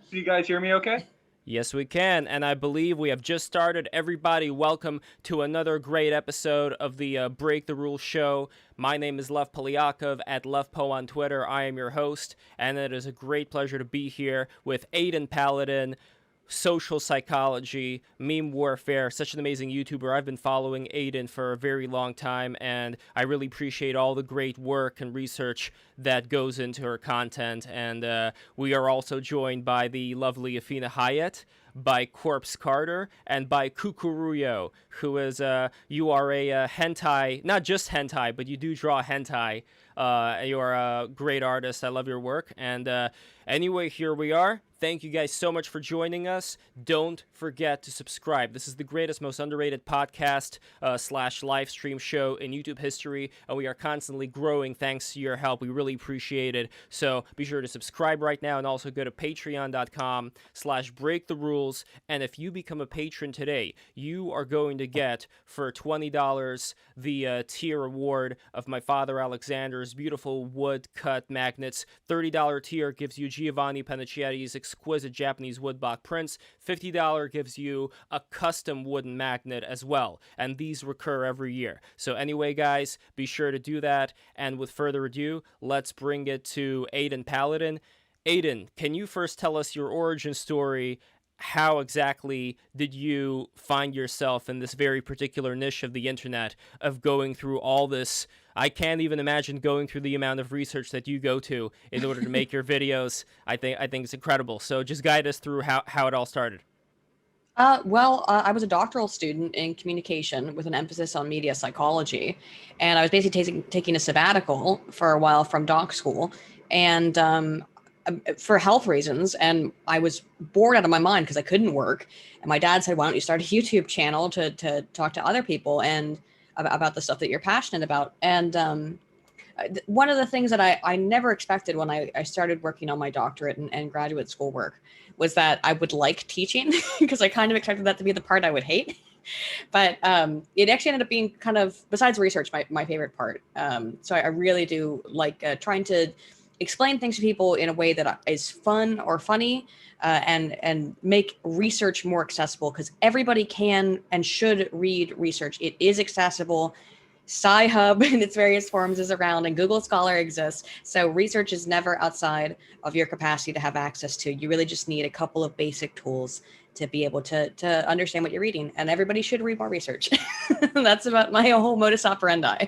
Do you guys hear me okay? Yes, we can. And I believe we have just started. Everybody, welcome to another great episode of the Break the Rules show. My name is Lev Polyakov at LevPo on Twitter. I am your host, and it is a great pleasure to be here with Aydin Paladin, social psychology, meme warfare, such an amazing YouTuber. I've been following Aydin for a very long time, and I really appreciate all the great work and research that goes into her content. And we are also joined by the lovely Afina Hayat, by Corpse Carter, and by Kukuruyo, who is, you are a hentai, not just hentai, but you do draw hentai. You're a great artist. I love your work. And anyway, here we are. Thank you guys so much for joining us. Don't forget to subscribe. This is the greatest, most underrated podcast slash live stream show in YouTube history, and we are constantly growing thanks to your help. We really appreciate it. So be sure to subscribe right now, and also go to patreon.com/breaktherules. And if you become a patron today, you are going to get for $20 the tier award of my father Alexander's beautiful wood-cut magnets. $30 tier gives you Giovanni Paniccietti's exquisite Japanese woodblock prints. $50 gives you a custom wooden magnet as well, and these recur every year. So anyway, guys, be sure to do that. And with further ado, let's bring it to Aydin Paladin. Aydin, can you first tell us your origin story? How exactly did you find yourself in this very particular niche of the internet, of going through all this? I can't even imagine going through the amount of research that you go to in order to make your videos. I think it's incredible. So just guide us through how it all started. I was a doctoral student in communication with an emphasis on media psychology, and I was basically taking a sabbatical for a while from doc school, and for health reasons. And I was bored out of my mind because I couldn't work. And my dad said, "Why don't you start a YouTube channel to talk to other people and about the stuff that you're passionate about?" And one of the things that I never expected when I started working on my doctorate and graduate school work was that I would like teaching, because I kind of expected that to be the part I would hate. But it actually ended up being kind of, besides research, my favorite part. So I really do like trying to explain things to people in a way that is fun or funny, and make research more accessible, because everybody can and should read research. It is accessible. Sci-Hub in its various forms is around, and Google Scholar exists. So research is never outside of your capacity to have access to. You really just need a couple of basic tools to be able to understand what you're reading. And everybody should read more research. That's about my whole modus operandi.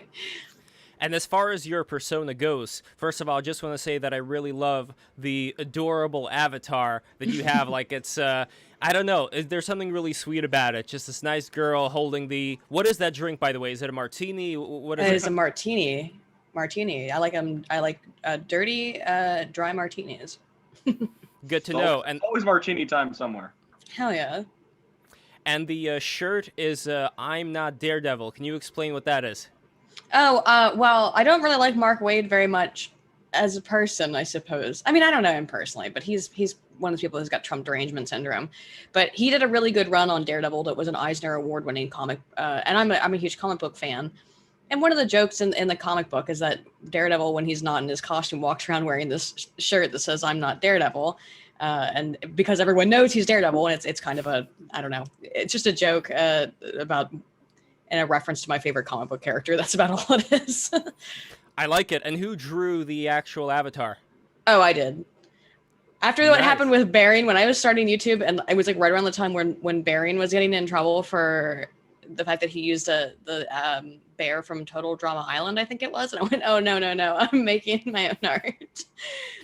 And as far as your persona goes, first of all, I just want to say that I really love the adorable avatar that you have. Like, it's, I don't know, there's something really sweet about it. Just this nice girl holding the, what is that drink, by the way? Is it a martini? What is it? It is a martini. Martini. I like dirty, dry martinis. Good to know. And always martini time somewhere. Hell yeah. And the shirt is I'm not Daredevil. Can you explain what that is? Oh, well, I don't really like Mark Waid very much as a person, I suppose. I mean, I don't know him personally, but he's one of those people who's got Trump derangement syndrome. But he did a really good run on Daredevil that was an Eisner Award-winning comic, and I'm a huge comic book fan. And one of the jokes in the comic book is that Daredevil, when he's not in his costume, walks around wearing this shirt that says "I'm not Daredevil," and because everyone knows he's Daredevil, and it's kind of a, I don't know, it's just a joke about, and a reference to my favorite comic book character. That's about all it is. I like it. And who drew the actual avatar? Oh, I did. After what happened with Baring, when I was starting YouTube, and it was like right around the time when Baring was getting in trouble for the fact that he used the bear from Total Drama Island, I think it was. And I went, oh, no, I'm making my own art.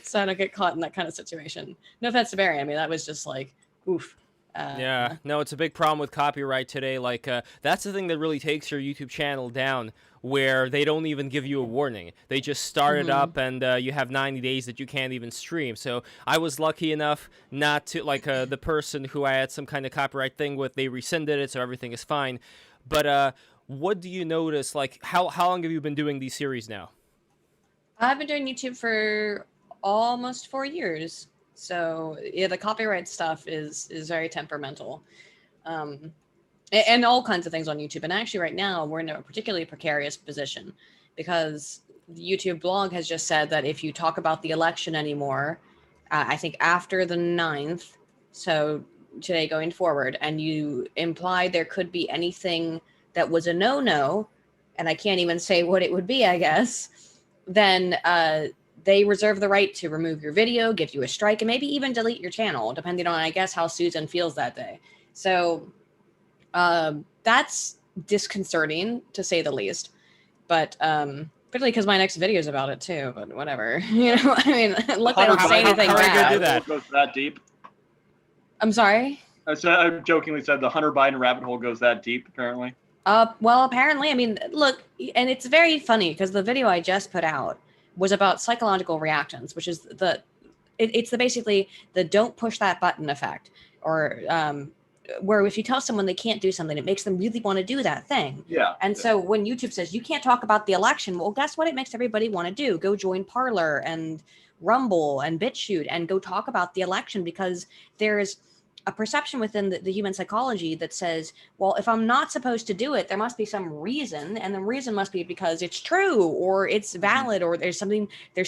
So I don't get caught in that kind of situation. No offense to Baring. I mean, that was just like, oof. Yeah, no, it's a big problem with copyright today. Like, that's the thing that really takes your YouTube channel down, where they don't even give you a warning. They just start it up, and you have 90 days that you can't even stream. So I was lucky enough not to, like, the person who I had some kind of copyright thing with, they rescinded it, so everything is fine. But what do you notice? Like, how long have you been doing these series now? I've been doing YouTube for almost 4 years. So yeah, the copyright stuff is very temperamental, and all kinds of things on YouTube. And actually, right now we're in a particularly precarious position, because the YouTube blog has just said that if you talk about the election anymore, I think after the 9th, so today going forward, and you implied there could be anything that was a no-no, and I can't even say what it would be, I guess, then they reserve the right to remove your video, give you a strike, and maybe even delete your channel, depending on, I guess, how Susan feels that day. So that's disconcerting, to say the least. But particularly because my next video is about it too. But whatever, you know. I mean, look, I don't say anything how are you gonna do bad. that? Goes that deep. I'm sorry. I jokingly said the Hunter Biden rabbit hole goes that deep, apparently. Well, apparently, I mean, look, and it's very funny because the video I just put out was about psychological reactions, which is it's basically the don't push that button effect, or where if you tell someone they can't do something, it makes them really want to do that thing. Yeah. And so when YouTube says you can't talk about the election, well, guess what? It makes everybody want to do. Go join Parler and Rumble and BitChute and go talk about the election, because there's a perception within the human psychology that says, well, if I'm not supposed to do it, there must be some reason, and the reason must be because it's true or it's valid or there's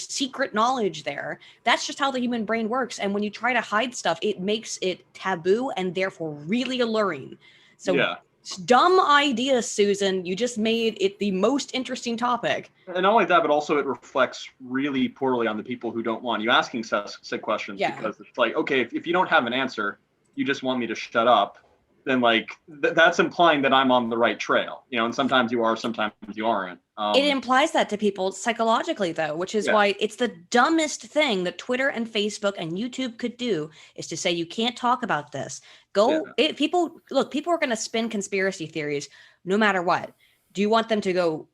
secret knowledge there. That's just how the human brain works. And when you try to hide stuff, it makes it taboo and therefore really alluring. So yeah. Dumb idea, Susan. You just made it the most interesting topic. And not only that, but also it reflects really poorly on the people who don't want you asking said questions. Yeah. Because it's like, okay, if you don't have an answer, you just want me to shut up, then like that's implying that I'm on the right trail, you know, and sometimes you are, sometimes you aren't. It implies that to people psychologically, though, which is why it's the dumbest thing that Twitter and Facebook and YouTube could do, is to say you can't talk about this. People are going to spin conspiracy theories no matter what. Do you want them to go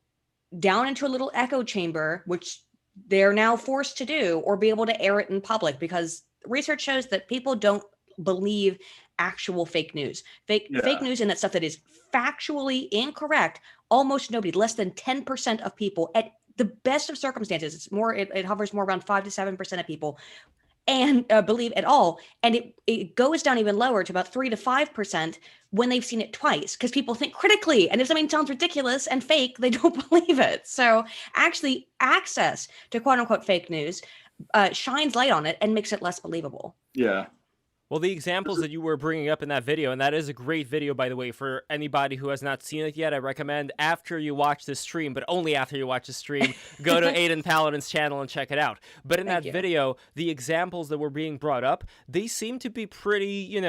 down into a little echo chamber, which they're now forced to do, or be able to air it in public? Because research shows that people don't believe actual fake news. Fake news and that stuff that is factually incorrect. Almost nobody, less than 10% of people, at the best of circumstances, it hovers more around 5 to 7% of people, and believe at all. And it goes down even lower to about 3 to 5% when they've seen it twice, because people think critically, and if something sounds ridiculous and fake, they don't believe it. So actually, access to quote unquote fake news shines light on it and makes it less believable. Yeah. Well, the examples that you were bringing up in that video, and that is a great video, by the way, for anybody who has not seen it yet, I recommend after you watch the stream, but only after you watch the stream, go to Aydin Paladin's channel and check it out. But in that video, the examples that were being brought up, they seem to be pretty,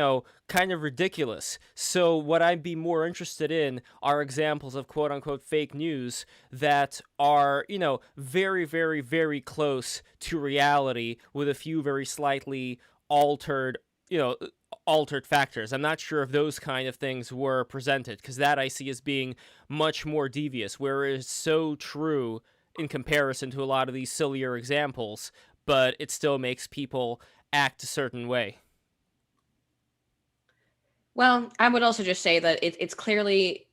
kind of ridiculous. So what I'd be more interested in are examples of quote-unquote fake news that are, very, very, very close to reality with a few very slightly altered factors. I'm not sure if those kind of things were presented, because that I see as being much more devious, where it is so true in comparison to a lot of these sillier examples, but it still makes people act a certain way. Well, I would also just say that it's clearly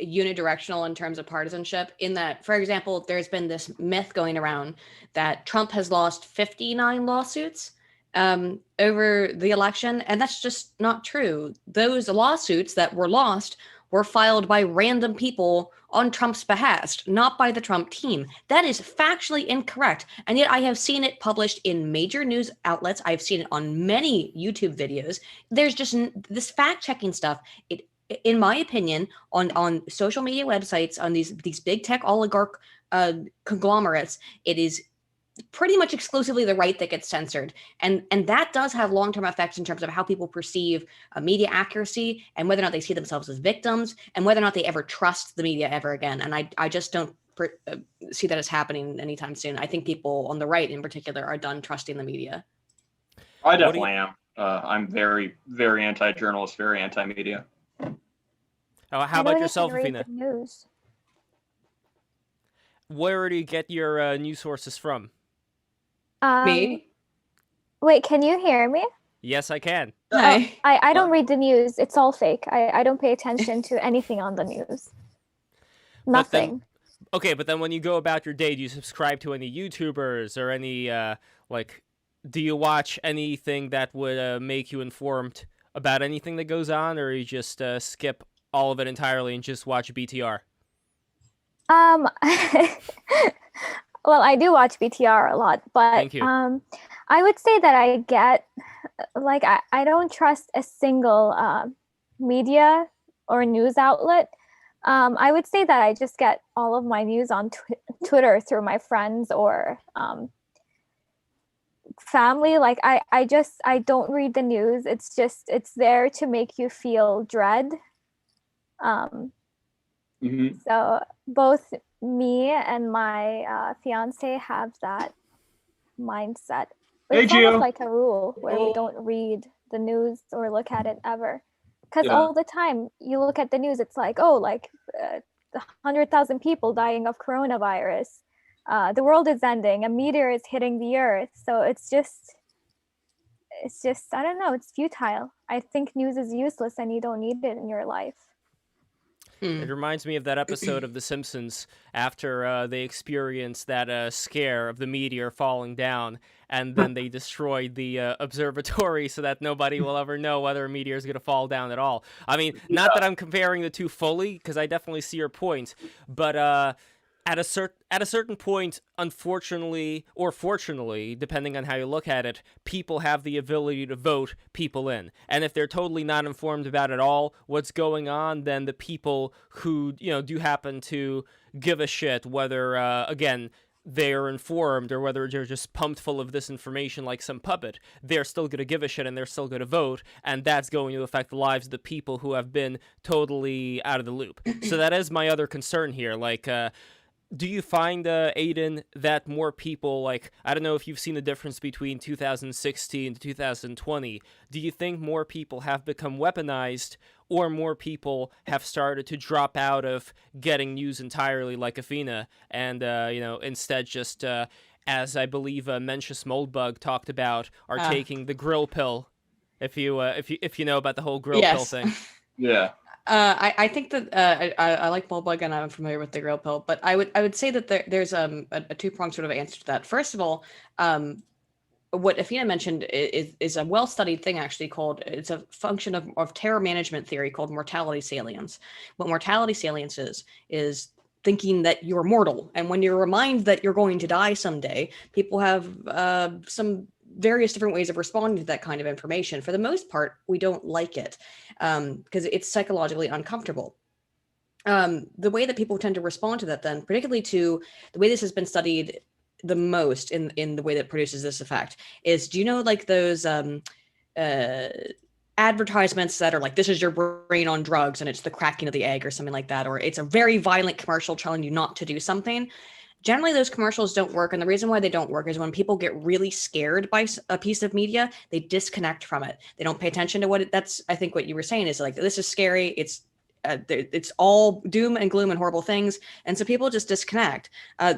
unidirectional in terms of partisanship, in that, for example, there's been this myth going around that Trump has lost 59 lawsuits over the election, and that's just not true. Those lawsuits that were lost were filed by random people on Trump's behest, not by the Trump team. That is factually incorrect, and yet I have seen it published in major news outlets. I've seen it on many YouTube videos. There's just this fact-checking stuff. It, in my opinion, on social media websites, on these big tech oligarch conglomerates, it is pretty much exclusively the right that gets censored. And that does have long-term effects in terms of how people perceive media accuracy, and whether or not they see themselves as victims, and whether or not they ever trust the media ever again. And I just don't see that as happening anytime soon. I think people on the right in particular are done trusting the media. I definitely am. I'm very, very anti-journalist, very anti-media. How about yourself, Athena? News. Where do you get your news sources from? Me? Wait, can you hear me? Yes, I can. Hi. I don't read the news. It's all fake. I don't pay attention to anything on the news. Nothing. But then when you go about your day, do you subscribe to any YouTubers or any, do you watch anything that would make you informed about anything that goes on, or you just skip all of it entirely and just watch BTR? Well, I do watch BTR a lot, but I would say that I get, like, I don't trust a single media or news outlet. I would say that I just get all of my news on Twitter through my friends or family. Like, I don't read the news. It's there to make you feel dread. So both me and my fiance have that mindset. But Hey, it's Gio. almost like a rule where we don't read the news or look at it ever. Because all the time you look at the news, it's like, oh, like 100,000 people dying of coronavirus. The world is ending. A meteor is hitting the earth. So it's just, I don't know. It's futile. I think news is useless and you don't need it in your life. It reminds me of that episode of The Simpsons after they experienced that scare of the meteor falling down, and then they destroyed the observatory so that nobody will ever know whether a meteor is going to fall down at all. I mean, not that I'm comparing the two fully, because I definitely see your point, but at a certain point, unfortunately or fortunately, depending on how you look at it, people have the ability to vote people in. And if they're totally not informed about it all, what's going on, then the people who, do happen to give a shit whether, again, they're informed or whether they're just pumped full of this information like some puppet, they're still going to give a shit and they're still going to vote, and that's going to affect the lives of the people who have been totally out of the loop. So that is my other concern here. Like, do you find, Aydin, that more people, like, I don't know if you've seen the difference between 2016 to 2020, do you think more people have become weaponized, or more people have started to drop out of getting news entirely like Athena, and, instead just, as I believe Mencius Moldbug talked about, are taking the grill pill, if you know about the whole grill pill thing? Yeah. I think that I like Moldbug and I'm familiar with the grill pill, but I would say that there's a two-pronged sort of answer to that. First of all, what Athena mentioned is a well-studied thing actually called, it's a function of terror management theory called mortality salience. What mortality salience is thinking that you're mortal. And when you're reminded that you're going to die someday, people have some various different ways of responding to that kind of information. For the most part, we don't like it because it's psychologically uncomfortable. The way that people tend to respond to that then, particularly to the way this has been studied the most in the way that produces this effect, is, do you know, like those advertisements that are like, this is your brain on drugs and it's the cracking of the egg or something like that, or it's a very violent commercial telling you not to do something? Generally, those commercials don't work. And the reason why they don't work is when people get really scared by a piece of media, they disconnect from it. They don't pay attention to that's, I think what you were saying is like, this is scary. It's all doom and gloom and horrible things. And so people just disconnect.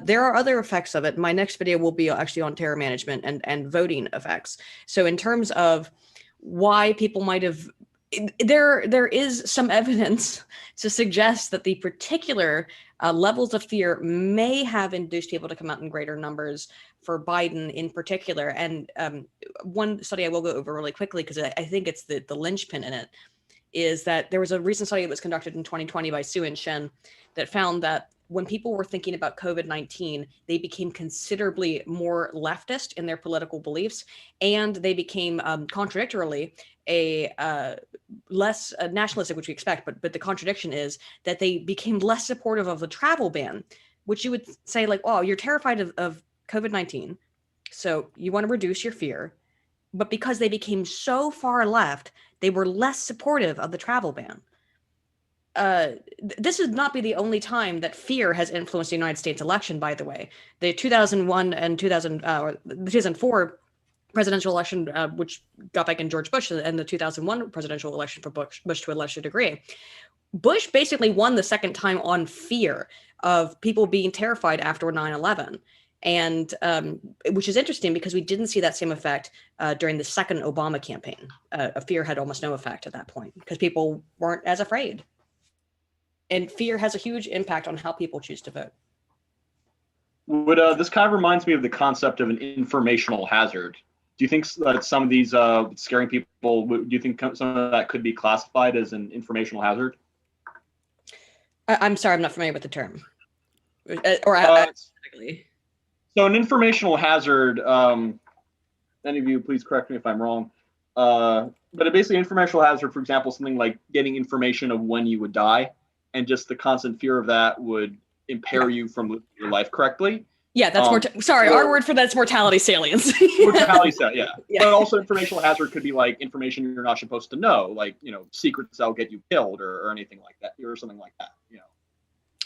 There are other effects of it. My next video will be actually on terror management and voting effects. So in terms of why people might have, there is some evidence to suggest that the particular levels of fear may have induced people to come out in greater numbers for Biden in particular. And one study I will go over really quickly, because I think it's the linchpin in it, is that there was a recent study that was conducted in 2020 by Su and Shen that found that when people were thinking about COVID-19, they became considerably more leftist in their political beliefs, and they became contradictorily less nationalistic, which we expect. But the contradiction is that they became less supportive of the travel ban, which you would say like, oh, you're terrified of COVID-19, so you want to reduce your fear. But because they became so far left, they were less supportive of the travel ban. This would not be the only time that fear has influenced the United States election, by the way. The 2001 and the 2004 presidential election, which got back in George Bush, and the 2001 presidential election for Bush to a lesser degree. Bush basically won the second time on fear of people being terrified after 9/11. And which is interesting because we didn't see that same effect during the second Obama campaign. Fear had almost no effect at that point because people weren't as afraid. And fear has a huge impact on how people choose to vote. This kind of reminds me of the concept of an informational hazard. Do you think that some of these scaring people, do you think some of that could be classified as an informational hazard? I'm sorry, I'm not familiar with the term. So an informational hazard, any of you, please correct me if I'm wrong. But basically, informational hazard, for example, something like getting information of when you would die, and just the constant fear of that would impair you from living your life correctly. Yeah, that's our word for that's mortality salience. Mortality salience, yeah. But also informational hazard could be like information you're not supposed to know, like, secrets that'll get you killed or anything like that, or something like that,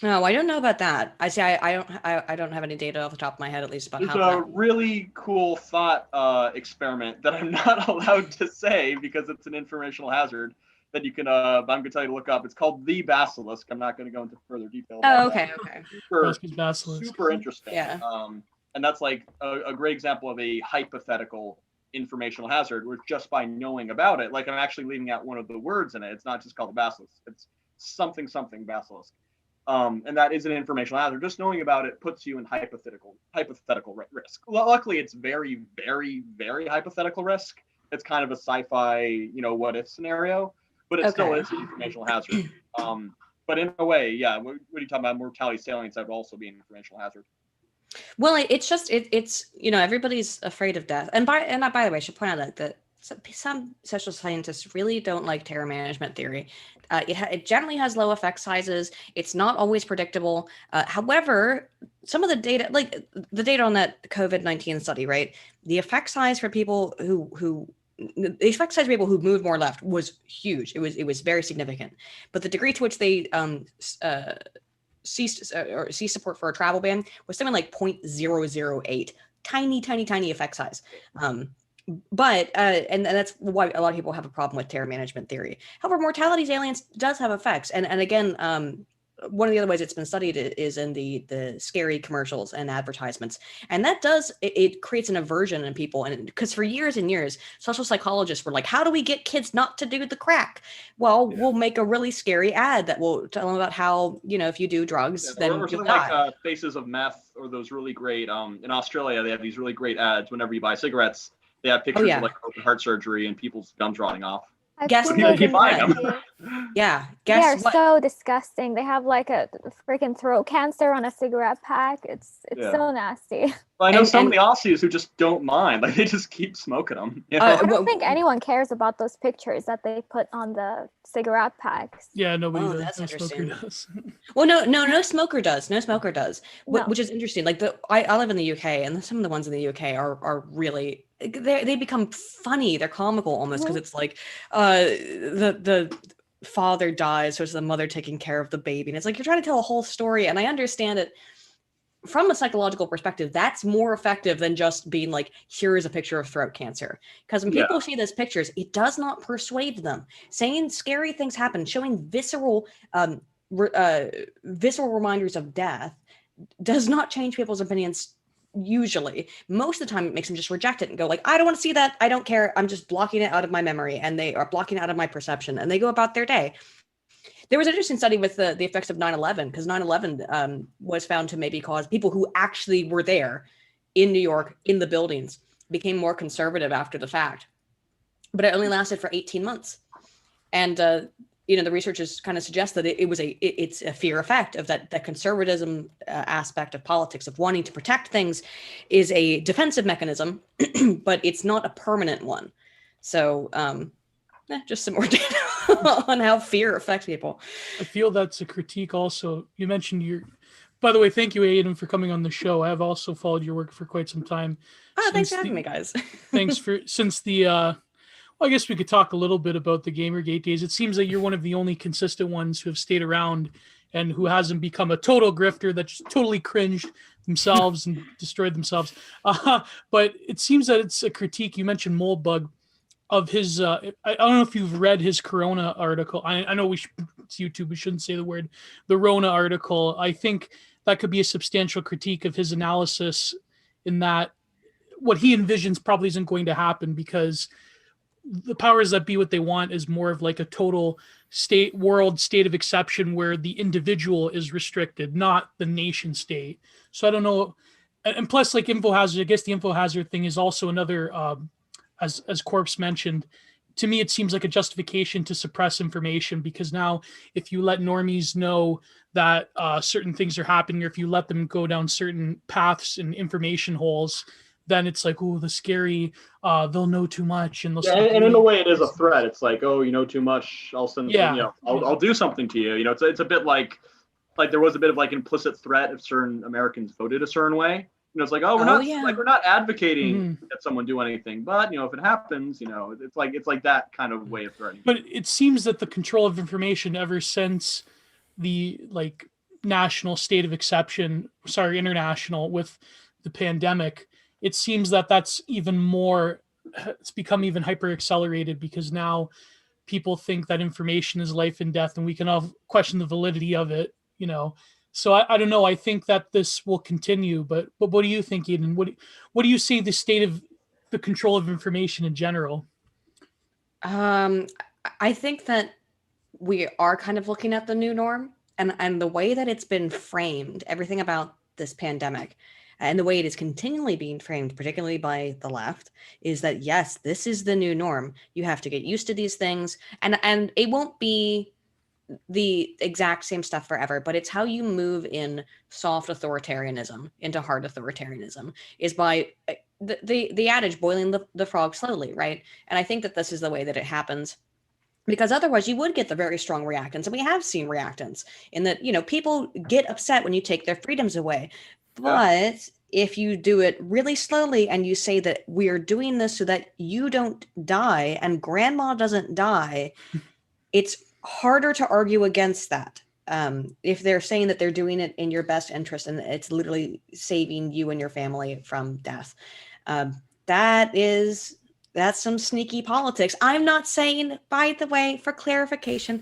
No, I don't know about that. I don't have any data off the top of my head, at least about There's how. a really cool thought experiment that I'm not allowed to say because it's an informational hazard that you can. I'm going to tell you to look up. It's called the basilisk. I'm not going to go into further detail. Oh, okay. Super interesting. Yeah. And that's like a great example of a hypothetical informational hazard, where just by knowing about it, like I'm actually leaving out one of the words in it. It's not just called the basilisk. It's something basilisk. And that is an informational hazard. Just knowing about it puts you in hypothetical risk. Luckily, it's very, very, very hypothetical risk. It's kind of a sci-fi, what if scenario, but it still is an informational hazard. But in a way, yeah. What are you talking about? Mortality salience, that would also be an informational hazard. Well, it's just it's everybody's afraid of death, and by the way, I should point out that some social scientists really don't like terror management theory. It generally has low effect sizes. It's not always predictable. However, some of the data, like the data on that COVID-19 study, right? The effect size for people who moved more left was huge. It was very significant. But the degree to which they ceased support for a travel ban was something like 0.008. Tiny effect size. But and that's why a lot of people have a problem with terror management theory. However, mortality salience does have effects, and again, one of the other ways it's been studied is in the scary commercials and advertisements, and that it creates an aversion in people. And because for years and years, social psychologists were like, "How do we get kids not to do the crack?" Well, we'll make a really scary ad that will tell them about how if you do drugs, then or you'll something die. Like Faces of Meth, or those really great. In Australia, they have these really great ads whenever you buy cigarettes. They have pictures of like open heart surgery and people's gums rotting off. Guess people keep buying them. Yeah, they are so disgusting. They have like a freaking throat cancer on a cigarette pack. It's so nasty. Well, I know some of the Aussies who just don't mind. Like they just keep smoking them. I don't think anyone cares about those pictures that they put on the cigarette packs. Yeah, nobody does. That's interesting. Does. Well, no smoker does. No smoker does. No. Which is interesting. Like I live in the UK, and some of the ones in the UK are really they become funny. They're comical almost because it's like the father dies, so it's the mother taking care of the baby, and it's like you're trying to tell a whole story. And I understand it from a psychological perspective. That's more effective than just being like, here is a picture of throat cancer. Because when people see those pictures, it does not persuade them. Saying scary things happen, showing visceral reminders of death does not change people's opinions. Usually, most of the time, it makes them just reject it and go like, I don't want to see that. I don't care. I'm just blocking it out of my memory, and they are blocking it out of my perception, and they go about their day. There was an interesting study with the effects of 9/11, because 9/11 was found to maybe cause people who actually were there in New York in the buildings became more conservative after the fact, but it only lasted for 18 months. And the researchers kind of suggest that it's a fear effect of that conservatism aspect of politics, of wanting to protect things is a defensive mechanism, but it's not a permanent one. So just some more data on how fear affects people. I feel that's a critique also. You mentioned by the way, thank you, Aydin, for coming on the show. I have also followed your work for quite some time. Oh, thanks for having me, guys. I guess we could talk a little bit about the Gamergate days. It seems like you're one of the only consistent ones who have stayed around and who hasn't become a total grifter that just totally cringed themselves and destroyed themselves. But it seems that it's a critique. You mentioned Moldbug of his. I don't know if you've read his Corona article. I know it's YouTube. We shouldn't say the Rona article. I think that could be a substantial critique of his analysis, in that what he envisions probably isn't going to happen, because the powers that be, what they want is more of like a total world state of exception where the individual is restricted, not the nation state. So I don't know. And plus, like info hazard, I guess the info hazard thing is also another, as Corpse mentioned, to me, it seems like a justification to suppress information, because now if you let normies know that certain things are happening, or if you let them go down certain paths and information holes, then it's like, oh, the scary, they'll know too much and they'll Yeah, start and in a doing way, it is a this. threat. It's like, oh, you know too much. I'll send, Yeah. I'll do something to you. You know, it's a bit like there was a bit of like implicit threat if certain Americans voted a certain way. You know, it's like, oh, we're not advocating that someone do anything, but if it happens, it's like that kind of way of threatening. But it seems that the control of information ever since the national state of exception, international with the pandemic, it seems that that's even more, it's become even hyper accelerated because now people think that information is life and death and we can all question the validity of it, So I don't know. I think that this will continue, but what do you think, Aydin? What do you see the state of the control of information in general? I think that we are kind of looking at the new norm, and the way that it's been framed, everything about this pandemic and the way it is continually being framed, particularly by the left, is that yes, this is the new norm. You have to get used to these things, and it won't be the exact same stuff forever, but it's how you move in soft authoritarianism into hard authoritarianism is by the adage boiling the frog slowly, right? And I think that this is the way that it happens, because otherwise you would get the very strong reactance, and we have seen reactance in that people get upset when you take their freedoms away. But if you do it really slowly and you say that we're doing this so that you don't die and grandma doesn't die, it's harder to argue against that. If they're saying that they're doing it in your best interest and it's literally saving you and your family from death, that's some sneaky politics. I'm not saying, by the way, for clarification,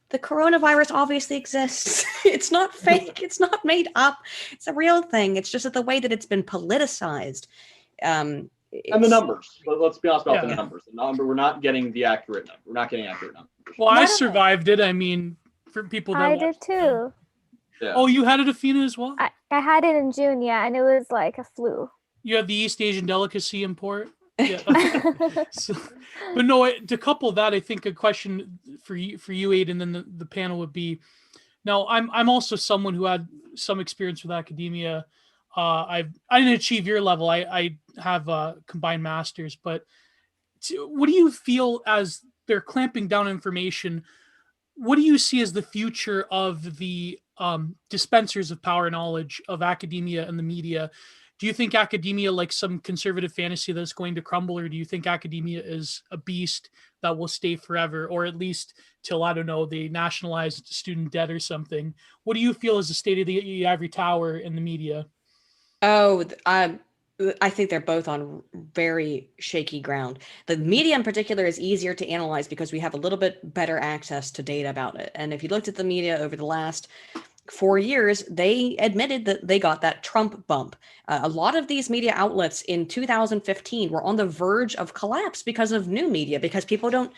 the coronavirus obviously exists. It's not fake. It's not made up. It's a real thing. It's just that the way that it's been politicized. And the numbers. Let's be honest about the numbers. The number, we're not getting the accurate number. We're not getting accurate numbers. Well, I survived it. I mean, for people that I did too. Yeah. Oh, you had it, Athena, as well? I had it in June, and it was like a flu. You have the East Asian delicacy import? Yeah. But no, to couple that, I think a question for you, Aydin, and then the panel would be, now I'm also someone who had some experience with academia. I didn't achieve your level. I have a combined master's, but what do you feel as they're clamping down on information? What do you see as the future of the dispensers of power knowledge of academia and the media? Do you think academia, like some conservative fantasy, that's going to crumble, or do you think academia is a beast that will stay forever, or at least till, I don't know, they nationalize student debt or something? What do you feel is the state of the ivory tower in the media? Oh, I think they're both on very shaky ground. The media in particular is easier to analyze because we have a little bit better access to data about it. And if you looked at the media over the last 4 years, they admitted that they got that Trump bump. A lot of these media outlets in 2015 were on the verge of collapse because of new media, because people don't,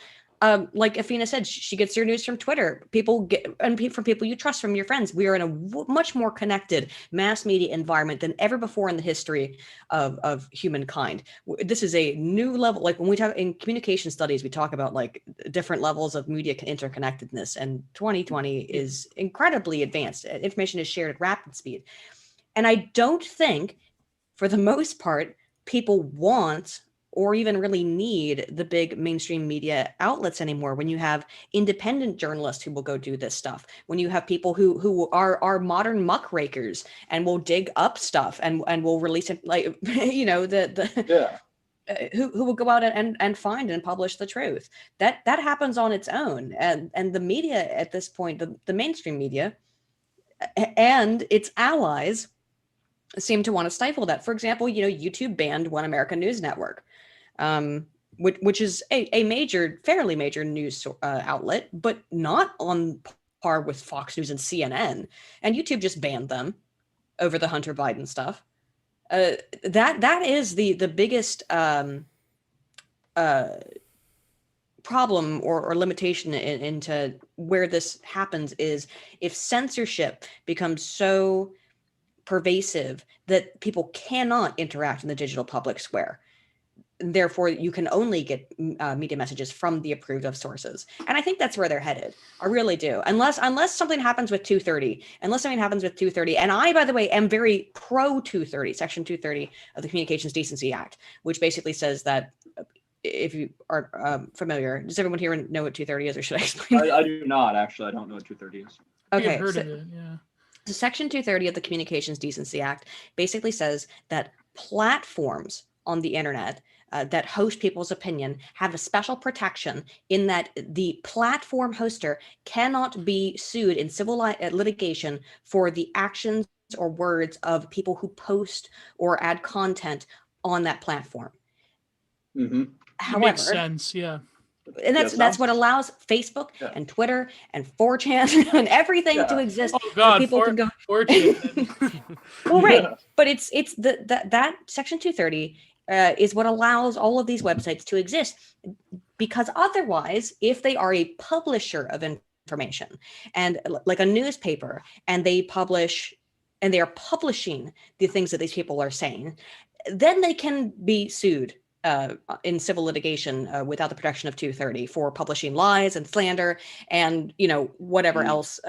like Athena said, she gets her news from Twitter. People get, and from people you trust, from your friends. We are in a much more connected mass media environment than ever before in the history of humankind. This is a new level. Like when we talk in communication studies, we talk about like different levels of media interconnectedness, and 2020 is incredibly advanced. Information is shared at rapid speed. And I don't think, for the most part, people want or even really need the big mainstream media outlets anymore. When you have independent journalists who will go do this stuff, when you have people who are modern muckrakers and will dig up stuff and will release it, like, who will go out and find and publish the truth. That happens on its own. And the media at this point, the mainstream media and its allies seem to want to stifle that. For example, YouTube banned One American News Network, which is a fairly major news outlet, but not on par with Fox News and CNN. And YouTube just banned them over the Hunter Biden stuff. That is the biggest problem or limitation into where this happens, is if censorship becomes so pervasive that people cannot interact in the digital public square. therefore you can only get media messages from the approved of sources. And I think that's where they're headed. I really do. Unless something happens with 230, and I, by the way, am very pro 230, section 230 of the Communications Decency Act, which basically says that, if you are familiar, does everyone here know what 230 is, or should I explain? I do not, actually. I don't know what 230 is. Okay. I've heard of it, yeah. So section 230 of the Communications Decency Act basically says that platforms on the internet that host people's opinion have a special protection in that the platform hoster cannot be sued in civil litigation for the actions or words of people who post or add content on that platform. Mm-hmm. However, it makes sense, yeah. And that's what allows Facebook and Twitter and 4chan and everything to exist. Oh God, people can go 4chan. Well, right, but it's that section 230 is what allows all of these websites to exist, because otherwise, if they are a publisher of information and like a newspaper, and they publish and they are publishing the things that these people are saying, then they can be sued in civil litigation without the protection of 230 for publishing lies and slander and whatever else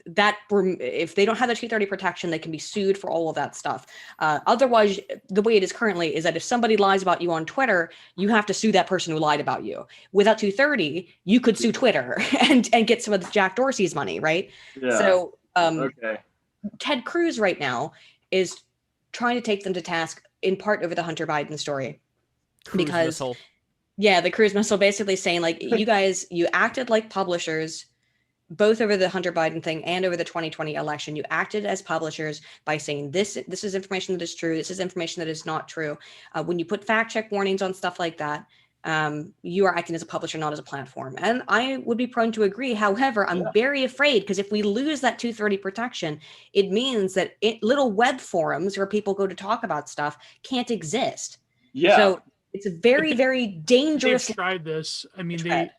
that if they don't have the 230 protection, they can be sued for all of that stuff. Otherwise, the way it is currently is that if somebody lies about you on Twitter, you have to sue that person who lied about you. Without 230, you could sue Twitter and get some of Jack Dorsey's money, right? So Ted Cruz right now is trying to take them to task in part over the Hunter Biden story. Cruise missile. The cruise missile, basically saying, like, you guys, you acted like publishers both over the Hunter Biden thing and over the 2020 election. You acted as publishers by saying this is information that is true, this is information that is not true. When you put fact check warnings on stuff like that, you are acting as a publisher, not as a platform. And I would be prone to agree. However, I'm very afraid, because if we lose that 230 protection, it means that little web forums where people go to talk about stuff can't exist. So it's a very, very dangerous. They've tried this. I mean,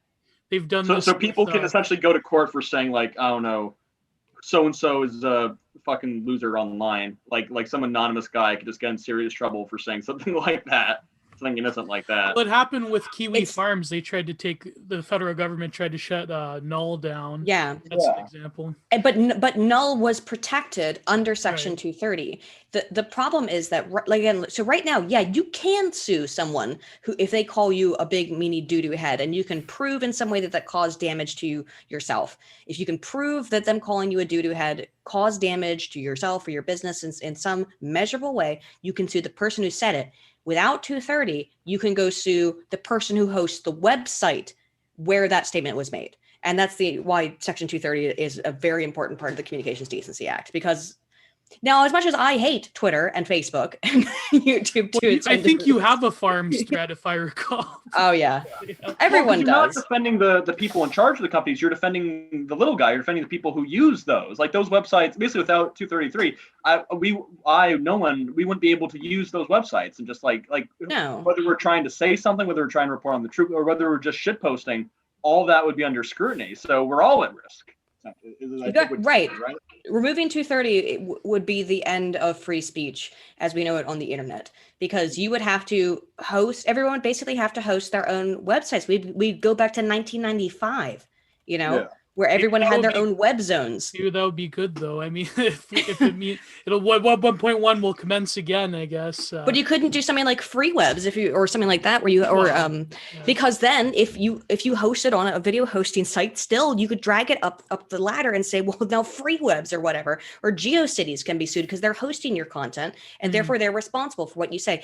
they've done this. So people can essentially go to court for saying, like, I don't know, so-and-so is a fucking loser online. Like some anonymous guy could just get in serious trouble for saying something like that. Something innocent like that. What happened with Kiwi Farms? The federal government tried to shut Null down. That's an example. But Null was protected under Section 230. The problem is that, again, so right now, you can sue someone who, if they call you a big meanie doo-doo head, and you can prove in some way that caused damage to yourself. If you can prove that them calling you a doo-doo head caused damage to yourself or your business in some measurable way, you can sue the person who said it. Without 230, you can go sue the person who hosts the website where that statement was made. And that's why Section 230 is a very important part of the Communications Decency Act. Because now, as much as I hate Twitter and Facebook and YouTube too, I think you have a farms thread, if I recall. Oh yeah, everyone does. You're not defending the people in charge of the companies. You're defending the little guy. You're defending the people who use those. Like those websites, basically without 233, we wouldn't be able to use those websites. And just like whether we're trying to say something, whether we're trying to report on the truth, or whether we're just shit posting, all that would be under scrutiny. So we're all at risk. Right. Removing 230 would be the end of free speech as we know it on the internet, because you would have to everyone would basically have to host their own websites. We'd go back to 1995, where everyone had their own web zones. That would be good, though. I mean, if it means 1.1 will commence again, I guess. But you couldn't do something like free webs or something like that, because then if you hosted on a video hosting site, still you could drag it up the ladder and say, well, now free webs or whatever, or GeoCities can be sued because they're hosting your content and therefore they're responsible for what you say.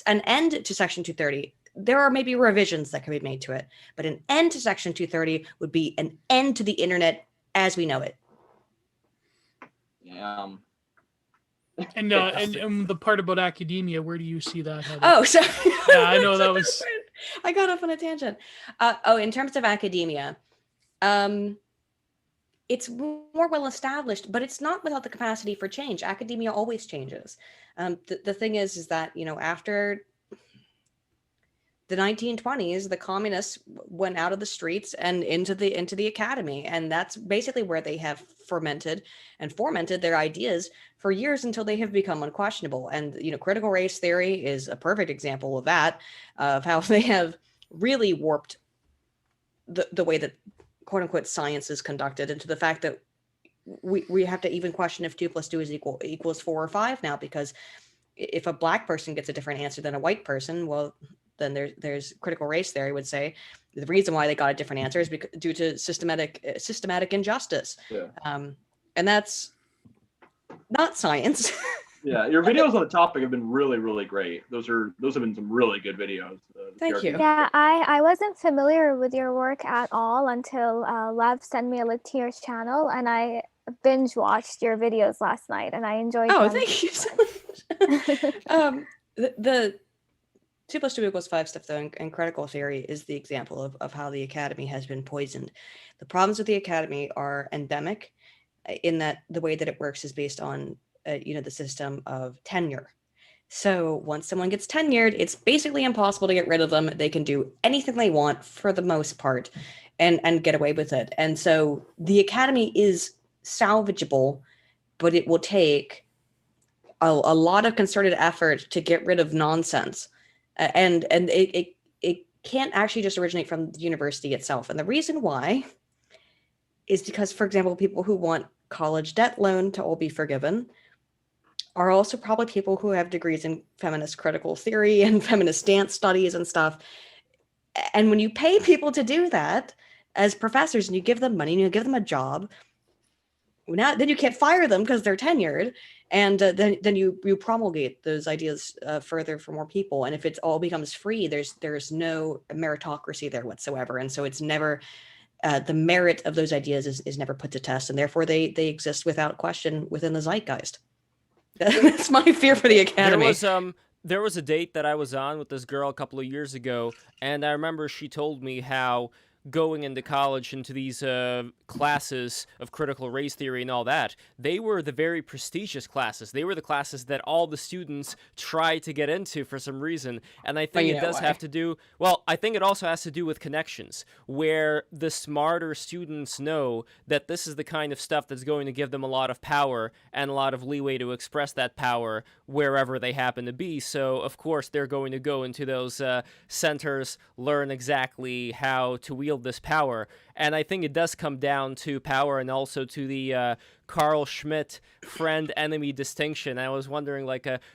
An end to Section 230. There are maybe revisions that can be made to it, but an end to Section 230 would be an end to the internet as we know it. Yeah. And the part about academia, where do you see that headed? Oh, sorry. Yeah, I know that was. I got off on a tangent. In terms of academia, it's more well established, but it's not without the capacity for change. Academia always changes. The thing is that after the 1920s, the communists went out of the streets and into the academy, and that's basically where they have fermented their ideas for years until they have become unquestionable. And critical race theory is a perfect example of that, of how they have really warped the way that quote unquote science is conducted, into the fact that we have to even question if 2 + 2 equals 4 or 5 now, because if a Black person gets a different answer than a white person, well, then there's critical race theory would say the reason why they got a different answer is due to systematic injustice. Yeah. And that's not science. Yeah, your videos on the topic have been really, really great. Those have been some really good videos. Thank you. Yeah, I wasn't familiar with your work at all until Lev sent me a link to your channel, and I binge watched your videos last night, and I enjoyed them. Thank you so much. The 2 + 2 = 5 stuff, though, and critical theory is the example of how the academy has been poisoned. The problems with the academy are endemic, in that the way that it works is based on the system of tenure. So once someone gets tenured, it's basically impossible to get rid of them. They can do anything they want for the most part and get away with it. And so the academy is salvageable, but it will take a lot of concerted effort to get rid of nonsense. And it can't actually just originate from the university itself. And the reason why is because, for example, people who want college debt loan to all be forgiven are also probably people who have degrees in feminist critical theory and feminist dance studies and stuff. And when you pay people to do that as professors, and you give them money and you give them a job, then you can't fire them because they're tenured, and then you promulgate those ideas further for more people. And if it all becomes free, there's no meritocracy there whatsoever, and so it's never the merit of those ideas is never put to test, and therefore they exist without question within the zeitgeist. That's my fear for the academy. There was a date that I was on with this girl a couple of years ago, and I remember she told me how going into college, into these classes of critical race theory and all that, they were the very prestigious classes. They were the classes that all the students try to get into for some reason. And I think it does have to do, I think it also has to do with connections, where the smarter students know that this is the kind of stuff that's going to give them a lot of power and a lot of leeway to express that power wherever they happen to be. So, of course, they're going to go into those centers, learn exactly how to wield this power. And I think it does come down to power, and also to the Carl Schmitt friend-enemy distinction. I was wondering,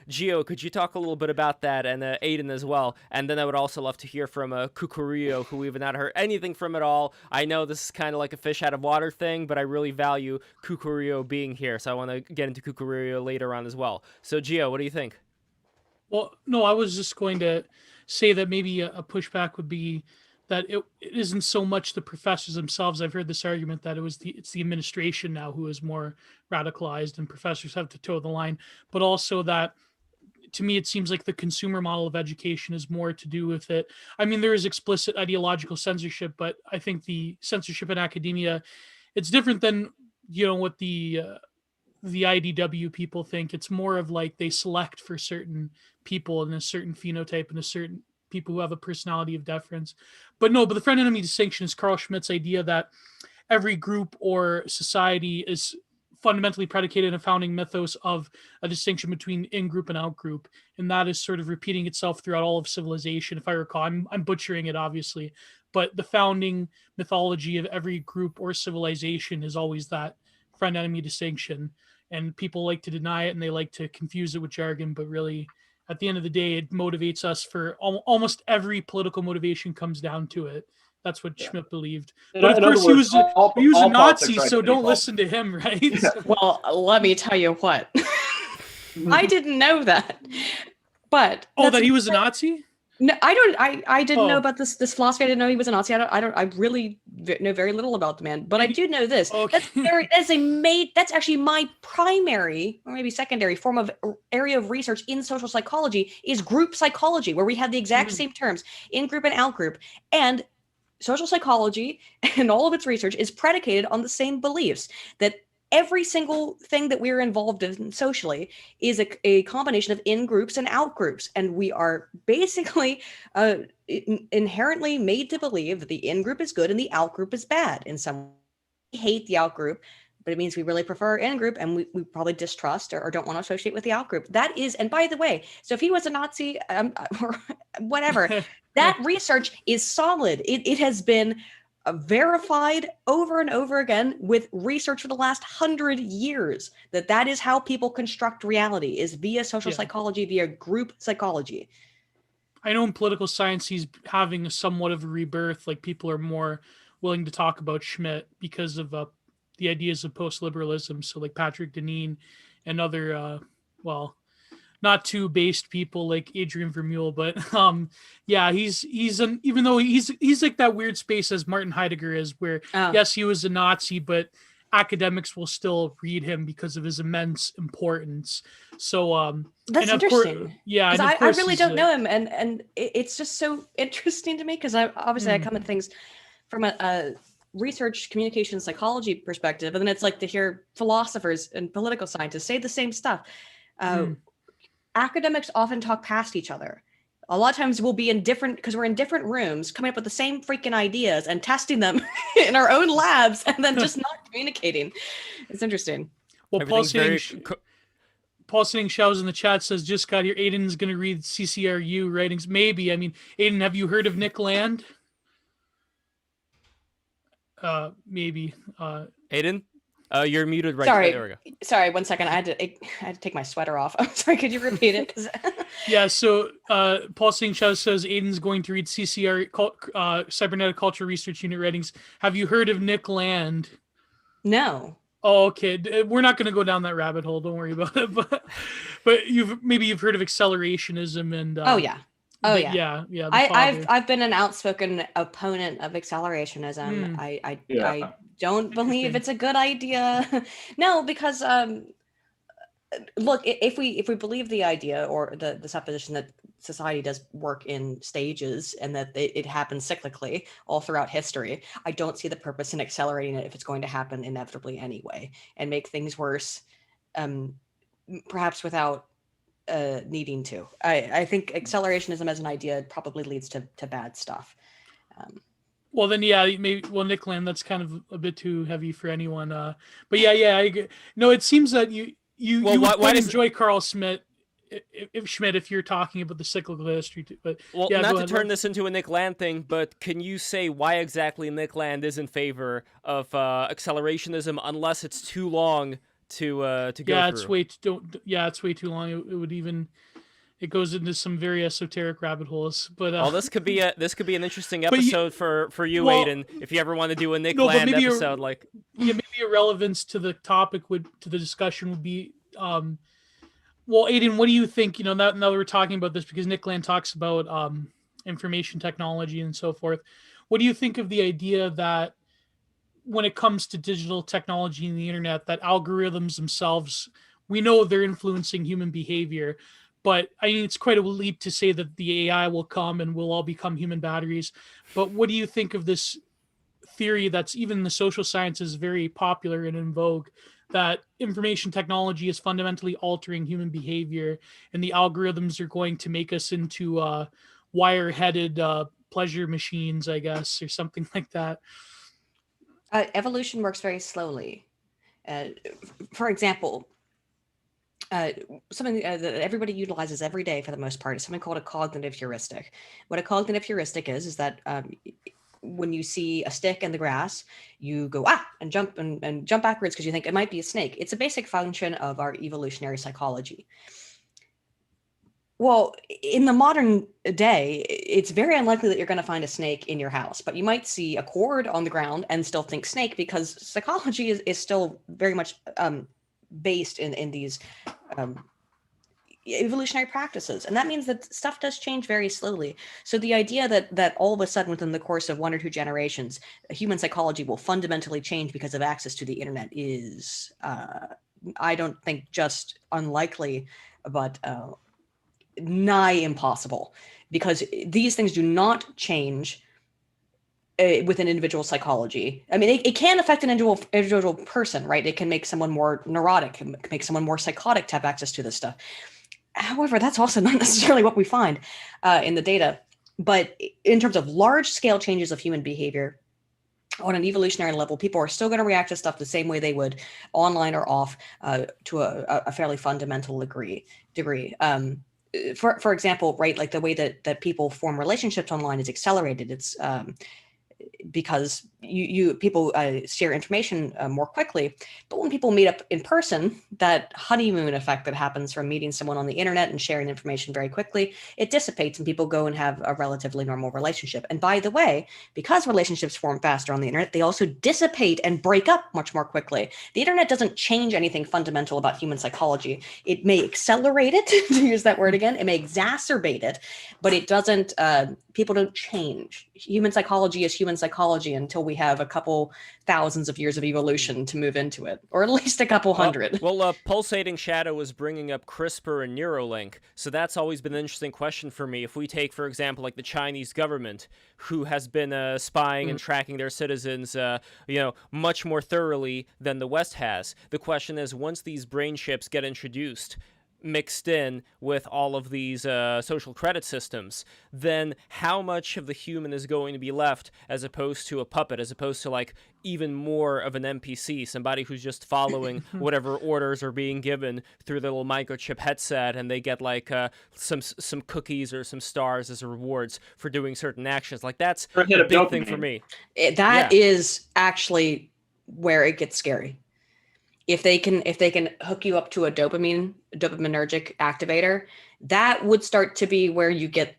Gio, could you talk a little bit about that, and Aydin as well? And then I would also love to hear from Kukurio, who we've not heard anything from at all. I know this is kind of like a fish out of water thing, but I really value Kukurio being here, so I want to get into Kukurio later on as well. So, Gio, what do you think? Well, no, I was just going to say that maybe a pushback would be that it isn't so much the professors themselves. I've heard this argument that it's the administration now who is more radicalized, and professors have to toe the line, but also that, to me, it seems like the consumer model of education is more to do with it. I mean, there is explicit ideological censorship, but I think the censorship in academia, it's different than, what the IDW people think. It's more of like they select for certain people and a certain phenotype and a certain people who have a personality of deference. But the friend-enemy distinction is Carl Schmitt's idea that every group or society is fundamentally predicated in a founding mythos of a distinction between in-group and out-group. And that is sort of repeating itself throughout all of civilization. If I recall, I'm butchering it, obviously, but the founding mythology of every group or civilization is always that friend-enemy distinction. And people like to deny it, and they like to confuse it with jargon, but really, at the end of the day, it motivates us for almost every political motivation comes down to it. That's what Schmitt believed. But of course, he was a Nazi, so don't listen to him, right? Yeah. Well, let me tell you what. I didn't know that. But that he was a Nazi? No, I didn't know about this philosophy. I didn't know he was a Nazi. I really know very little about the man, but I do know this. Okay. That's actually my primary or maybe secondary form of area of research in social psychology is group psychology, where we have the exact same terms, in group and out group. And social psychology and all of its research is predicated on the same beliefs, that every single thing that we're involved in socially is a combination of in groups and out groups. And we are basically inherently made to believe that the in group is good and the out group is bad. In some way, we hate the out group, but it means we really prefer in group, and we probably distrust or don't want to associate with the out group. That is, and by the way, so if he was a Nazi or whatever, that research is solid. It has been verified over and over again with research for the last 100 years that is how people construct reality, is via social psychology, via group psychology. I know in political science he's having somewhat of a rebirth. Like, people are more willing to talk about Schmidt because of the ideas of post-liberalism. So like Patrick Deneen and other, not too based people like Adrian Vermeule, but even though he's like that weird space as Martin Heidegger is, where yes, he was a Nazi, but academics will still read him because of his immense importance. So that's interesting. Because I really don't know him, and it's just so interesting to me, because I come at things from a research communication psychology perspective, and then it's like to hear philosophers and political scientists say the same stuff. Academics often talk past each other. A lot of times we'll be because we're in different rooms, coming up with the same freaking ideas and testing them in our own labs, and then just not communicating. It's interesting. Well, Paul Sitting Shows in the chat says, just got here, Aydin's going to read CCRU writings. Maybe. I mean, Aydin, have you heard of Nick Land? Maybe. Aydin? You're muted right Sorry. There we go. Sorry, 1 second. I had to take my sweater off. I'm sorry, could you repeat it? Yeah, so Paul Singh Chow says Aydin's going to read Cybernetic Culture Research Unit writings. Have you heard of Nick Land? No. Oh, okay. We're not going to go down that rabbit hole. Don't worry about it. But you've heard of accelerationism and yeah. I've been an outspoken opponent of accelerationism. I don't believe it's a good idea. No, because look, if we believe the idea or the supposition that society does work in stages and that it happens cyclically all throughout history, I don't see the purpose in accelerating it if it's going to happen inevitably anyway and make things worse, perhaps without needing to. I think accelerationism as an idea probably leads to bad stuff. Well, then, yeah, maybe. Well, Nick Land, that's kind of a bit too heavy for anyone. But yeah, no, it seems that you would enjoy Carl Schmidt if you're talking about the cyclical history too. But not to turn this into a Nick Land thing, but can you say why exactly Nick Land is in favor of accelerationism unless it's too long to go through? It's way too long. It goes into some very esoteric rabbit holes. But this could be an interesting episode for you, Aydin, if you ever want to do a Nick Land episode. Maybe a relevance to the topic to the discussion would be. Well, Aydin, what do you think? Now that we're talking about this, because Nick Land talks about information technology and so forth. What do you think of the idea that when it comes to digital technology and the internet, that algorithms themselves, we know they're influencing human behavior, but I mean, it's quite a leap to say that the AI will come and we'll all become human batteries. But what do you think of this theory that's even in the social sciences very popular and in vogue, that information technology is fundamentally altering human behavior and the algorithms are going to make us into wire-headed pleasure machines, I guess, or something like that? Evolution works very slowly. For example, something that everybody utilizes every day for the most part is something called a cognitive heuristic. What a cognitive heuristic is that when you see a stick in the grass, you go and jump and jump backwards because you think it might be a snake. It's a basic function of our evolutionary psychology. Well, in the modern day, it's very unlikely that you're going to find a snake in your house, but you might see a cord on the ground and still think snake, because psychology is still very much based in these evolutionary practices. And that means that stuff does change very slowly. So the idea that all of a sudden within the course of 1 or 2 generations, human psychology will fundamentally change because of access to the internet is, I don't think just unlikely, but nigh impossible, because these things do not change within individual psychology. I mean, it can affect an individual person, right? It can make someone more neurotic, can make someone more psychotic to have access to this stuff. However, that's also not necessarily what we find in the data. But in terms of large scale changes of human behavior on an evolutionary level, people are still going to react to stuff the same way they would online or off to a fairly fundamental degree. For example, right, like the way that people form relationships online is accelerated. It's because people share information more quickly. But when people meet up in person, that honeymoon effect that happens from meeting someone on the internet and sharing information very quickly, it dissipates and people go and have a relatively normal relationship. And by the way, because relationships form faster on the internet, they also dissipate and break up much more quickly. The internet doesn't change anything fundamental about human psychology. It may accelerate it, to use that word again, it may exacerbate it, but it doesn't, people don't change. Human psychology is human psychology until we have a couple thousands of years of evolution to move into it, or at least a couple hundred. Well, Pulsating Shadow was bringing up CRISPR and Neuralink, so that's always been an interesting question for me. If we take, for example, like the Chinese government, who has been spying and tracking their citizens, much more thoroughly than the West has. The question is, once these brain chips get introduced, mixed in with all of these social credit systems, then how much of the human is going to be left as opposed to a puppet, as opposed to like even more of an NPC, somebody who's just following whatever orders are being given through the little microchip headset, and they get like some cookies or some stars as rewards for doing certain actions. Like that's a big thing for me. That is actually where it gets scary. If they can hook you up to a dopaminergic activator, that would start to be where you get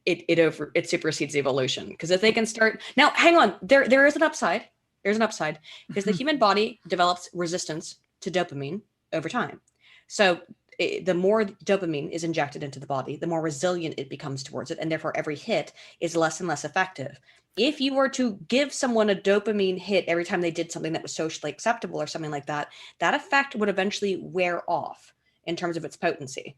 it supersedes evolution. Because if they can start now, hang on, there is an upside. There's an upside because the human body develops resistance to dopamine over time. So the more dopamine is injected into the body, the more resilient it becomes towards it, and therefore every hit is less and less effective. If you were to give someone a dopamine hit every time they did something that was socially acceptable or something like that, that effect would eventually wear off in terms of its potency.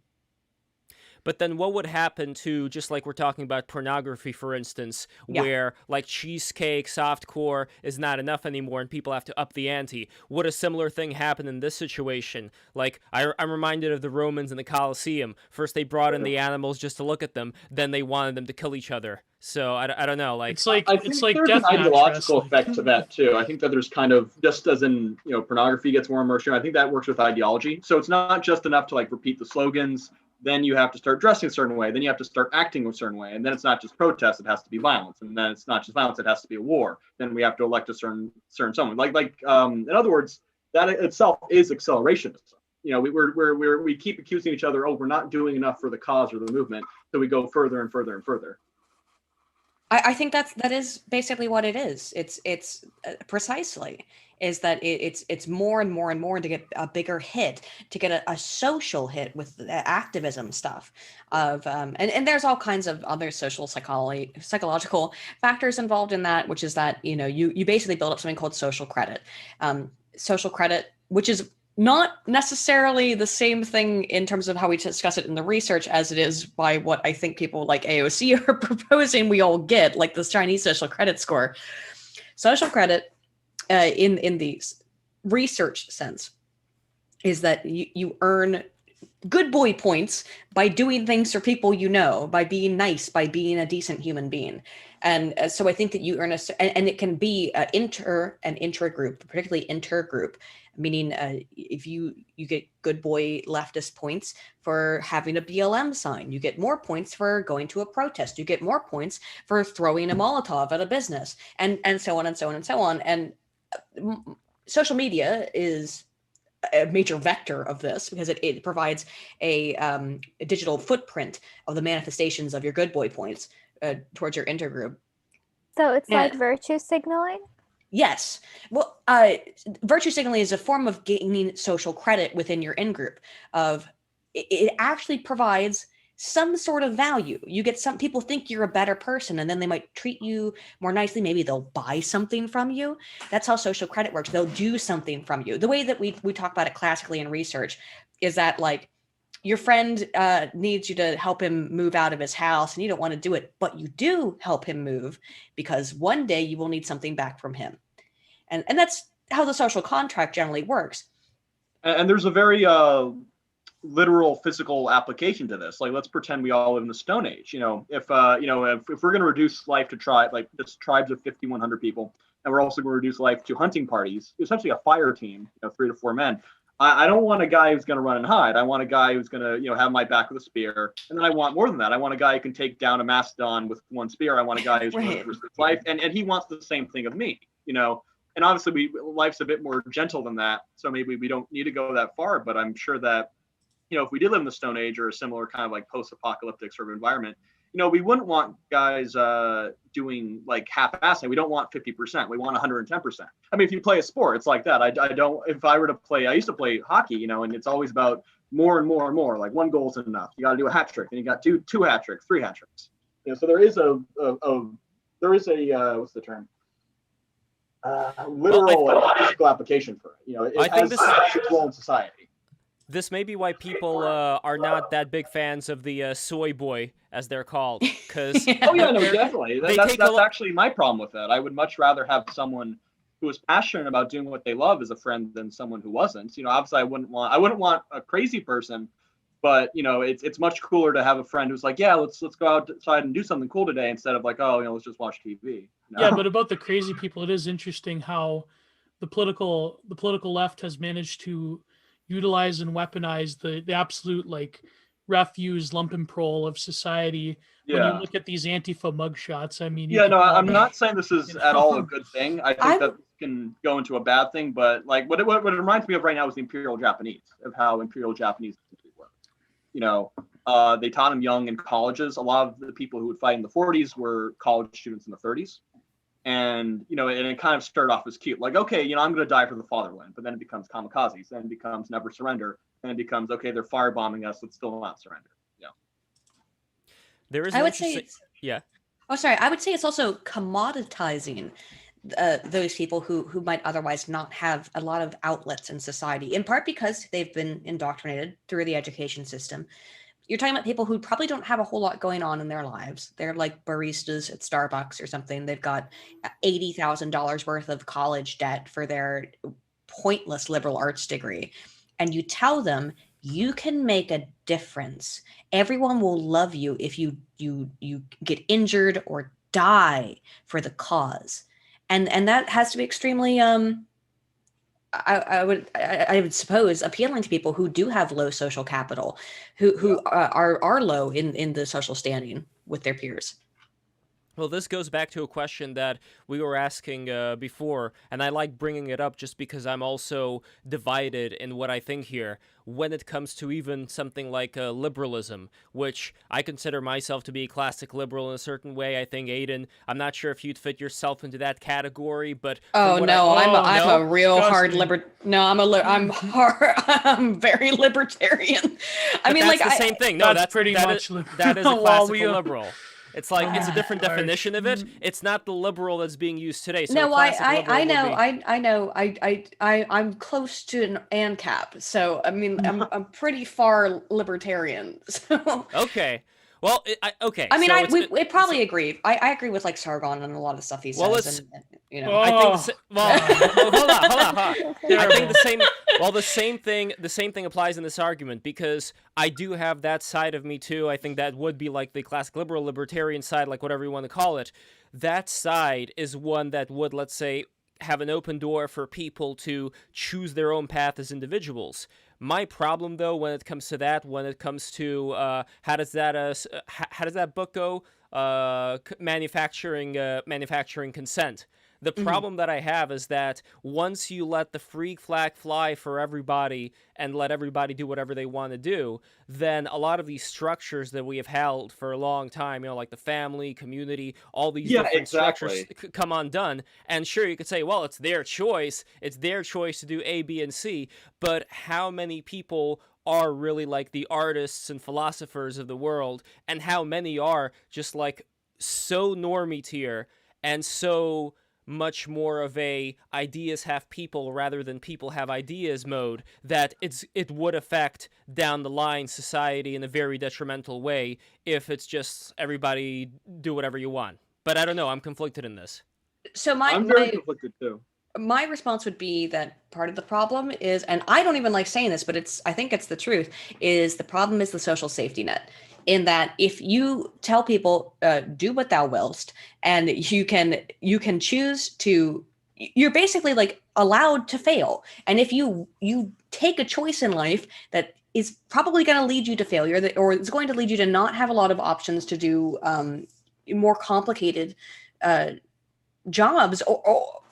But then what would happen to, just like we're talking about pornography, for instance, where like cheesecake, softcore is not enough anymore and people have to up the ante? Would a similar thing happen in this situation? Like I'm reminded of the Romans in the Colosseum. First they brought in the animals just to look at them, then they wanted them to kill each other. So I don't know. Like I think there's an ideological effect to that too. I think that there's kind of, just as in pornography gets more immersion, I think that works with ideology. So it's not just enough to like repeat the slogans. Then you have to start dressing a certain way. Then you have to start acting a certain way. And then it's not just protest; it has to be violence. And then it's not just violence; it has to be a war. Then we have to elect a certain someone. In other words, that itself is accelerationism. We keep accusing each other. Oh, we're not doing enough for the cause or the movement. So we go further and further and further. I think that is basically what it is. It's precisely is that it's more and more and more to get a bigger hit, to get a social hit with the activism stuff of and there's all kinds of other psychological factors involved in that, which is that you basically build up something called social credit, which is not necessarily the same thing in terms of how we discuss it in the research as it is by what I think people like AOC are proposing we all get, like this Chinese social credit score. Social credit in the research sense is that you earn good boy points by doing things for people by being nice, by being a decent human being. And so I think that you earn and it can be inter and intra-group, particularly inter-group, meaning if you get good boy leftist points for having a BLM sign, you get more points for going to a protest, you get more points for throwing a Molotov at a business, and so on and so on and so on. And social media is a major vector of this because it provides a digital footprint of the manifestations of your good boy points towards your intergroup. So it's like virtue signaling? Yes. Well, virtue signaling is a form of gaining social credit within your in-group. It actually provides some sort of value. You get some people think you're a better person, and then they might treat you more nicely. Maybe they'll buy something from you. That's how social credit works. They'll do something from you. The way that we talk about it classically in research is that, like, your friend needs you to help him move out of his house and you don't want to do it, but you do help him move because one day you will need something back from him. And that's how the social contract generally works. And there's a very literal physical application to this. Like, let's pretend we all live in the Stone Age. If we're going to reduce life to this tribes of 5,100 people, and we're also going to reduce life to hunting parties, essentially a fire team, 3 to 4 men. I don't want a guy who's going to run and hide. I want a guy who's going to, have my back with a spear. And then I want more than that. I want a guy who can take down a mastodon with one spear. I want a guy who's going to risk his life. And he wants the same thing of me, And obviously life's a bit more gentle than that. So maybe we don't need to go that far. But I'm sure that, if we did live in the Stone Age or a similar kind of like post-apocalyptic sort of environment, we wouldn't want guys doing like half-assing. We don't want 50%. We want 110%. I mean, if you play a sport, it's like that. I don't. If I were to play, I used to play hockey, and it's always about more and more and more. Like one goal isn't enough. You got to do a hat trick, and you got two hat tricks, 3 hat tricks. So there is a what's the term? Literal and physical application for it. I think this is role in society. This may be why people are not that big fans of the soy boy, as they're called. Because oh yeah, no, definitely. That's actually my problem with that. I would much rather have someone who is passionate about doing what they love as a friend than someone who wasn't. Obviously, I wouldn't want a crazy person, but it's much cooler to have a friend who's like, yeah, let's go outside and do something cool today instead of like, oh, let's just watch TV. Yeah, but about the crazy people, it is interesting how the political left has managed to utilize and weaponize the absolute like refuse lumpenproll of society. When you look at these Antifa mugshots, I mean, I'm not saying this is at all a good thing. I think that can go into a bad thing, but like what it reminds me of right now is the Imperial Japanese, of how Imperial Japanese were. They taught them young in colleges. A lot of the people who would fight in the 40s were college students in the 30s. And, and it kind of started off as cute. Like, okay, I'm going to die for the fatherland. But then it becomes kamikazes. Then it becomes never surrender. Then it becomes, okay, they're firebombing us. Let's still not surrender. There is I would say yeah. Oh, sorry. I would say it's also commoditizing those people who might otherwise not have a lot of outlets in society, in part because they've been indoctrinated through the education system. You're talking about people who probably don't have a whole lot going on in their lives. They're like baristas at Starbucks or something. They've got $80,000 worth of college debt for their pointless liberal arts degree. And you tell them, you can make a difference. Everyone will love you if you get injured or die for the cause. And that has to be extremely I would suppose appealing to people who do have low social capital, who are low in the social standing with their peers. Well, this goes back to a question that we were asking before, and I like bringing it up just because I'm also divided in what I think here when it comes to even something like liberalism, which I consider myself to be a classic liberal in a certain way. I think, Aydin, I'm not sure if you'd fit yourself into that category, but I'm a real hard I'm very libertarian. I mean, that's like the same thing. No, that's pretty much that is a classical liberal. It's like it's a different definition of it. It's not the liberal that's being used today. So no, I know. I'm close to an ANCAP, so I mean, I'm pretty far libertarian. So. Okay. Well, okay. I mean, so we probably agree. I agree with like Sargon and a lot of stuff he says. I think. Hold on. I think the same. Well, the same thing applies in this argument because I do have that side of me too. I think that would be like the classic liberal, libertarian side, like whatever you want to call it. That side is one that would, let's say, have an open door for people to choose their own path as individuals. My problem, though, when it comes to how does that book go? Manufacturing consent. The problem that I have is that once you let the free flag fly for everybody and let everybody do whatever they want to do, then a lot of these structures that we have held for a long time, like the family, community, all these different structures come undone. And sure, you could say, well, it's their choice. It's their choice to do A, B, and C. But how many people are really like the artists and philosophers of the world, and how many are just like so normie tier and so much more of a ideas have people rather than people have ideas mode, that it would affect down the line society in a very detrimental way if it's just everybody do whatever you want. But I don't know, I'm conflicted in this. So I'm very conflicted too. my response would be that part of the problem is, and I don't even like saying this, but I think it's the truth, is the problem is the social safety net. In that, if you tell people, do what thou willst, and you can choose to, you're basically like allowed to fail. And if you take a choice in life that is probably going to lead you to failure, or it's going to lead you to not have a lot of options to do more complicated jobs,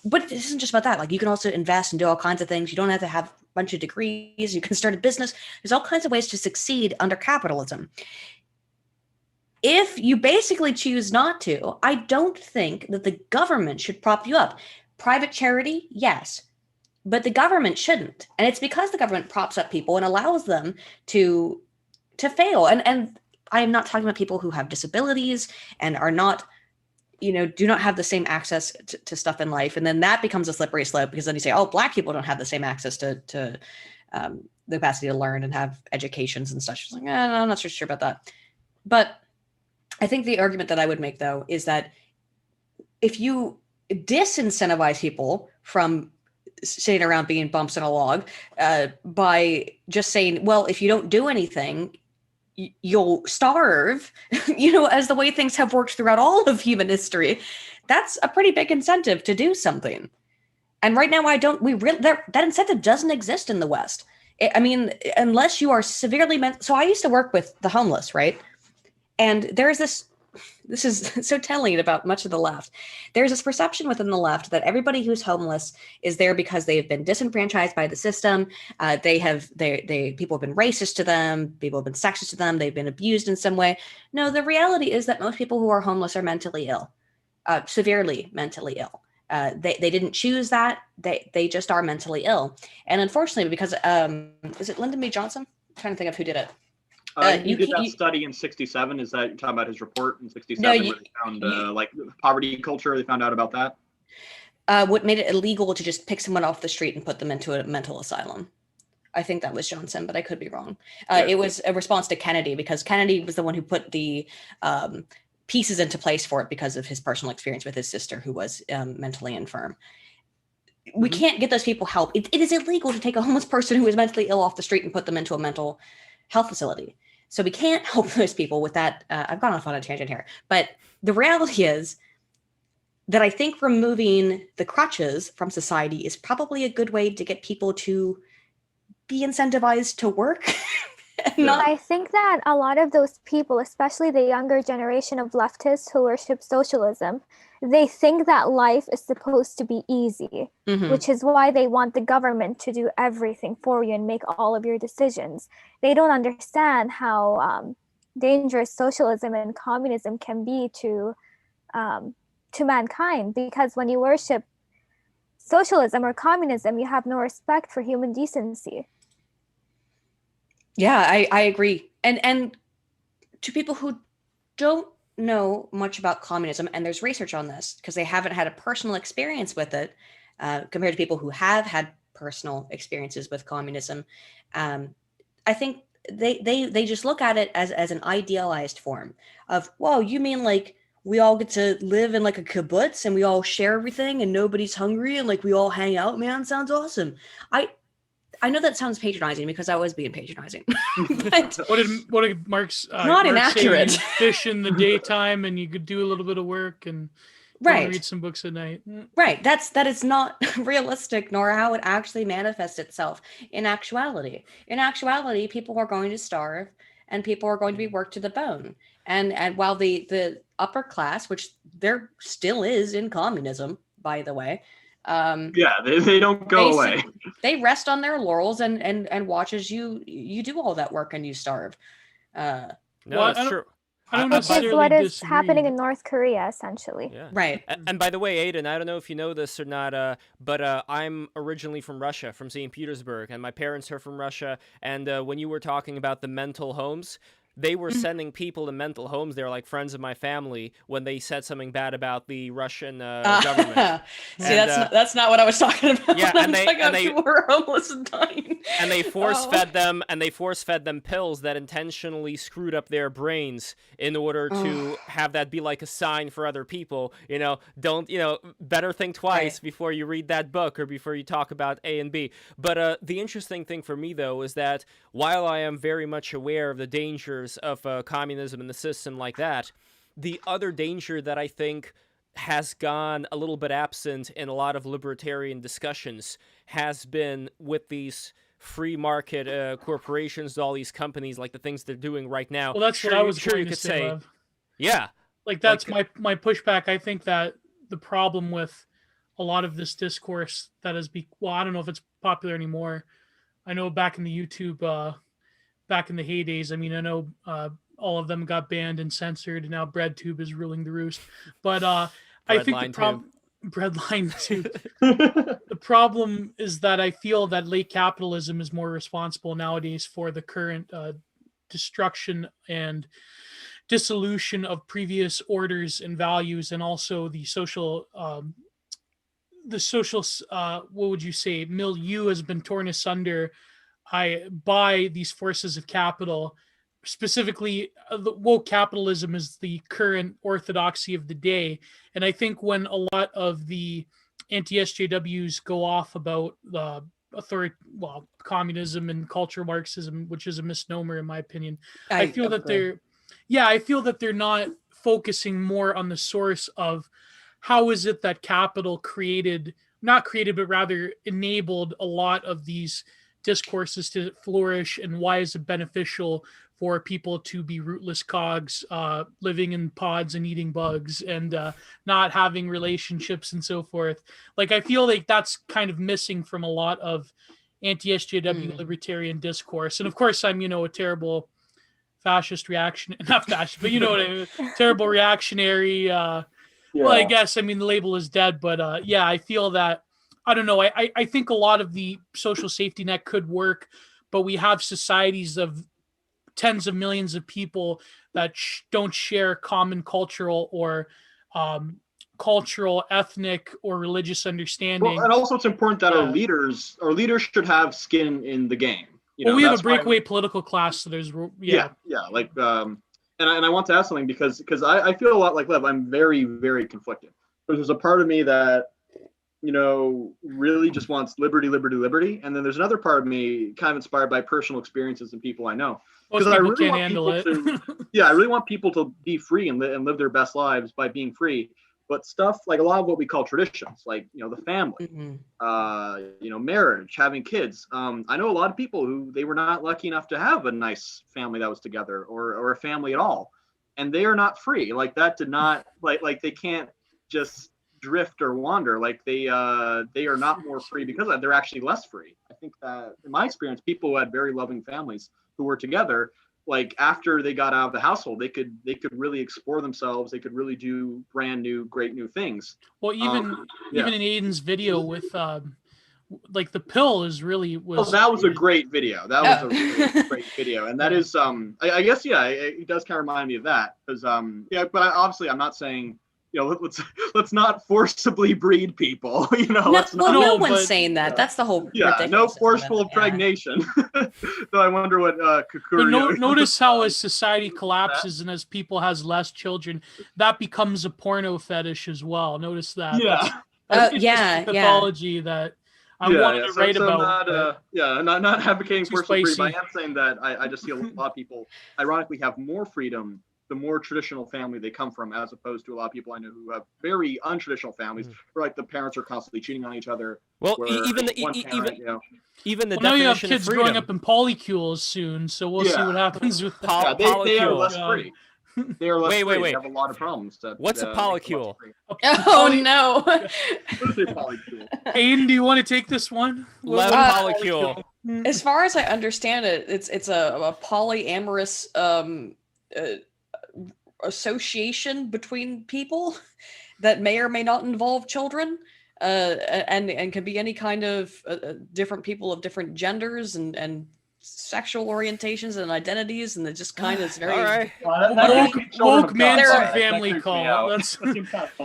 but it isn't just about that. Like, you can also invest and do all kinds of things. You don't have to have a bunch of degrees. You can start a business. There's all kinds of ways to succeed under capitalism. If you basically choose not to, I don't think that the government should prop you up. Private charity, yes, but the government shouldn't. And it's because the government props up people and allows them to fail. And I am not talking about people who have disabilities and are not, do not have the same access to stuff in life. And then that becomes a slippery slope, because then you say, oh, Black people don't have the same access to the capacity to learn and have educations and such. It's like, no, I'm not so sure about that. But I think the argument that I would make, though, is that if you disincentivize people from sitting around being bumps in a log by just saying, well, if you don't do anything, you'll starve, as the way things have worked throughout all of human history, that's a pretty big incentive to do something. And right now, that incentive doesn't exist in the West. Unless you are severely so I used to work with the homeless, right? And there's this is so telling about much of the left. There's this perception within the left that everybody who's homeless is there because they've been disenfranchised by the system. People have been racist to them. People have been sexist to them. They've been abused in some way. No, the reality is that most people who are homeless are mentally ill, severely mentally ill. They didn't choose that. They just are mentally ill. And unfortunately, because is it Lyndon B. Johnson? I'm trying to think of who did it. You did that study in 67. Is that you're talking about his report in 67 where they found poverty culture? They found out about that? What made it illegal to just pick someone off the street and put them into a mental asylum. I think that was Johnson, but I could be wrong. It was a response to Kennedy, because Kennedy was the one who put the pieces into place for it because of his personal experience with his sister, who was mentally infirm. We can't get those people help. It is illegal to take a homeless person who is mentally ill off the street and put them into a mental health facility. So we can't help those people with that. I've gone off on a tangent here, but the reality is that I think removing the crutches from society is probably a good way to get people to be incentivized to work. I think that a lot of those people, especially the younger generation of leftists who worship socialism, they think that life is supposed to be easy, which is why they want the government to do everything for you and make all of your decisions. They don't understand how dangerous socialism and communism can be to mankind, because when you worship socialism or communism, you have no respect for human decency. Yeah, I agree. And to people who don't know much about communism, and there's research on this because they haven't had a personal experience with it, compared to people who have had personal experiences with communism, I think they just look at it as an idealized form of, well, you mean like we all get to live in like a kibbutz and we all share everything and nobody's hungry and like we all hang out, man, sounds awesome. I know that sounds patronizing because I was being patronizing. But what did Mark's not inaccurate. Say, you fish in the daytime and you could do a little bit of work and read some books at night. Right. That is not realistic, nor how it actually manifests itself in actuality. In actuality, people are going to starve and people are going to be worked to the bone. And while the upper class, which there still is in communism, by the way, they don't go away. They rest on their laurels and watch as you do all that work and you starve. No, that's true. I don't Which is what is disagree. happening in North Korea, essentially. Yeah. Right. And by the way, Aydin, I don't know if you know this or not, but I'm originally from Russia, from St. Petersburg, and my parents are from Russia. And when you were talking about the mental homes, they were sending people to mental homes. They were like friends of my family when they said something bad about the Russian government. See, that's not what I was talking about. Yeah, and they people who were homeless and dying. And they force fed them pills that intentionally screwed up their brains in order to have that be like a sign for other people. Don't better think twice before you read that book or before you talk about A and B. But the interesting thing for me though is that while I am very much aware of the dangers of communism and the system like that, the other danger that I think has gone a little bit absent in a lot of libertarian discussions has been with these free market corporations, all these companies, like the things they're doing right now. Well, that's what I was going to say. Lev. Yeah. Like that's my pushback. I think that the problem with a lot of this discourse that has I don't know if it's popular anymore. I know back in the YouTube, back in the heydays, I mean, I know all of them got banned and censored, and now BreadTube is ruling the roost. But I think the problem, Breadline too. The problem is that I feel that late capitalism is more responsible nowadays for the current destruction and dissolution of previous orders and values, and also the social what would you say, milieu has been torn asunder by these forces of capital. Specifically, the woke capitalism is the current orthodoxy of the day. And I think when a lot of the anti-SJWs go off about communism and cultural Marxism, which is a misnomer in my opinion, I feel that they're not focusing more on the source of how is it that capital but rather enabled a lot of these discourses to flourish, and why is it beneficial for people to be rootless cogs, living in pods and eating bugs, and not having relationships and so forth. Like, I feel like that's kind of missing from a lot of anti-SJW libertarian discourse. And of course, I'm, a terrible fascist reaction, not fascist, but what I mean, terrible reactionary. Well, I guess, the label is dead, but I feel that, I don't know. I think a lot of the social safety net could work, but we have societies of tens of millions of people that don't share common cultural or ethnic, or religious understanding. Well, and also it's important that our leaders should have skin in the game. We have a breakaway political class, so there's like and I want to ask something because I feel a lot like Lev. I'm very, very conflicted. There's a part of me that really just wants liberty, and then there's another part of me kind of inspired by personal experiences and people I know. Because I really can't handle it. I really want people to be free and live their best lives by being free. But stuff like a lot of what we call traditions, like the family, marriage, having kids. I know a lot of people who they were not lucky enough to have a nice family that was together, or a family at all, and they are not free. Like that did not like they can't just drift or wander. Like they are not more free because of that. They're actually less free. I think that in my experience, people who had very loving families who were together, like after they got out of the household, they could really explore themselves. They could really do brand new, great new things. Well, even in Aydin's video with like the pill is really was. Oh, that was a great video. That was a really great video, and that is I guess it does kind of remind me of that because but obviously I'm not saying. Let's not forcibly breed people. No one's saying that. That's the whole. No forceful impregnation. So I wonder what Kukuri. Notice how as society collapses and as people has less children, that becomes a porno fetish as well. Notice that. That's pathology that I wanted to write about. Not advocating forceful breed, but I am saying that I just see a lot of people ironically have more freedom the more traditional family they come from, as opposed to a lot of people I know who have very untraditional families, where like the parents are constantly cheating on each other. Well, even the now you have kids growing up in polycules soon, so we'll see what happens with that. They are less free. They are less free. They have a lot of problems. What's a polycule? Oh no! What is a polycule? Aydin, do you want to take this one? Polycule. As far as I understand it, it's a polyamorous association between people that may or may not involve children, and can be any kind of different people of different genders and sexual orientations and identities, and it just kind of is very. All right. Woke Manson That family creeps me call. out. That's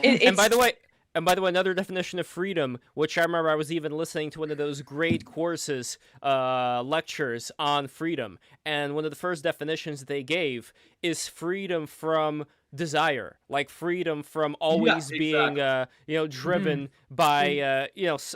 And by the way, another definition of freedom, which I remember I was even listening to one of those great courses, lectures on freedom, and one of the first definitions they gave is freedom from desire, like freedom from always being, driven by,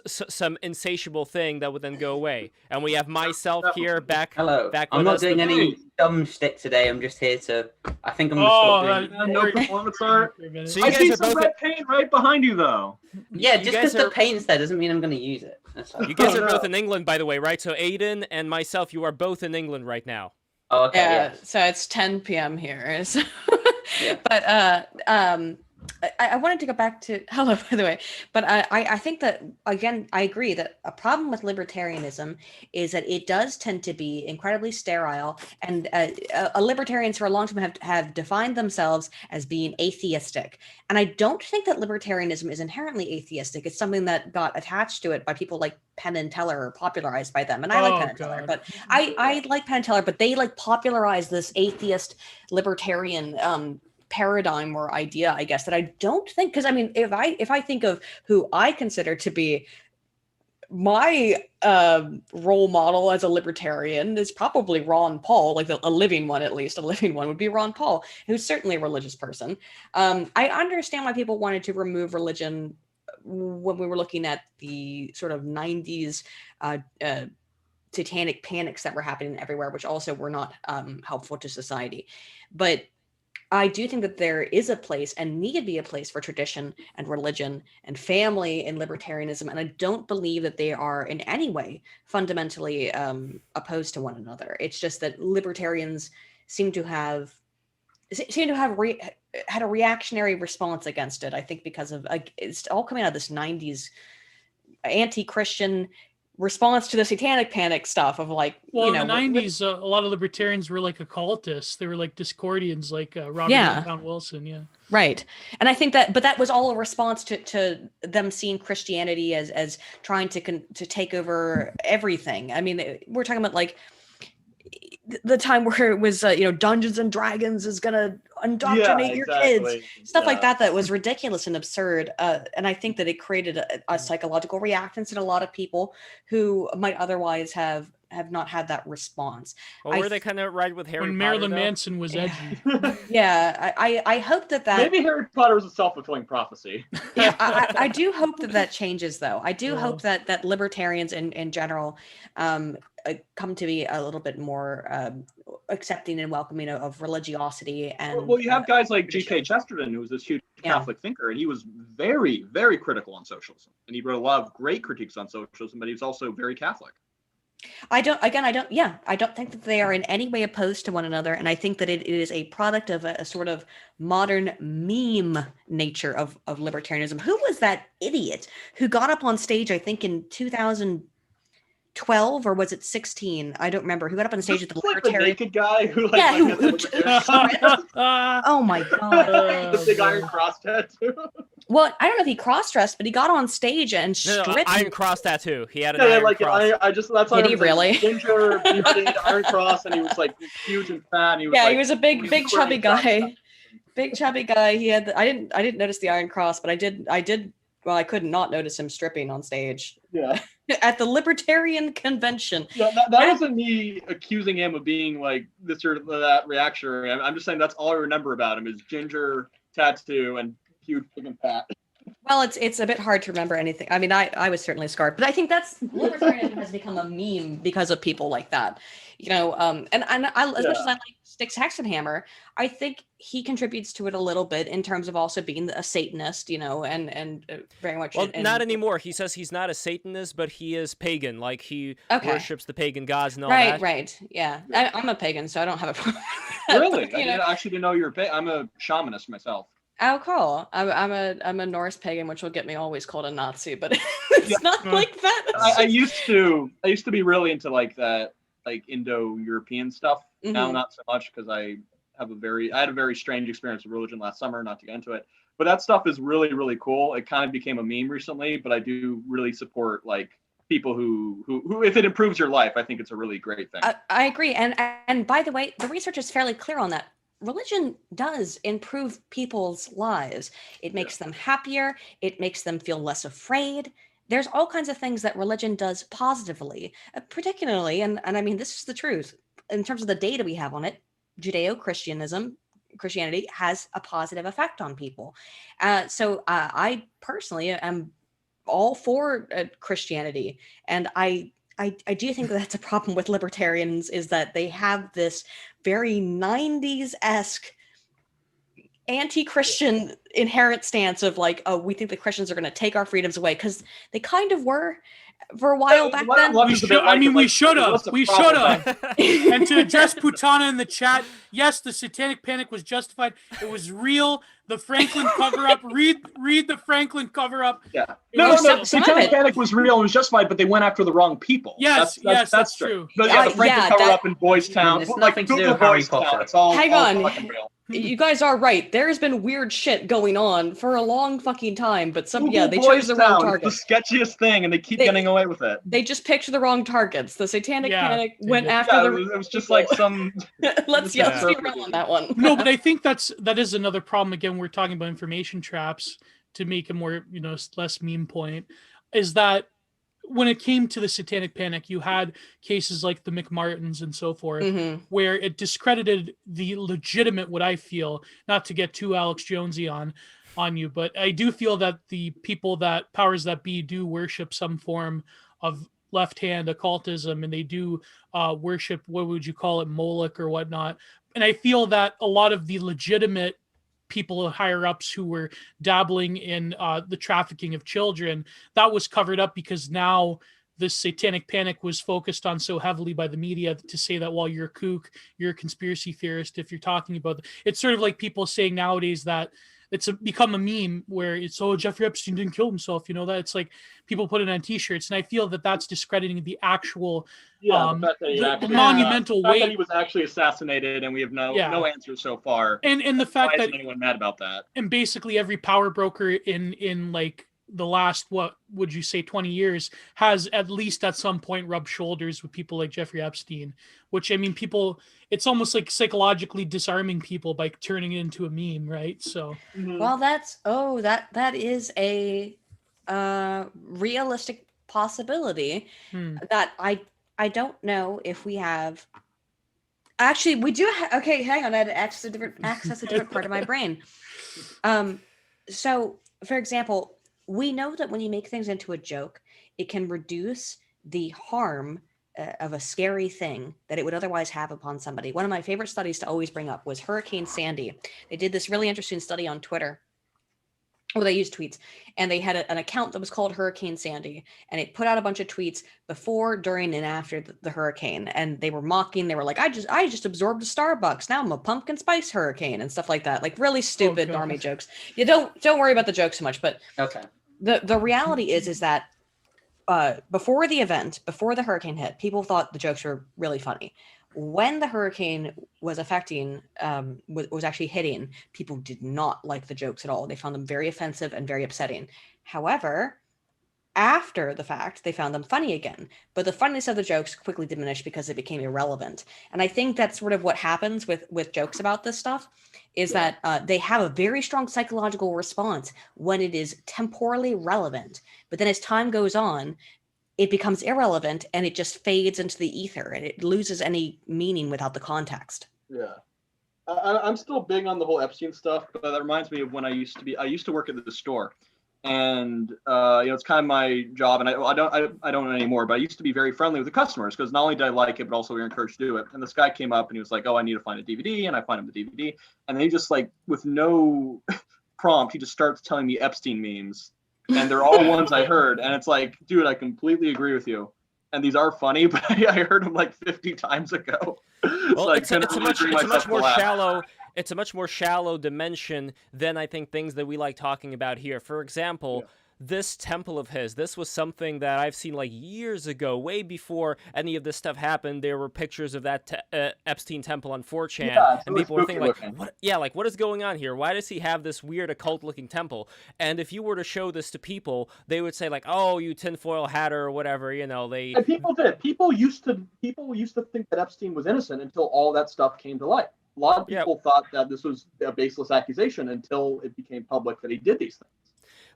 some insatiable thing that would then go away. And we have myself here back. Hello. Back I'm with not us doing with- any dumb shtick today. I'm just here to. I think I'm gonna stop doing. No performance art. So you I guys see are some both. red paint right behind you, though. Yeah, you just guys because are- the paint's there doesn't mean I'm gonna use it. That's all. You guys are Oh, both no. in England, by the way, right? So Aydin and myself, you are both in England right now. Oh, okay. Yeah, Yeah. so it's 10 p.m. here. So Yeah. but I wanted to go back to hello, by the way. But I think that, again, I agree that a problem with libertarianism is that it does tend to be incredibly sterile, and libertarians for a long time have defined themselves as being atheistic. And I don't think that libertarianism is inherently atheistic. It's something that got attached to it by people like Penn and Teller, or popularized by them. And I like Penn and Teller, but I like Penn and Teller, but they like popularized this atheist libertarian paradigm or idea, I guess, that I don't think, because I mean, if I think of who I consider to be my role model as a libertarian, is probably Ron Paul, like a living one, at least a living one would be Ron Paul, who's certainly a religious person. I understand why people wanted to remove religion when we were looking at the sort of 90s satanic panics that were happening everywhere, which also were not helpful to society. But I do think that there is a place, and need to be a place, for tradition and religion and family and libertarianism. And I don't believe that they are in any way fundamentally opposed to one another. It's just that libertarians seem to have had a reactionary response against it. I think because of it's all coming out of this 90s anti-Christian response to the satanic panic stuff of like, well, in the 90s, a lot of libertarians were like occultists. They were like Discordians, like Robert and Count Wilson. Yeah. Right. And I think that, but that was all a response to them seeing Christianity as trying to take over everything. I mean, we're talking about like the time where it was, Dungeons and Dragons is going to indoctrinate your kids, stuff like that was ridiculous and absurd. And I think that it created a psychological reactance in a lot of people who might otherwise have not had that response. Or were they kind of right with Harry when Potter, Marilyn though? Manson was edgy. Yeah, I hope that maybe Harry Potter was a self-fulfilling prophecy. Yeah, I do hope that changes, though. I do hope that libertarians in general come to be a little bit more accepting and welcoming of religiosity. And well, you have guys like G.K. Chesterton, who was this huge Catholic thinker, and he was very, very critical on socialism, and he wrote a lot of great critiques on socialism, but he was also very Catholic. I don't think that they are in any way opposed to one another. And I think that it is a product of a sort of modern meme nature of libertarianism. Who was that idiot who got up on stage, I think in 2012, or was it 16? I don't remember. Who got up on stage at the libertarian? The naked guy who oh my God. The big iron cross tattoo. Well, I don't know if he cross-dressed, but he got on stage and stripped. Iron cross tattoo. He had an iron cross. I just that's Did he really? Ginger, bearded, iron cross, and he was like huge and fat. And he was he was a big chubby guy. Big chubby guy. He had. I didn't notice the iron cross, but I did. Well, I could not notice him stripping on stage. Yeah. At the Libertarian Convention. Yeah, that wasn't me accusing him of being like this or that reactionary. I'm just saying that's all I remember about him is ginger, tattoo, and huge freaking fat. Well, it's a bit hard to remember anything. I mean, I was certainly scarred, but I think that's libertarianism has become a meme because of people like that, and I, as much as I like Styx Hexenhammer, I think he contributes to it a little bit in terms of also being a Satanist, and very much. Well, not anymore. He saes he's not a Satanist, but he is pagan. Like he worships the pagan gods and all that. Right. Yeah, I'm a pagan, so I don't have a problem. Really? I actually didn't know you were pagan. I'm a shamanist myself. Oh, cool. I'm a Norse pagan, which will get me always called a Nazi, but it's not like that. I used to be really into like that, like Indo-European stuff. Mm-hmm. Now not so much because I had a very strange experience with religion last summer. Not to get into it, but that stuff is really, really cool. It kind of became a meme recently, but I do really support like people who if it improves your life, I think it's a really great thing. I agree. And by the way, the research is fairly clear on that. Religion does improve people's lives. It makes them happier. It makes them feel less afraid. There's all kinds of things that religion does positively, particularly, and I mean, this is the truth, in terms of the data we have on it, Christianity has a positive effect on people. So I personally am all for Christianity. And I do think that's a problem with libertarians, is that they have this very 90s-esque anti-Christian inherent stance of like, oh, we think the Christians are going to take our freedoms away, because they kind of were for a while back then. We should have. And to address Putana in the chat, yes, the Satanic Panic was justified. It was real. The Franklin cover-up. Read the Franklin cover-up. Yeah. No. Satanic Panic was real and was justified, but they went after the wrong people. Yes, that's true. But yeah, the Franklin cover-up in Boys Town. It's nothing to do with Harry Potter. It's all Hang on. fucking real. You guys are right. There's been weird shit going on for a long fucking time, but they Boys chose the wrong Town, target. The sketchiest thing, and they keep getting away with it. They just picked the wrong targets. The Satanic Panic went Yeah, after it was just like some. let's be real on that one. No, but I think that is another problem. Again, we're talking about information traps to make a more, less meme point, is that when it came to the Satanic Panic, you had cases like the McMartins and so forth, where it discredited the legitimate, what I feel, not to get too Alex Jonesy on you, but I do feel that the people that powers that be do worship some form of left-hand occultism, and they do worship, what would you call it, Moloch or whatnot. And I feel that a lot of the legitimate people higher ups who were dabbling in the trafficking of children, that was covered up because now this Satanic Panic was focused on so heavily by the media to say that, well, you're a kook, you're a conspiracy theorist if you're talking about it's sort of like people saying nowadays that it's become a meme where it's, oh, Jeffrey Epstein didn't kill himself, that it's like people put it on t-shirts, and I feel that that's discrediting the actual the monumental weight that he was actually assassinated, and we have no answers so far, and the fact that anyone mad about that, and basically every power broker in like the last, what would you say, 20 years has at least at some point rubbed shoulders with people like Jeffrey Epstein, which, I mean, people, it's almost like psychologically disarming people by turning it into a meme, right? So well, that is a realistic possibility that I don't know if we have. Actually, we do. Okay, hang on. I had to access a different part of my brain. So, for example, we know that when you make things into a joke, it can reduce the harm of a scary thing that it would otherwise have upon somebody. One of my favorite studies to always bring up was Hurricane Sandy. They did this really interesting study on Twitter. Well, they used tweets, and they had an account that was called Hurricane Sandy, and it put out a bunch of tweets before, during, and after the hurricane. And they were mocking. They were like, I just absorbed a Starbucks. Now I'm a pumpkin spice hurricane and stuff like that. Like really stupid normie jokes. You don't worry about the jokes so much, but the reality is that before the event, before the hurricane hit, people thought the jokes were really funny. When the hurricane was affecting, was actually hitting, people did not like the jokes at all. They found them very offensive and very upsetting. However, after the fact, they found them funny again. But the funniness of the jokes quickly diminished because it became irrelevant. And I think that's sort of what happens with jokes about this stuff, is that they have a very strong psychological response when it is temporally relevant. But then as time goes on, it becomes irrelevant and it just fades into the ether and it loses any meaning without the context. Yeah. I'm still big on the whole Epstein stuff, but that reminds me of when I used to work at the store, and it's kind of my job, and I don't anymore, but I used to be very friendly with the customers because not only did I like it, but also we were encouraged to do it. And this guy came up and he was like, oh, I need to find a DVD, and I find him the DVD, and then he just, like, with no prompt, he just starts telling me Epstein memes. And they're all ones I heard, and it's like, dude, I completely agree with you. And these are funny, but I heard them like 50 times ago. Well, it's a much more shallow dimension than I think things that we like talking about here. For example, this temple of his, this was something that I've seen like years ago, way before any of this stuff happened. There were pictures of that Epstein temple on 4chan, Yeah, and people were thinking like, what is going on here? Why does he have this weird occult-looking temple? And if you were to show this to people, they would say like, oh, you tinfoil hatter or whatever, you know. And people did. People used to think that Epstein was innocent until all that stuff came to light. A lot of people thought that this was a baseless accusation until it became public that he did these things.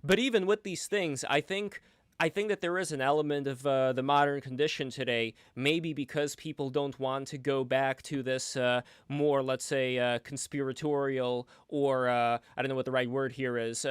But even with these things, I think that there is an element of the modern condition today, maybe because people don't want to go back to this more, let's say, conspiratorial or I don't know what the right word here is,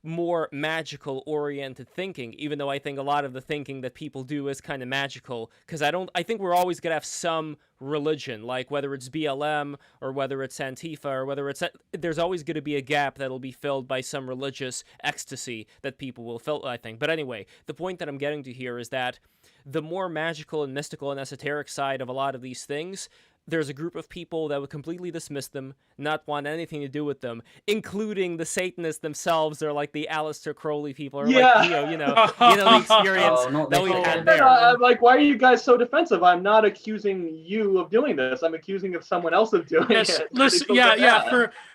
more magical oriented thinking, even though I think a lot of the thinking that people do is kind of magical, because I think we're always going to have some religion, like whether it's BLM or whether it's Antifa or whether it's, there's always going to be a gap that'll be filled by some religious ecstasy that people will fill, I think. But anyway, the point that I'm getting to here is that the more magical and mystical and esoteric side of a lot of these things, there's a group of people that would completely dismiss them, not want anything to do with them, including the Satanists themselves, or like the Aleister Crowley people, or like the experience that we had there. I'm like, why are you guys so defensive? I'm not accusing you of doing this. I'm accusing of someone else of doing it. Listen,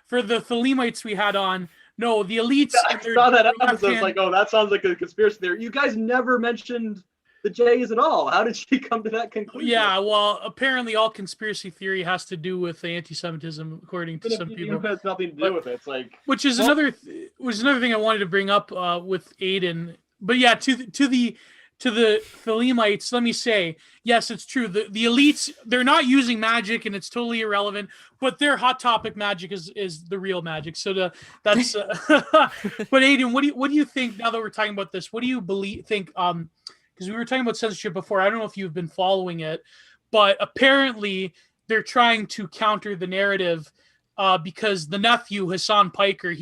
For the Thelemites we had on, no, the elites. I saw that episode. It's like, oh, that sounds like a conspiracy theory. You guys never mentioned the Jays at all. How did she come to that conclusion? Yeah, well, apparently all conspiracy theory has to do with anti-Semitism, according to some people. It has nothing to do with it. It's like, which is another thing I wanted to bring up with Aydin. But yeah, to the Thelemites, let me say, yes, it's true. The elites, they're not using magic, and it's totally irrelevant. But their hot topic magic is the real magic. So that's. But Aydin, what do you think? Now that we're talking about this, what do you think? Because we were talking about censorship before. I don't know if you've been following it, but apparently they're trying to counter the narrative because the nephew, Hassan Piker,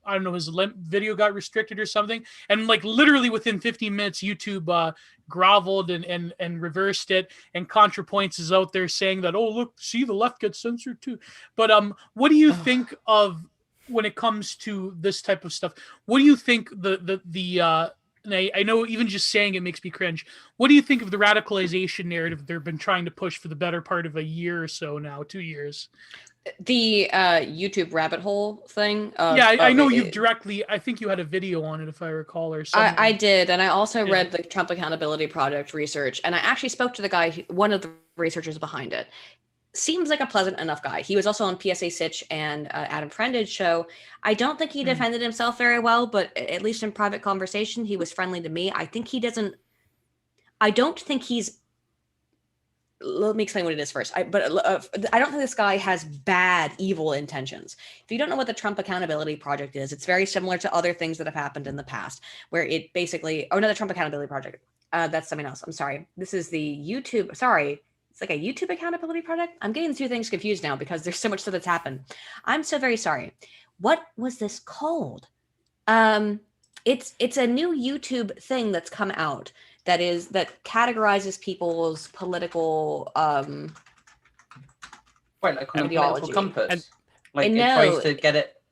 I don't know, his video got restricted or something. And like literally within 15 minutes, YouTube groveled and reversed it. And ContraPoints is out there saying that, oh, look, see, the left gets censored too. But what do you think of when it comes to this type of stuff? What do you think and I know even just saying it makes me cringe. What do you think of the radicalization narrative they've been trying to push for the better part of a year or so now, 2 years? The YouTube rabbit hole thing. I know you directly. I think you had a video on it, if I recall, or something. I did, and I also read the Trump Accountability Project research, and I actually spoke to the guy, one of the researchers behind it. Seems like a pleasant enough guy. He was also on PSA Sitch and Adam Friendage show. I don't think he defended himself very well, but at least in private conversation, he was friendly to me. I don't think he's. Let me explain what it is first. I don't think this guy has bad, evil intentions. If you don't know what the Trump Accountability Project is, it's very similar to other things that have happened in the past, where it basically. Oh no, the Trump Accountability Project. That's something else. I'm sorry. This is the YouTube. Sorry. It's like a YouTube accountability project. I'm getting the two things confused now because there's so much stuff that's happened. I'm so very sorry. What was this called? It's a new YouTube thing that's come out that categorizes people's political like a political compass. It tries to get it.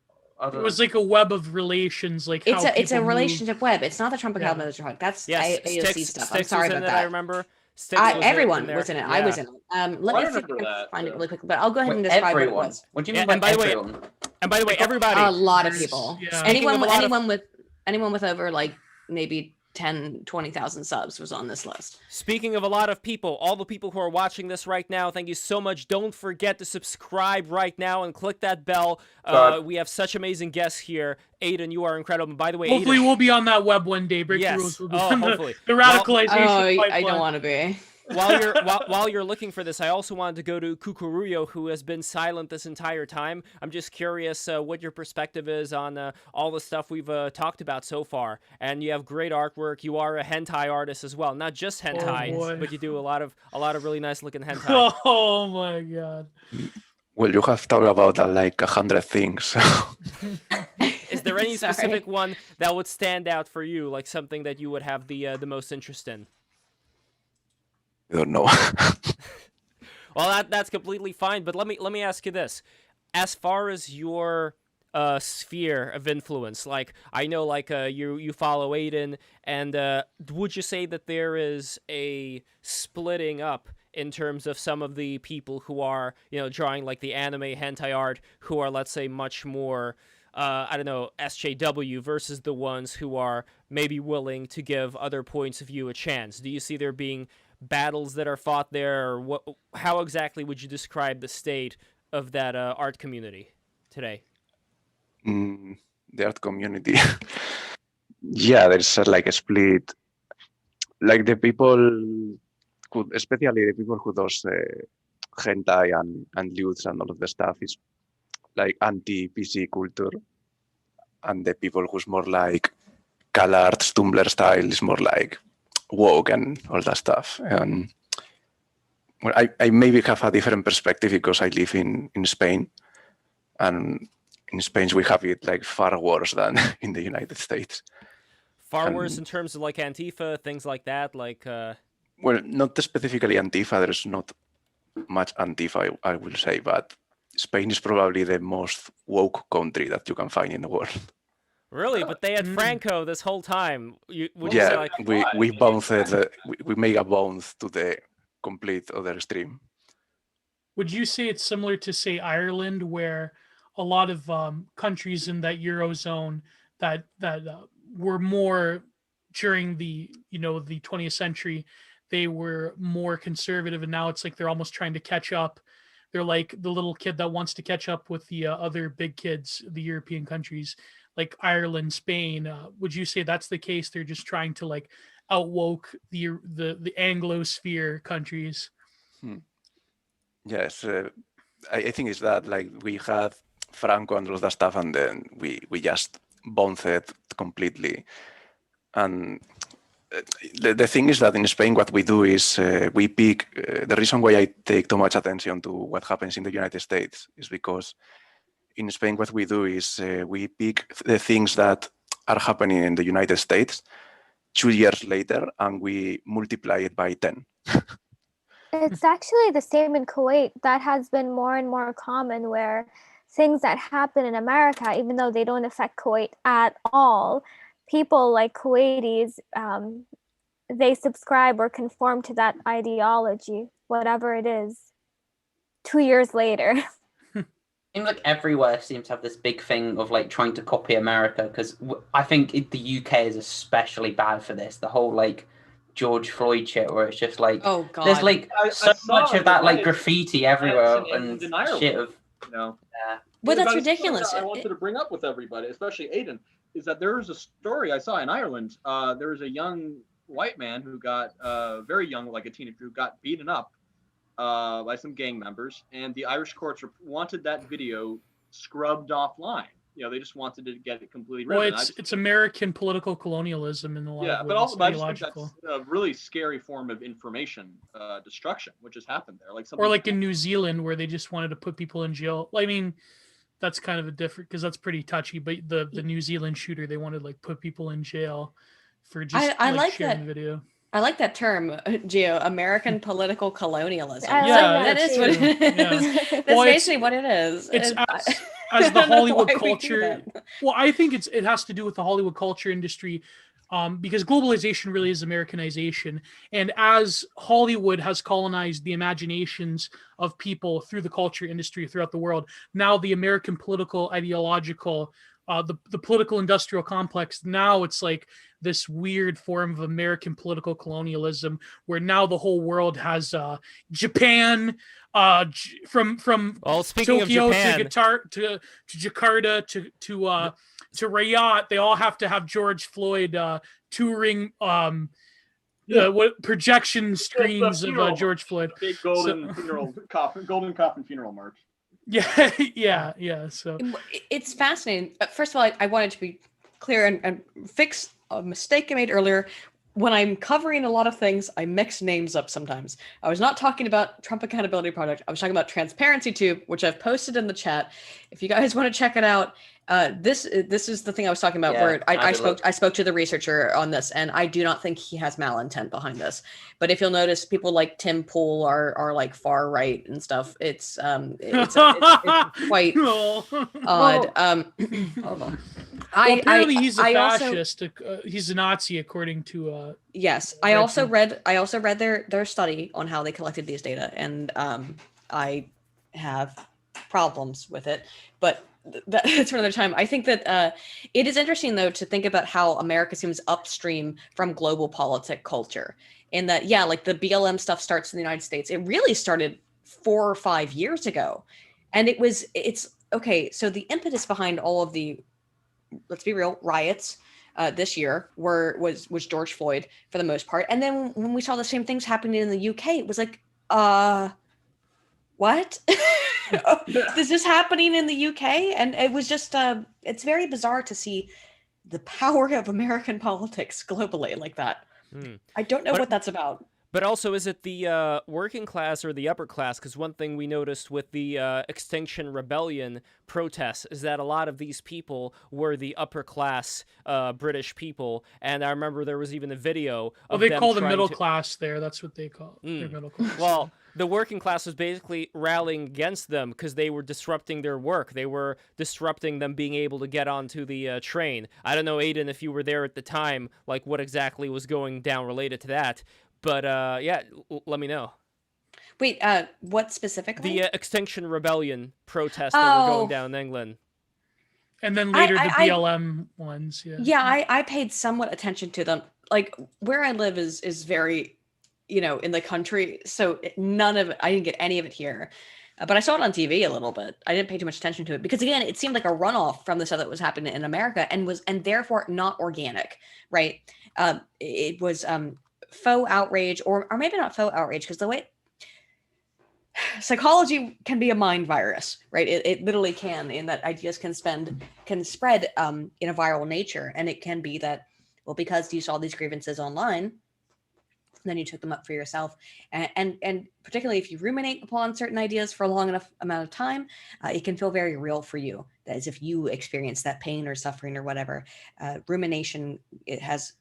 It was like a web of relations, like it's a relationship web. It's not the Trump Accountability Project. That's AOC stuff. I'm sorry about that. I remember. Everyone was in it. I was in it. Let me see if I can find it really quick, but I'll go ahead and describe what it was. What do you mean by everyone? And by the way, everybody. A lot of people. Yeah. Anyone with over like maybe 10, 20,000 subs was on this list. Speaking of a lot of people, all the people who are watching this right now, thank you so much. Don't forget to subscribe right now and click that bell. We have such amazing guests here. Aydin, you are incredible. By the way, hopefully Aydin, we'll be on that web one day. Break the rules. We'll be hopefully. The radicalization. I don't want to be. While you're looking for this, I also wanted to go to Kukuruyo, who has been silent this entire time. I'm just curious what your perspective is on all the stuff we've talked about so far. And you have great artwork. You are a hentai artist as well, not just hentai, but you do a lot of really nice looking hentai. Oh my god! Well, you have talked about like 100 things. Is there any specific one that would stand out for you, like something that you would have the most interest in? I don't know. Well, that's completely fine. But let me ask you this: as far as your sphere of influence? Like, I know, like, you follow Aydin, and would you say that there is a splitting up in terms of some of the people who are, drawing like the anime hentai art, who are, let's say, much more, I don't know, SJW versus the ones who are maybe willing to give other points of view a chance? Do you see there being battles that are fought there, or how exactly would you describe the state of that art community today? The art community. Yeah, there's like a split. Like the people especially the people who does hentai and youths and all of the stuff is like anti-PC culture. And the people who's more like CalArts, Tumblr style is more like woke and all that stuff. And well, I maybe have a different perspective because I live in Spain. And in Spain, we have it like far worse than in the United States. Far worse in terms of like Antifa, things like that? Like, well, not specifically Antifa. There's not much Antifa, I will say, but Spain is probably the most woke country that you can find in the world. Really? But they had Franco this whole time. We bounced, we make a bounce to the complete other extreme. Would you say it's similar to, say, Ireland, where a lot of countries in that Eurozone that were more during the 20th century, they were more conservative, and now it's like they're almost trying to catch up. They're like the little kid that wants to catch up with the other big kids, the European countries, like Ireland, Spain. Would you say that's the case? They're just trying to like outwoke the Anglosphere countries. Yes, I think it's that like we had Franco and all that stuff, and then we just bounced it completely. And the thing is that in Spain, what we do is we pick. The reason why I take too much attention to what happens in the United States is because in Spain, what we do is we pick the things that are happening in the United States 2 years later, and we multiply it by 10. It's actually the same in Kuwait. That has been more and more common, where things that happen in America, even though they don't affect Kuwait at all, people like Kuwaitis, they subscribe or conform to that ideology, whatever it is, 2 years later. Seems like everywhere seems to have this big thing of like trying to copy America, because I think the UK is especially bad for this. The whole like George Floyd shit, where it's just like, oh god, there's like so much of that like graffiti everywhere and shit of Well, that's ridiculous. I wanted to bring up with everybody, especially Aydin, is that there was a story I saw in Ireland. There was a young white man who got very young, like a teenager, who got beaten up by some gang members, and the Irish courts wanted that video scrubbed offline. They just wanted to get it completely rid. Well, it's American political colonialism in a lot of ways. But also I just think that's a really scary form of information destruction, which has happened there. Or like in New Zealand, where they just wanted to put people in jail. I mean, that's kind of a different, because that's pretty touchy. But the New Zealand shooter, they wanted like put people in jail for just I like sharing that the video. I like that term, Gio, American political colonialism. Yeah, that is what it is. Yeah. That's basically what it is. It's as the Hollywood culture. Well, I think it has to do with the Hollywood culture industry, because globalization really is Americanization. And as Hollywood has colonized the imaginations of people through the culture industry throughout the world, now the American political ideological, the political industrial complex, now it's like this weird form of American political colonialism, where now the whole world has Japan, from Tokyo to Jakarta to Riyadh. They all have to have George Floyd touring projection screens of George Floyd. Big golden coffin funeral march. Yeah. So it's fascinating. First of all, I wanted to be clear and fix a mistake I made earlier. When I'm covering a lot of things, I mix names up sometimes. I was not talking about Trump Accountability Project. I was talking about Transparency Tube, which I've posted in the chat. If you guys want to check it out, This is the thing I was talking about, where I spoke to the researcher on this, and I do not think he has malintent behind this. But if you'll notice, people like Tim Pool are like far right and stuff. It's quite odd. Hold on. Apparently he's a fascist. He's a Nazi, according to. Yes, I also read their study on how they collected these data, and I have problems with it, but that's for another time. I think that it is interesting, though, to think about how America seems upstream from global politic culture. In that, yeah, like the BLM stuff starts in the United States. It really started 4 or 5 years ago, and it's okay. So the impetus behind all of the, let's be real, riots this year was George Floyd for the most part, and then when we saw the same things happening in the UK, it was like, what? Is this happening in the UK? And it was just, it's very bizarre to see the power of American politics globally like that. I don't know what that's about. But also, is it the working class or the upper class? Because one thing we noticed with the Extinction Rebellion protests is that a lot of these people were the upper class British people. And I remember there was even a video of they call the middle class there. That's what they call it. They're middle class. Well, the working class was basically rallying against them because they were disrupting their work. They were disrupting them being able to get onto the train. I don't know, Aydin, if you were there at the time, like what exactly was going down related to that. But yeah, let me know. Wait, what specifically? The Extinction Rebellion protests that were going down in England. And then later the BLM ones, yeah. Yeah, I paid somewhat attention to them. Like, where I live is very, in the country, so none of it, I didn't get any of it here. But I saw it on TV a little bit. I didn't pay too much attention to it because, again, it seemed like a runoff from the stuff that was happening in America and therefore not organic, right? It was faux outrage, or maybe not faux outrage, because the way psychology can be a mind virus, right? It literally can, in that ideas can spread in a viral nature, and it can be that, well, because you saw these grievances online, then you took them up for yourself, and particularly if you ruminate upon certain ideas for a long enough amount of time, it can feel very real for you, as if you experience that pain or suffering or whatever. Rumination, it has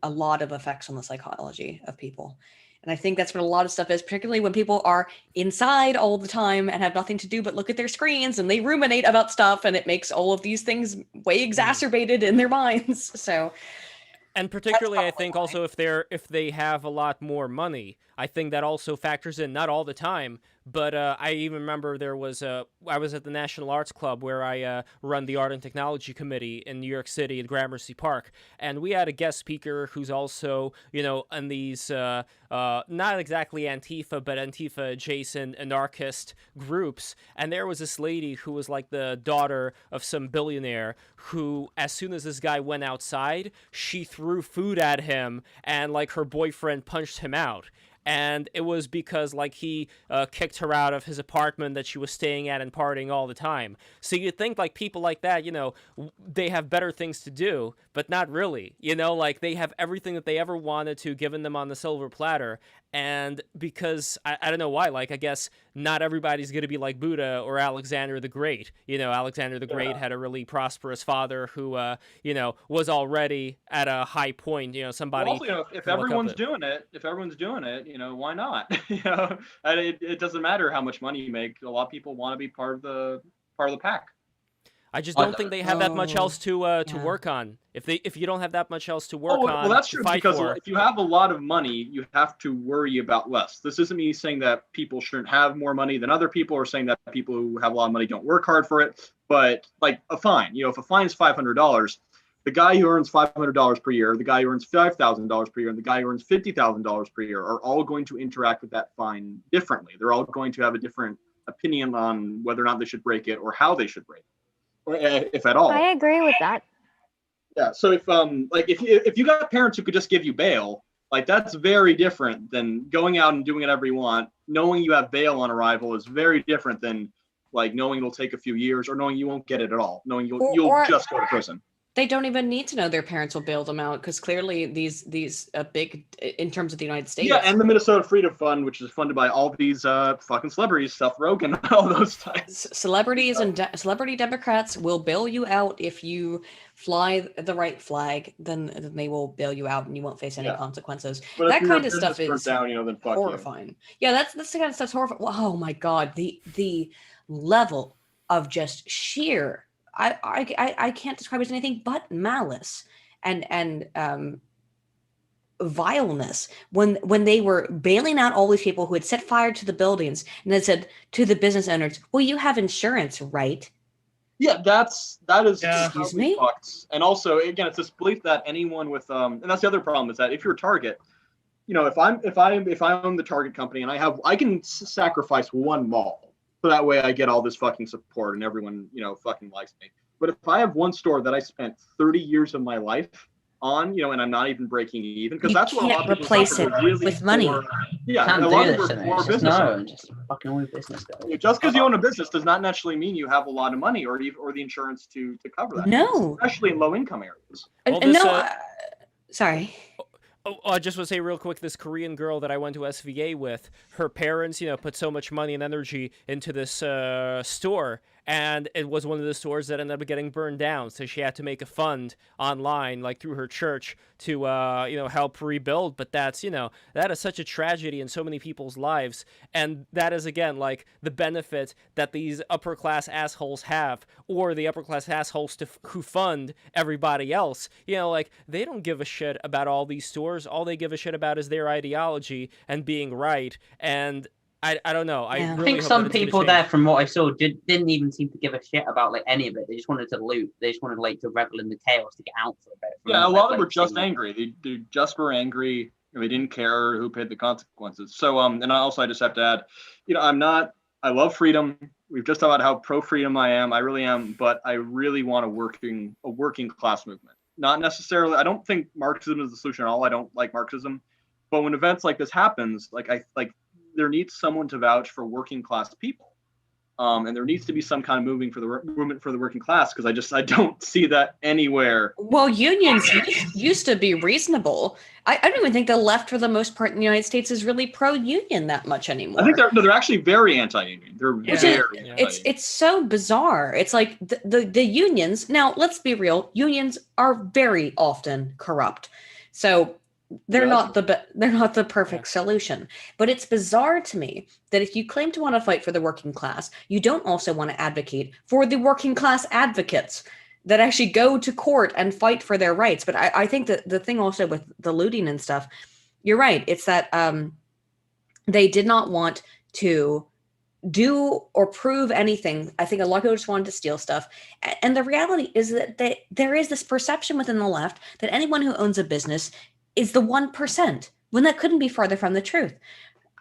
a lot of effects on the psychology of people. And I think that's what a lot of stuff is, particularly when people are inside all the time and have nothing to do but look at their screens, and they ruminate about stuff, and it makes all of these things way exacerbated in their minds. So, and particularly, I think also if they have a lot more money, I think that also factors in, not all the time, but I even remember I was at the National Arts Club where I run the Art and Technology Committee in New York City at Gramercy Park, and we had a guest speaker who's also, in these, not exactly Antifa, but Antifa-adjacent anarchist groups, and there was this lady who was like the daughter of some billionaire who, as soon as this guy went outside, she threw food at him, and like her boyfriend punched him out. And it was because, like, he kicked her out of his apartment that she was staying at and partying all the time. So you'd think, like, people like that, they have better things to do, but not really. Like, they have everything that they ever wanted to given them on the silver platter. And because, I don't know why, like, I guess not everybody's going to be like Buddha or Alexander the Great. Alexander the Great had a really prosperous father who, was already at a high point. Somebody. Also, if everyone's doing it, why not? And it doesn't matter how much money you make. A lot of people want to be part of the pack. I just don't think they have that much else to work on. If you don't have that much else to work on, well, that's true, because if you have a lot of money, you have to worry about less. This isn't me saying that people shouldn't have more money than other people, or saying that people who have a lot of money don't work hard for it. But like a fine, if a fine is $500, the guy who earns $500 per year, the guy who earns $5,000 per year, and the guy who earns $50,000 per year are all going to interact with that fine differently. They're all going to have a different opinion on whether or not they should break it or how they should break it, if at all. I agree with that. Yeah. So if you got parents who could just give you bail, like, that's very different than going out and doing whatever you want. Knowing you have bail on arrival is very different than, like, knowing it'll take a few years, or knowing you won't get it at all. Knowing you'll just go to prison. They don't even need to know their parents will bail them out because clearly these big in terms of the United States. Yeah, and the Minnesota Freedom Fund, which is funded by all these fucking celebrities, Seth Rogen, all those types. Celebrities and celebrity Democrats will bail you out if you fly the right flag. Then they will bail you out and you won't face any consequences. But that kind of stuff is down, then fuck horrifying. You. Yeah, that's the kind of stuff's horrifying. Oh my god, the level of just sheer. I can't describe it as anything but malice and vileness when they were bailing out all these people who had set fire to the buildings and then said to the business owners, well, you have insurance, right? Yeah, that is excuse me. Fucked. And also, again, it's this belief that anyone with and that's the other problem is that if you're a target, if I own the Target company and I can sacrifice one mall. So that way I get all this fucking support and everyone, fucking likes me. But if I have one store that I spent 30 years of my life on, and I'm not even breaking even, because that's what a lot of people replace it really with money. Yeah, a lot of business. Just fucking own business. Just because you own a business does not necessarily mean you have a lot of money or the insurance to cover that. No, especially in low income areas. Sorry. Oh, I just want to say real quick, this Korean girl that I went to SVA with, her parents, put so much money and energy into this store, and it was one of the stores that ended up getting burned down. So she had to make a fund online, like through her church, to help rebuild. But that's that is such a tragedy in so many people's lives, and that is again like the benefit that these upper class assholes have, or the upper class assholes who fund everybody else. Like they don't give a shit about all these stores. All they give a shit about is their ideology and being right. And I don't know. I think some people there, from what I saw, didn't even seem to give a shit about any of it. They just wanted to loot. They just wanted to revel in the chaos to get out for a bit. Yeah, a lot of them were just angry. They just were angry. They didn't care who paid the consequences. So and I just have to add, I love freedom. We've just talked about how pro freedom I am. I really am, but I really want a working class movement. Not necessarily. I don't think Marxism is the solution at all. I don't like Marxism, but when events like this happens, there needs someone to vouch for working class people, and there needs to be some kind of movement for the working class, because I don't see that anywhere. Well, unions used to be reasonable. I don't even think the left, for the most part in the United States, is really pro-union that much anymore. I think they're actually very anti-union. It's so bizarre. It's like the unions. Now, let's be real. Unions are very often corrupt. So they're not the perfect solution, but it's bizarre to me that if you claim to want to fight for the working class, you don't also want to advocate for the working class advocates that actually go to court and fight for their rights. But I think that the thing also with the looting and stuff, you're right. It's that they did not want to do or prove anything. I think a lot of people just wanted to steal stuff. And the reality is that there is this perception within the left that anyone who owns a business is the 1%, when that couldn't be farther from the truth.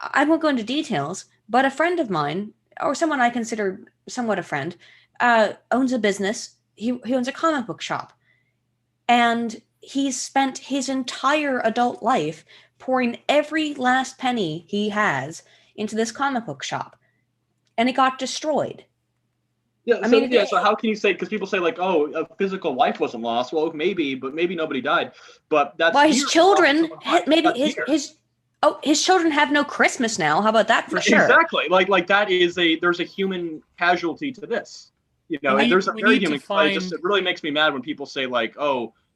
I won't go into details, but a friend of mine, or someone I consider somewhat a friend, owns a business. He owns a comic book shop. And he's spent his entire adult life pouring every last penny he has into this comic book shop. And it got destroyed. Yeah, so how can you say, because people say a physical life wasn't lost. Well, maybe, but maybe nobody died. But that's why his children, his children have no Christmas now. How about that for sure? Exactly. Like that is there's a human casualty to this. There's a very human. It really makes me mad when people say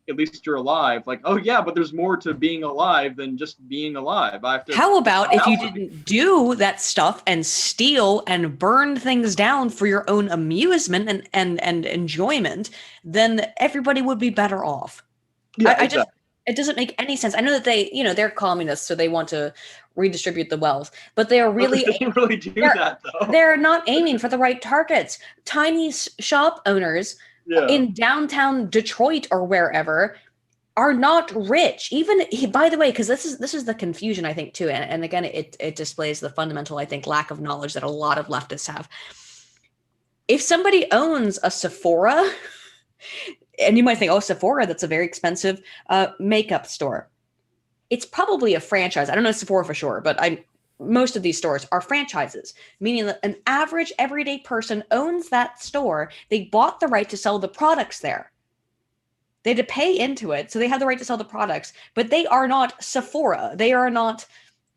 at least you're alive. Oh yeah, but there's more to being alive than just being alive. How about if you didn't do that stuff and steal and burn things down for your own amusement and enjoyment, then everybody would be better off. Yeah, it doesn't make any sense. I know that they're communists, so they want to redistribute the wealth, but they are really that though. They're not aiming for the right targets. Tiny shop owners in downtown Detroit or wherever are not rich. By the way, because this is the confusion, I think, too. And again, it displays the fundamental, I think, lack of knowledge that a lot of leftists have. If somebody owns a Sephora, and you might think, oh, Sephora, that's a very expensive makeup store. It's probably a franchise. I don't know Sephora for sure, but most of these stores are franchises, meaning that an average everyday person owns that store. They bought the right to sell the products there. They had to pay into it, so they have the right to sell the products. But they are not Sephora. They are not,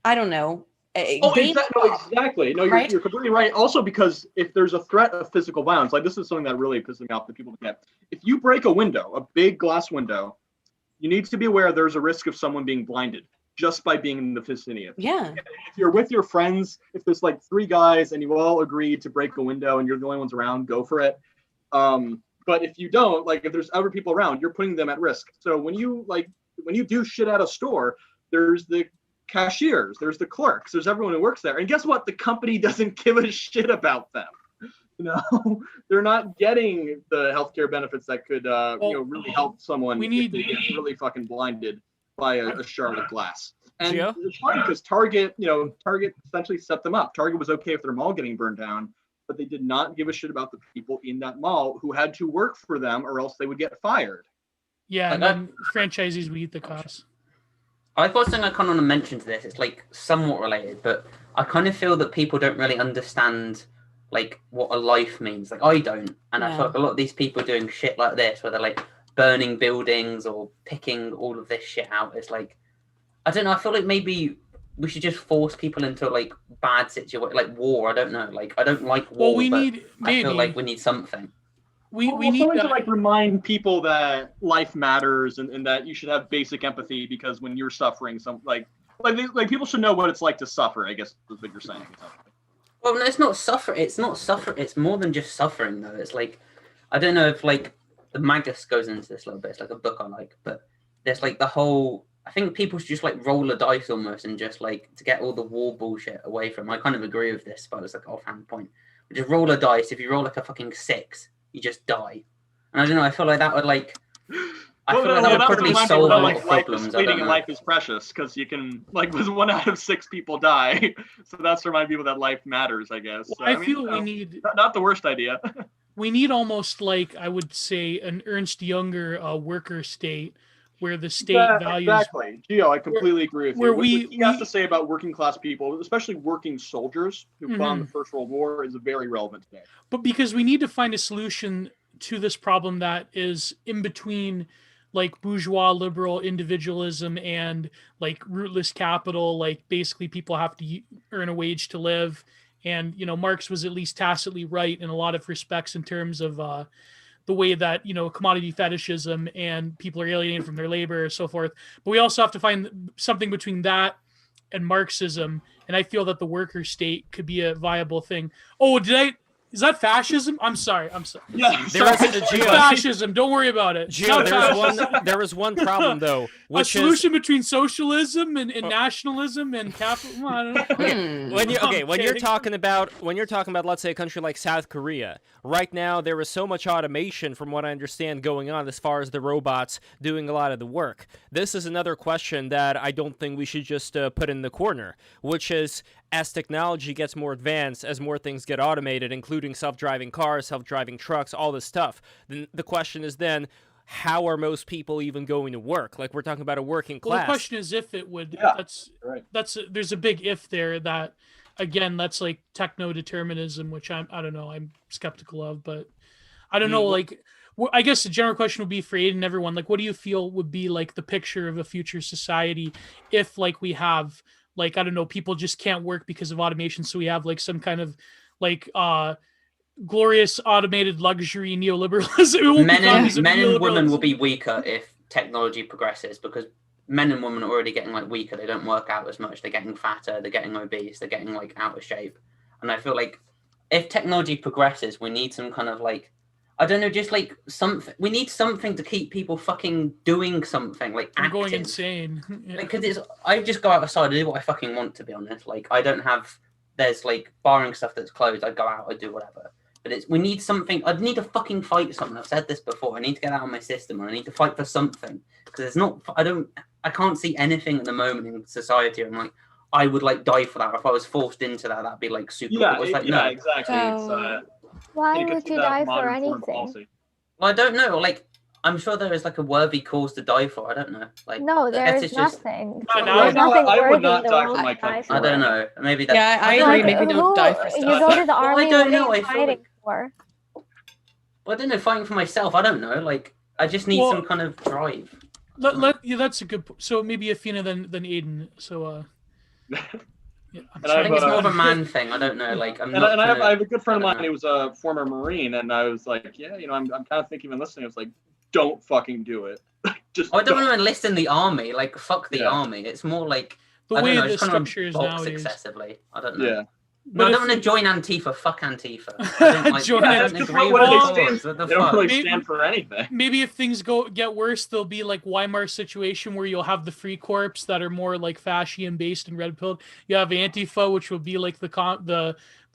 I don't know. Exactly. No, right? you're completely right. Also, because if there's a threat of physical violence, like this is something that really pisses me off that people forget. If you break a window, a big glass window, you need to be aware there's a risk of someone being blinded just by being in the vicinity. Yeah. If you're with your friends, if there's like 3 guys and you all agreed to break a window and you're the only ones around, go for it. But if you don't, like if there's other people around, you're putting them at risk. So when you do shit at a store, there's the cashiers, there's the clerks, there's everyone who works there. And guess what? The company doesn't give a shit about them. They're not getting the healthcare benefits that could really help someone if they get really fucking blinded by a shard of glass. And it's funny because Target essentially set them up. Target was okay with their mall getting burned down, but they did not give a shit about the people in that mall who had to work for them or else they would get fired. Yeah, and then franchisees would eat the costs. I thought something I kind of want to mention to this. It's like somewhat related, but I kind of feel that people don't really understand like what a life means. Like I don't, and I feel like a lot of these people doing shit like this, where they're like burning buildings or picking all of this shit out. It's like, I don't know. I feel like maybe we should just force people into like bad situations, like war. I don't know. Like I don't like war. Well, I feel like we need something. We need something to like remind people that life matters and that you should have basic empathy, because when you're suffering, like people should know what it's like to suffer, I guess is what you're saying. Well, no, it's not suffer. It's not suffer. It's more than just suffering, though. It's like, I don't know if like the Magus goes into this a little bit. It's like a book I like, but there's like the whole. I think people should just like roll a dice almost and just like to get all the war bullshit away from. I kind of agree with this, but it's like offhand point. But just roll a dice. If you roll like a fucking 6, you just die. And I don't know. I feel like that would like. I feel like that would probably solve a lot of problems. Life is precious because you can like 1 out of 6 people die, so that's to remind people that life matters. I guess. Well, I feel we need not the worst idea. We need almost like I would say an Ernst Younger worker state where the state values. Exactly, Gio, I completely agree with you. What he has to say about working class people, especially working soldiers who fought in the First World War, is very relevant today. But because we need to find a solution to this problem that is in between like bourgeois liberal individualism and like rootless capital, like basically people have to earn a wage to live. And, Marx was at least tacitly right in a lot of respects in terms of the way that, commodity fetishism and people are alienated from their labor and so forth. But we also have to find something between that and Marxism. And I feel that the worker state could be a viable thing. Oh, is that fascism? I'm sorry. Yeah, fascism. Don't worry about it. Gio, there was one problem though. A solution between socialism and nationalism and capitalism. I don't know. When you're talking about, let's say a country like South Korea, right now there is so much automation, from what I understand, going on as far as the robots doing a lot of the work. This is another question that I don't think we should just put in the corner, which is, as technology gets more advanced, as more things get automated, including self-driving cars, self-driving trucks, all this stuff, then the question is then, how are most people even going to work? Like, we're talking about a working class. Well, the question is if it would. Yeah, there's a big if there that, again, that's like techno-determinism, which I don't know, I'm skeptical of, but I don't know, like, I guess the general question would be for Aydin and everyone, like, what do you feel would be like the picture of a future society if like we have, like, I don't know, people just can't work because of automation. So we have like some kind of like glorious automated luxury neoliberalism. Men and women will be weaker if technology progresses, because men and women are already getting like weaker. They don't work out as much. They're getting fatter. They're getting obese. They're getting like out of shape. And I feel like if technology progresses, we need some kind of like, I don't know, just like something. We need something to keep people fucking doing something, like acting. Going insane. Yeah. Like, cause I just go outside and do what I fucking want, to be honest. Like, I don't have. There's like barring stuff that's closed. I go out. I do whatever. But we need something. I need to fucking fight something. I've said this before. I need to get out of my system, and I need to fight for something, because it's not. I can't see anything at the moment in society. I'm like, I would like die for that. If I was forced into that, that'd be like super. Yeah, cool. Like, yeah, exactly. Why would you die for anything? Well, I don't know. Like, I'm sure there is like a worthy cause to die for. I don't know. Like, no, there's nothing. There's nothing I would not die for my country. I don't know. Maybe that's. Yeah, I agree. Maybe don't die for stuff. You go to the army. I don't know. I feel fighting for. Well, I don't know. Fighting for myself. I don't know. Like, I just need some kind of drive. Yeah, that's a good. So maybe Athena than Aydin. So yeah, I think it's more of a man thing. I don't know. Like I have a good friend of mine who was a former Marine, and I was like, yeah, I'm kind of thinking of enlisting. I was like, don't fucking do it. Just. I don't want to enlist in the army. Like fuck the army. It's more like the way the structure is nowadays. Excessively. I don't know. Yeah. But I don't want to join Antifa. Fuck Antifa. I don't like. That's just what they stand. They don't really stand for anything. Maybe if things get worse, there'll be like Weimar situation where you'll have the Free Corps that are more like fascian based and red pilled. You have Antifa, which will be like the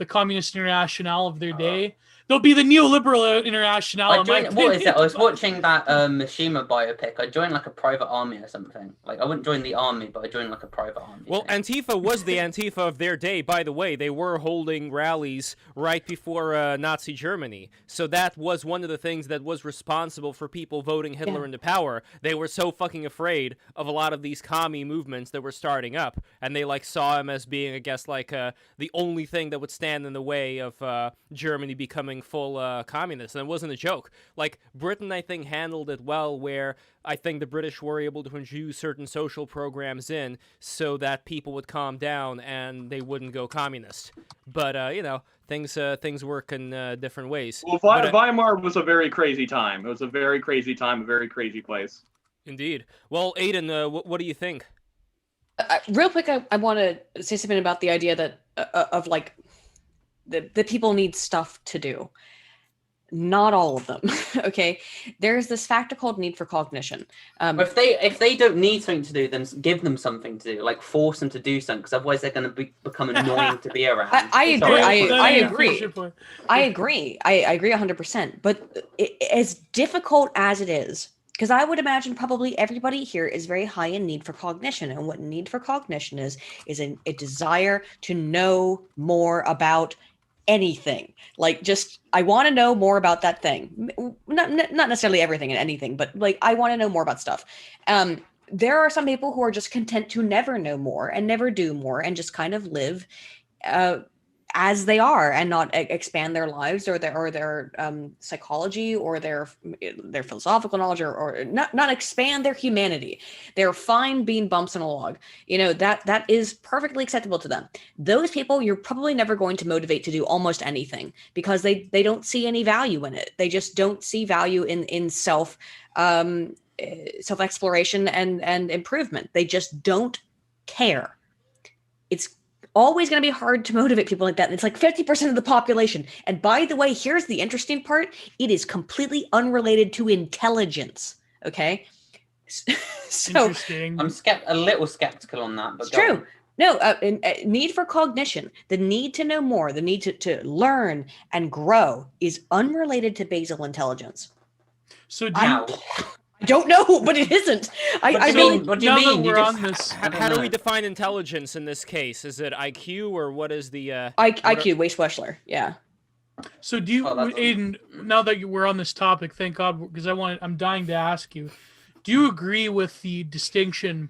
Communist International of their day. They'll be the neoliberal international. What is it? I was watching that Mishima biopic. I joined like a private army or something. Like I wouldn't join the army, but I joined like a private army. Well, Antifa was the Antifa of their day, by the way. They were holding rallies right before Nazi Germany. So that was one of the things that was responsible for people voting Hitler into power. They were so fucking afraid of a lot of these commie movements that were starting up, and they like saw him as being, I guess, like the only thing that would stand in the way of Germany becoming full communist. And it wasn't a joke. Like Britain, I think, handled it well, where I think the British were able to introduce certain social programs in so that people would calm down and they wouldn't go communist. But things work in different ways. Well, Weimar was a very crazy time. It was a very crazy time, a very crazy place. Indeed. Well, Aydin, what do you think? Real quick, I want to say something about the idea that of like the people need stuff to do. Not all of them. Okay, there's this factor called need for cognition. If they don't need something to do, then give them something to do. Like force them to do something, because otherwise they're going to become annoying to be around. I agree. I agree. I agree 100%. But as difficult as it is, because I would imagine probably everybody here is very high in need for cognition, and what need for cognition is a desire to know more about anything. Like, just I want to know more about that thing. Not necessarily everything and anything, but like I want to know more about stuff. There are some people who are just content to never know more and never do more and just kind of live as they are and not expand their lives or their psychology or their philosophical knowledge or not expand their humanity. They're fine being bumps in a log. That is perfectly acceptable to them. Those people you're probably never going to motivate to do almost anything because they don't see any value in it. They just don't see value in self-exploration and improvement. They just don't care. It's always going to be hard to motivate people like that. And it's like 50% of the population. And by the way, here's the interesting part. It is completely unrelated to intelligence. Okay. So I'm a little skeptical on that. But it's true. No, need for cognition, the need to know more, the need to learn and grow is unrelated to basal intelligence. So I don't know, but it isn't. I mean, what do you mean? How do we define intelligence in this case? Is it IQ or what is the IQ? Waste Weschler, yeah. So do you, Aydin? Now that we're on this topic, thank God, because I'm dying to ask you. Do you agree with the distinction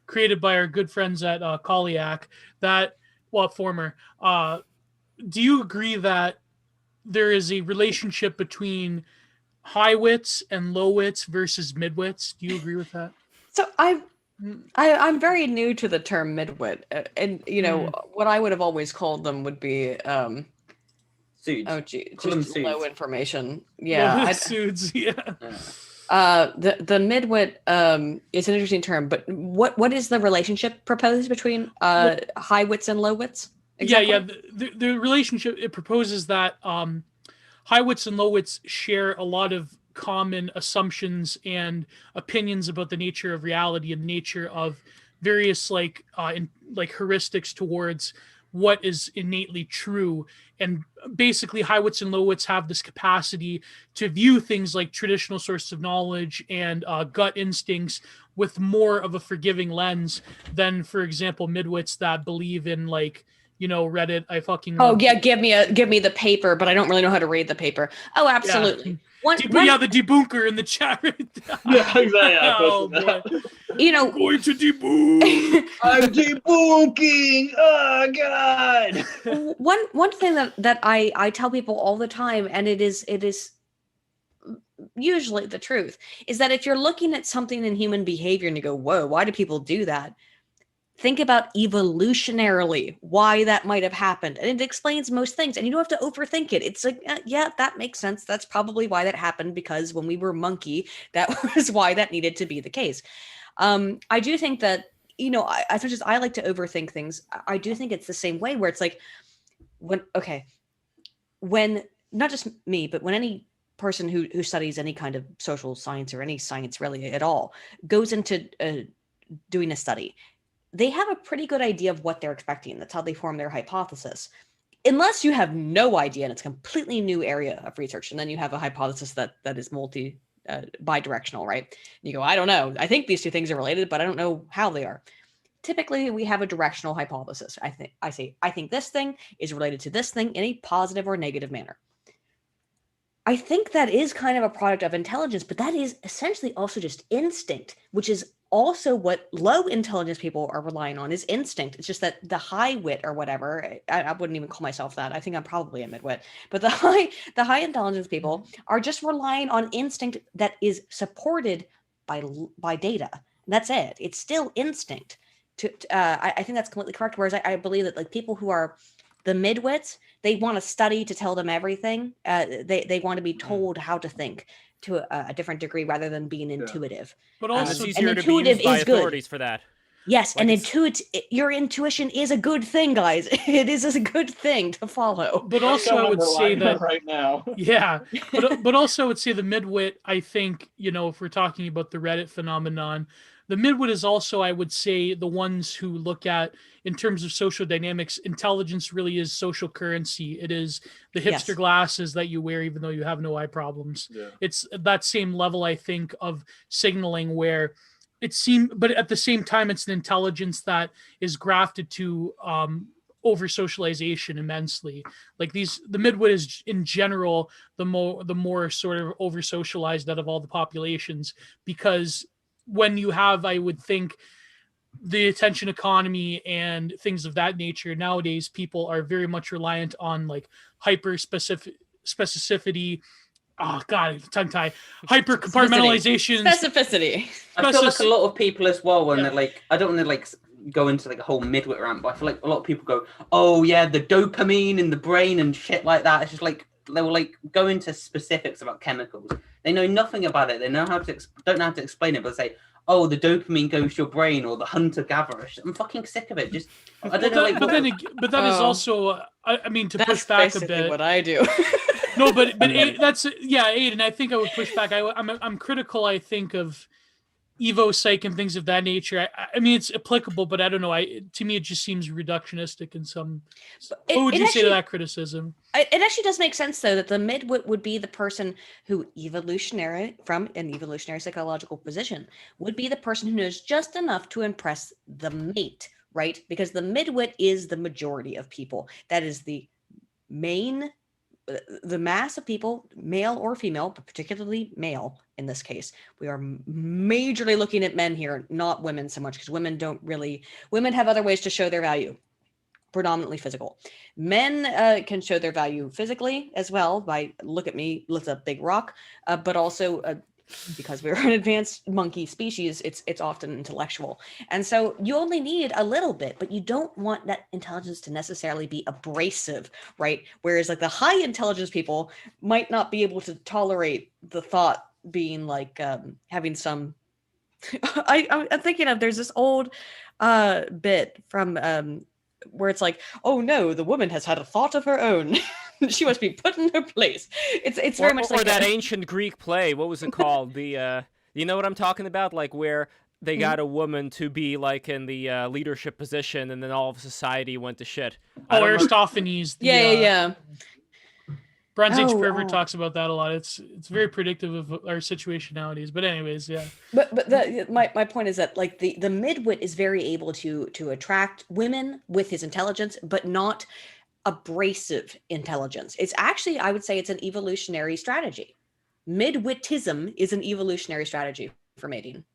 created by our good friends at Polyakov former? Do you agree that there is a relationship between high wits and low wits versus midwits? Do you agree with that? So I'm very new to the term midwit, and what I would have always called them would be just low information. Yeah, suits. Yeah. The midwit is an interesting term, but what is the relationship proposed between high wits and low wits? Exactly? Yeah. The relationship, it proposes that high wits and low wits share a lot of common assumptions and opinions about the nature of reality and nature of various heuristics towards what is innately true. And basically high wits and low wits have this capacity to view things like traditional sources of knowledge and gut instincts with more of a forgiving lens than, for example, midwits that believe in Reddit. Give me the paper, but I don't really know how to read the paper. Oh, absolutely. Yeah. The debunker in the chat right now. Yeah, exactly. Oh, boy. I'm going to debunk. I'm debunking. Oh God. One thing that I tell people all the time, and it is usually the truth, is that if you're looking at something in human behavior and you go, whoa, why do people do that? Think about evolutionarily why that might have happened. And it explains most things. And you don't have to overthink it. It's like, yeah, that makes sense. That's probably why that happened, because when we were monkey, that was why that needed to be the case. I do think that, as much as I like to overthink things, I do think it's the same way, where it's like, when not just me, but when any person who studies any kind of social science or any science really at all goes into doing a study, they have a pretty good idea of what they're expecting. That's how they form their hypothesis. Unless you have no idea and it's a completely new area of research, and then you have a hypothesis that is bi-directional, right? And you go, I don't know. I think these two things are related, but I don't know how they are. Typically, we have a directional hypothesis. I think this thing is related to this thing in a positive or negative manner. I think that is kind of a product of intelligence, but that is essentially also just instinct, which is also what low intelligence people are relying on, is instinct. It's just that the high wit or whatever, I wouldn't even call myself that. I think I'm probably a midwit, but the high intelligence people are just relying on instinct that is supported by data. That's it. It's still instinct. I think that's completely correct. Whereas I believe that like people who are the midwits, they want to study to tell them everything. They want to be told how to think to a different degree rather than being intuitive. But also, it's and easier to be intuitive used by is good. authorities for that. Yes, Like and your intuition is a good thing, guys. It is a good thing to follow. But also, I would say that right now. Yeah, but also I would say the midwit, I think, if we're talking about the Reddit phenomenon, the midwit is also, I would say, the ones who look at, in terms of social dynamics, intelligence really is social currency. It is the hipster glasses that you wear even though you have no eye problems. Yeah. It's that same level, I think, of signaling where it seems, but at the same time, it's an intelligence that is grafted to over socialization immensely. Like the midwit is in general the more sort of over socialized out of all the populations, because when you have, I would think, the attention economy and things of that nature, nowadays people are very much reliant on like hyper specificity. Oh God, tongue tie. Hyper compartmentalization. Specificity. I feel like a lot of people as well, when they're like, I don't want to like go into like a whole midwit rant, but I feel like a lot of people go, oh yeah, the dopamine in the brain and shit like that. It's just like they will like go into specifics about chemicals. They know nothing about it. They know don't know how to explain it, but say, oh, the dopamine goes to your brain, or the hunter-gatherer. I'm fucking sick of it. Just I don't know. But that is also, I mean, to push back a bit. What I do. No, but Aydin, I think I would push back. I'm critical, I think, of Evo Psych and things of that nature. I mean, it's applicable, but I don't know. To me, it just seems reductionistic in some. What would you say to that criticism? It actually does make sense, though, that the midwit would be the person who, from an evolutionary psychological position, would be the person who knows just enough to impress the mate, right? Because the midwit is the majority of people. That is the mass of people, male or female, but particularly male in this case. We are majorly looking at men here, not women so much, because women have other ways to show their value, predominantly physical. Men can show their value physically as well by, look at me, lift a big rock, but also because we're an advanced monkey species, it's often intellectual. And so you only need a little bit, but you don't want that intelligence to necessarily be abrasive, right? Whereas like the high intelligence people might not be able to tolerate the thought being like having some, I'm thinking of, there's this old bit from where it's like, oh no, the woman has had a thought of her own. She must be put in her place. It's very much like that ancient Greek play. What was it called? The you know what I'm talking about? Like where they got a woman to be like in the leadership position, and then all of society went to shit. Oh, Aristophanes. Yeah. Bronze Age Forever talks about that a lot. It's very predictive of our situation nowadays. But anyways, yeah. But my point is that like the midwit is very able to attract women with his intelligence, but not abrasive intelligence. It's actually, I would say, it's an evolutionary strategy. Midwitism is an evolutionary strategy for mating.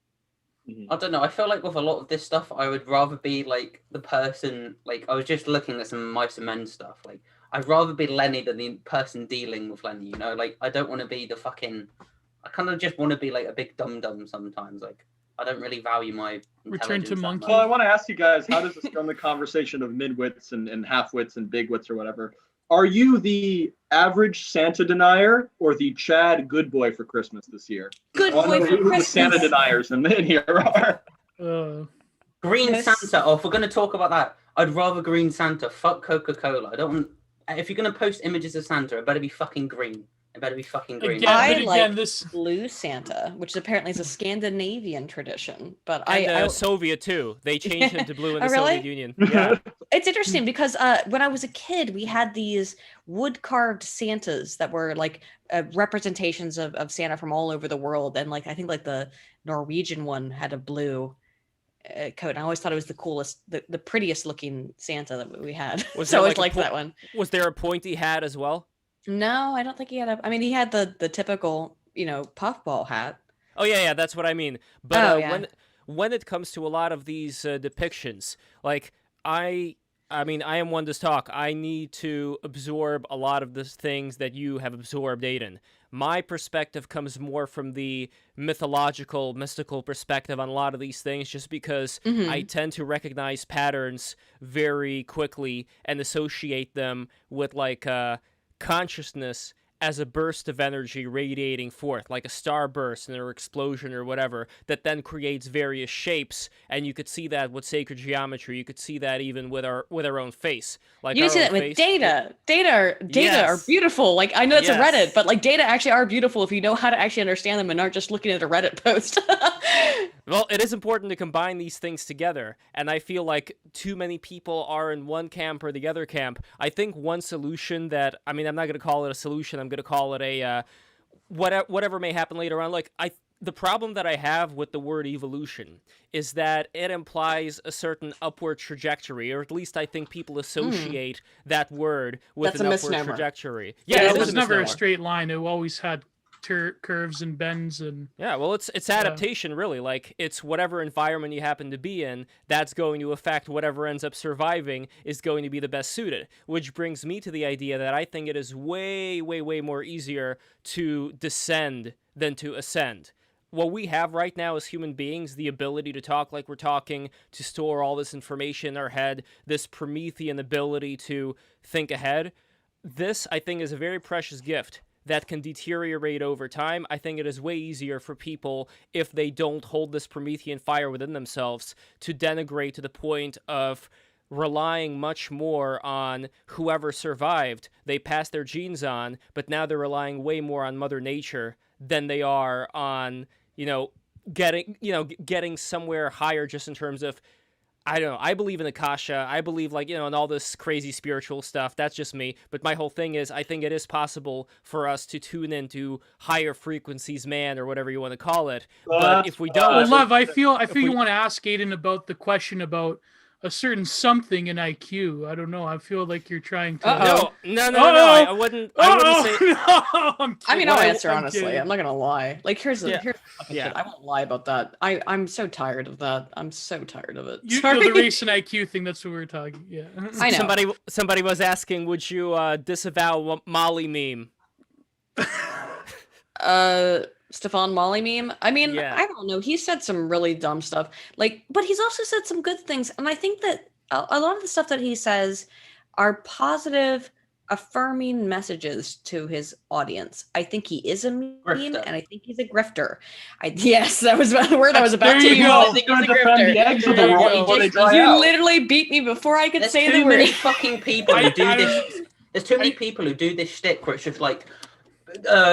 I don't know. I feel like with a lot of this stuff, I would rather be like the person. Like I was just looking at some Mice and Men stuff. Like I'd rather be Lenny than the person dealing with Lenny. You know, like I don't want to be the fucking I kind of just want to be like a big dum-dum sometimes. Like, I don't really value my Return to intelligence that monkey. much. Well, I want to ask you guys, how does this go in the conversation of mid-wits and half-wits and big-wits or whatever? Are you the average Santa denier or the Chad good boy for Christmas this year? Good I wanna boy know for who the Christmas. Santa deniers in here are. Green Yes. Santa. Oh, if we're going to talk about that, I'd rather Green Santa. Fuck Coca-Cola. I don't want... If you're going to post images of Santa, it better be fucking green. It better be fucking green. Again, I but again, like this blue Santa, which apparently is a Scandinavian tradition. But And I Soviet too. They changed him to blue in Oh, the really? Soviet Union. Yeah. it's interesting because when I was a kid, we had these wood carved Santas that were like representations of Santa from all over the world, and like I think like the Norwegian one had a blue coat. And I always thought it was the coolest, the prettiest looking Santa that we had. Was So there I always like liked that one. Was there a pointy hat as well? No, I don't think he had a. I mean, he had the typical, puffball hat. Oh yeah, that's what I mean. But yeah. when it comes to a lot of these depictions, like I mean, I am one to talk. I need to absorb a lot of the things that you have absorbed, Aydin. My perspective comes more from the mythological, mystical perspective on a lot of these things, just because I tend to recognize patterns very quickly and associate them with like consciousness as a burst of energy radiating forth, like a starburst or explosion or whatever, that then creates various shapes. And you could see that with sacred geometry. You could see that even with our own face. Like You can our see own that with face. data. Data are Yes. beautiful. Like I know it's a Yes. Reddit, but like data actually are beautiful if you know how to actually understand them and aren't just looking at a Reddit post. Well, it is important to combine these things together, and I feel like too many people are in one camp or the other camp. I think one solution that, I mean, I'm not going to call it a solution, I'm going to call it a whatever may happen later on. Like, the problem that I have with the word evolution is that it implies a certain upward trajectory, or at least I think people associate that word with That's an a upward misnomer. trajectory. yeah, it it is was never a misnomer. straight line. It always had curves and bends and Yeah, well, it's adaptation, really. Like, it's whatever environment you happen to be in, that's going to affect whatever ends up surviving is going to be the best suited. Which brings me to the idea that I think it is way, way, way more easier to descend than to ascend. What we have right now as human beings, the ability to talk like we're talking, to store all this information in our head, this Promethean ability to think ahead, this, I think, is a very precious gift that can deteriorate over time. I think it is way easier for people, if they don't hold this Promethean fire within themselves, to denigrate to the point of relying much more on whoever survived. They passed their genes on, but now they're relying way more on Mother Nature than they are on, getting somewhere higher, just in terms of, I don't know. I believe in Akasha. I believe, in all this crazy spiritual stuff. That's just me. But my whole thing is, I think it is possible for us to tune into higher frequencies, man, or whatever you want to call it. But if we don't, well, Lev, I feel we- you want to ask Aydin about the question about a certain something in IQ. I don't know. I feel like you're trying to. no. I wouldn't say. No, I mean, I'll Well, answer honestly. kidding. I'm not gonna lie. Like here's Yeah. the fucking Yeah. shit. I won't lie about that. I'm so tired of that. I'm so tired of it. You Sorry. know, the race and IQ thing. That's what we were talking. Yeah. I know. Somebody was asking, would you disavow Molly meme? Stefan Molly meme. I mean, Yeah. I don't know. He said some really dumb stuff. But he's also said some good things. And I think that a lot of the stuff that he says are positive, affirming messages to his audience. I think he is a meme, Grifter. and I think he's a grifter. Yes, that was the word I was about There to you use. go. I think he's a grifter. The eggs of the There you world go. before they dry You out. literally beat me before I could There's say too the many word. fucking people who do this. There's too many people who do this shtick where it's just like,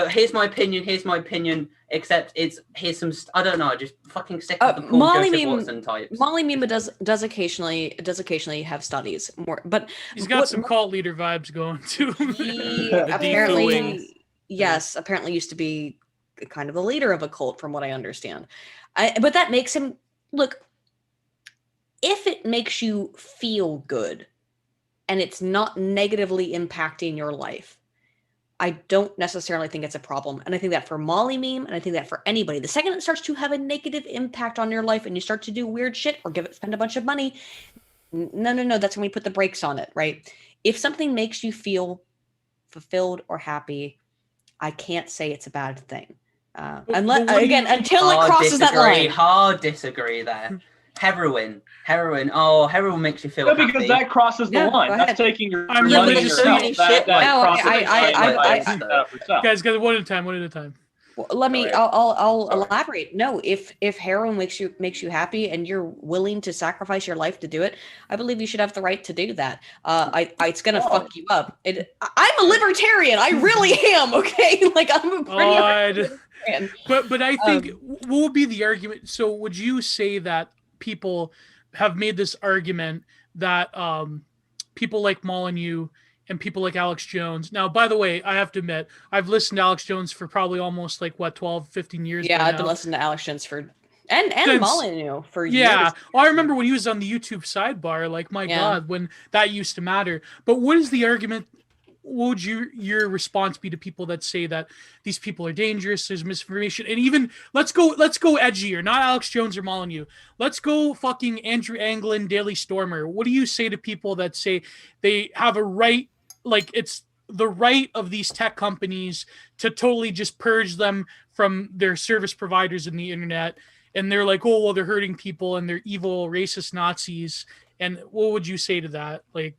here's my opinion, except here's some, I don't know, just fucking stick with the Paul Molly Joseph meme- Watson types. Molly Mima does occasionally have studies more, but He's got some cult leader vibes going too. he The apparently apparently used to be kind of the leader of a cult, from what I understand. But that makes him look. If it makes you feel good, and it's not negatively impacting your life, I don't necessarily think it's a problem. And I think that for Molly meme, and I think that for anybody, the second it starts to have a negative impact on your life and you start to do weird shit or spend a bunch of money, no, that's when we put the brakes on it, right? If something makes you feel fulfilled or happy, I can't say it's a bad thing. Until it crosses that line. Hard disagree there. Heroin. Oh, heroin makes you feel No, happy. because that crosses the line. That's taking your I'm money religious. yourself. So many shit, Guys, one at a time. Well, I'll elaborate. No, if heroin makes you happy and you're willing to sacrifice your life to do it, I believe you should have the right to do that. It's gonna fuck you up. I'm a libertarian. I really am. Okay, like I'm a pretty libertarian. But I think what would be the argument? So would you say that people have made this argument that people like Molyneux and people like Alex Jones. Now, by the way, I have to admit, I've listened to Alex Jones for probably almost 12, 15 years. Yeah, I've been listening to Alex Jones for and Molyneux for years. Yeah, well, I remember when he was on the YouTube sidebar. Like, my God, when that used to matter. But what is the argument? What would your response be to people that say that these people are dangerous, there's misinformation, and even let's go edgier, not Alex Jones or Molyneux. Let's go fucking Andrew Anglin, Daily Stormer. What do you say to people that say they have a right, like it's the right of these tech companies to totally just purge them from their service providers in the internet, and they're like, oh well, they're hurting people and they're evil racist Nazis? And what would you say to that? Like,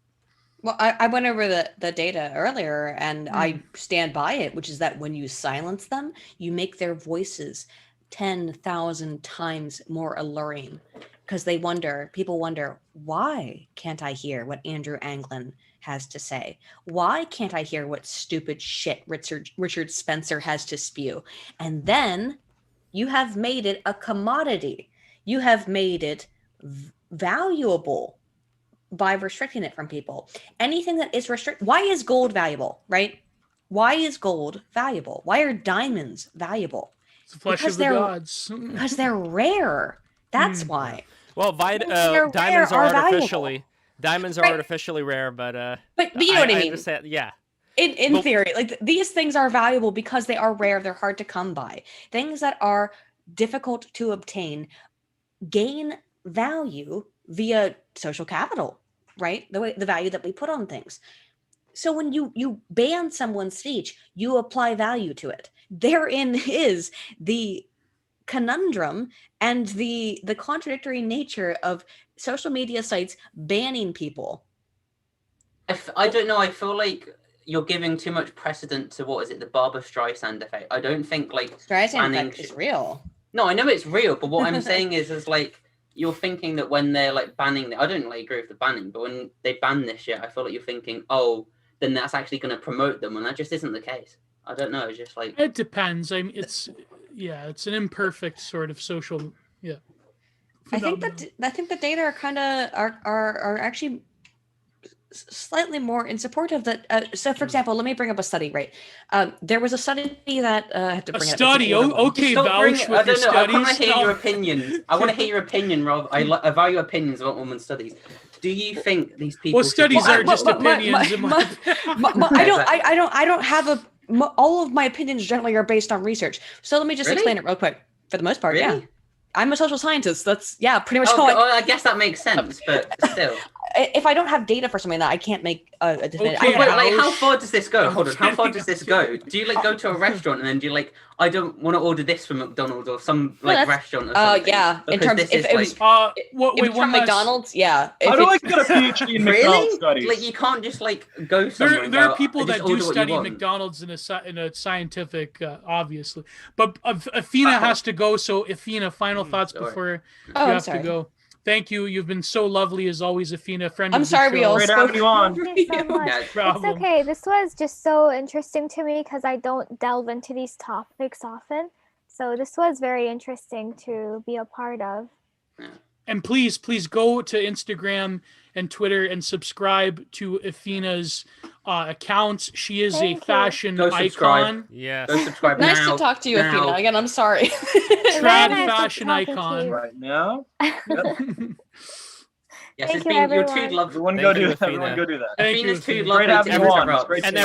well, I went over the data earlier, and I stand by it, which is that when you silence them, you make their voices 10,000 times more alluring, because people wonder, why can't I hear what Andrew Anglin has to say? Why can't I hear what stupid shit Richard Spencer has to spew? And then you have made it a commodity. You have made it valuable by restricting it from people. Anything that is restricted. Why is gold valuable, right? Why is gold valuable? Why are diamonds valuable? It's the flesh of the gods. Because they're rare. That's why. Well, diamonds are artificially. Diamonds are artificially rare, but you know what I mean. Understand, yeah. In theory, like these things are valuable because they are rare. They're hard to come by. Things that are difficult to obtain gain value via social capital, right? The value that we put on things. So when you ban someone's speech, you apply value to it. Therein is the conundrum and the contradictory nature of social media sites banning people. I don't know. I feel like you're giving too much precedent to the Barbra Streisand effect. I don't think Streisand effect is real. No, I know it's real, but what I'm saying is like, you're thinking that when they're banning, I don't agree with the banning, but when they ban this shit, I feel like you're thinking, oh, then that's actually going to promote them, and that just isn't the case. I don't know. It's just like, it depends. I mean, it's an imperfect sort of social. Yeah. Phenomenon. I think the data are actually slightly more in support of that. So, for example, let me bring up a study. Right, there was a study that I have to bring a study. Okay, vouch with your studies. I want to hear your opinion. I want to hear your opinion, Rob. I value opinions about women's studies. Do you think these people? Well, studies are just opinions. I don't have all of my opinions generally are based on research. So let me just explain it real quick. For the most part, yeah. I'm a social scientist. That's pretty much all. I guess that makes sense, but still. If I don't have data for something that I can't make a definitive. Okay, how far does this go? Hold on, how far does this go? Do you go to a restaurant and then do you I don't want to order this from McDonald's or some restaurant or something? Yeah. In terms if it was from McDonald's, yeah. How do I get a PhD in McDonald's studies? You can't just go somewhere. There are people that do study McDonald's in a scientific, obviously. But Athena has to go, so Athena, final thoughts before you have to go. Thank you. You've been so lovely as always, Athena. Friend of the show. I'm sorry we all spoke you on. Thank you so much. It's okay. This was just so interesting to me because I don't delve into these topics often. So this was very interesting to be a part of. And please go to Instagram and Twitter and subscribe to Athena's accounts. She is a fashion icon. Yeah. Go subscribe nice to talk to you, Athena. Again, I'm sorry. Trad fashion icon. Right now. Yep. Yes, Thank you, everyone. You're too lovely. Everyone go do that. Athena's too lovely. Great having you on. And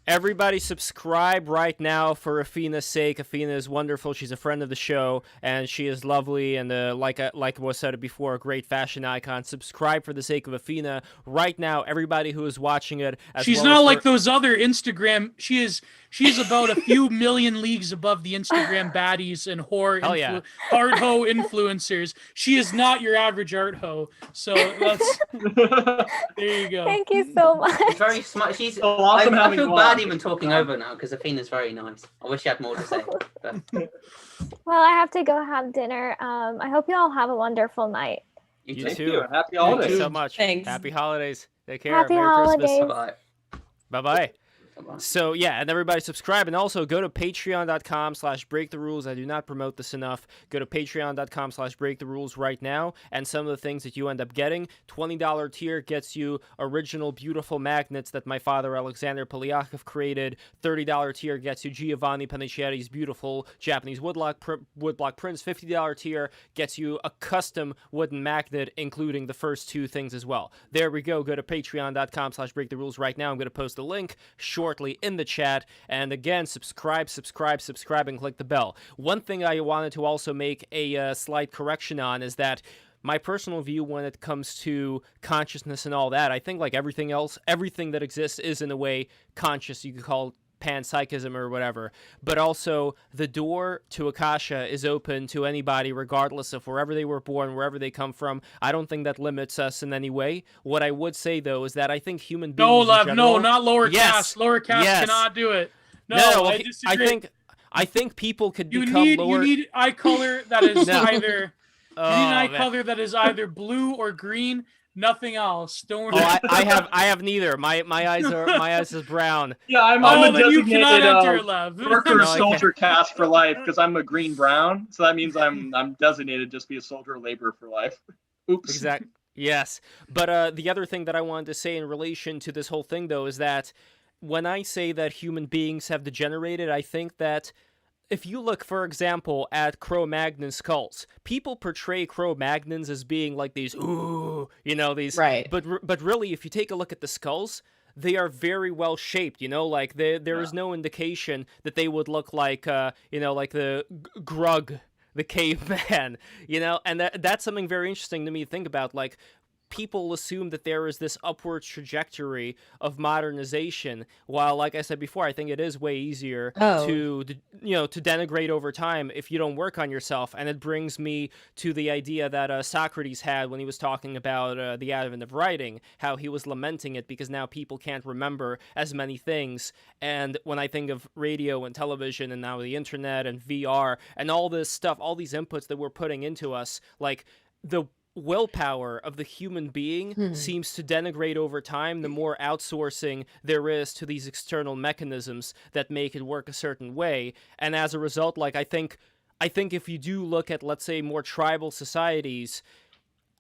everybody subscribe right now for Athena's sake. Athena is wonderful. She's a friend of the show, and she is lovely. And like was said before, a great fashion icon. Subscribe for the sake of Athena right now. Everybody who is watching it. She's not like those other Instagram. She is She's about a few million leagues above the Instagram baddies and Hell yeah. art ho influencers. She is not your average art ho. So that's there you go. Thank you so much. She's very smart. She's. awesome I having feel you bad on. even talking over now because Athena's very nice. I wish she had more to say. But... Well, I have to go have dinner. I hope you all have a wonderful night. You Thank too. you. Happy Thank holidays. you so much. Thanks. Happy holidays. Take care. Happy Merry holidays. Christmas. Bye. Bye-bye. Bye. So yeah, and everybody subscribe, and also go to patreon.com/breaktherules. I do not promote this enough. Go to patreon.com/breaktherules right now, and some of the things that you end up getting: $20 tier gets you original beautiful magnets that my father Alexander Polyakov created. $30 tier gets you Giovanni Panichetti's beautiful Japanese woodblock prints. $50 tier gets you a custom wooden magnet, including the first two things as well. There we go. Go to patreon.com/breaktherules right now. I'm going to post a link shortly in the chat, and again, subscribe, and click the bell. One thing I wanted to also make a slight correction on is that my personal view when it comes to consciousness and all that, I think like everything else, everything that exists is in a way conscious. You could call it panpsychism or whatever, but also the door to Akasha is open to anybody regardless of wherever they were born, wherever they come from. I don't think that limits us in any way. What I would say though is that I think human beings No, in Lev, general, no, not lower Yes. caste. Lower caste Yes. cannot do it. No, well, I disagree. I think people could You become need lower. you need eye color that is No. either Oh, you need an eye man. color that is either blue or green. Nothing else. Don't worry. Oh, I have neither. My eyes is brown. Yeah, I'm Oh, a then you cannot designated enter, Lev. worker No, I soldier caste for life because I'm a green brown, so that means I'm designated just be a soldier of labor for life. Oops. Exactly. Yes. But the other thing that I wanted to say in relation to this whole thing though is that when I say that human beings have degenerated, I think that if you look, for example, at Cro-Magnon skulls, people portray Cro-Magnons as being like these, ooh, these. Right. But really, if you take a look at the skulls, they are very well shaped. Like there is no indication that they would look like, like the Grug, the caveman. And that's something very interesting to me to think about. Like, people assume that there is this upward trajectory of modernization, while, like I said before, I think it is way easier to denigrate over time if you don't work on yourself. And it brings me to the idea that Socrates had when he was talking about the advent of writing, how he was lamenting it because now people can't remember as many things. And when I think of radio and television and now the internet and VR and all this stuff, all these inputs that we're putting into us, like the willpower of the human being seems to denigrate over time the more outsourcing there is to these external mechanisms that make it work a certain way. And as a result, like I think if you do look at, let's say, more tribal societies,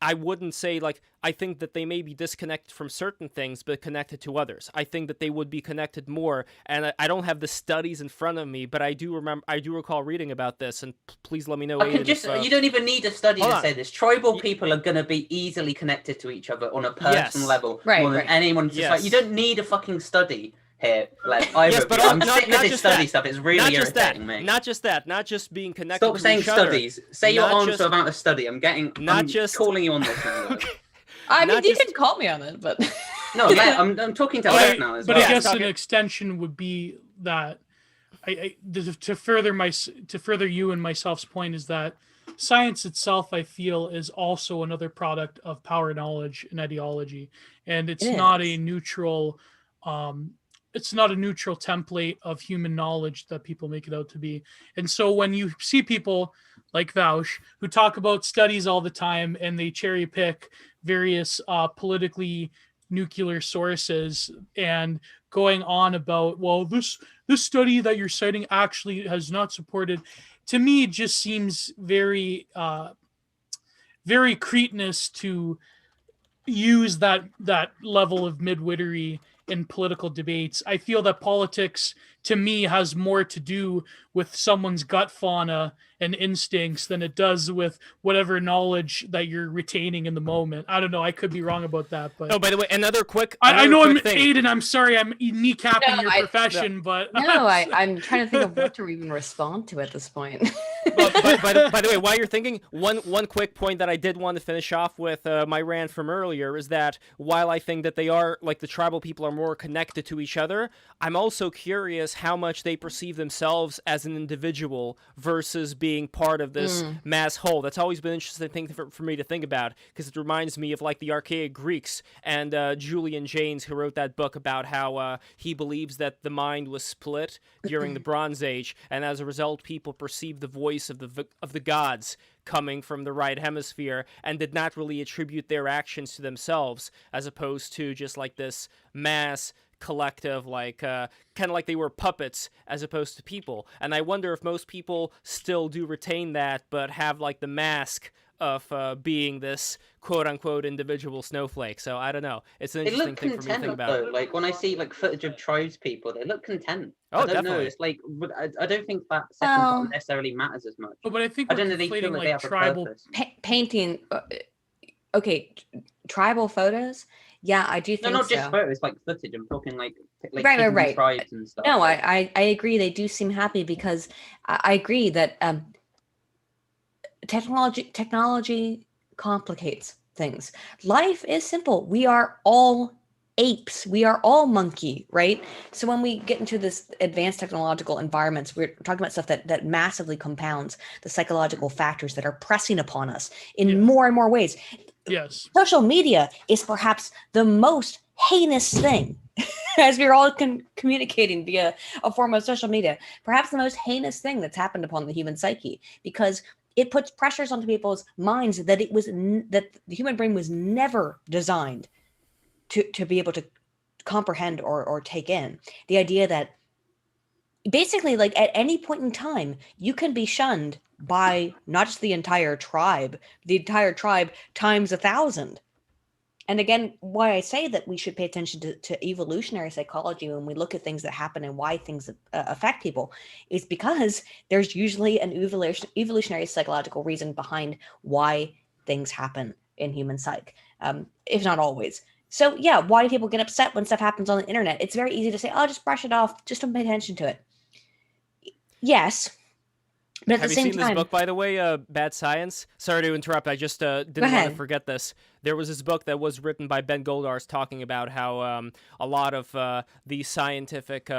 I wouldn't say, like, I think that they may be disconnected from certain things, but connected to others. I think that they would be connected more, and I don't have the studies in front of me, but I do recall reading about this, and please let me know. Aydin, you don't even need a study to say this. Tribal people are going to be easily connected to each other on a personal level more than anyone. You don't need a fucking study here. Like, I'm sick of this study stuff. It's really irritating me. Not just that. Not just being connected Stop to saying each other. studies. Say your answer about a study. I'm calling you on this now. Okay. I mean, you can call me on it, but no, I'm talking to Lev now as well. But I guess an extension would be that to further you and myself's point is that science itself, I feel, is also another product of power, knowledge, and ideology, and it's not a neutral. It's not a neutral template of human knowledge that people make it out to be. And so when you see people like Vaush who talk about studies all the time and they cherry pick various politically nuclear sources and going on about, well, this study that you're citing actually has not supported, to me it just seems very very cretinous to use that level of midwittery in political debates. I feel that politics, to me, has more to do with someone's gut fauna and instincts than it does with whatever knowledge that you're retaining in the moment. I don't know. I could be wrong about that. But oh, by the way, another quick. I know I'm thing. Aydin. I'm sorry. I'm kneecapping your profession, but I'm trying to think of what to even respond to at this point. By the way, while you're thinking, one quick point that I did want to finish off with my rant from earlier is that while I think that they are, like, the tribal people are more connected to each other, I'm also curious how much they perceive themselves as an individual versus being part of this mass whole. That's always been an interesting thing for me to think about, because it reminds me of, like, the archaic Greeks and Julian Jaynes, who wrote that book about how he believes that the mind was split during the Bronze Age, and as a result, people perceived the voice of the gods coming from the right hemisphere and did not really attribute their actions to themselves, as opposed to just like this mass collective, like kind of like they were puppets as opposed to people. And I wonder if most people still do retain that, but have like the mask of being this quote-unquote individual snowflake. So I don't know. It's an interesting thing for me to think about. Though. Like when I see like footage of tribes people, they look content. Oh, I don't definitely. know. It's like I don't think that second part necessarily matters as much. But I think I don't know. They feel like they have tribal a purpose. Painting. Okay, tribal photos. Yeah, I do think No, not just so. photos, like footage. I'm talking like Right. tribes and stuff. No, I agree. They do seem happy because I agree that technology complicates things. Life is simple. We are all apes. We are all monkey, right? So when we get into this advanced technological environments, we're talking about stuff that massively compounds the psychological factors that are pressing upon us in more and more ways. Yes. Social media is perhaps the most heinous thing, as we're all communicating via a form of social media, perhaps the most heinous thing that's happened upon the human psyche, because it puts pressures onto people's minds that that the human brain was never designed to be able to comprehend or take in. The idea that basically, like, at any point in time, you can be shunned by not just the entire tribe times 1,000. And again, why I say that we should pay attention to evolutionary psychology when we look at things that happen and why things affect people is because there's usually an evolutionary psychological reason behind why things happen in human psyche, if not always. So yeah, why do people get upset when stuff happens on the internet? It's very easy to say, oh, just brush it off. Just don't pay attention to it. Yes. But at Have the you same seen time, this book, by the way, Bad Science? Sorry to interrupt. I just didn't want to forget this. There was this book that was written by Ben Goldars talking about how a lot of these scientific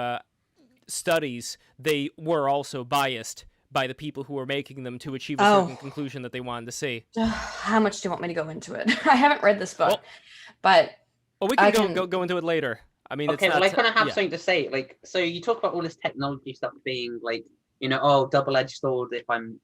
studies, they were also biased by the people who were making them to achieve a certain conclusion that they wanted to see. How much do you want me to go into it? I haven't read this book, but we can go into it later. I mean, okay, it's well, not, I kind of have something to say. Like, so you talk about all this technology stuff being like, you know, oh, double-edged sword. If I'm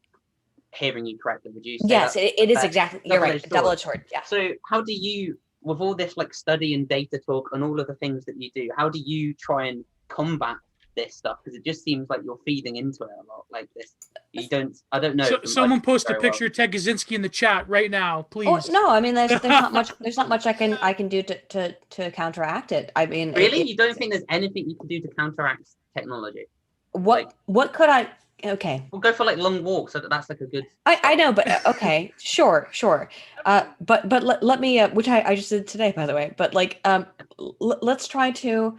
hearing you correctly, would you say? Yes, it is exactly. You're right. Double-edged sword. Yeah. So how do you, with all this like study and data talk and all of the things that you do, how do you try and combat this stuff? Because it just seems like you're feeding into it a lot. Like this, you don't. I don't know. So, someone post a picture of Ted Kaczynski in the chat right now, please. Oh, no, I mean, there's not much. There's not much I can do to counteract it. I mean, really, you don't think there's anything you can do to counteract technology? What could I? Okay, we'll go for like long walks. So that's like a good. I know, but okay, sure. But let me, which I just did today, by the way. But like, let's try to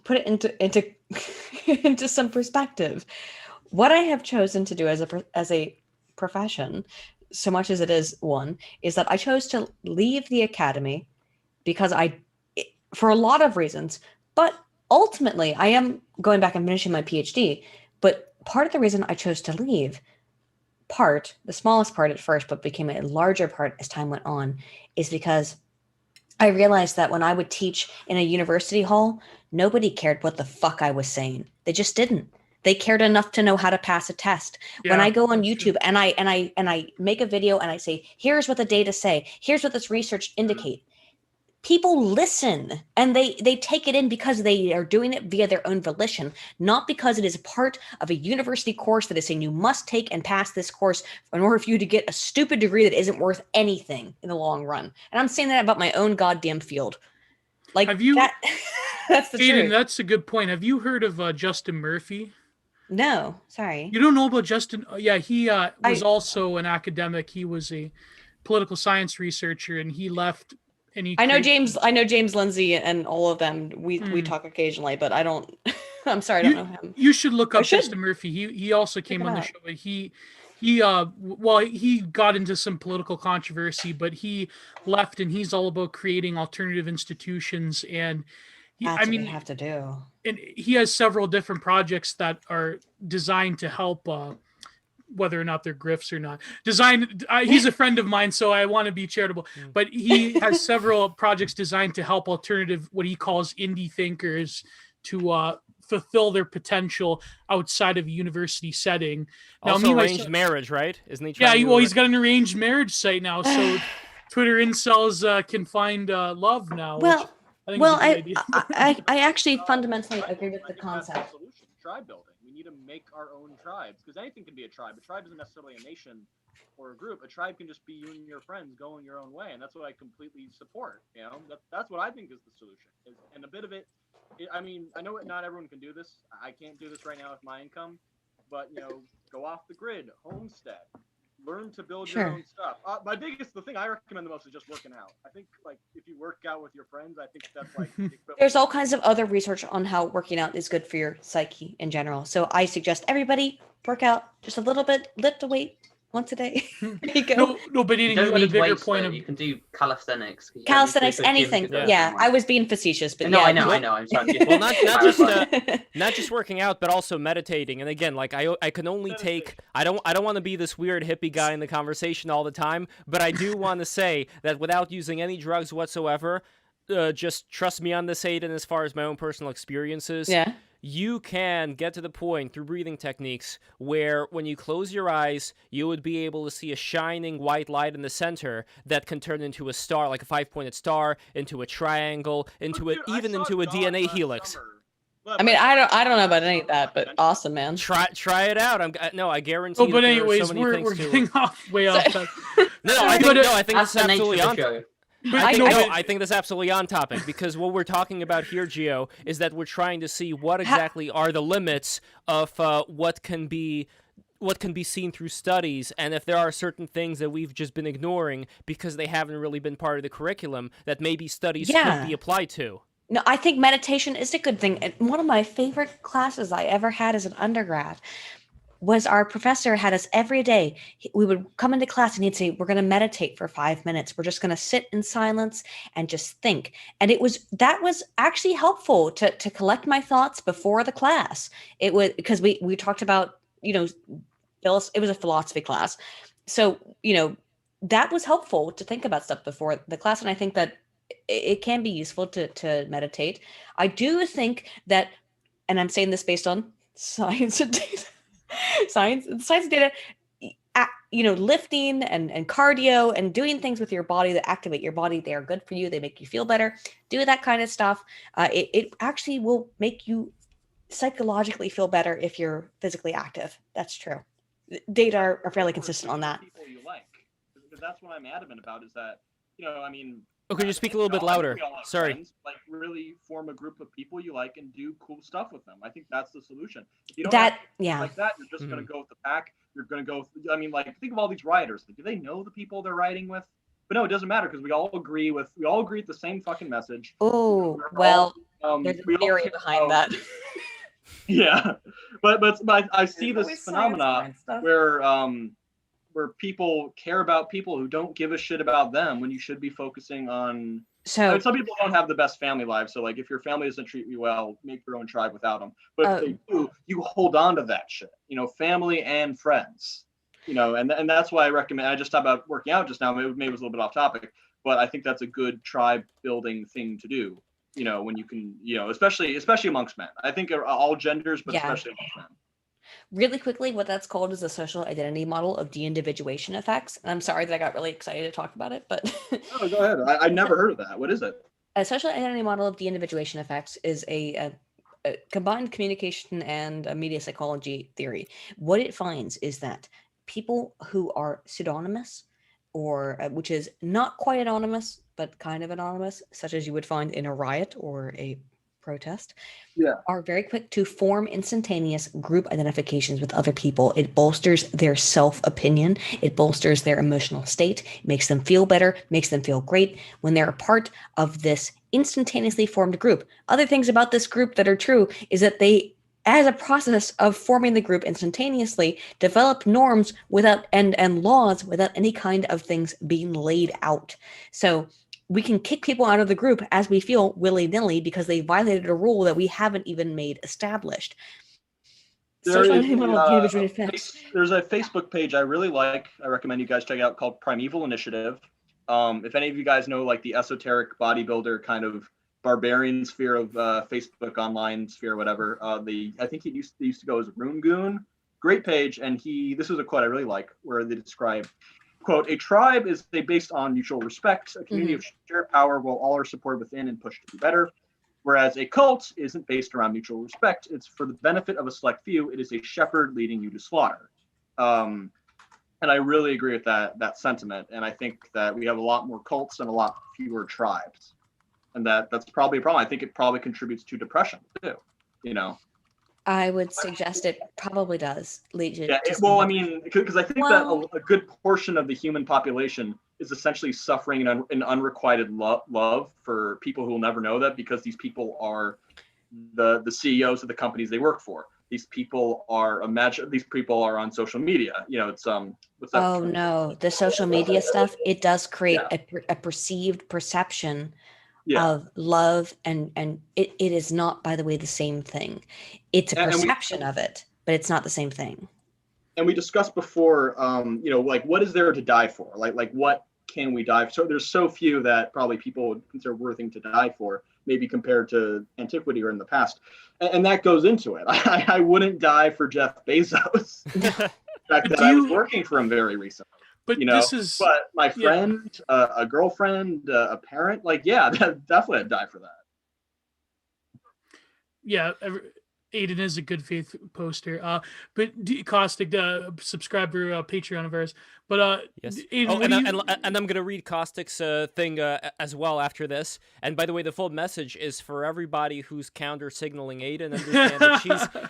put it into into some perspective. What I have chosen to do as a profession, so much as it is one, is that I chose to leave the academy because for a lot of reasons, but ultimately I am going back and finishing my PhD. But part of the reason I chose to leave, the smallest part at first, but became a larger part as time went on, is because I realized that when I would teach in a university hall, nobody cared what the fuck I was saying. They just didn't. They cared enough to know how to pass a test. Yeah, when I go on YouTube and I make a video and I say, here's what the data say, here's what this research indicate, people listen and they take it in because they are doing it via their own volition, not because it is a part of a university course that is saying you must take and pass this course in order for you to get a stupid degree that isn't worth anything in the long run. And I'm saying that about my own goddamn field. Like, have you? That's the Aydin, truth. That's a good point. Have you heard of Justin Murphy? No, sorry. You don't know about Justin? Yeah, he was also an academic. He was a political science researcher, and he left. And I know James Lindsay and all of them. We talk occasionally, but I don't. I'm sorry, I don't know him. You should look I up should. Mr. Murphy. He also came him on the out. show. He got into some political controversy, but he left, and he's all about creating alternative institutions. And That's what we have to do. and he has several different projects that are designed to help. Whether or not they're grifts or not, he's a friend of mine, so I want to be charitable. But he has several projects designed to help alternative, what he calls indie thinkers, to fulfill their potential outside of a university setting. Now, Also, arranged marriage, right? Isn't he? Yeah, he's got an arranged marriage site now, so Twitter incels can find love now. Well, I actually fundamentally agree with the concept. Solution, tribe building. We need to make our own tribes, because anything can be a tribe. A tribe isn't necessarily a nation or a group. A tribe can just be you and your friends going your own way, and that's what I completely support. You know, that's what I think is the solution. And a bit of it, I mean, I know not everyone can do this. I can't do this right now with my income, but go off the grid, homestead. Learn to build your own stuff. The thing I recommend the most is just working out. I think if you work out with your friends, I think that's There's all kinds of other research on how working out is good for your psyche in general. So I suggest everybody work out just a little bit, lift a weight once a day. There you go. No, but you had a bigger point of you can do calisthenics. Calisthenics, anything. Yeah, I was being facetious, but no, yeah. I know. I'm trying to well, not just working out, but also meditating. And again, I can only take. I don't want to be this weird hippie guy in the conversation all the time, but I do want to say that without using any drugs whatsoever, just trust me on this, Aydin, as far as my own personal experiences. Yeah. You can get to the point through breathing techniques where when you close your eyes, you would be able to see a shining white light in the center that can turn into a star, like a 5-pointed star, into a triangle, into a DNA helix. I mean, I don't know about any of that, but awesome, man. Try it out. I guarantee. But anyways, so many we're things getting way off. I think that's absolutely on. Show. I think that's absolutely on topic, because what we're talking about here, Gio, is that we're trying to see what exactly are the limits of what can be seen through studies, and if there are certain things that we've just been ignoring because they haven't really been part of the curriculum that maybe studies could be applied to. No, I think meditation is a good thing. And one of my favorite classes I ever had as an undergrad was our professor had us every day. We would come into class and he'd say, we're going to meditate for 5 minutes. We're just going to sit in silence and just think. And that was actually helpful to collect my thoughts before the class. It was because we talked about, it was a philosophy class. So, that was helpful to think about stuff before the class. And I think that it can be useful to meditate. I do think that, and I'm saying this based on science and data, science and data, lifting and cardio and doing things with your body that activate your body, they are good for you. They make you feel better. Do that kind of stuff. It actually will make you psychologically feel better if you're physically active. That's true. Data are fairly consistent on that. People you like, because that's what I'm adamant about. Is that could you speak a little bit louder? Sorry. Friends, really form a group of people you like and do cool stuff with them. I think that's the solution. If you don't have like that, you're just going to go with the pack. You're going to go. Think of all these rioters. Do they know the people they're riding with? But no, it doesn't matter, because we all agree at the same fucking message. Oh, well, there's a theory behind that. Yeah, but I see this phenomena where people care about people who don't give a shit about them, when you should be focusing on. So some people don't have the best family lives. So if your family doesn't treat you well, make your own tribe without them. But if they do, you hold on to that shit. Family and friends. And that's why I recommend. I just talked about working out just now. Maybe it was a little bit off topic, but I think that's a good tribe building thing to do. When you can, especially amongst men. I think all genders, but especially amongst men. Really quickly, what that's called is a social identity model of de-individuation effects. And I'm sorry that I got really excited to talk about it, but oh, go ahead. I never heard of that. What is it? A social identity model of de-individuation effects is a combined communication and a media psychology theory. What it finds is that people who are pseudonymous, or which is not quite anonymous, but kind of anonymous, such as you would find in a riot or a protest, are very quick to form instantaneous group identifications with other people. It bolsters their self-opinion. It bolsters their emotional state, makes them feel better, makes them feel great when they're a part of this instantaneously formed group. Other things about this group that are true is that they, as a process of forming the group instantaneously, develop norms without and laws without any kind of things being laid out. So we can kick people out of the group as we feel willy-nilly because they violated a rule that we haven't even made established. There's a Facebook page I really like. I recommend you guys check it out, called Primeval Initiative. If any of you guys know like the esoteric bodybuilder kind of barbarian sphere of Facebook online sphere, whatever, I think they used to go as Rune Goon. Great page, and this was a quote I really like, where they describe, quote, "A tribe is based on mutual respect, a community of shared power where all are supported within and pushed to be better. Whereas a cult isn't based around mutual respect. It's for the benefit of a select few. It is a shepherd leading you to slaughter." And I really agree with that sentiment. And I think that we have a lot more cults and a lot fewer tribes. And that's probably a problem. I think it probably contributes to depression too, you know. I would suggest it probably does lead you. Yeah, I mean, because I think that a good portion of the human population is essentially suffering an unrequited love for people who will never know that, because these people are the CEOs of the companies they work for. These people are on social media. You know, it's what's that? Oh no, the social media stuff, it does create a perceived perception of love, and it is not, by the way, the same thing. It's a perception of it, but it's not the same thing. And we discussed before, you know, like, what is there to die for? Like what can we die for? So there's so few that probably people would consider worthy to die for, maybe compared to antiquity or in the past. And that goes into it. I wouldn't die for Jeff Bezos. The fact that I was working for him very recently. But you know, but my friend, a girlfriend, a parent, like, definitely I'd die for that. Yeah, Aydin is a good faith poster. But Caustic, subscriber, Patreon of ours. But yes. Aydin, and I'm gonna read Caustic's thing as well after this. And by the way, the full message is for everybody who's counter signaling Aydin. Understand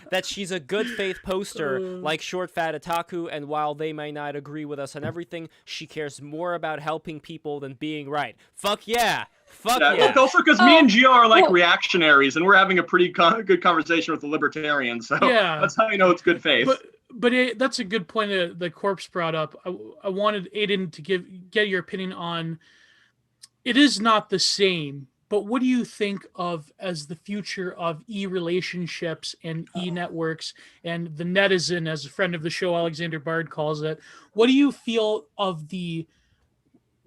that she's a good faith poster, like Short Fat Otaku. And while they may not agree with us on everything, she cares more about helping people than being right. Fuck yeah. Fuck yeah. Look, also because me and Gio are like reactionaries, and we're having a pretty good conversation with the libertarians, so that's how you know it's good faith. But that's a good point that the Corpse brought up. I wanted Aydin to get your opinion on. It is not the same, but what do you think of as the future of e-relationships and e-networks and the netizen, as a friend of the show Alexander Bard calls it? What do you feel of the?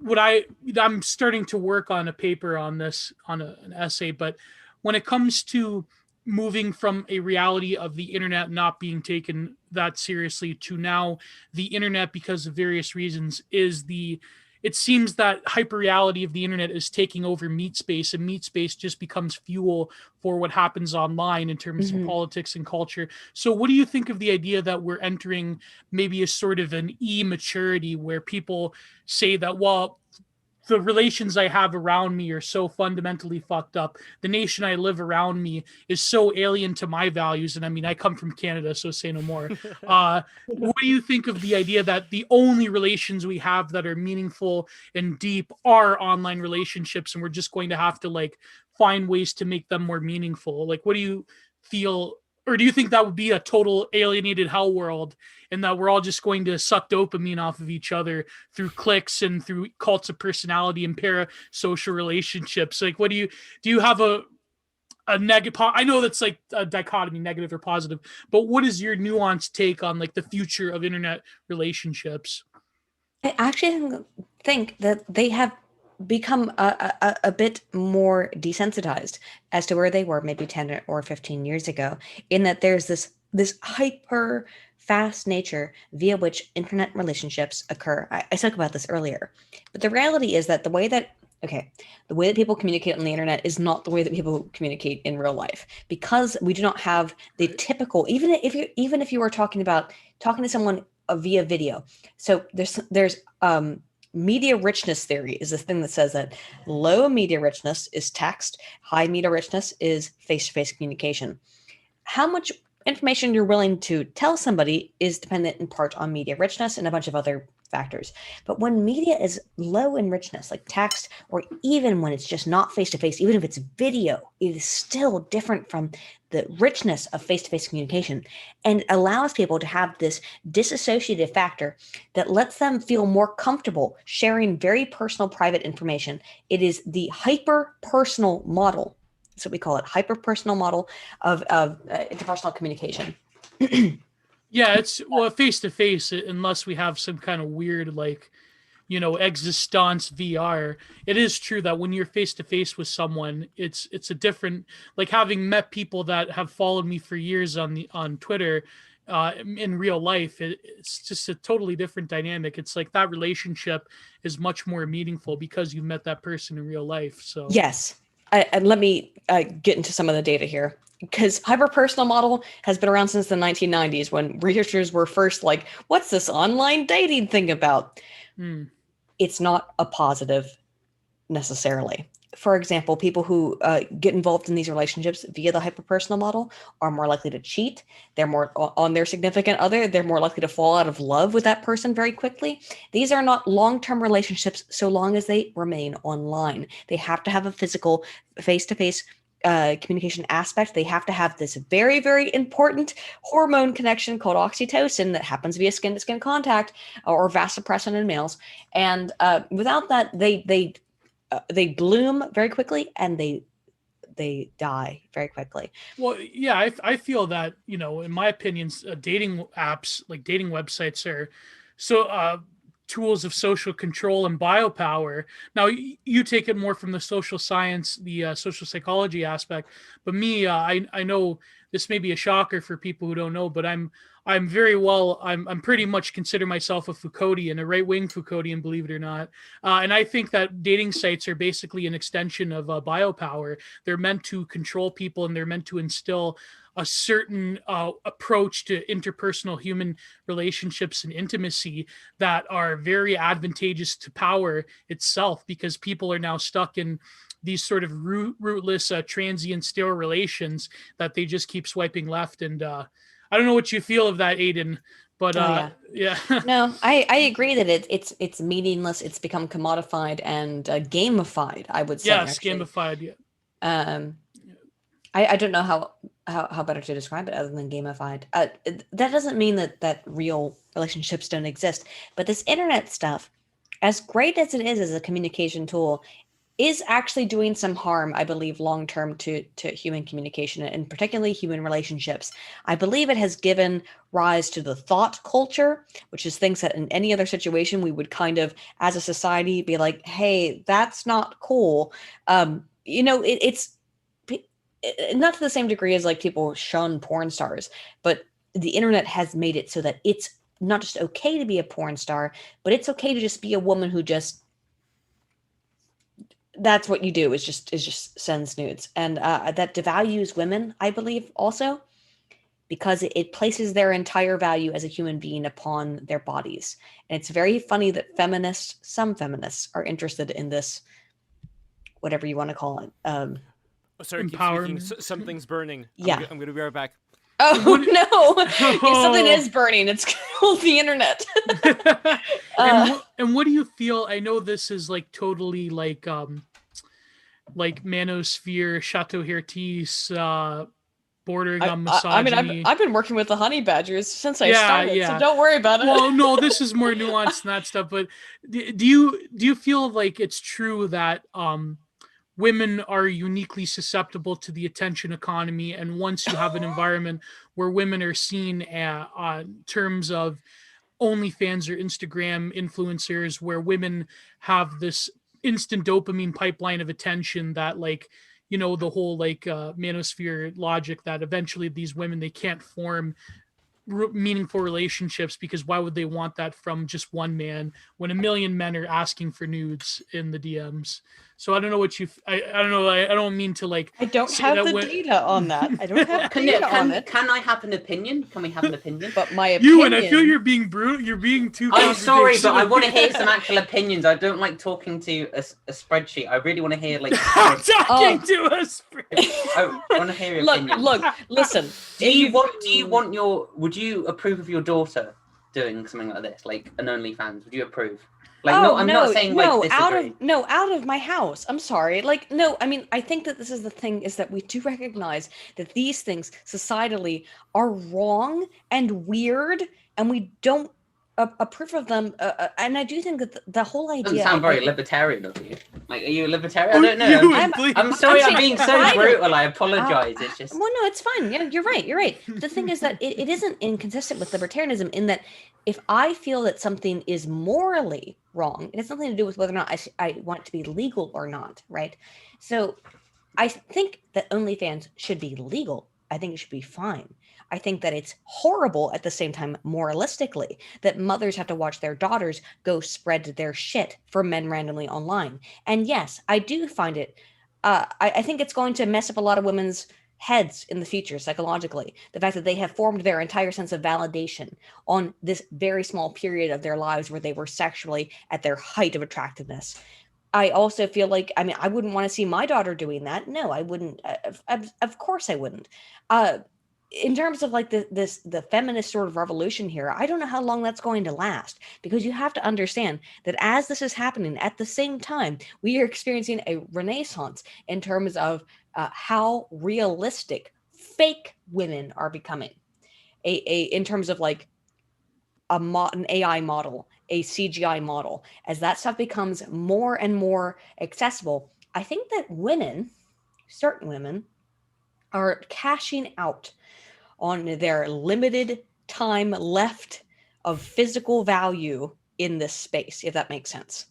I'm starting to work on a paper on this, on an essay, but when it comes to moving from a reality of the internet not being taken that seriously to now the internet, because of various reasons, it seems that hyperreality of the internet is taking over meat space, and meat space just becomes fuel for what happens online in terms of politics and culture. So what do you think of the idea that we're entering maybe a sort of an e-maturity where people say that, well, the relations I have around me are so fundamentally fucked up. The nation I live around me is so alien to my values. And I mean, I come from Canada, so say no more. What do you think of the idea that the only relations we have that are meaningful and deep are online relationships, and we're just going to have to like find ways to make them more meaningful? Like, what do you feel? Or do you think that would be a total alienated hell world, and that we're all just going to suck dopamine off of each other through cliques and through cults of personality and parasocial relationships? Like, what do you have a negative? I know that's like a dichotomy, negative or positive, but what is your nuanced take on like the future of internet relationships? I actually think that they have become a bit more desensitized as to where they were maybe 10 or 15 years ago, in that there's this hyper fast nature via which internet relationships occur. I spoke about this earlier, but the reality is that the way that people communicate on the internet is not the way that people communicate in real life, because we do not have the typical, even if you were talking to someone via video. So there's media richness theory is the thing that says that low media richness is text, high media richness is face-to-face communication. How much information you're willing to tell somebody is dependent in part on media richness and a bunch of other factors. But when media is low in richness, like text, or even when it's just not face-to-face, even if it's video, it is still different from the richness of face-to-face communication, and allows people to have this disassociative factor that lets them feel more comfortable sharing very personal, private information. It is the hyper-personal model. That's what we call it, hyper-personal model of interpersonal communication. Yeah, it's face to face, unless we have some kind of weird existence VR. It is true that when you're face to face with someone, it's a different, like having met people that have followed me for years on Twitter, in real life, it's just a totally different dynamic. It's like that relationship is much more meaningful because you met that person in real life. So yes, and let me get into some of the data here. Because hyper-personal model has been around since the 1990s, when researchers were first like, what's this online dating thing about? It's not a positive necessarily. For example, people who get involved in these relationships via the hyper-personal model are more likely to cheat. They're more on their significant other. They're more likely to fall out of love with that person very quickly. These are not long-term relationships so long as they remain online. They have to have a physical, face-to-face communication aspect. They have to have this very, very important hormone connection called oxytocin that happens via skin-to-skin contact, or vasopressin in males. And without that, they bloom very quickly and they die very quickly. Well, yeah, I feel that, in my opinion, dating apps, like dating websites, are so tools of social control and biopower. Now, you take it more from the social science, the social psychology aspect, but me, I know this may be a shocker for people who don't know, but I'm pretty much consider myself a Foucauldian, a right-wing Foucauldian, believe it or not. And I think that dating sites are basically an extension of biopower. They're meant to control people, and they're meant to instill a certain approach to interpersonal human relationships and intimacy that are very advantageous to power itself, because people are now stuck in these sort of rootless, transient, stale relations that they just keep swiping left. And I don't know what you feel of that, Aydin, but yeah. No, I agree that it's meaningless. It's become commodified and gamified, I would say. Yes, actually. gamified. Yeah. I don't know how better to describe it other than gamified. That doesn't mean that real relationships don't exist, but this internet stuff, as great as it is as a communication tool, is actually doing some harm, I believe, long-term to human communication, and particularly human relationships. I believe it has given rise to the thought culture, which is things that in any other situation we would kind of, as a society, be like, hey, that's not cool. It's not to the same degree as like people shun porn stars, but the internet has made it so that it's not just okay to be a porn star, but it's okay to just be a woman who just, that's what you do, is just sends nudes. And that devalues women, I believe, also, because it places their entire value as a human being upon their bodies. And it's very funny that some feminists are interested in this, whatever you want to call it. Sorry, keep speaking. Something's burning. Yeah. I'm going to be right back. Oh, no. If something is burning, it's called the internet. And what do you feel? I know this is like totally like manosphere, Chateau Hertis, bordering on misogyny. I've been working with the honey badgers since I started, so don't worry about it. Well, no, this is more nuanced than that stuff. But do you feel like it's true that women are uniquely susceptible to the attention economy, and once you have an environment where women are seen in terms of OnlyFans or Instagram influencers, where women have this instant dopamine pipeline of attention, that the whole manosphere logic, that eventually these women, they can't form meaningful relationships, because why would they want that from just one man when a million men are asking for nudes in the DMs? So I don't know what I don't know. I don't mean to I don't have the data on that. I don't have data on it. Can I have an opinion? Can we have an opinion? But my opinion. And I feel you're being brutal. You're being too. I'm sorry, but I want to hear some actual opinions. I don't like talking to a spreadsheet. I really want to hear talking to a spreadsheet. I want to hear your opinion. Look, listen. Would you approve of your daughter doing something like this, like an OnlyFans? Would you approve? Like, I'm not saying like disagree. out of my house. I'm sorry. Like, no, I mean, I think that this is the thing, is that we do recognize that these things societally are wrong and weird, and we don't approve of them. And I do think that the whole idea doesn't sound very libertarian of you. Like, are you a libertarian? I don't know. I'm sorry, I'm being so brutal. I apologize. It's just. Well, no, it's fine. Yeah, you're right. You're right. The thing is that it isn't inconsistent with libertarianism, in that if I feel that something is morally wrong, it has nothing to do with whether or not I want it to be legal or not, right? So I think that OnlyFans should be legal. I think it should be fine. I think that it's horrible at the same time, moralistically, that mothers have to watch their daughters go spread their shit for men randomly online. And yes, I do find it, I think it's going to mess up a lot of women's heads in the future psychologically. The fact that they have formed their entire sense of validation on this very small period of their lives where they were sexually at their height of attractiveness. I also feel like, I mean, I wouldn't want to see my daughter doing that. No, I wouldn't. Of course I wouldn't. In terms of like the feminist sort of revolution here, I don't know how long that's going to last, because you have to understand that as this is happening, at the same time, we are experiencing a renaissance in terms of how realistic fake women are becoming. In terms of like an AI model, a CGI model, as that stuff becomes more and more accessible, I think that women, certain women, are cashing out on their limited time left of physical value in this space, if that makes sense.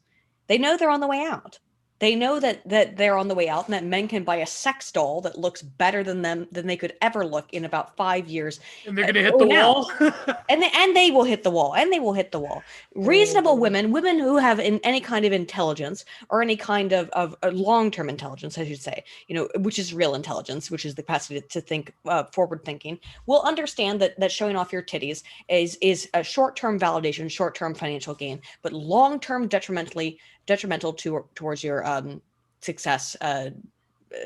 They know they're on the way out. They know that they're on the way out, and that men can buy a sex doll that looks better than they could ever look in about 5 years. And they're going to hit the wall. and they will hit the wall. And they will hit the wall. Reasonable women who have any kind of intelligence, or any kind of long-term intelligence, I should say, which is real intelligence, which is the capacity to think forward thinking, will understand that showing off your titties is a short-term validation, short-term financial gain, but long-term detrimental towards your success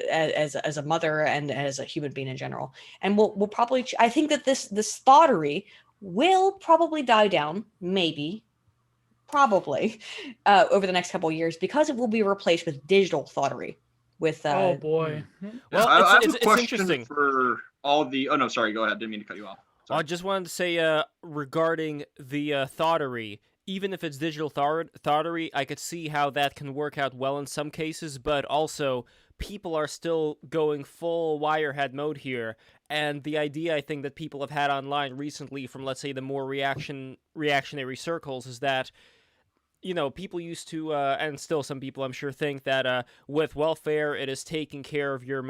as a mother and as a human being in general. And we'll probably, I think that this thoughterry will probably die down, probably over the next couple of years, because it will be replaced with digital thoughterry. With oh boy. Well, I have a question interesting for all the. Oh no, sorry. Go ahead. Didn't mean to cut you off. Sorry. I just wanted to say regarding the thoughterry. Even if it's digital thoughterry, I could see how that can work out well in some cases, but also people are still going full wirehead mode here, and the idea I think that people have had online recently from, let's say, the more reactionary circles is that, people used to, and still some people I'm sure think that with welfare it is taking care of your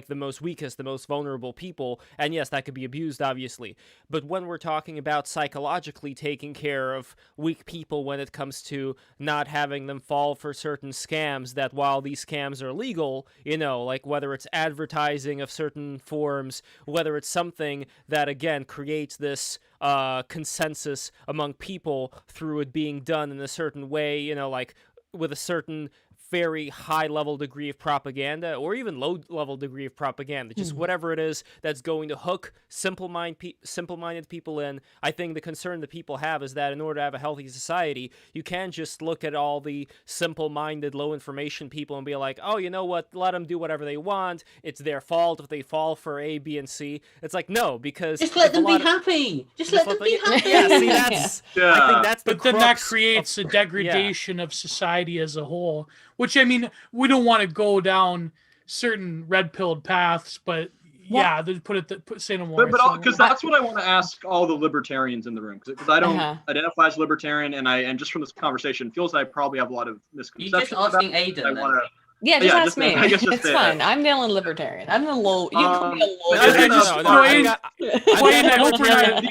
the most weakest, the most vulnerable people, and yes, that could be abused, obviously. But when we're talking about psychologically taking care of weak people when it comes to not having them fall for certain scams, that while these scams are legal, like whether it's advertising of certain forms, whether it's something that, again, creates this consensus among people through it being done in a certain way, like with a certain very high-level degree of propaganda, or even low-level degree of propaganda, just whatever it is that's going to hook simple-minded people in. I think the concern that people have is that in order to have a healthy society, you can't just look at all the simple-minded, low-information people and be like, oh, you know what, let them do whatever they want, it's their fault if they fall for A, B, and C. It's like, no, because... Just let them be happy! Just let them be happy! Yeah, see, that's... Yeah. I think that's the But then that creates a degradation of society as a whole. Which, I mean, we don't want to go down certain red-pilled paths, but yeah, say no more. But because that's what I want to ask all the libertarians in the room, because I don't identify as libertarian, and just from this conversation, feels like I probably have a lot of misconceptions. You're just asking Aydin. Just ask me. It's fine. I'm the only libertarian. I'm the low. You can be a low. Do you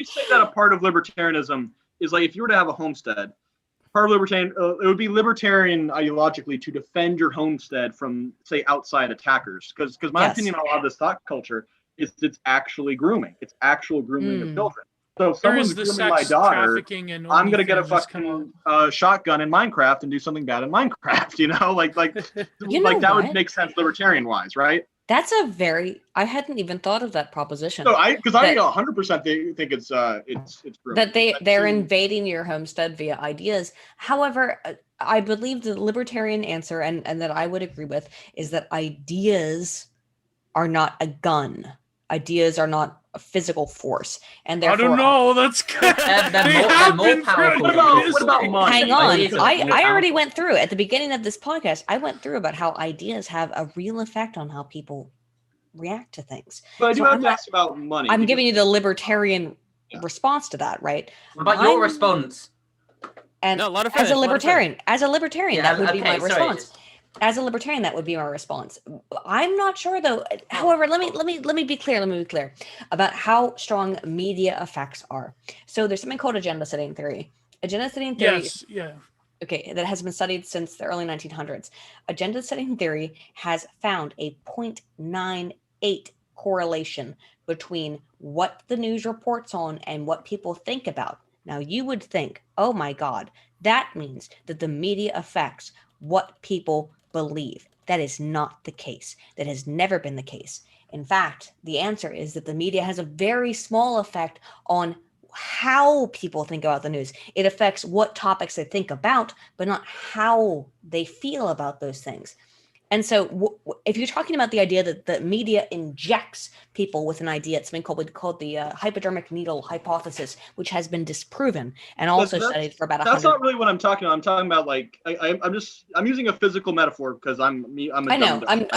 say that a part of libertarianism is like if you were to have a homestead? Part of libertarian, it would be libertarian ideologically to defend your homestead from, say, outside attackers. Because my opinion on a lot of this thought culture is it's actually grooming. It's actual grooming of children. So if someone's grooming my daughter, I'm gonna get a fucking shotgun in Minecraft and do something bad in Minecraft. Like that would make sense libertarian wise, right? That's I hadn't even thought of that proposition. No, because I That- 100% think it's brilliant. that they're invading your homestead via ideas. However, I believe the libertarian answer, and that I would agree with, is that ideas are not a gun. Ideas are not a physical force, and I therefore don't know. That's good. They're more powerful. What about money? hang on. Ideas are more I already powerful. went through at the beginning of this podcast. I went through about how ideas have a real effect on how people react to things. But I do So have I'm to ask about money. I'm because- giving you the libertarian response to that, right? What about your I'm- response? And No, let her as finish, a let her finish. libertarian, Yeah, that would be my okay, sorry. response. As a libertarian, that would be my response. I'm not sure though. However, let me be clear. Let me be clear about how strong media effects are. So there's something called agenda setting theory. Agenda setting theory. Yes. Yeah. Okay, that has been studied since the early 1900s. Agenda setting theory has found a 0.98 correlation between what the news reports on and what people think about. Now, you would think, oh my God, that means that the media affects what people believe. That is not the case. That has never been the case. In fact, the answer is that the media has a very small effect on how people think about the news. It affects what topics they think about, but not how they feel about those things. And so if you're talking about the idea that the media injects people with an idea, it's been called the hypodermic needle hypothesis, which has been disproven and also studied for about 100 That's not really what I'm talking about. I'm talking about like I'm using a physical metaphor because I'm a I know. dumb. No.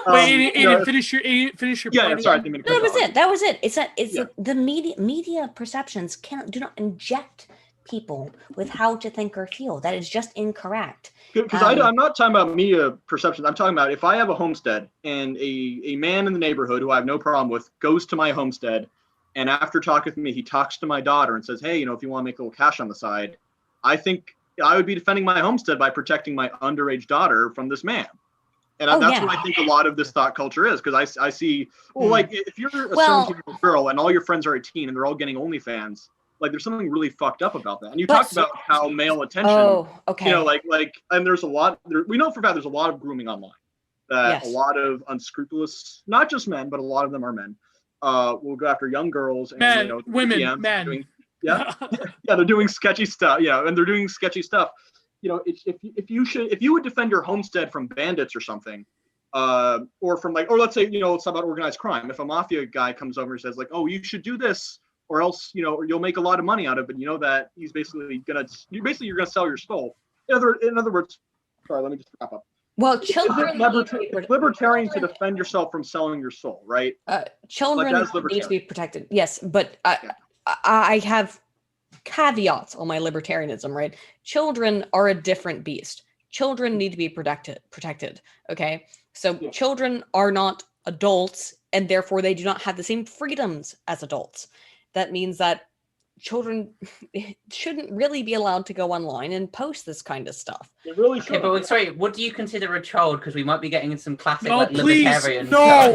Wait, Aydin, finish your point. Yeah, sorry. I didn't mean to cut you off. That was it. It's the media perceptions do not inject people with how to think or feel. That is just incorrect. Because I'm not talking about media perceptions. I'm talking about if I have a homestead and a man in the neighborhood who I have no problem with goes to my homestead, and after talking with me, he talks to my daughter and says, hey, if you want to make a little cash on the side, I think I would be defending my homestead by protecting my underage daughter from this man. And that's what I think a lot of this thought culture is, because I see, like, if you're a 17-year-old girl and all your friends are 18 and they're all getting OnlyFans, like, there's something really fucked up about that. And you talked about how male attention, and there's a lot, we know for a fact there's a lot of grooming online. That a lot of unscrupulous, not just men, but a lot of them are men, will go after young girls and women, DMs men. doing, they're doing sketchy stuff. And they're doing sketchy stuff. If you would defend your homestead from bandits or something, or from or let's say, it's about organized crime. If a mafia guy comes over and says like, oh, you should do this, or else, you'll make a lot of money out of it. That he's basically you're gonna sell your soul. In other words, sorry, let me just wrap up. Well, children libertarian to defend yourself from selling your soul, right? Children need to be protected. Yes, but I have caveats on my libertarianism, right? Children are a different beast. Children need to be protected. Okay, so children are not adults, and therefore they do not have the same freedoms as adults. That means that children shouldn't really be allowed to go online and post this kind of stuff. It really should. Okay, but sorry, what do you consider a child? Because we might be getting into some classic In libertarian. my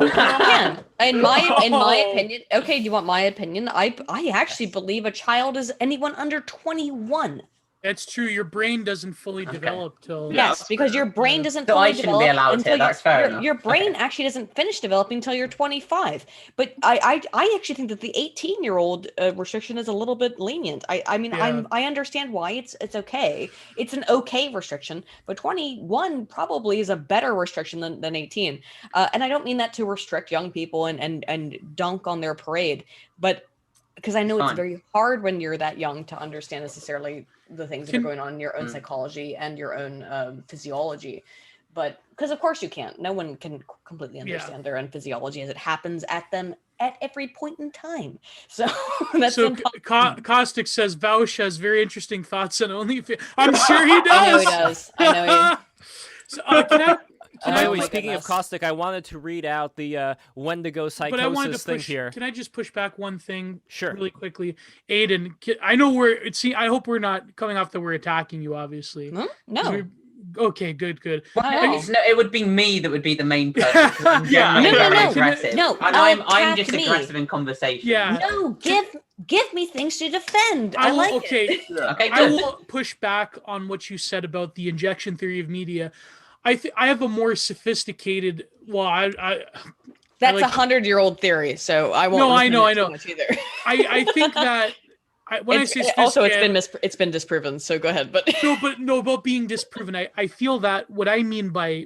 opinion, okay, do you want my opinion? I actually believe a child is anyone under 21. That's true. Your brain doesn't fully develop till. Yes, because your brain doesn't So I fully shouldn't be develop allowed until to. That's fair enough. your brain actually doesn't finish developing until you're 25. But I actually think that the 18-year-old restriction is a little bit lenient. I understand why it's okay. It's an okay restriction, but 21 probably is a better restriction than 18. And I don't mean that to restrict young people and dunk on their parade, but because I know it's very hard when you're that young to understand necessarily the things that are going on in your own psychology and your own physiology. But because of course you can't. No one can completely understand their own physiology as it happens at them at every point in time. So that's Caustic says Vaush has very interesting thoughts on OnlyFans. I'm sure he does. I know he does. So, by the way, speaking of Caustic, I wanted to read out the Wendigo psychosis thing here. Can I just push back one thing really quickly? Aydin, I know I hope we're not coming off that we're attacking you, obviously. No. Okay, good. Well, it would be me that would be the main person. I'm very aggressive. No, I'm just aggressive in conversation. Yeah. No, give me things to defend. I it. Okay, I will push back on what you said about the injection theory of media. I have a more sophisticated. Well, That's like- 100-year-old theory, so I won't. No, I know. too much either. I think that when I say it's been disproven. So go ahead, but no, about being disproven. I feel that what I mean by,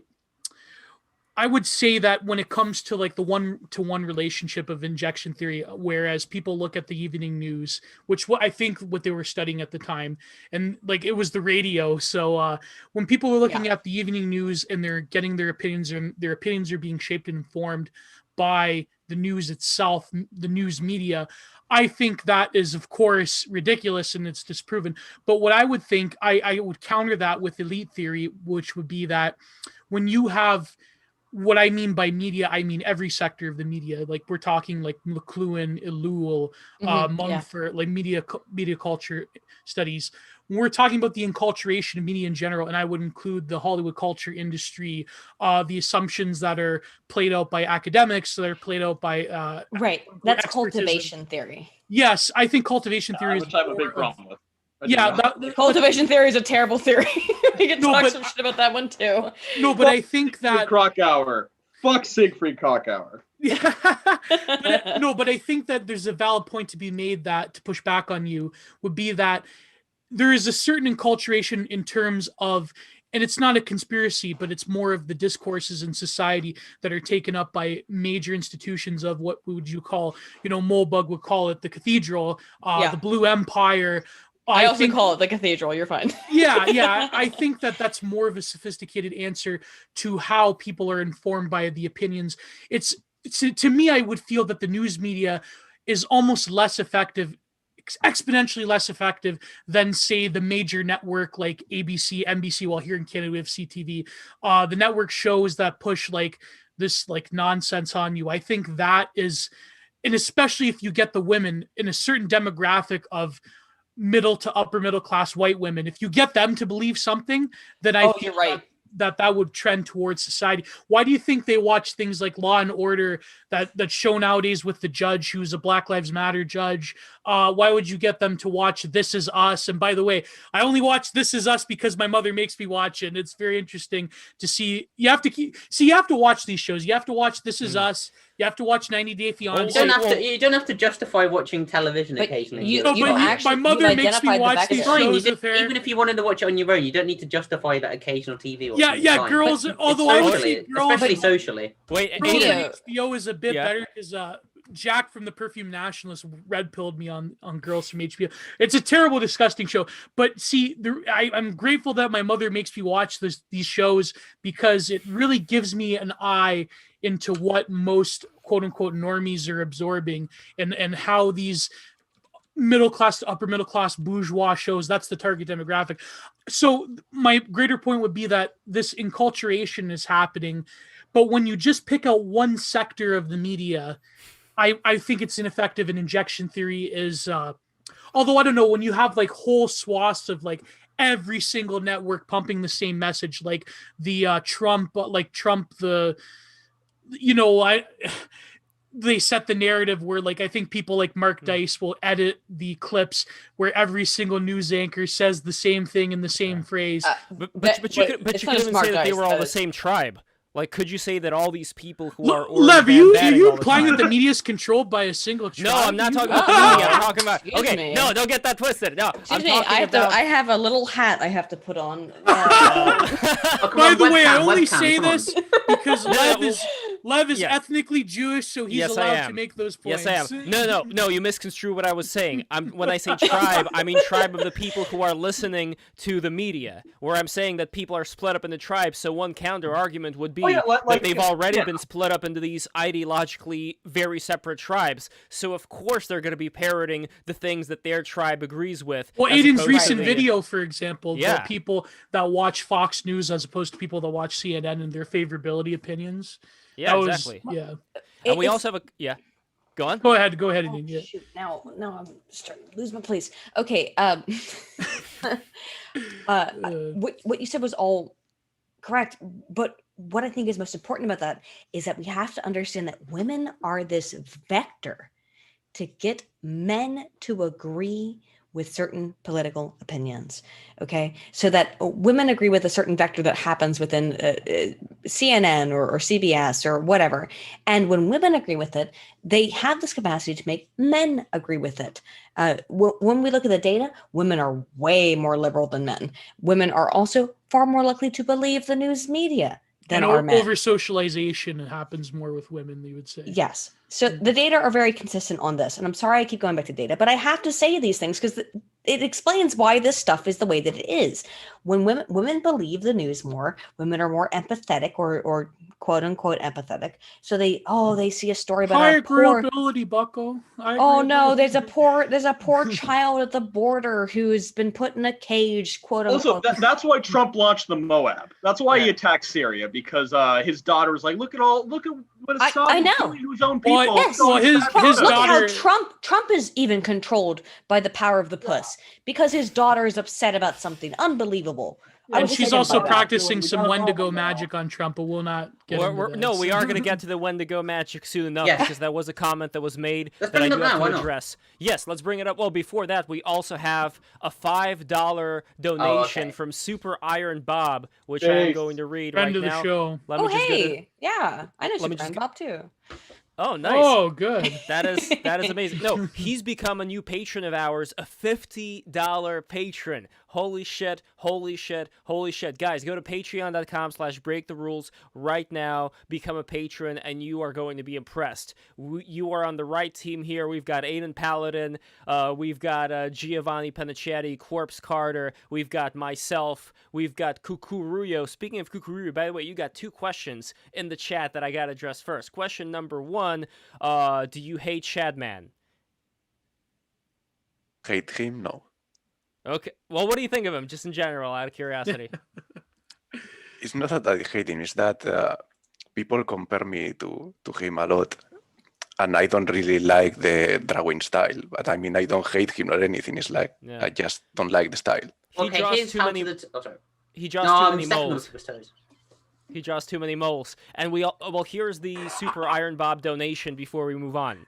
I would say that when it comes to like the 1-to-1 relationship of injection theory, whereas people look at the evening news, which I think what they were studying at the time, and like it was the radio. So when people were looking at the evening news and they're getting their opinions, and their opinions are being shaped and informed by the news itself, the news media, I think that is, of course, ridiculous and it's disproven. But what I would think, I would counter that with elite theory, which would be that when you have, what I mean by media, I mean every sector of the media. Like we're talking like McLuhan, Ellul, Mumford, like media culture studies. When we're talking about the enculturation of media in general, and I would include the Hollywood culture industry, the assumptions that are played out by academics, that are played out by right. That's cultivation theory. Yes, I think cultivation theory which I have a big problem with. Cultivation theory is a terrible theory. We can talk some shit about that one too. No, but I think that Krakauer. Fuck Siegfried Krakauer. Yeah. But I think that there's a valid point to be made that, to push back on you, would be that there is a certain enculturation in terms of, and it's not a conspiracy, but it's more of the discourses in society that are taken up by major institutions of what would you call, Mulbug would call it the cathedral, the Blue Empire. I also call it the cathedral. You're fine. Yeah. I think that that's more of a sophisticated answer to how people are informed by the opinions. It's to me, I would feel that the news media is almost less effective, exponentially less effective than, say, the major network like ABC, NBC. Well, here in Canada we have CTV. The network shows that push like this like nonsense on you. I think that is, and especially if you get the women in a certain demographic of middle to upper middle class white women, if you get them to believe something, then I feel you're right. that would trend towards society. Why do you think they watch things like Law and Order that's shown nowadays with the judge who's a Black Lives Matter judge? Why would you get them to watch This Is Us? And by the way, I only watch This Is Us because my mother makes me watch it. And it's very interesting to see. You have to watch these shows. You have to watch This Is Us. You have to watch 90 Day Fiancé. You don't have to justify watching television occasionally. My mother makes me watch these shows with her. Even if you wanted to watch it on your own, you don't need to justify that occasional TV watching. Yeah, girls. Although I would see girls, especially socially. Wait, HBO is a bit better because Jack from the Perfume Nationalist red pilled me on Girls from HBO. It's a terrible, disgusting show. But see, I'm grateful that my mother makes me watch these shows because it really gives me an eye into what most quote unquote normies are absorbing and how these middle class to upper middle class bourgeois shows, that's the target demographic. So my greater point would be that this enculturation is happening, but when you just pick out one sector of the media, I think it's ineffective. And injection theory is, although I don't know, when you have like whole swaths of like every single network pumping the same message, like the Trump, they set the narrative where, like, I think people like Mark Dice will edit the clips where every single news anchor says the same thing in the same phrase. But you couldn't even say that they were all the same tribe. Like, could you say that all these people who are Lev, are you implying that the media is controlled by a single tribe? No, I'm not talking about the media. I'm talking about. Okay, no, don't get that twisted. No, I have a little hat I have to put on. By the way, I only say this because Lev is ethnically Jewish, so he's allowed to make those points. Yes, I am. No, you misconstrue what I was saying. When I say tribe, I mean tribe of the people who are listening to the media, where I'm saying that people are split up into tribes, so one counter argument would be that they've already been split up into these ideologically very separate tribes. So of course they're going to be parroting the things that their tribe agrees with. Well, Aydin's recent video, for example, the people that watch Fox News as opposed to people that watch CNN and their favorability opinions. Yeah, exactly. And we also have Go on. Go ahead, Aydin. Oh, shoot. Now I'm starting to lose my place. Okay. What you said was all correct, but what I think is most important about that is that we have to understand that women are this vector to get men to agree with certain political opinions. Okay, so that women agree with a certain vector that happens within CNN or CBS or whatever. And when women agree with it, they have this capacity to make men agree with it. When we look at the data, women are way more liberal than men. Women are also far more likely to believe the news media than are men. Over socialization happens more with women, you would say. Yes. So the data are very consistent on this. And I'm sorry I keep going back to data, but I have to say these things because it explains why this stuff is the way that it is. When women believe the news more, women are more empathetic or quote unquote empathetic. So they see a story about higher a poor ability, Bucko. There's a poor child at the border who's been put in a cage, quote unquote. Also, that's why Trump launched the Moab. That's why he attacked Syria, because his daughter was like, look at what Assad is doing to his own people. Yes. Well, his Look daughter. at how Trump is even controlled by the power of the puss because his daughter is upset about something unbelievable. And she's also practicing some Wendigo magic on Trump, but we'll not get into that. No, we are going to get to the Wendigo magic soon enough because that was a comment that was made Let's that I bring do it up have now, to why not? address. Yes, let's bring it up. Well, before that, we also have a $5 donation from Super Iron Bob, which I am going to read Friend right of the now. show. Yeah, I know Super Iron Bob too. Oh, nice. Oh, good. That is amazing. No, he's become a new patron of ours, a $50 patron. Holy shit, holy shit, holy shit. Guys, go to patreon.com/breaktherules right now, become a patron, and you are going to be impressed. You are on the right team here. We've got Aydin Paladin, we've got Giovanni Penichetti, Corpse Carter, we've got myself, we've got Kukuruyo. Speaking of Kukuruyo, by the way, you got 2 questions in the chat that I got to address first. Question number 1, do you hate Shadman? Hate him? No. Okay. Well, what do you think of him, just in general, out of curiosity? It's not that I hate him. It's that people compare me to him a lot. And I don't really like the drawing style. But I mean, I don't hate him or anything. It's like, I just don't like the style. He draws too many... He draws too many moles. He draws too many moles. And well, here's the Super Iron Bob donation before we move on.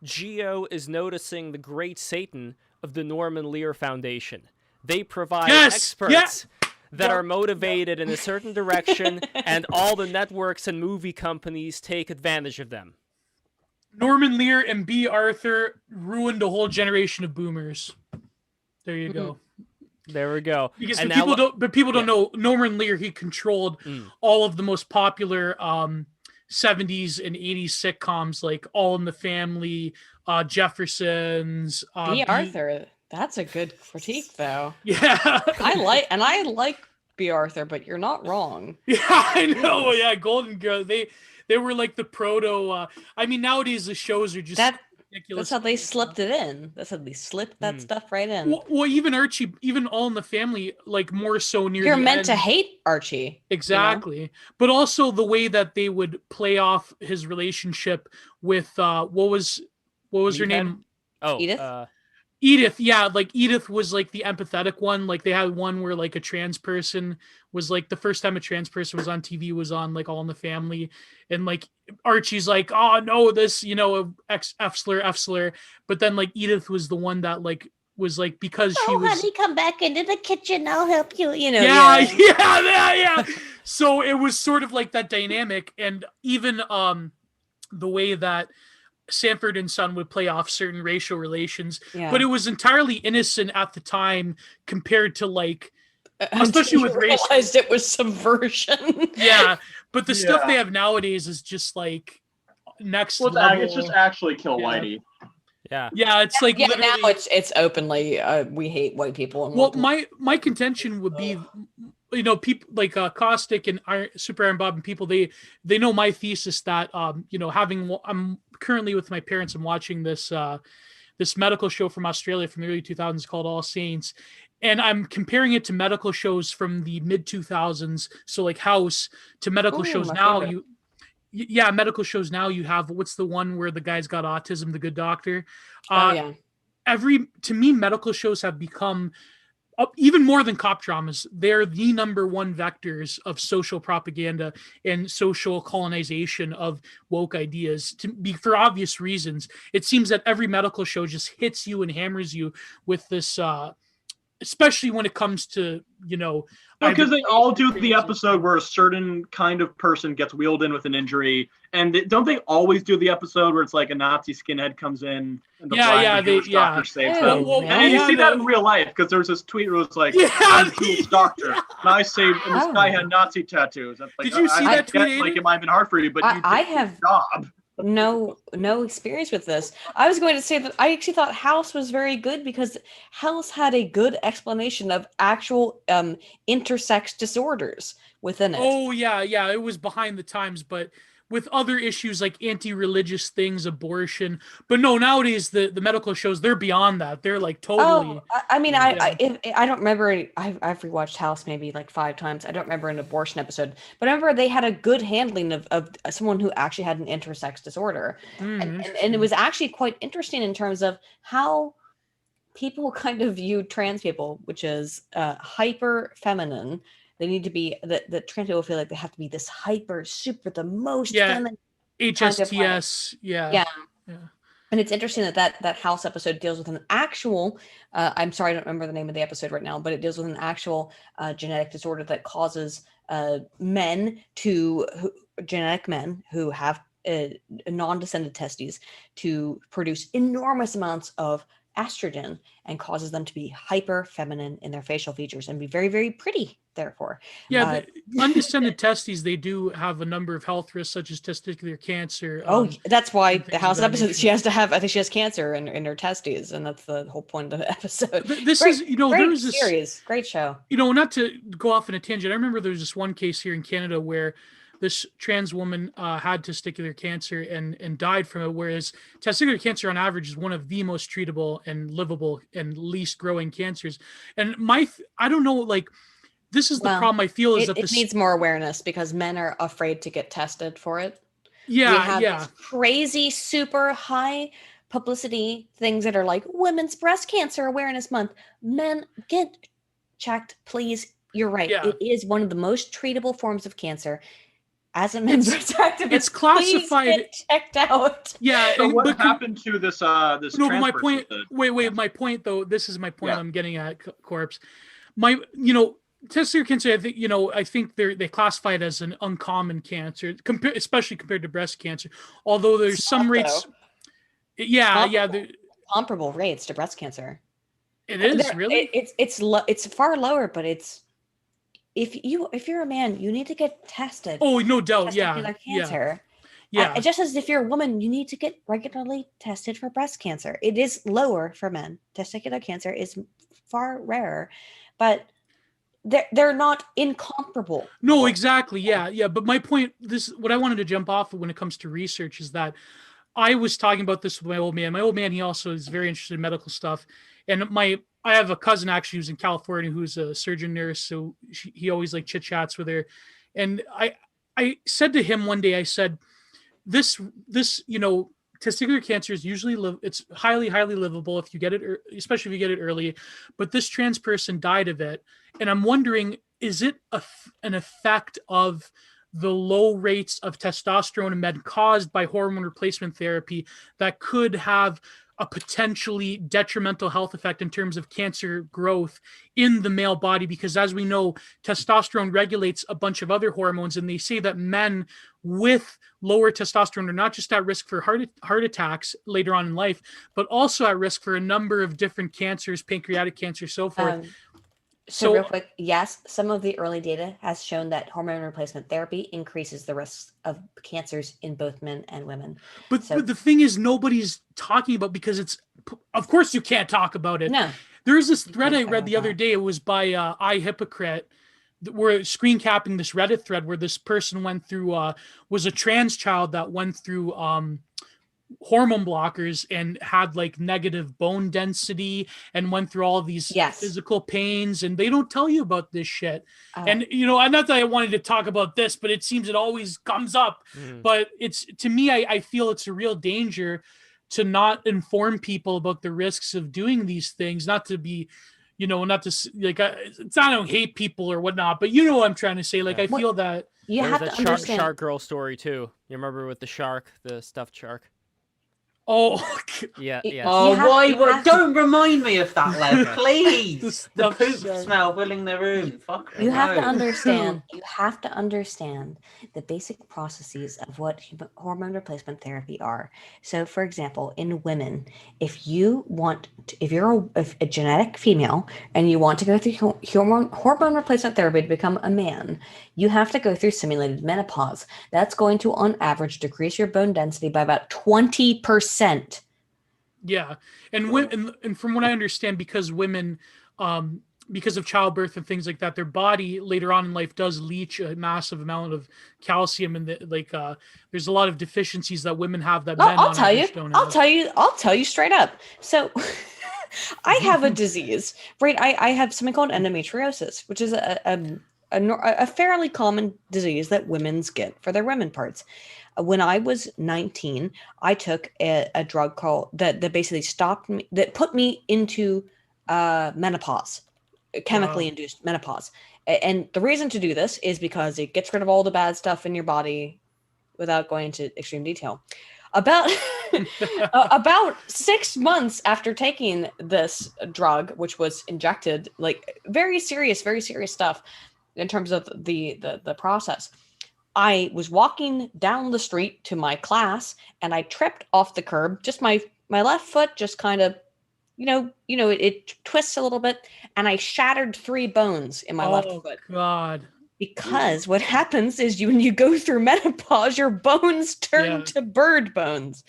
Geo is noticing the great Satan of the Norman Lear Foundation. They provide experts that are motivated in a certain direction, and all the networks and movie companies take advantage of them. Norman Lear and B. Arthur ruined a whole generation of boomers. There you go. There we go. Because people don't know Norman Lear. He controlled all of the most popular 70s and 80s sitcoms, like All in the Family, Jeffersons. B. Arthur. That's a good critique, though. Yeah, I like B. Arthur, but you're not wrong. Yeah, I know. Yeah, Golden Girl. They were like the proto. I mean, nowadays the shows are just ridiculous. That's how they slipped it in. That's how they slipped that stuff right in. Well, even Archie, even All in the Family, like more so near. You're meant to hate Archie. Exactly, you know? But also the way that they would play off his relationship with what was her name? Oh, Edith. Edith, yeah, like Edith was like the empathetic one. Like they had one where like a trans person was like the first time a trans person was on TV was on like All in the Family, and like Archie's like, oh no, this F slur, but then like Edith was the one that like was like because she was. Honey, come back into the kitchen. I'll help you. You know. Yeah. So it was sort of like that dynamic, and even the way that Sanford and Son would play off certain racial relations, but it was entirely innocent at the time compared to like, especially with race. Realized it was subversion. Yeah, but the stuff they have nowadays is just like next level. It's just actually kill whitey. Yeah, it's like literally... now it's openly we hate white people. And well, my contention would be, people like Caustic and Super Iron Bob and people they know my thesis that I'm currently with my parents and watching this medical show from Australia from the early 2000s called All Saints, and I'm comparing it to medical shows from the mid 2000s, so like House, to medical shows now. Favorite. Medical shows now you have, what's the one where the guy's got autism, The Good Doctor? To me, medical shows have become even more than cop dramas, they're the number one vectors of social propaganda and social colonization of woke ideas, for obvious reasons. It seems that every medical show just hits you and hammers you with this, especially when it comes to, because they all do the episode where a certain kind of person gets wheeled in with an injury, and don't they always do the episode where it's like a Nazi skinhead comes in and the Jewish doctor saves them? And you see that in real life, because there was this tweet where it was like, I'm a Jewish doctor, and I saved, and this guy had Nazi tattoos. That's like, did you see that tweet? Like, it might have been hard for you, but I have job. no experience with this. I was going to say that I actually thought House was very good because House had a good explanation of actual intersex disorders within it. Oh yeah, it was behind the times, but with other issues like anti-religious things, abortion. But no, nowadays the medical shows, they're beyond that. They're like totally. Oh, I mean, I don't remember. I've rewatched House maybe like 5 times. I don't remember an abortion episode, but I remember they had a good handling of someone who actually had an intersex disorder, and it was actually quite interesting in terms of how people kind of view trans people, which is hyper feminine. They need to be the trans people feel like they have to be this hyper, super, the most feminine. HSTS, yeah. And it's interesting that House episode deals with an actual. I'm sorry, I don't remember the name of the episode right now, but it deals with an actual genetic disorder that causes genetic men who have non-descended testes to produce enormous amounts of estrogen and causes them to be hyper feminine in their facial features and be very, very pretty. Therefore, the undescended testes, they do have a number of health risks such as testicular cancer. That's why the House episode, she has to have. I think she has cancer in her testes, and that's the whole point of the episode. This great, is, there was this series, great show. Not to go off on a tangent. I remember there was this one case here in Canada where this trans woman had testicular cancer and died from it, whereas testicular cancer on average is one of the most treatable and livable and least growing cancers. And I don't know, like, this is the problem I feel is that it needs more awareness because men are afraid to get tested for it. Yeah, we have these crazy, super high publicity things that are like Women's Breast Cancer Awareness Month. Men, get checked, please. You're right. Yeah. It is one of the most treatable forms of cancer. As a men's rights activist, it's classified. Please get checked out. Yeah. So what happened to this? No, but my point. Wait. My point, though. This is my point. I'm getting at, Corpse. Testicular cancer, I think they classify it as an uncommon cancer, especially compared to breast cancer. Although there's some rates, comparable rates to breast cancer. It is really. It's far lower, but it's if you're a man, you need to get tested. Oh, no doubt, testicular cancer. Yeah. Just as if you're a woman, you need to get regularly tested for breast cancer. It is lower for men. Testicular cancer is far rarer, but they're not incomparable. No, exactly. Yeah. But my point, what I wanted to jump off of when it comes to research is that I was talking about this with my old man. My old man, he also is very interested in medical stuff. And I have a cousin actually who's in California who's a surgeon nurse. So he always like chit chats with her. And I said to him one day, I said, this, testicular cancer is usually it's highly, highly livable if you get it, especially if you get it early. But this trans person died of it. And I'm wondering, is it an effect of the low rates of testosterone in men caused by hormone replacement therapy that could have a potentially detrimental health effect in terms of cancer growth in the male body? Because as we know, testosterone regulates a bunch of other hormones, and they say that men with lower testosterone are not just at risk for heart attacks later on in life, but also at risk for a number of different cancers, pancreatic cancer, so forth. So real quick, yes, some of the early data has shown that hormone replacement therapy increases the risks of cancers in both men and women. But the thing is, nobody's talking about, because of course you can't talk about it. No. There's this thread I read the other day. It was by iHypocrite. We're screen capping this Reddit thread where this person went through, was a trans child that went through hormone blockers and had like negative bone density and went through all of these physical pains, and they don't tell you about this shit. And not that I wanted to talk about this, but it seems it always comes up. But it's, to me, I feel it's a real danger to not inform people about the risks of doing these things, not to be not to like it's not I don't hate people or whatnot, but you know what I'm trying to say. Like I feel that you there have was to that understand. shark girl story too. You remember with the shark, the stuffed shark? Oh, Yeah, You yeah. Oh, have- why? you What? have to- Don't remind me of that, Lev, Yeah. please. The The stuffed poop shark. smell filling the room. Fuck. You have to no. understand. You have to understand the basic processes of what hormone replacement therapy are. So, for example, in women, if you're a genetic female and you want to go through hormone replacement therapy to become a man, you have to go through simulated menopause. That's going to, on average, decrease your bone density by about 20%. Yeah, and women, and from what I understand, because women, because of childbirth and things like that, their body later on in life does leach a massive amount of calcium, and there's a lot of deficiencies that women have that men I'll on tell you. average don't I'll have. tell you straight up. So, I have a disease, right? I have something called endometriosis, which is a fairly common disease that women's get for their women parts. When I was 19, I took a drug called that basically stopped me, that put me into menopause, chemically Wow. induced menopause. And the reason to do this is because it gets rid of all the bad stuff in your body without going into extreme detail. About 6 months after taking this drug, which was injected, like very serious stuff in terms of the process, I was walking down the street to my class and I tripped off the curb. Just my left foot just kind of, it twists a little bit, and I shattered 3 bones in my left foot. God. Because what happens is when you go through menopause, your bones turn to bird bones.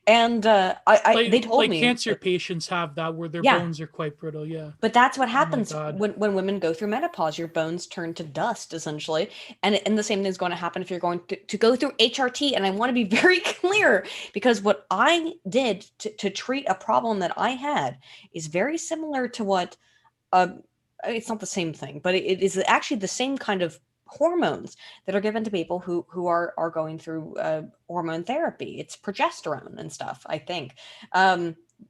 And they told me cancer patients have that where their Yeah. bones are quite brittle. Yeah. But that's what my happens God. when women go through menopause. Your bones turn to dust, essentially. And the same thing is going to happen if you're going to go through HRT. And I want to be very clear, because what I did to treat a problem that I had is very similar to what, it's not the same thing, but it is actually the same kind of hormones that are given to people who are going through hormone therapy. It's progesterone and stuff, I think,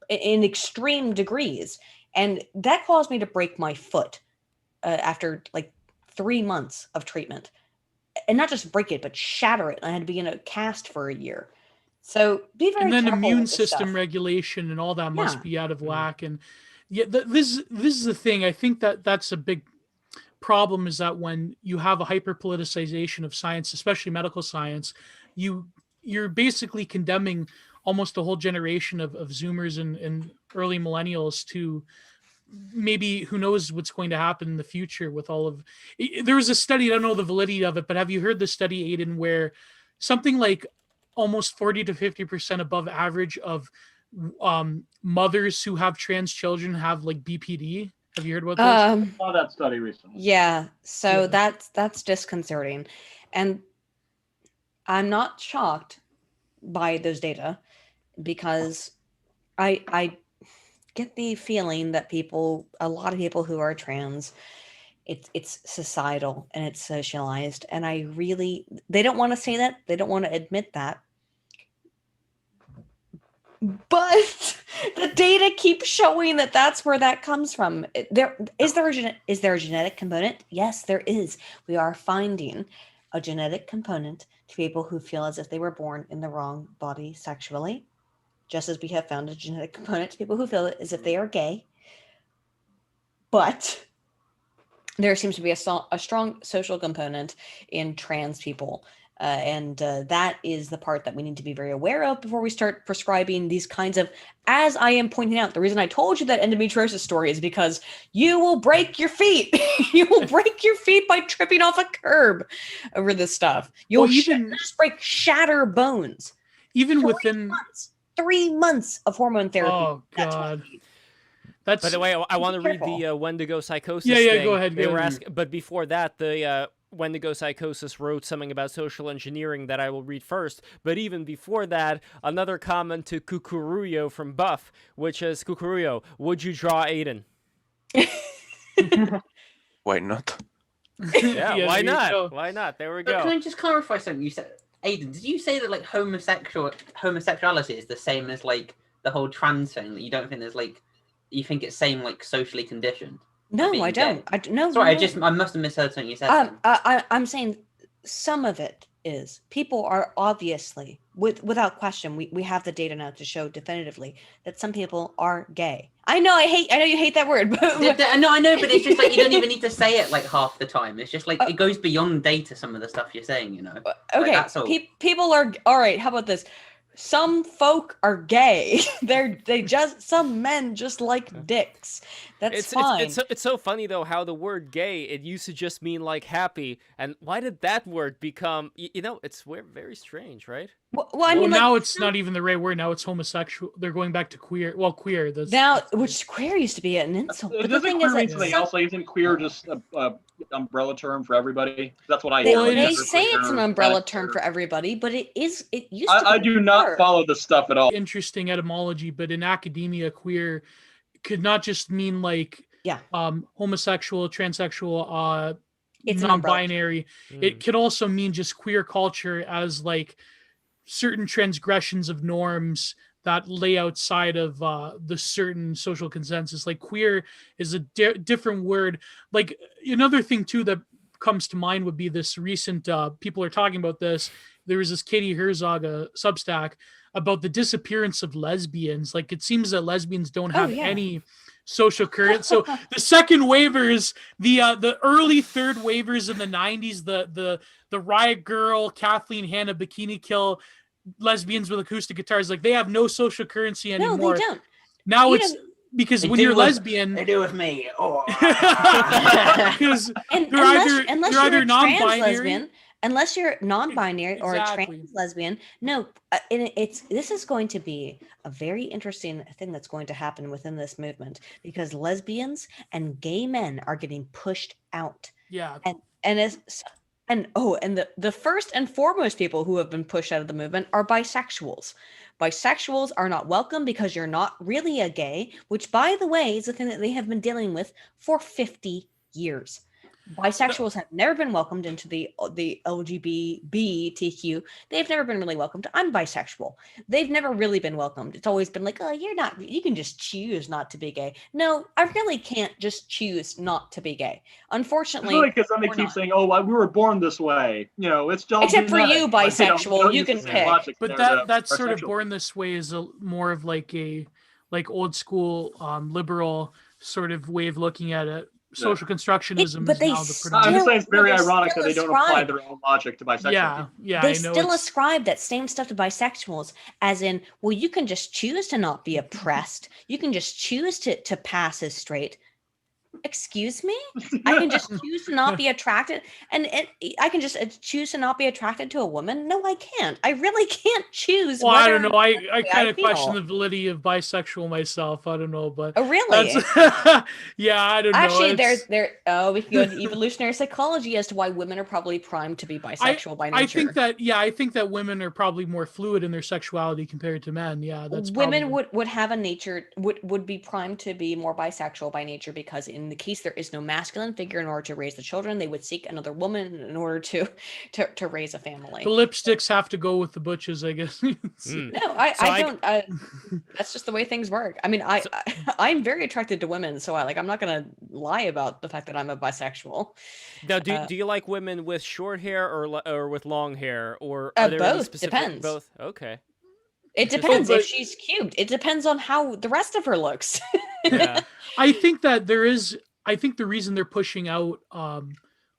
in extreme degrees. And that caused me to break my foot after like 3 months of treatment. And not just break it, but shatter it. I had to be in a cast for a year. So be very And then careful immune with this system stuff. regulation and all that must Yeah. be out of whack. And yeah, this is the thing. I think that's a big problem, is that when you have a hyper politicization of science, especially medical science, you're basically condemning almost a whole generation of Zoomers and early millennials to maybe, who knows what's going to happen in the future with all of. There was a study, I don't know the validity of it, but have you heard the study, Aydin, where something like almost 40 to 50% above average of mothers who have trans children have like BPD? Have you heard about this? I saw that study recently. Yeah, so Yeah. that's disconcerting. And I'm not shocked by those data, because I get the feeling that a lot of people who are trans, it's societal and it's socialized, and they don't want to say that, they don't want to admit that, but the data keeps showing that that's where that comes from. Is there a genetic component? Yes, there is. We are finding a genetic component to people who feel as if they were born in the wrong body sexually, just as we have found a genetic component to people who feel as if they are gay. But there seems to be a strong social component in trans people. And that is the part that we need to be very aware of before we start prescribing these kinds of, as I am pointing out, the reason I told you that endometriosis story is because you will break your feet. You will break your feet by tripping off a curb over this stuff. You'll just shatter bones. Even 3 months of hormone therapy. Oh God. That's. By the way, I want to read careful. the Wendigo psychosis Yeah, thing. go ahead. They were asking, but before that, the Wendigo psychosis wrote something about social engineering that I will read first. But even before that, another comment to Kukuruyo from Buff, which is, Kukuruyo, would you draw Aydin? Why not? Yeah, why there you go. not? Why not? There we But go. can I just clarify something you said? Aydin, did you say that like homosexuality is the same as like the whole trans thing? That you don't think there's like you think it's same like socially conditioned? No, being I don't. gay? No. Sorry, no. I must have misheard something you said. then. I'm saying some of it is. People are obviously, without question, we have the data now to show definitively that some people are gay. I know you hate that word, but No, I know, but it's just like you don't even need to say it like half the time. It's just like it goes beyond data. Some of the stuff you're saying, you know. okay. That's all. People are all right. How about this? Some folk are gay. Some men just like dicks. That's fine. It's so funny though how the word gay, it used to just mean like happy, and why did that word become? It's very strange, right? Well, I mean, now it's not even the right word. Now it's homosexual. They're going back to queer. Well, queer. Which queer used to be an insult. But the Doesn't thing queer is mean that something else? Like, isn't queer just a umbrella term for everybody? That's what I hear. they say it's an umbrella term for everybody, but it used to be. I do not follow this stuff at all. Interesting etymology, but in academia, queer could not just mean like homosexual, transsexual, it's non-binary. It could also mean just queer culture as like certain transgressions of norms that lay outside of the certain social consensus. Like queer is a different word. Like another thing too that comes to mind would be this recent, people are talking about this. There was this Katie Herzog Substack about the disappearance of lesbians. Like it seems that lesbians don't have any social current. So the second waivers, the early third waivers in the 90s, the Riot Girl, Kathleen Hanna, Bikini Kill, lesbians with acoustic guitars, like they have no social currency anymore. No, they don't. Now it's because when you're lesbian, they do with me. Because unless they're either non-binary, lesbian, unless you're non-binary or a trans lesbian. No, this is going to be a very interesting thing that's going to happen within this movement because lesbians and gay men are getting pushed out. Yeah, and the first and foremost people who have been pushed out of the movement are bisexuals. Bisexuals are not welcome because you're not really a gay, which, by the way, is a thing that they have been dealing with for 50 years. Bisexuals have never been welcomed into the LGBTQ. They've never been really welcomed. I'm bisexual. They've never really been welcomed. It's always been like, oh, you can just choose not to be gay. No, I really can't just choose not to be gay. Unfortunately, because then they keep saying, oh, we were born this way. It's just except for you, bisexual, you can pick. But that's sort of born this way is more of like a old school liberal sort of way of looking at it. Social constructionism is now the predominant. I'm just saying it's very ironic that they don't apply their own logic to bisexual people. They still ascribe that same stuff to bisexuals as in, well, you can just choose to not be oppressed. You can just choose to pass as straight. Excuse me? I can just choose to not be attracted and I can just choose to not be attracted to a woman? No, I can't. I really can't choose. Well, I don't know. I kind of question the validity of bisexual myself. I don't know, but oh, really? Yeah, I don't know. Actually, we can go into evolutionary psychology as to why women are probably primed to be bisexual by nature. I think that women are probably more fluid in their sexuality compared to men. Yeah, that's women would have a nature would be primed to be more bisexual by nature because in the case there is no masculine figure in order to raise the children, they would seek another woman in order to raise a family. The lipsticks have to go with the butches, I guess. No, I don't. That's just the way things work. I mean, I'm very attracted to women, so I'm not gonna lie about the fact that I'm a bisexual. Now, do you like women with short hair or with long hair, or are there both? Any specific, depends. Both. Okay. It depends if she's cute. It depends on how the rest of her looks. Yeah. I think the reason they're pushing out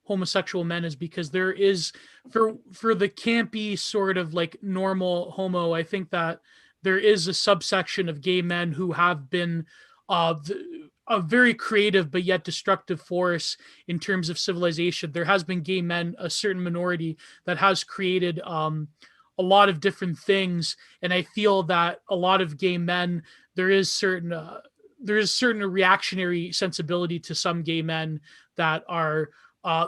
homosexual men is because there is for the campy sort of like normal homo. I think that there is a subsection of gay men who have been a very creative but yet destructive force in terms of civilization. There has been gay men, a certain minority that has created a lot of different things, and I feel that a lot of gay men, there is certain reactionary sensibility to some gay men that are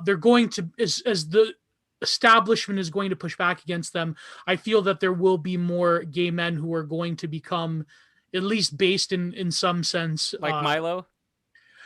they're going to as the establishment is going to push back against them. I feel that there will be more gay men who are going to become at least based in some sense like Milo.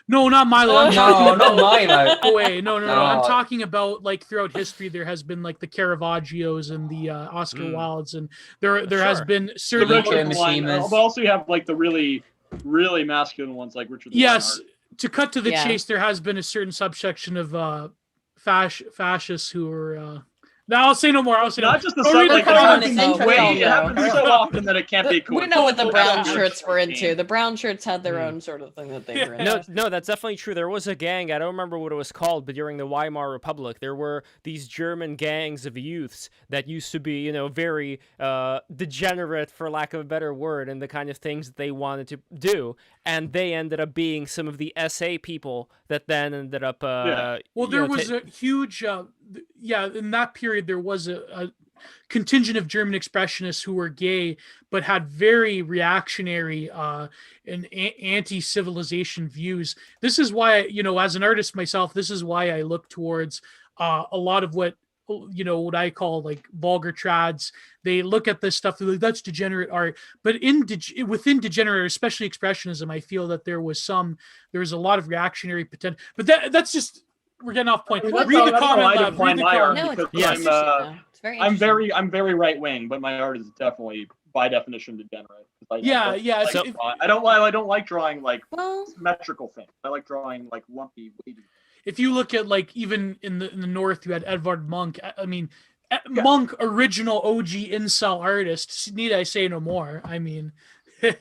No, not Milo. Not Milo. Oh, wait, no. I'm talking about like throughout history, there has been like the Caravaggios and the Oscar Wildes, and there has been certain. But also you have like the really really masculine ones like Richard the Yes, Lionheart. to cut to the Yeah. chase, there has been a certain subsection of fascists who are. No, I'll say no more. I'll say no Not just the Go sub, read like the it comments. happens No, way, we all it know. happens so often that it can't be cool. We know what the brown Yeah. shirts were into. The brown shirts had their own sort of thing that they were Yeah. into. No, that's definitely true. There was a gang, I don't remember what it was called, but during the Weimar Republic, there were these German gangs of youths that used to be, very degenerate, for lack of a better word, and the kind of things that they wanted to do. And they ended up being some of the SA people that then ended up. Yeah. Well, there was a huge, in that period, there was a contingent of German expressionists who were gay, but had very reactionary and anti-civilization views. This is why, as an artist myself, this is why I look towards a lot of what I call like vulgar trads. They look at this stuff, they're like, that's degenerate art. But within degenerate, especially expressionism, I feel that there was a lot of reactionary potential. But that's just, we're getting off point. I mean, Read that's the how I comment. define my art. No, because it's interesting, though. It's very interesting. I'm very right wing, but my art is definitely by definition degenerate. I don't like drawing like symmetrical things. I like drawing like lumpy, wavy. If you look at like even in the north, you had Edvard Munch. I mean, Munch, original OG incel artist. Need I say no more? I mean, but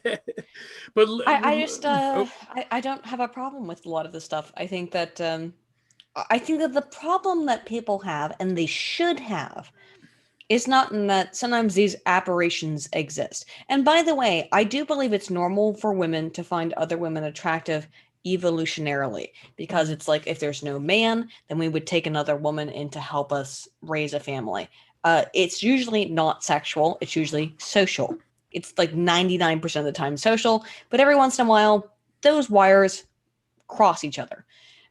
I don't have a problem with a lot of this stuff. I think that the problem that people have, and they should have, is not in that sometimes these aberrations exist. And by the way, I do believe it's normal for women to find other women attractive evolutionarily, because it's like, if there's no man, then we would take another woman in to help us raise a family. It's usually not sexual. It's usually social. It's like 99% of the time social, but every once in a while, those wires cross each other.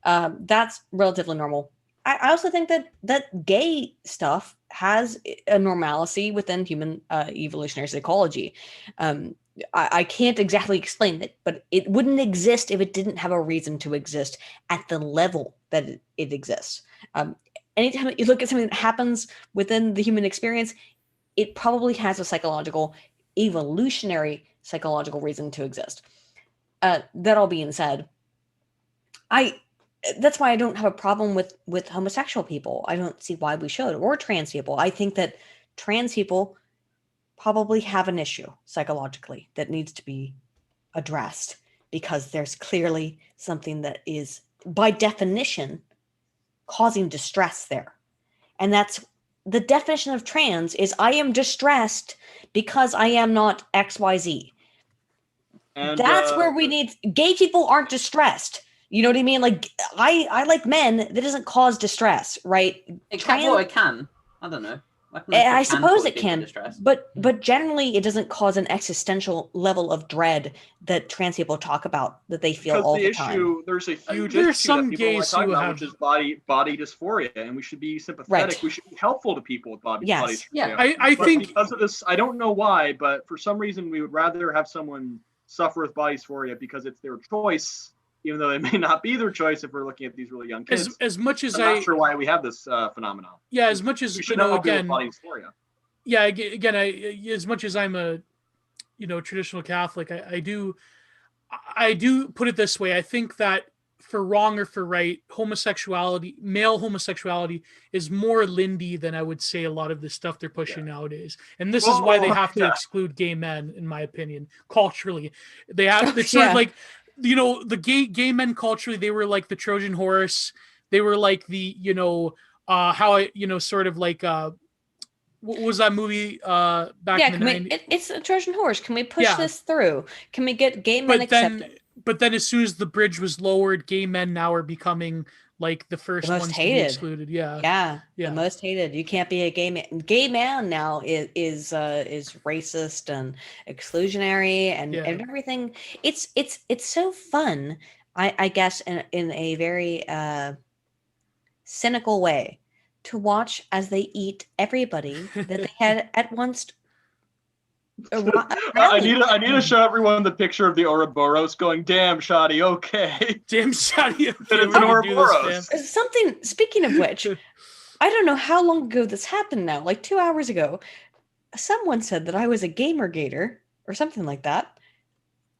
That's relatively normal. I also think that gay stuff has a normalcy within human evolutionary psychology. I can't exactly explain it, but it wouldn't exist if it didn't have a reason to exist at the level that it exists. Anytime you look at something that happens within the human experience, it probably has a evolutionary psychological reason to exist. That all being said, that's why I don't have a problem with homosexual people. I don't see why we should, or trans people. I think that trans people probably have an issue psychologically that needs to be addressed, because there's clearly something that is, by definition, causing distress there. And that's the definition of trans is I am distressed because I am not XYZ. And that's where we need, gay people aren't distressed. You know what I mean? Like I like men that doesn't cause distress, right? I can. I don't know. I suppose it can, but generally it doesn't cause an existential level of dread that trans people talk about that they feel all the time. There's a huge issue that people are talking about, which is body dysphoria, and we should be sympathetic. Right. We should be helpful to people with body dysphoria. Yeah. I think because of this, I don't know why, but for some reason we would rather have someone suffer with body dysphoria because it's their choice, even though it may not be their choice if we're looking at these really young kids. As much as I'm not sure why we have this phenomenon. Yeah, as much as again. Body dysphoria. Yeah, again, as much as I'm a traditional Catholic, I do put it this way. I think that for wrong or for right, male homosexuality is more Lindy than I would say a lot of the stuff they're pushing nowadays. And this is why they have to exclude gay men, in my opinion, culturally. They have it's sort of like, the gay men culturally, they were like the Trojan horse. They were like the, sort of like what was that movie back in the 90s? It's a Trojan horse. Can we push this through? Can we get gay men accepted? But then as soon as the bridge was lowered, gay men now are becoming like the first ones to be excluded. Yeah. The most hated. You can't be a gay man. Gay man now is racist and exclusionary and everything. It's so fun, I guess, in a very cynical way, to watch as they eat everybody that they had at once. I need to show everyone the picture of the Ouroboros going, damn, Shoddy, okay. Damn, Shoddy, okay. It's an Ouroboros. Something, speaking of which, I don't know how long ago this happened now, like 2 hours ago, someone said that I was a gamer gator or something like that.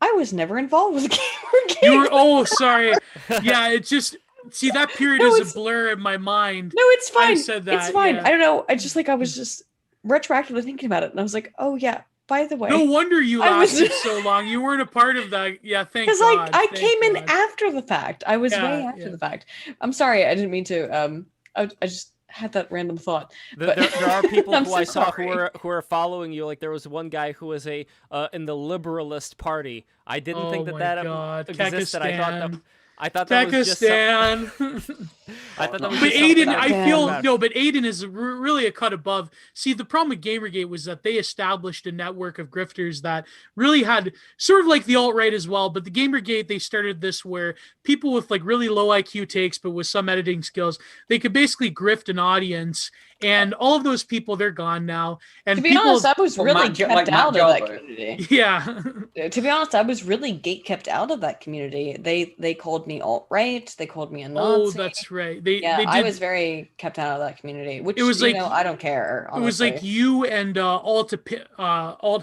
I was never involved with Gamergate. You were. Oh, sorry. Yeah, it just. See, that period No, is a blur in my mind. No, it's fine. I said that. It's fine. Yeah. I don't know. I just I was just retroactively thinking about it, and I was like, oh yeah. By the way, No wonder you I was- lasted so long. You weren't a part of that. Yeah, thank because God. I thank came in God. after the fact. I was way Yeah, after yeah. the fact. I'm sorry. I didn't mean to. I just had that random thought. There, But- there are people I'm who so I saw sorry. who are following you. Like there was one guy who was in the liberalist party. I didn't think Oh my that God. existed. Kekistan. I thought that was just some, Kekistan. I thought that was But just something Aydin, that I was feel about. no, but Aydin is really a cut above. See, the problem with Gamergate was that they established a network of grifters that really had sort of like the alt-right as well. But the Gamergate, they started this where people with like really low IQ takes, but with some editing skills, they could basically grift an audience. And all of those people, they're gone now. And To be people, honest, I was Well, really Matt kept like Matt out of that Jarbo. community. yeah, To be honest, I was really gate kept out of that community. They called me alt right. They called me a Nazi. oh, that's right. They yeah. did. I was very kept out of that community. Which It was you like- know, I don't care. It was like honestly. you and alt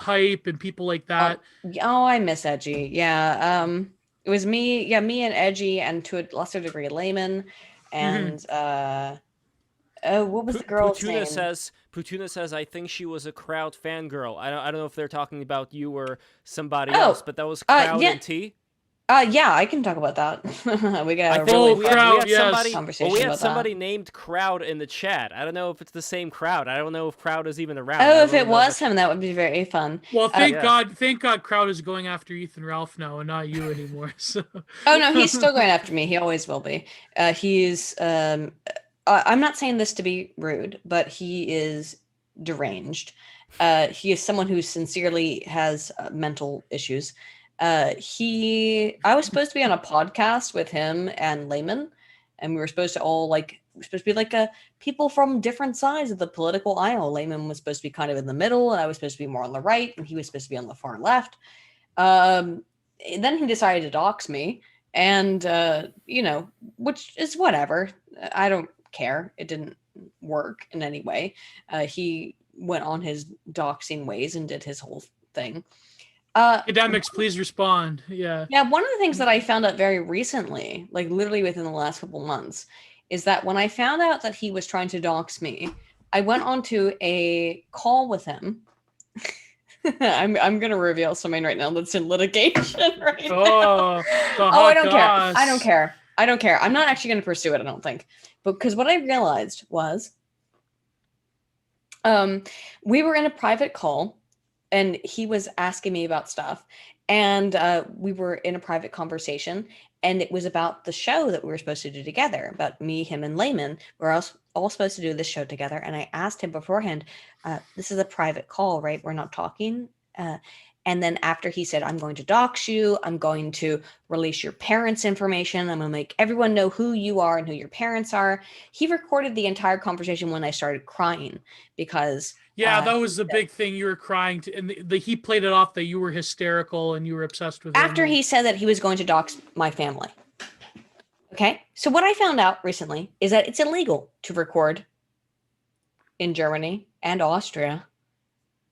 hype and people like that. Oh, I miss Edgy. Yeah. It was me. Yeah, me and Edgy, and to a lesser degree, Layman, and oh, what was the girl's name? Putuna says, I think she was a Crowd fangirl. I don't know if they're talking about you or somebody Oh, else, but that was Crowd yeah. and T. Yeah, I can talk about that. We got I a think really we fun had yes. somebody, conversation we had about somebody that. named Crowd in the chat. I don't know if it's the same Crowd. I don't know if Crowd is even around. I Oh, don't if really it know was him, that would be very fun. Well, thank Yeah. God, Crowd is going after Ethan Ralph now and not you anymore. So Oh no, he's still going after me. He always will be. He's I'm not saying this to be rude, but he is deranged. He is someone who sincerely has mental issues. I was supposed to be on a podcast with him and Layman, and we were supposed to all be like people from different sides of the political aisle. Layman was supposed to be kind of in the middle, and I was supposed to be more on the right, and he was supposed to be on the far left. Then he decided to dox me, and which is whatever. I don't care. It didn't work in any way. He went on his doxing ways and did his whole thing. academics, please respond. Yeah. Yeah, one of the things that I found out very recently, like literally within the last couple months, is that when I found out that he was trying to dox me, I went onto a call with him. I'm gonna reveal something right now that's in litigation right now. Oh, I don't care. I don't care. I don't care. I'm not actually going to pursue it, I don't think. But because what I realized was we were in a private call and he was asking me about stuff. And we were in a private conversation, and it was about the show that we were supposed to do together, about me, him, and Layman. We're all supposed to do this show together. And I asked him beforehand, this is a private call, right? We're not talking. And then after he said, I'm going to dox you, I'm going to release your parents' information, I'm going to make everyone know who you are and who your parents are. He recorded the entire conversation when I started crying because... Yeah, that was the big thing. You were crying, and he played it off that you were hysterical and you were obsessed with him. After he said that he was going to dox my family. Okay, so what I found out recently is that it's illegal to record in Germany and Austria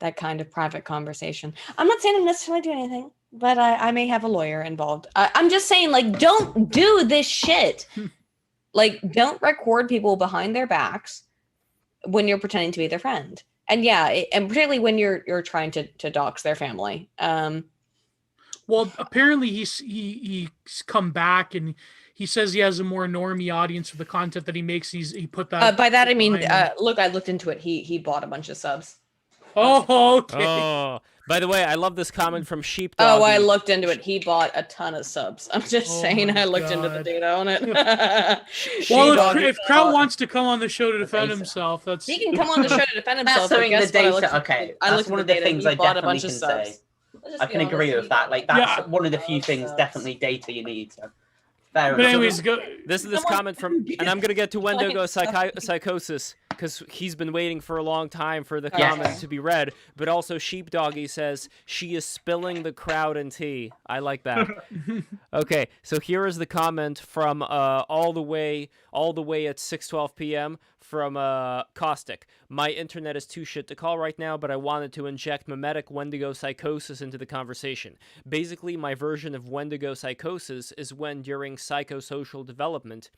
that kind of private conversation. I'm not saying I'm necessarily doing anything, but I may have a lawyer involved. I'm just saying, like, don't do this shit. Like, don't record people behind their backs when you're pretending to be their friend. And yeah, and particularly when you're trying to dox their family. Well, apparently he's come back and he says he has a more normie audience for the content that he makes. He put that. By that I mean, look, I looked into it. He bought a bunch of subs. Oh, okay. Oh, by the way, I love this comment from Sheepdog. Oh, I looked into it. He bought a ton of subs. I'm just saying, my I looked into the God. data on it. Well, if Kraut wants to come on the show to defend data. himself, that's He can come on the show to defend That's himself. but something the guess what? I looked data. at- Okay, I that's looked at one of the the data. things He I bought a definitely bunch can of subs. say. Let's just I be can honest, agree with he that. Like bought that's Yeah. one of the a few lot of things subs. definitely data you need. So fair But enough. anyways, go. This Someone- comment from, and I'm gonna get to Wendigo Like, psychosis because he's been waiting for a long time for the Yes. comment to be read. But also, Sheepdoggy says she is spilling the crowd in tea. I like that. Okay, so here is the comment from all the way at 6:12 p.m. from Caustic. My internet is too shit to call right now, but I wanted to inject mimetic Wendigo psychosis into the conversation. Basically, my version of Wendigo psychosis is when, during psychosocial development,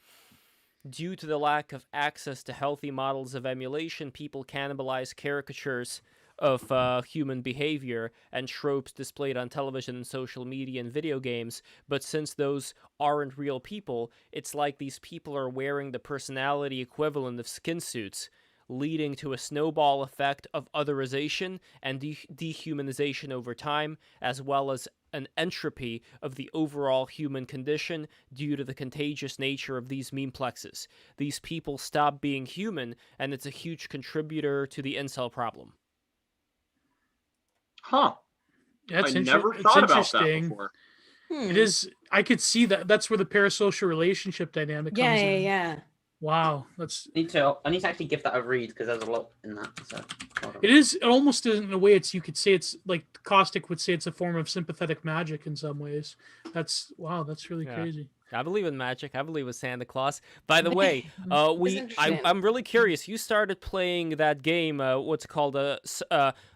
due to the lack of access to healthy models of emulation, people cannibalize caricatures of human behavior and tropes displayed on television and social media and video games, but since those aren't real people, it's like these people are wearing the personality equivalent of skin suits, leading to a snowball effect of otherization and dehumanization over time, as well as an entropy of the overall human condition due to the contagious nature of these memeplexes. These people stop being human, and it's a huge contributor to the incel problem. Huh. That's I never thought about that before. It is. I could see that. That's where the parasocial relationship dynamic comes in. Yeah. Wow, that's. I need to actually give that a read because there's a lot in that. So, It is. It almost is, in a way. You could say it's like Caustic would say it's a form of sympathetic magic in some ways. That's wow. That's really crazy. I believe in magic. I believe in Santa Claus. By the way, I'm really curious. You started playing that game. What's it called?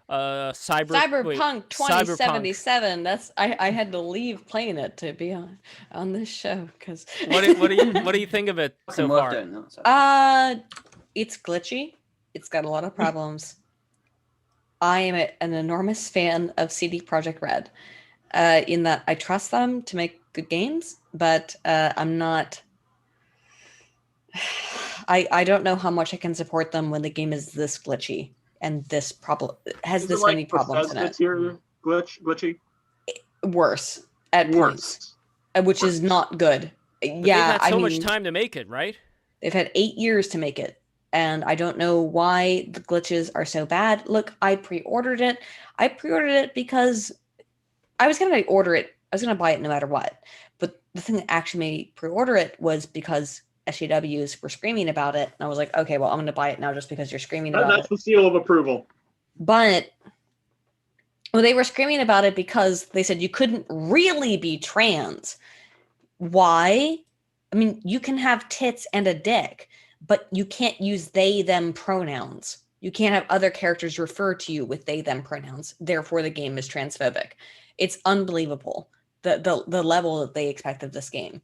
Cyberpunk 2077. That's I had to leave playing it to be on this show because. What do you think of it so far? It's glitchy. It's got a lot of problems. I am an enormous fan of CD Projekt Red, in that I trust them to make good games, but I'm not. I don't know how much I can support them when the game is this glitchy and this problem has this many problems in it. Glitchy. Worse at points, which is not good. But they've had so much time to make it, right? They've had 8 years to make it, and I don't know why the glitches are so bad. Look, I pre-ordered it. I pre-ordered it because I was going to order it. I was going to buy it no matter what. But the thing that actually made me pre-order it was because SJWs were screaming about it. And I was like, okay, well, I'm going to buy it now just because you're screaming about it. That's the seal of approval. But they were screaming about it because they said you couldn't really be trans. Why? I mean, you can have tits and a dick, but you can't use they, them pronouns. You can't have other characters refer to you with they, them pronouns. Therefore, the game is transphobic. It's unbelievable, the level that they expect of this game.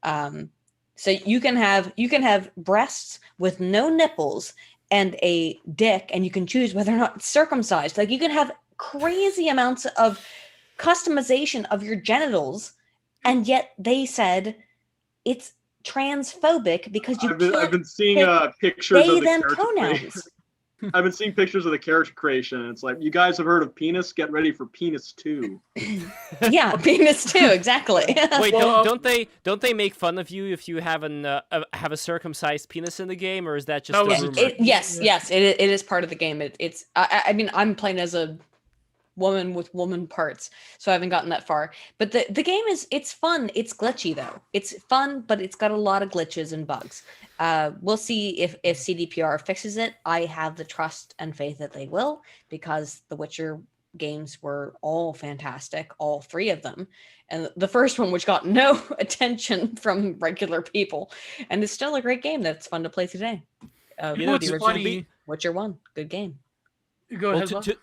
So you can have breasts with no nipples and a dick, and you can choose whether or not it's circumcised. Like, you can have crazy amounts of customization of your genitals, and yet they said it's transphobic because I've been seeing pictures of the them character pronouns. I've been seeing pictures of the character creation, and it's like, you guys have heard of penis? Get ready for penis 2. Yeah, penis 2, exactly. Wait, don't they make fun of you if you have a circumcised penis in the game, or is that just a rumor? Yes, it is part of the game. It's I mean, I'm playing as a woman with woman parts, so I haven't gotten that far. But the game it's fun. It's glitchy though. It's fun, but it's got a lot of glitches and bugs. We'll see if CDPR fixes it. I have the trust and faith that they will, because the Witcher games were all fantastic, all 3 of them. And the first one, which got no attention from regular people, and it's still a great game that's fun to play today. It's funny. Witcher 1, good game. Go ahead.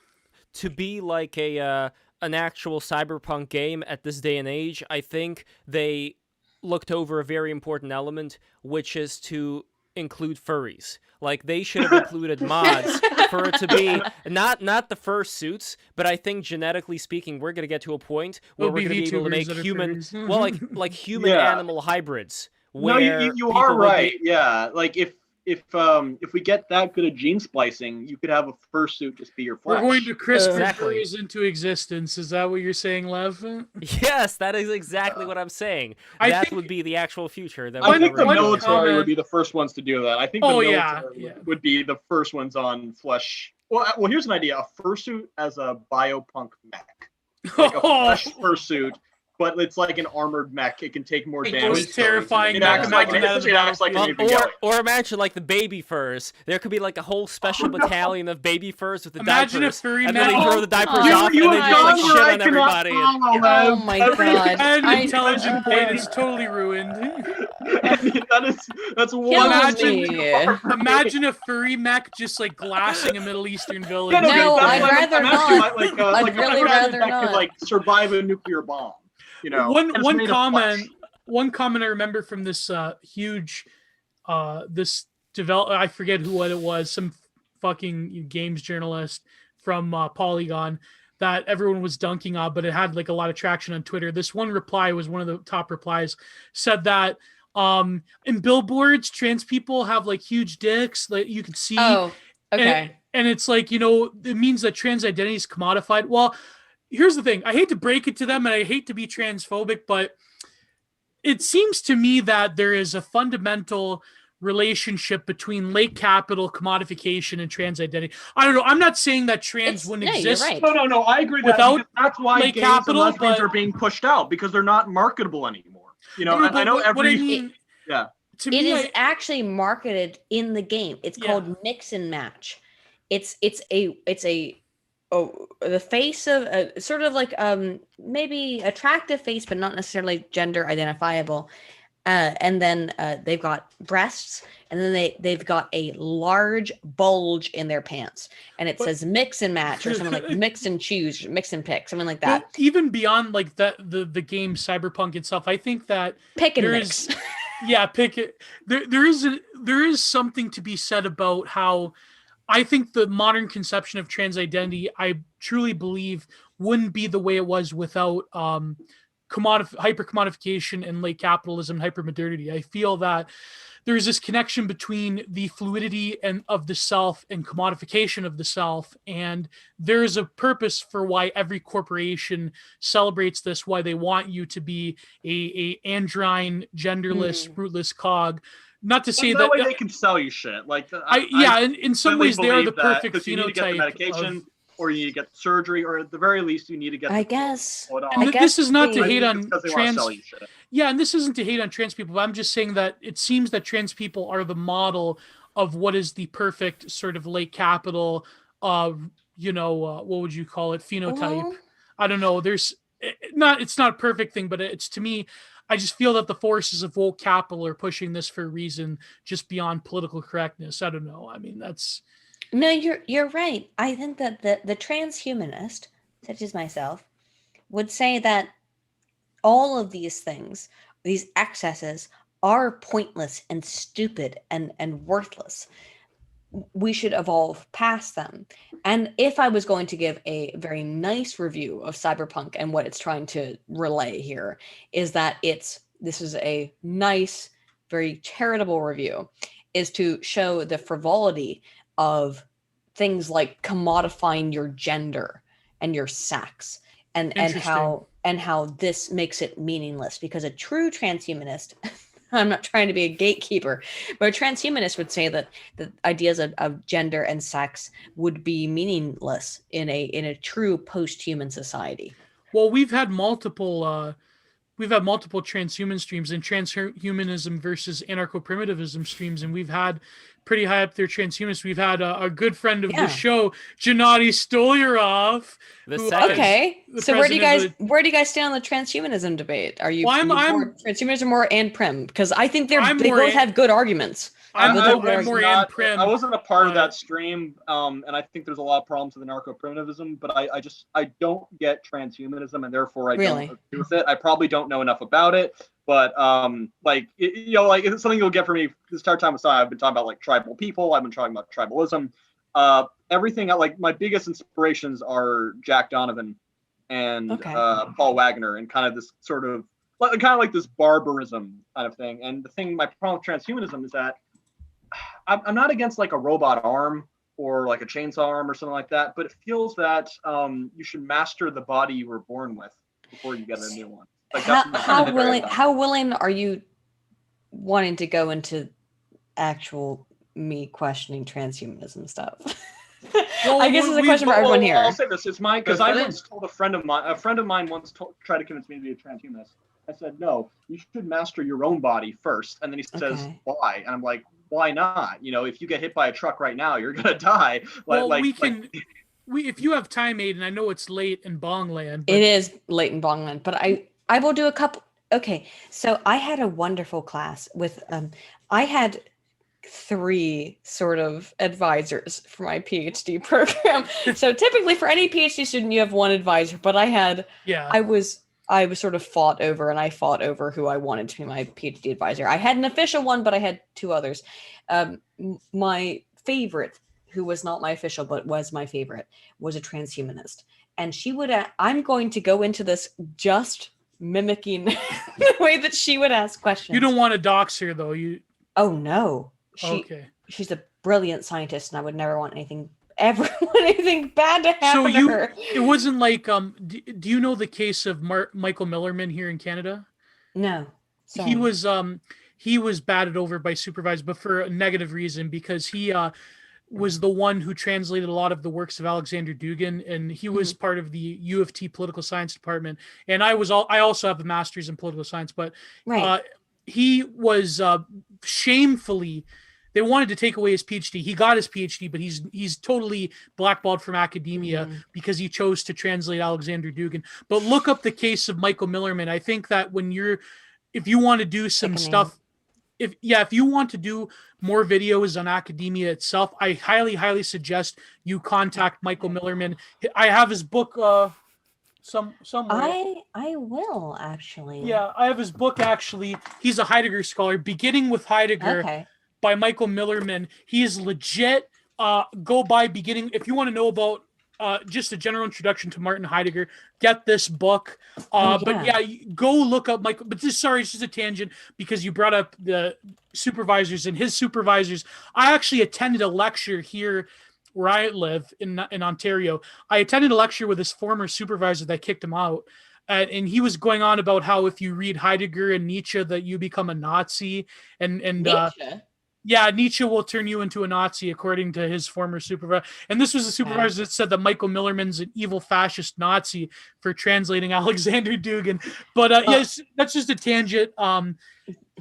To be like an actual cyberpunk game at this day and age, I think they looked over a very important element, which is to include furries. Like, they should have included mods for it to be not the fursuits, but I think genetically speaking, we're going to get to a point where we're going to be able to make human, like human animal hybrids. No, you are right. Yeah, like if we get that good at gene splicing, you could have a fursuit just be your flesh. We're going to CRISPR furries into existence. Is that what you're saying, Lev? Yes, that is exactly what I'm saying. That would be the actual future. I think the military would be the first ones to do that. I think the military would be the first ones on flesh. Well, here's an idea: a fursuit as a biopunk mech, like a flesh fursuit, but it's like an armored mech. It can take more It damage. was terrifying. It acts like an evangelion. Or imagine like the baby furs. There could be like a whole special battalion of baby furs with the Imagine diapers. a furry and then they mech. throw the diapers Oh, off you and they have just like gone shit where I on cannot everybody. follow, Oh man. my god. And I- intelligent pain is totally ruined. That's one. Imagine a furry mech just like glassing a Middle Eastern village. No, I'd like, rather I'm asking not. Like a I'd really furry rather that could not. like survive a nuclear bomb. You know, and it's made of flesh. One comment I remember from this huge this I forget what it was, some fucking games journalist from Polygon that everyone was dunking on, but it had like a lot of traction on Twitter. This one reply was one of the top replies, said that in billboards trans people have like huge dicks that you can see. Oh, okay. And it's like, you know, it means that trans identity is commodified. Well, here's the thing. I hate to break it to them and I hate to be transphobic, but it seems to me that there is a fundamental relationship between late capital commodification and trans identity. I don't know. I'm not saying that trans wouldn't exist. You're right. No, I agree. Without that's why late gays capital, and lesbians but- are being pushed out because they're not marketable anymore. You know, I know what I mean, yeah. To It me, is actually marketed in the game. It's called mix and match. It's the face of sort of like maybe attractive face, but not necessarily gender identifiable. And then they've got breasts, and then they've got a large bulge in their pants, and it says mix and match or something like mix and choose, mix and pick, something like that. But even beyond like that, the game Cyberpunk itself, I think that Pick and there mix. is- yeah, pick it. There is something to be said about how I think the modern conception of trans identity, I truly believe, wouldn't be the way it was without hyper commodification and late capitalism, hypermodernity. I feel that there's this connection between the fluidity and of the self and commodification of the self, and there's a purpose for why every corporation celebrates this, why they want you to be a androgyne, genderless, rootless cog. Not to say that way they can sell you shit. Like in some ways they are the perfect phenotype. You need to get the medication, or you need to get surgery, or at the very least you need to get. I guess. And this is not to hate on trans. Yeah, and this isn't to hate on trans people, but I'm just saying that it seems that trans people are the model of what is the perfect sort of late capital, what would you call it, phenotype? I don't know. It's not a perfect thing, but it's, to me, I just feel that the forces of woke capital are pushing this for a reason just beyond political correctness. I don't know. I mean, that's. No, you're right. I think that the transhumanist, such as myself, would say that all of these things, these excesses, are pointless and stupid and worthless. We should evolve past them. And if I was going to give a very nice review of Cyberpunk and what it's trying to relay here, is that this is a nice, very charitable review, is to show the frivolity of things like commodifying your gender and your sex and how this makes it meaningless, because a true transhumanist I'm not trying to be a gatekeeper, but a transhumanist would say that the ideas of gender and sex would be meaningless in a true post-human society. Well, we've had multiple transhuman streams and transhumanism versus anarcho-primitivism streams, and we've had pretty high up there transhumanists. We've had a good friend of the show, Gennady Stolyarov. Okay, so where do you guys stand on the transhumanism debate? Are you, I'm more transhumanism or and prim? Because I think they both have good arguments. I'm more and prim. I wasn't a part of that stream, and I think there's a lot of problems with anarcho-primitivism, but I don't get transhumanism, and therefore I don't agree with it. I probably don't know enough about it, but it's something you'll get from me. This entire time I've been talking about like tribal people. I've been talking about tribalism. Everything, like my biggest inspirations are Jack Donovan and Paul Wagner, and kind of this sort of like this barbarism kind of thing. And my problem with transhumanism is that I'm not against like a robot arm or like a chainsaw arm or something like that, but it feels that you should master the body you were born with before you get a new one. Like, how willing are you wanting to go into actual me questioning transhumanism stuff? Well, I guess it's a question for everyone here. I'll say this: it's because I Brilliant. once told a friend of mine once tried to convince me to be a transhumanist. I said, no, you should master your own body first. And then he says, Okay. why? And I'm like, why not? You know, if you get hit by a truck right now, you're gonna die. Well, if you have time, Aydin, I know it's late in Bongland. But... It is late in Bongland, but I will do a couple. Okay, so I had a wonderful class with I had 3 sort of advisors for my PhD program. So typically for any PhD student, you have 1 advisor, but I was sort of fought over who I wanted to be my PhD advisor. I had an official one, but I had 2 others. My favorite, who was not my official, but was my favorite, was a transhumanist. And she would, I'm going to go into this just mimicking the way that she would ask questions. You don't want to dox her, though. Oh, no. She's a brilliant scientist, and I would never want anything bad to happen to her. It wasn't like, do you know the case of Michael Millerman here in Canada? No. Sorry. He was batted over by supervisors, but for a negative reason, because he was the one who translated a lot of the works of Alexander Dugin, and he was part of the U of T political science department. And I also have a master's in political science, but he was shamefully, they wanted to take away his PhD. He got his PhD, but he's totally blackballed from academia because he chose to translate Alexander Dugin. But look up the case of Michael Millerman. I think that if you want to do some stuff, if you want to do more videos on academia itself, I highly, highly suggest you contact Michael Millerman. I have his book somewhere. I will actually. Yeah, I have his book actually. He's a Heidegger scholar, beginning with Heidegger by Michael Millerman. He is legit. Go by beginning. If you want to know about just a general introduction to Martin Heidegger, get this book. But yeah, go look up Michael. But it's just a tangent because you brought up the supervisors and his supervisors. I actually attended a lecture here where I live in Ontario. I attended a lecture with his former supervisor that kicked him out. And he was going on about how if you read Heidegger and Nietzsche that you become a Nazi. And Nietzsche? Nietzsche will turn you into a Nazi, according to his former supervisor. And this was a supervisor that said that Michael Millerman's an evil fascist Nazi for translating Alexander Dugin. But yes, that's just a tangent.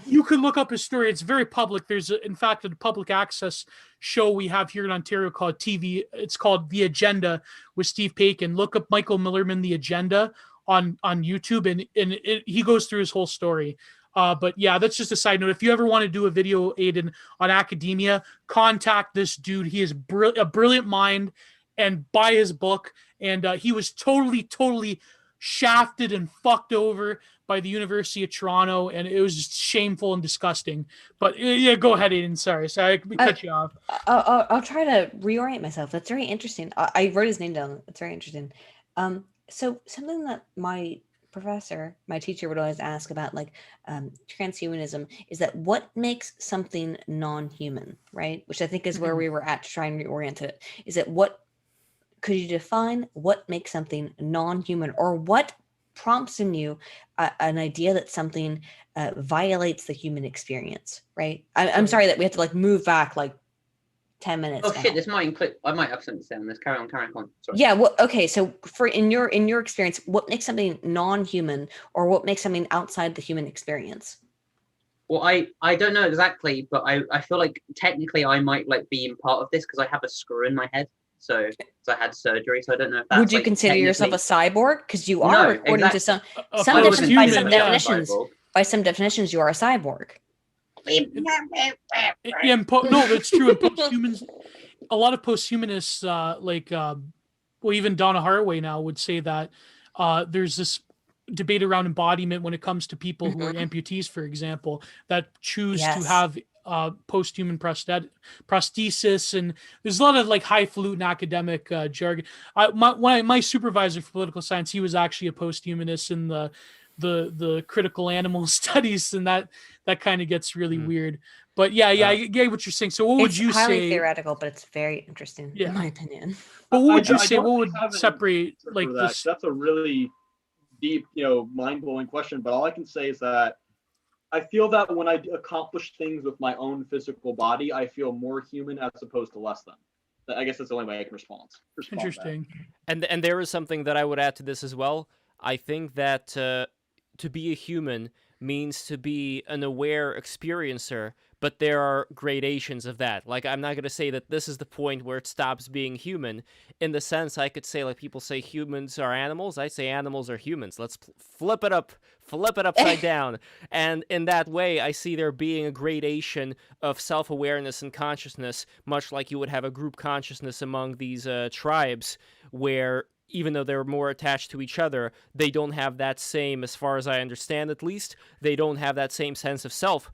You could look up his story. It's very public. There's, in fact, a public access show we have here in Ontario called TV. It's called The Agenda with Steve Paikin. Look up Michael Millerman, The Agenda on YouTube, and he goes through his whole story. But yeah, that's just a side note. If you ever want to do a video, Aydin, on academia, contact this dude. He is a brilliant mind, and buy his book. And he was totally shafted and fucked over by the University of Toronto, and it was just shameful and disgusting. But yeah, go ahead, Aydin. Sorry, I cut you off. I'll try to reorient myself. That's very interesting. I wrote his name down. It's very interesting. So something that my teacher would always ask about, like transhumanism, is that what makes something non-human, right? Which I think is where we were at to try and reorient it. Is that could you define what makes something non-human, or what prompts in you an idea that something violates the human experience, right? I'm sorry that we have to like move back like 10 minutes. Oh shit, this might include, I might have something to say on this. Carry on. Sorry. Yeah, well, okay, so in your experience, what makes something non-human, or what makes something outside the human experience? Well, I don't know exactly, but I feel like technically I might like be in part of this because I have a screw in my head. So I had surgery, so I don't know if that's. Would you like, consider yourself a cyborg? Because you are, according to some definitions. By some definitions, you are a cyborg. No, that's true. And posthumans, a lot of posthumanists, even Donna Haraway now would say that there's this debate around embodiment when it comes to people who are amputees, for example, that choose to have post-human prosthesis, and there's a lot of like highfalutin academic jargon. My supervisor for political science, he was actually a post-humanist in the critical animal studies, and that kind of gets really weird. But yeah, I get what you're saying. So what would you say? It's highly theoretical, but it's very interesting in my opinion. But what would you say? What would separate like this? That's a really deep, mind-blowing question. But all I can say is that I feel that when I accomplish things with my own physical body, I feel more human as opposed to less than. I guess that's the only way I can respond to that. Interesting. And there is something that I would add to this as well. I think that to be a human means to be an aware experiencer, but there are gradations of that. Like, I'm not going to say that this is the point where it stops being human. In the sense, I could say, like, people say humans are animals. I say animals are humans. Let's flip it upside down. And in that way, I see there being a gradation of self-awareness and consciousness, much like you would have a group consciousness among these tribes, where even though they're more attached to each other, they don't have that same, as far as I understand at least, they don't have that same sense of self.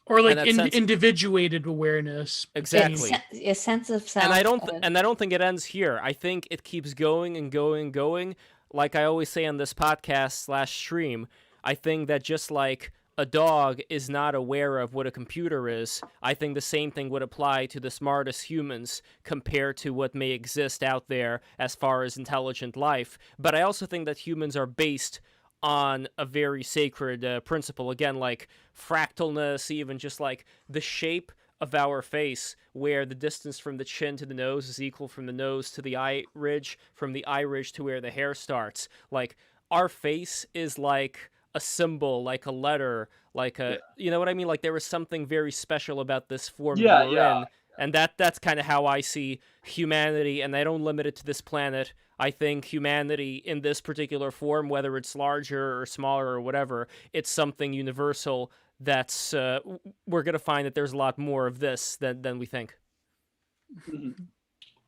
Or like individuated awareness. Exactly. A sense of self. And I don't think it ends here. I think it keeps going and going and going. Like I always say on this podcast / stream, I think that just like a dog is not aware of what a computer is, I think the same thing would apply to the smartest humans compared to what may exist out there as far as intelligent life. But I also think that humans are based on a very sacred principle, again, like fractalness, even just like the shape of our face, where the distance from the chin to the nose is equal from the nose to the eye ridge, from the eye ridge to where the hair starts. Like, our face is like a symbol, like a letter, like a, you know what I mean? Like, there is something very special about this form we're in. And that's kind of how I see humanity, and I don't limit it to this planet. I think humanity in this particular form, whether it's larger or smaller or whatever, it's something universal that's, we're going to find that there's a lot more of this than we think.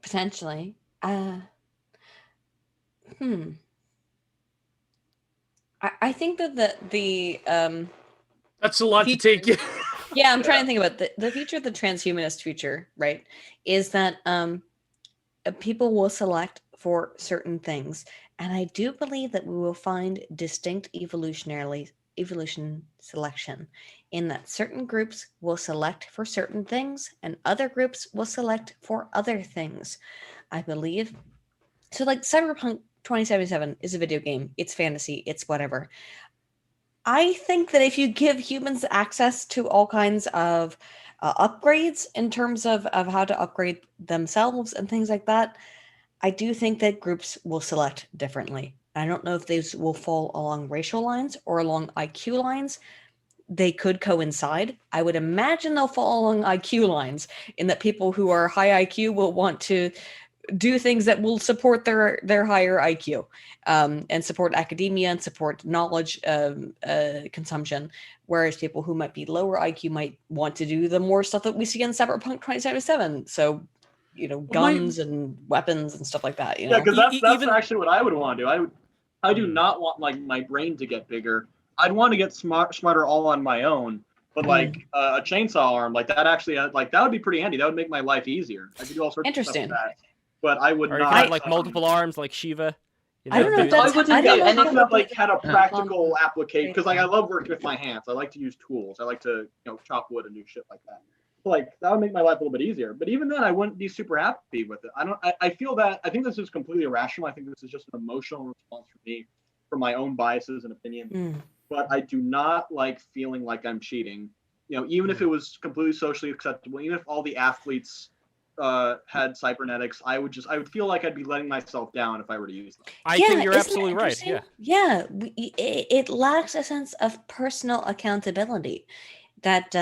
Potentially. I think that the that's a lot to take. Yeah, I'm trying to think about the future of the transhumanist future, right? Is that people will select for certain things, and I do believe that we will find distinct evolution selection, in that certain groups will select for certain things, and other groups will select for other things. I believe so. Like Cyberpunk 2077 is a video game. It's fantasy. It's whatever. I think that if you give humans access to all kinds of upgrades in terms of how to upgrade themselves and things like that, I do think that groups will select differently. I don't know if these will fall along racial lines or along IQ lines. They could coincide. I would imagine they'll fall along IQ lines, in that people who are high IQ will want to do things that will support their higher IQ, and support academia and support knowledge consumption, whereas people who might be lower IQ might want to do the more stuff that we see in Cyberpunk 2077. So, guns and weapons and stuff like that. Yeah, because that's actually what I would want to do. I do not want like my brain to get bigger. I'd want to get smarter all on my own. But like a chainsaw arm, like that actually, like that would be pretty handy. That would make my life easier. I could do all sorts of stuff with that. But I would not have like multiple arms, like Shiva. I don't know if that's anything that like had a practical application, because like I love working with my hands. I like to use tools. I like to chop wood and do shit like that. Like that would make my life a little bit easier. But even then, I wouldn't be super happy with it. I feel that I think this is completely irrational. I think this is just an emotional response for me, from my own biases and opinions. But I do not like feeling like I'm cheating. Even if it was completely socially acceptable, even if all the athletes had cybernetics, I would feel like I'd be letting myself down if I were to use them. I think you're absolutely right. Yeah, it lacks a sense of personal accountability. That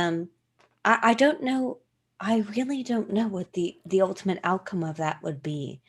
I don't know. I really don't know what the ultimate outcome of that would be.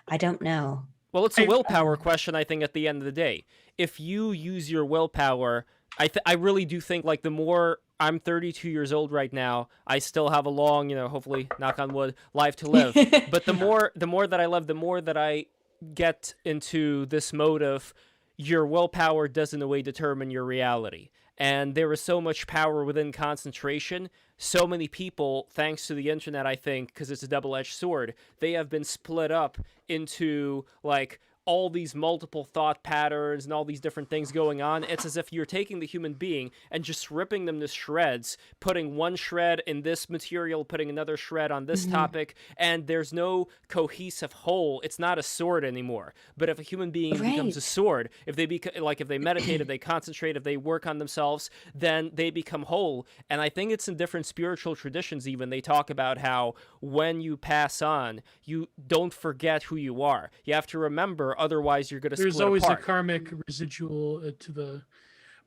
I don't know. Well, it's a willpower question, I think, at the end of the day. If you use your willpower, I really do think, like, the more... I'm 32 years old right now. I still have a long, hopefully, knock on wood, life to live. But the more that I live, the more that I get into this mode of your willpower does in a way determine your reality. And there is so much power within concentration. So many people, thanks to the internet, I think, because it's a double-edged sword, they have been split up into, like, all these multiple thought patterns and all these different things going on. It's as if you're taking the human being and just ripping them to shreds, putting one shred in this material, putting another shred on this topic, and there's no cohesive whole. It's not a sword anymore. But if a human being becomes a sword, if they if they meditate, if they concentrate, if they work on themselves, then they become whole. And I think it's in different spiritual traditions even, they talk about how when you pass on, you don't forget who you are. You have to remember, otherwise you're going to split apart. There's always a karmic residual to the...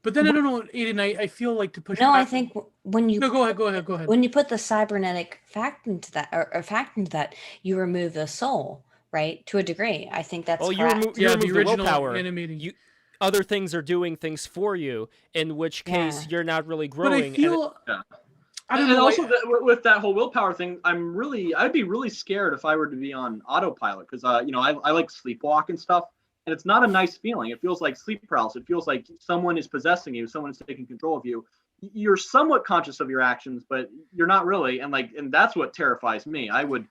But then I don't know, Aydin, I feel like to push... No, back... I think when you... No, go ahead. When you put the cybernetic fact into that, or fact into that, you remove the soul, right? To a degree. I think that's correct. You remove the original the willpower. animating... Other things are doing things for you, in which case you're not really growing. But I feel... I don't and know. also with that whole willpower thing, I'd be really scared if I were to be on autopilot, because I like sleepwalk and stuff, and it's not a nice feeling. It feels like sleep paralysis. It feels like someone is possessing you, someone is taking control of you. You're somewhat conscious of your actions, but you're not really, and that's what terrifies me. I would,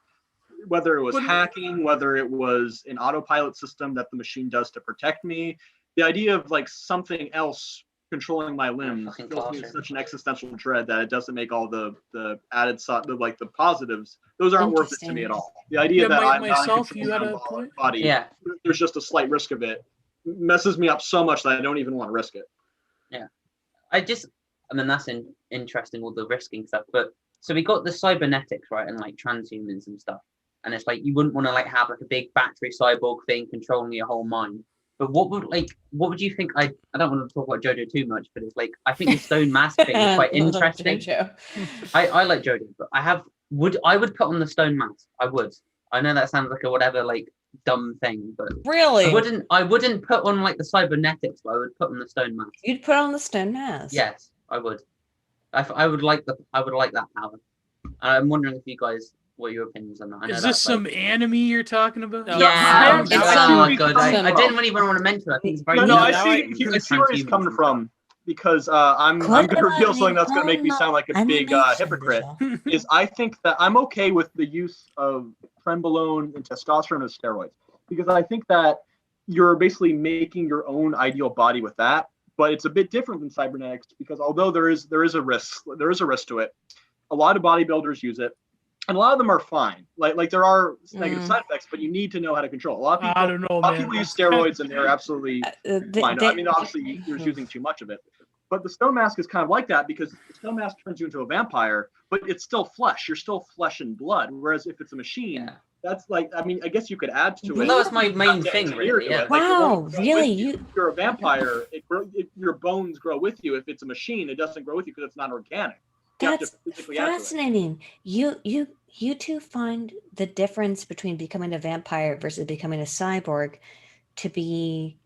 whether it was hacking, whether it was an autopilot system that the machine does to protect me, the idea of like something else controlling my limbs fills me with such an existential dread that it doesn't make all the added the positives. Those aren't worth it to me at all. The idea that I'm not in control of my body, there's just a slight risk of it, messes me up so much that I don't even want to risk it. Yeah, I mean that's interesting, all the risking stuff. But so we got the cybernetics, right, and like transhumans and stuff, and it's like you wouldn't want to like have like a big battery cyborg thing controlling your whole mind. But what would you think? I don't want to talk about JoJo too much, but it's like I think the stone mask thing is quite interesting. I like JoJo, but I would put on the stone mask. I would. I know that sounds like a whatever like dumb thing, but really, I wouldn't put on like the cybernetics. But I would put on the stone mask. You'd put on the stone mask. Yes, I would. I would like that power. And I'm wondering if you guys. What are your opinions on that? Is this some anime you're talking about? Yeah. Oh god, I didn't really want to mention that. I think it's very I see where he's coming from, because I'm going to reveal something that's going to make me sound like a big hypocrite. Is I think that I'm okay with the use of trenbolone and testosterone as steroids, because I think that you're basically making your own ideal body with that. But it's a bit different than cybernetics, because although there is a risk to it, a lot of bodybuilders use it. And a lot of them are fine. Like there are negative side effects, but you need to know how to control. A lot of people, I don't know, man. People use steroids and they're absolutely fine. I mean, obviously you're using too much of it. But the stone mask is kind of like that, because the stone mask turns you into a vampire, but it's still flesh. You're still flesh and blood. Whereas if it's a machine, that's like, I mean, I guess you could add to it. Well, that's my main thing, really. Yeah. Wow, really? If you're a vampire, your bones grow with you. If it's a machine, it doesn't grow with you because it's not organic. That's fascinating. You two find the difference between becoming a vampire versus becoming a cyborg to be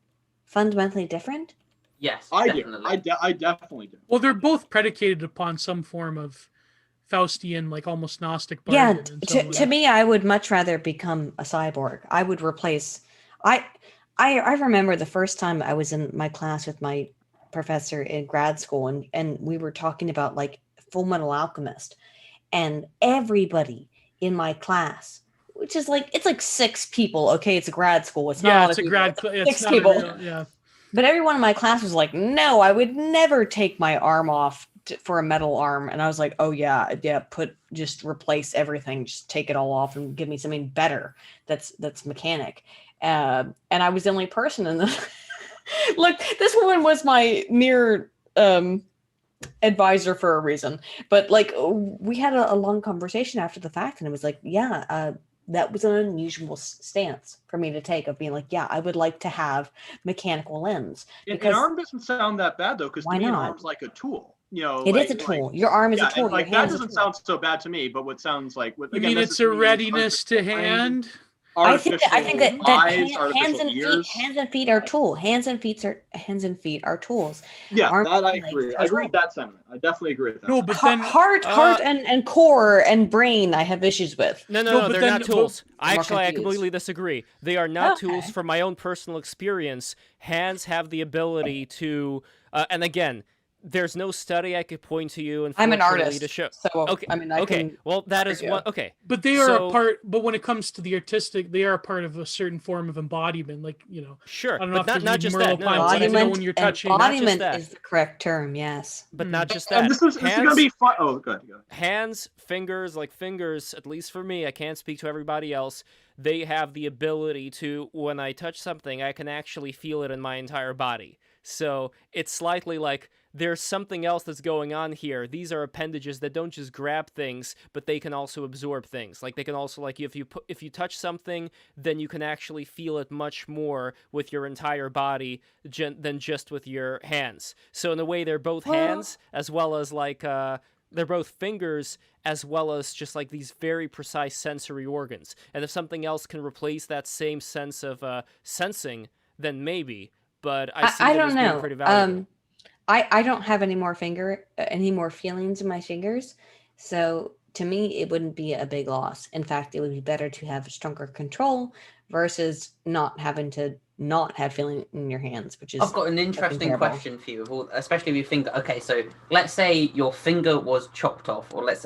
fundamentally different? Yes, I definitely. do. I definitely do. Well, they're both predicated upon some form of Faustian, like almost Gnostic. Yeah, to me, I would much rather become a cyborg. I would replace. I remember the first time I was in my class with my professor in grad school, and we were talking about like Full Metal Alchemist, and everybody in my class, which is like, it's like 6 people. Okay, it's a grad school. It's not it's a grad class. 6 people. But everyone in my class was like, no, I would never take my arm off for a metal arm. And I was like, oh yeah, just replace everything, just take it all off and give me something better that's mechanic. And I was the only person in the look, this woman was my near advisor for a reason, but like we had a long conversation after the fact, and it was like, that was an unusual stance for me to take, of being like, I would like to have mechanical limbs. Because an arm doesn't sound that bad though, because to me an arm's like a tool. It is a tool. Your arm is a tool. Like that doesn't sound so bad to me, but what sounds like, I mean, it's a readiness to hand. I think that hands and feet are tool. Hands and feet are tools. Yeah, that I agree. I agree with that sentiment. I definitely agree with that. No, but then heart and core and brain, I have issues with. No, they're not tools. I completely disagree. They are not tools. From my own personal experience, hands have the ability to, and again, there's no study I could point to you. I'm an unfortunately, artist, to show. so Okay, I mean, I okay. can. Well, that is argue. one. Okay, But they are So- a part. But when it comes to the artistic, they are a part of a certain form of embodiment. Like, you know, sure, I don't know but if not there's just Merleau that. No, Pines, but you know when you're touching. Embodiment that. is the correct term. Yes. but Mm. not just that. And this is going to be fun. Oh, good. Hands, fingers, like fingers, at least for me, I can't speak to everybody else. They have the ability to, when I touch something, I can actually feel it in my entire body. So it's slightly like there's something else that's going on here. These are appendages that don't just grab things, but they can also absorb things. Like they can also, like, if you touch something, then you can actually feel it much more with your entire body than just with your hands. So in a way, they're both hands as well as like they're both fingers as well as just like these very precise sensory organs. And if something else can replace that same sense of sensing, then maybe. But I don't them as being know. pretty valuable. I don't have any more feelings in my fingers, so to me it wouldn't be a big loss. In fact, it would be better to have stronger control versus not having to not have feeling in your hands, which is. I've got an interesting terrible. question for you, especially if you think, okay, so let's say your finger was chopped off, or let's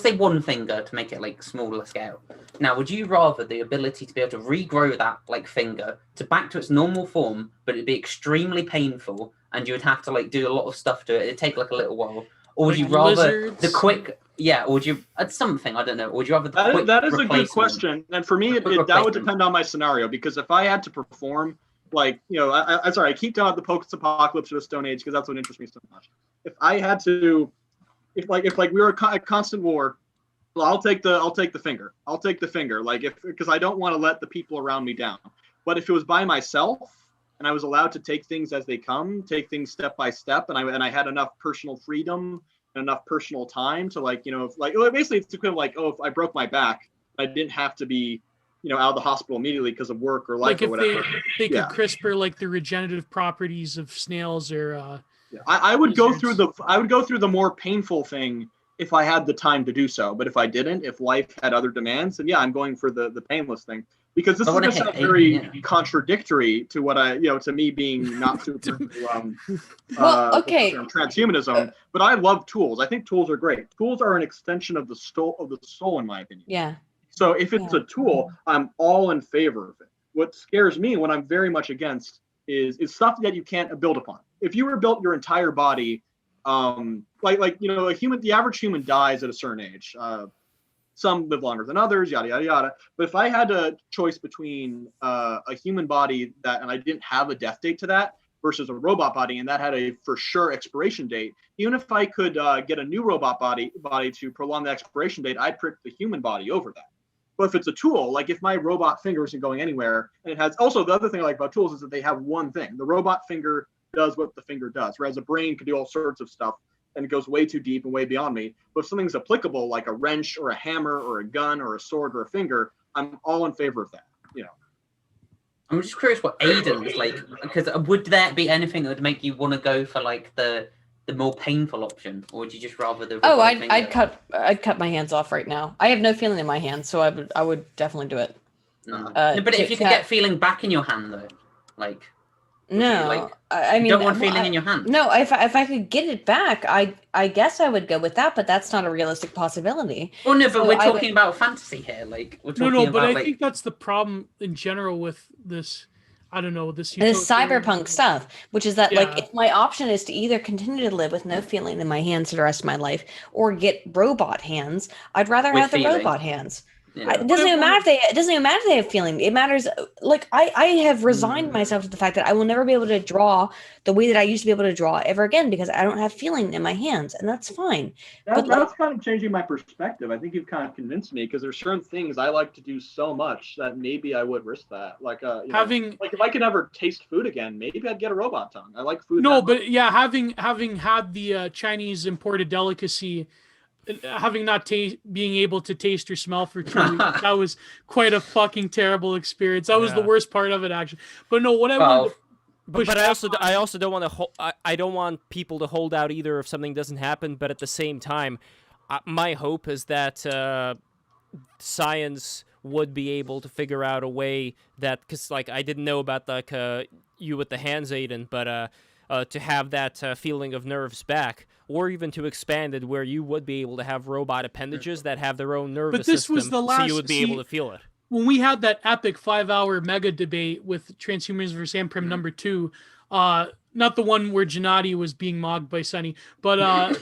say one finger to make it like smaller scale. Now, would you rather the ability to be able to regrow that like finger to back to its normal form, but it'd be extremely painful and you would have to like do a lot of stuff to it? It'd take like a little while. Or would Like you rather lizards? the quick? Yeah, or would you something? I don't know. Or would you rather the quick That is a good replacement? question. And for me, A quick that would replacement. depend on my scenario, because if I had to perform, like, you know, I'm sorry, I keep talking about the post-apocalypse or the Stone Age because that's what interests me so much. If I had to, if we were at constant war, well, I'll take the finger. I'll take the finger, like, because I don't want to let the people around me down. But if it was by myself and I was allowed to take things as they come, take things step by step, and I had enough personal freedom and enough personal time to, like, you know, basically it's equivalent, like, oh, if I broke my back, I didn't have to be, you know, out of the hospital immediately because of work or life Like or if whatever. they could Yeah. CRISPR like the regenerative properties of snails or. Yeah. I would go Lizards. through the more painful thing if I had the time to do so. But if I didn't, if life had other demands, then yeah, I'm going for the painless thing. Because this I is wanna going to hit sound very Aydin, contradictory to what to me being not super Well, okay. transhumanism. But I love tools. I think tools are great. Tools are an extension of the soul, in my opinion. Yeah. So if it's a tool, I'm all in favor of it. What scares me, what I'm very much against, is stuff that you can't build upon. If you were built your entire body, like you know, the average human dies at a certain age. Some live longer than others, yada yada yada. But if I had a choice between a human body and I didn't have a death date to that versus a robot body, and that had a for sure expiration date, even if I could get a new robot body to prolong the expiration date, I'd pick the human body over that. But if it's a tool, like if my robot finger isn't going anywhere, and it has also the other thing I like about tools is that they have one thing. The robot finger does what the finger does, whereas a brain can do all sorts of stuff and it goes way too deep and way beyond me. But if something's applicable, like a wrench or a hammer or a gun or a sword or a finger, I'm all in favor of that. You know. I'm just curious what Aydin is like, because would there be anything that would make you want to go for like the more painful option, or would you just rather the? Oh, robot finger? I'd cut my hands off right now. I have no feeling in my hands, so I would definitely do it. No, but if you could get feeling back in your hand though, like. No, Like, I mean, you don't want feeling in your hand. No, if I could get it back, I guess I would go with that, but that's not a realistic possibility. Well, no, but So we're I talking about fantasy here. Like, we're talking No, about but I like. think that's the problem in general with this. I don't know this. This cyberpunk stuff, which is that, like, Yeah. if my option is to either continue to live with no feeling in my hands for the rest of my life or get robot hands, I'd rather With have the feeling. robot hands. Yeah. It doesn't even matter if they have feeling. It matters. Like I have resigned myself to the fact that I will never be able to draw the way that I used to be able to draw ever again because I don't have feeling in my hands, and that's fine. But, That's kind of changing my perspective. I think you've kind of convinced me because there's certain things I like to do so much that maybe I would risk that. Like you know, Having like if I could ever taste food again, maybe I'd get a robot tongue. I like food. no, that much. but yeah, having had the Chinese imported delicacy. Having not being able to taste or smell for 2 weeks, that was quite a fucking terrible experience. That was the Yeah. worst part of it, actually. But no, what I Well, wanted to push But back I also don't want to. I don't want people to hold out either if something doesn't happen. But at the same time, my hope is that science would be able to figure out a way that, because like I didn't know about like you with the hands, Aydin, but to have that feeling of nerves back, or even to expand it where you would be able to have robot appendages that have their own nervous But this system, was the so you last- would be able to feel it. When we had that epic 5-hour mega debate with Transhumanism versus Amprim number 2, not the one where Gennady was being mocked by Sunny, but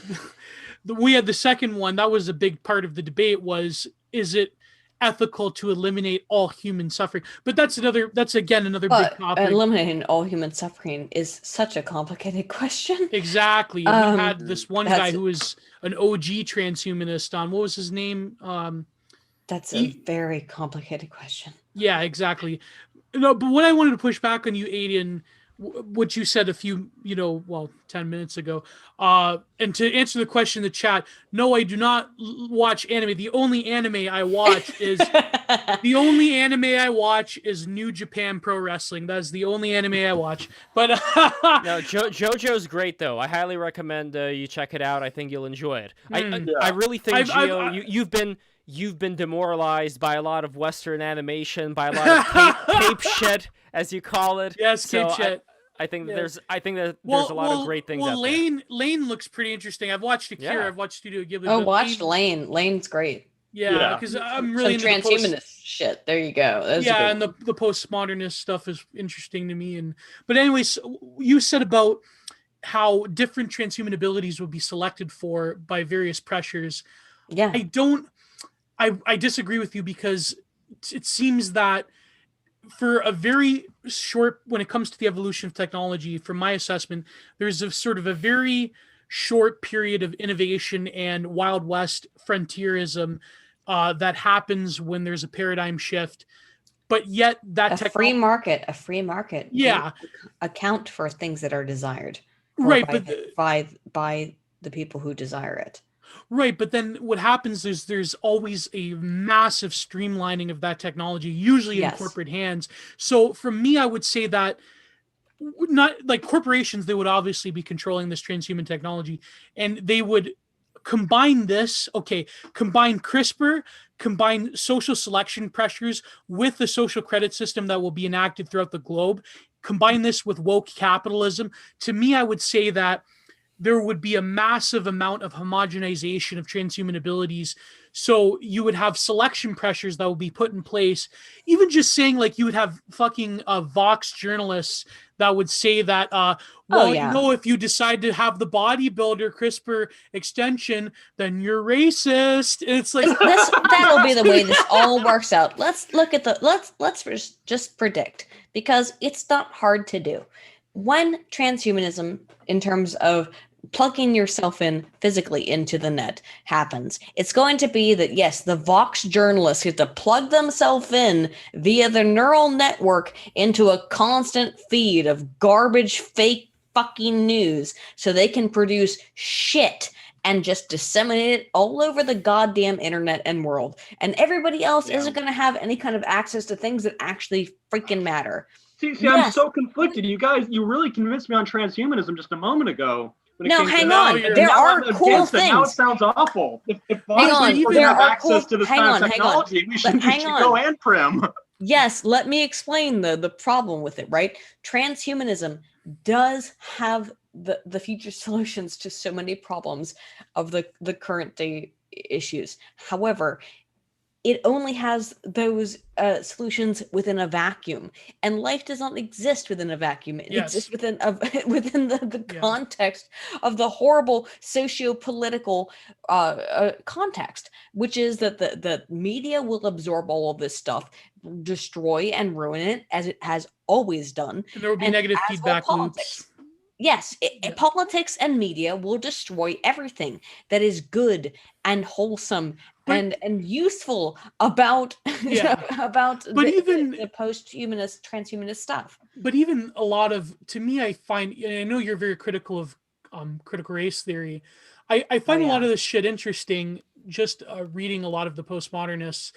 we had the second one. That was a big part of the debate, was, is it ethical to eliminate all human suffering? But that's again another big topic. Eliminating all human suffering is such a complicated question. Exactly. And we had this one guy who was an OG transhumanist on, what was his name? That's a very complicated question. Yeah, exactly. No, but what I wanted to push back on you, Aydin, what you said 10 minutes ago, and to answer the question in the chat, no, I do not watch anime. The only anime I watch is New Japan Pro Wrestling. That's the only anime I watch. But no, JoJo's great though. I highly recommend you check it out. I think you'll enjoy it. I really think Gio, you've been demoralized by a lot of Western animation, by a lot of cape shit, as you call it. Yes, cape shit. I think that there's a lot of great things out there. Lane looks pretty interesting. I've watched Akira. I've watched Studio Ghibli. Oh, watched Lane. Lane's great. Yeah, because I'm really into transhumanist shit. There you go. And the postmodernist stuff is interesting to me. But anyways, you said about how different transhuman abilities would be selected for by various pressures. Yeah, I disagree with you, because it seems that for a very short, when it comes to the evolution of technology, from my assessment, there's a sort of a very short period of innovation and Wild West frontierism that happens when there's a paradigm shift. But yet that a free market. Yeah, account for things that are desired, right? By the people who desire it. Right, but then what happens is there's always a massive streamlining of that technology, usually in corporate hands. So for me, I would say that not like corporations, they would obviously be controlling this transhuman technology, and they would combine CRISPR, combine social selection pressures with the social credit system that will be enacted throughout the globe, combine this with woke capitalism. To me, I would say that there would be a massive amount of homogenization of transhuman abilities. So you would have selection pressures that would be put in place. Even just saying, like, you would have fucking Vox journalists that would say that, if you decide to have the bodybuilder CRISPR extension, then you're racist. And it's like that'll be the way this all works out. Let's look at let's just predict, because it's not hard to do. When transhumanism, in terms of plugging yourself in physically into the net, happens, it's going to be that, yes, the Vox journalists get to plug themselves in via the neural network into a constant feed of garbage, fake fucking news, so they can produce shit and just disseminate it all over the goddamn internet and world. And everybody else isn't going to have any kind of access to things that actually freaking matter. See, I'm so conflicted. You really convinced me on transhumanism just a moment ago. No, hang on. There are cool things. Now it sounds awful. If people have access to this kind of technology, we should go and prim. Yes, let me explain the problem with it, right? Transhumanism does have the future solutions to so many problems of the current day issues. However, it only has those solutions within a vacuum, and life does not exist within a vacuum. It exists within the context of the horrible socio-political context, which is that the media will absorb all of this stuff, destroy and ruin it, as it has always done. And there will be negative feedback loops. Yes, politics and media will destroy everything that is good and wholesome and useful about the post-humanist, transhumanist stuff. But even a lot of, to me, I find, and I know you're very critical of critical race theory. I find a lot of this shit interesting. Just reading a lot of the postmodernists,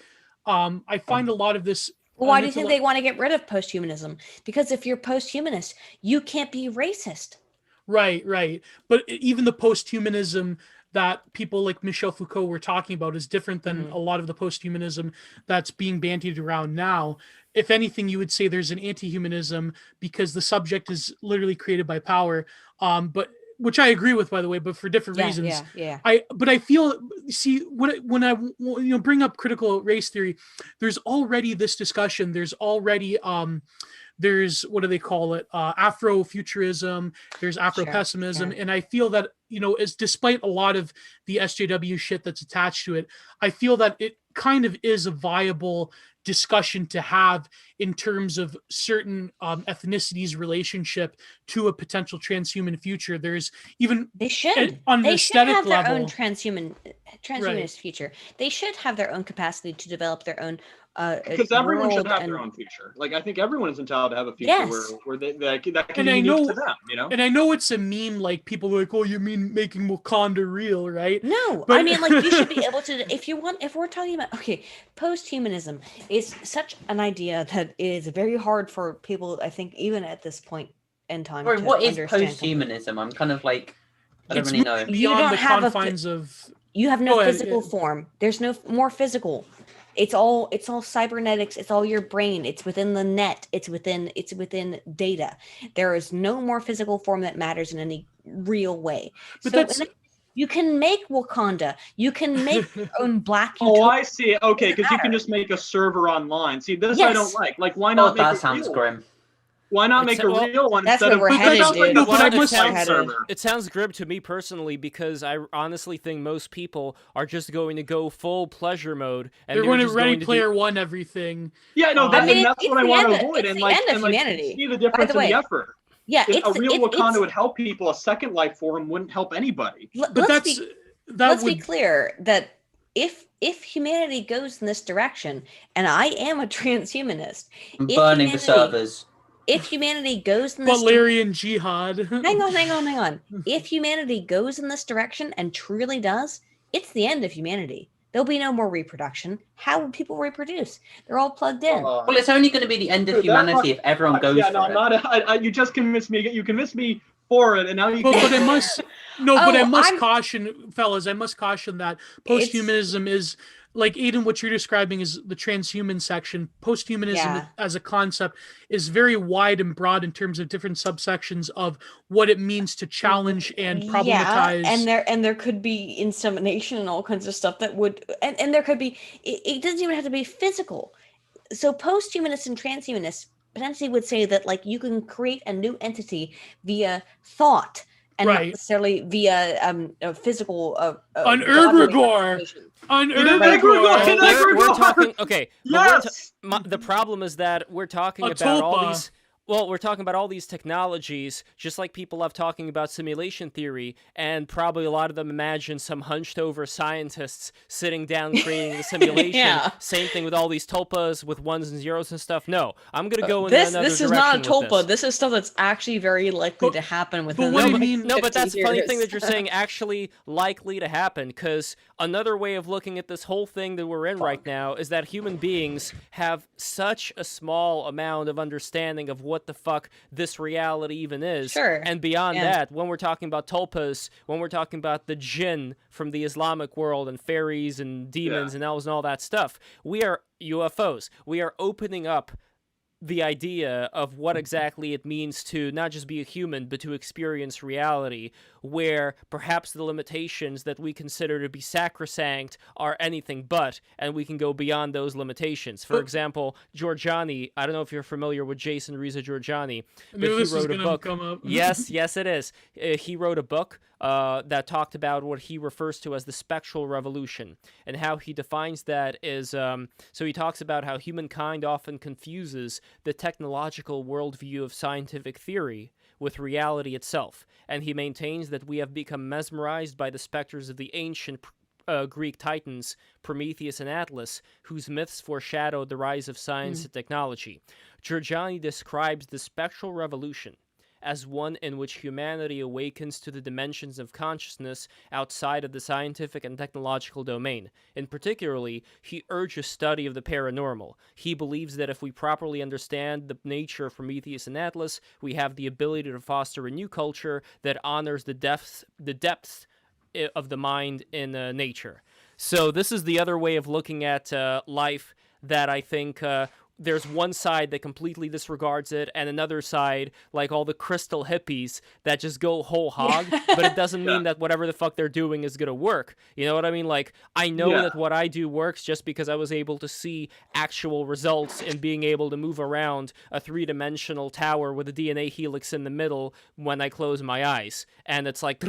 I find a lot of this. Well, why do you think they want to get rid of posthumanism? Because if you're posthumanist, you can't be racist. Right. But even the posthumanism that people like Michel Foucault were talking about is different than a lot of the post-humanism that's being bandied around now. If anything, you would say there's an anti-humanism because the subject is literally created by power. But which I agree with, by the way, but for different reasons. Yeah. I feel, see, when I bring up critical race theory, there's already this discussion. There's already there's, what do they call it? Afrofuturism. There's Afro-pessimism, and I feel that, as despite a lot of the SJW shit that's attached to it, I feel that it kind of is a viable discussion to have in terms of certain ethnicities' relationship to a potential transhuman future. There's even they should on an they should aesthetic have their level own transhumanist future. They should have their own capacity to develop their own because everyone should have and their own future. Like, I think everyone is entitled to have a future where that can be unique to them, And I know it's a meme, like people are like, oh, you mean making Wakanda real, right? No, But- I mean, like, you should be able to, if we're talking about, okay, post-humanism is such an idea that is very hard for people, I think, even at this point in time. Sorry, to what is understand post-humanism? I'm kind of like, I don't It's really know. moving You beyond don't the have confines of. You have no Go ahead, physical yeah. form. There's no more physical. It's all cybernetics. It's all your brain. It's within the net. It's within data. There is no more physical form that matters in any real way. But So that's- you can make Wakanda. You can make your own black. Oh, utopia. I see. Okay, because you can matter. just make a server online. See, this I don't Yes. like. Like, why Oh, not make that a sounds real grim. Why not It's- make a well, real one that's instead where of? we're headed, Sounds like dude. a But I public must- site headed. server. It sounds grim to me personally because I honestly think most people are just going to go full pleasure mode and They're going to just Ready going to Player One everything. Yeah, no, I that's, mean, and that's it's what I the want to end- avoid. it's And the like, end of and like, humanity. see the difference the way, in the effort. Yeah, If it's a real Wakanda it's, would help people, a second life form wouldn't help anybody. But let's that be would. clear that if humanity goes in this direction, and I am a transhumanist, I'm if burning the humanity- servers. if humanity goes in this Valerian Jihad. hang on. If humanity goes in this direction and truly does, it's the end of humanity. There'll be no more reproduction. How will people reproduce? They're all plugged in. Well, it's only going to be the end of Dude, that humanity if everyone goes Yeah, for no, it. I'm not. You just convinced me. You convinced me for it, and now you. But I must but I Oh, must I'm- caution, fellas. I must caution that posthumanism is like Aydin. What you're describing is the transhuman section. Posthumanism Yeah. as a concept is very wide and broad in terms of different subsections of what it means to challenge and problematize. Yeah, and there could be insemination and all kinds of stuff that would, and there could be. It doesn't even have to be physical. So posthumanists and transhumanists potentially would say that like you can create a new entity via thought and not Right. necessarily via a physical. An bodily herbivore. manifestation. An herbivore. we're talking okay. but Yes. the problem is that we're talking A about all tulpa. these. Well, we're talking about all these technologies, just like people love talking about simulation theory, and probably a lot of them imagine some hunched-over scientists sitting down creating the simulation. Yeah. Same thing with all these tulpas with ones and zeros and stuff. No, I'm gonna go in another This is not a direction with tulpa. this. This is stuff that's actually very likely But- to happen but within. what do the you next mean- No, but 50 that's the funny thing years. that you're saying actually likely to happen, because another way of looking at this whole thing that we're in right now is that human beings have such a small amount of understanding of what the fuck this reality even is. Sure, And beyond yeah. that, when we're talking about tulpas, when we're talking about the jinn from the Islamic world and fairies and demons and elves and all that stuff, we are UFOs. We are opening up the idea of what exactly it means to not just be a human, but to experience reality, where perhaps the limitations that we consider to be sacrosanct are anything but, and we can go beyond those limitations. For example, Giorgiani, I don't know if you're familiar with Jason Reza Giorgiani, I but knew he this was wrote a gonna book. come up. Yes, it is. He wrote a book that talked about what he refers to as the spectral revolution, and how he defines that is, so he talks about how humankind often confuses the technological worldview of scientific theory with reality itself, and he maintains that we have become mesmerized by the specters of the ancient Greek titans, Prometheus and Atlas, whose myths foreshadowed the rise of science and technology. Giorgiani describes the spectral revolution as one in which humanity awakens to the dimensions of consciousness outside of the scientific and technological domain. In particularly, he urges study of the paranormal. He believes that if we properly understand the nature of Prometheus and Atlas, we have the ability to foster a new culture that honors the depths of the mind in nature. So this is the other way of looking at life that I think there's one side that completely disregards it, and another side, like all the crystal hippies, that just go whole hog, but it doesn't mean that whatever the fuck they're doing is gonna work. You know what I mean? Like, I know that what I do works just because I was able to see actual results in being able to move around a 3-dimensional tower with a DNA helix in the middle when I close my eyes. And it's like,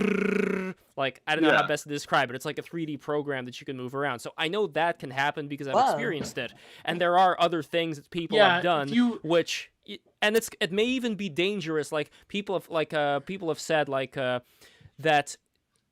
I don't know how best to describe it. It's like a 3D program that you can move around. So I know that can happen because I've experienced it. And there are other things that people have done, which, and it may even be dangerous. Like people have said that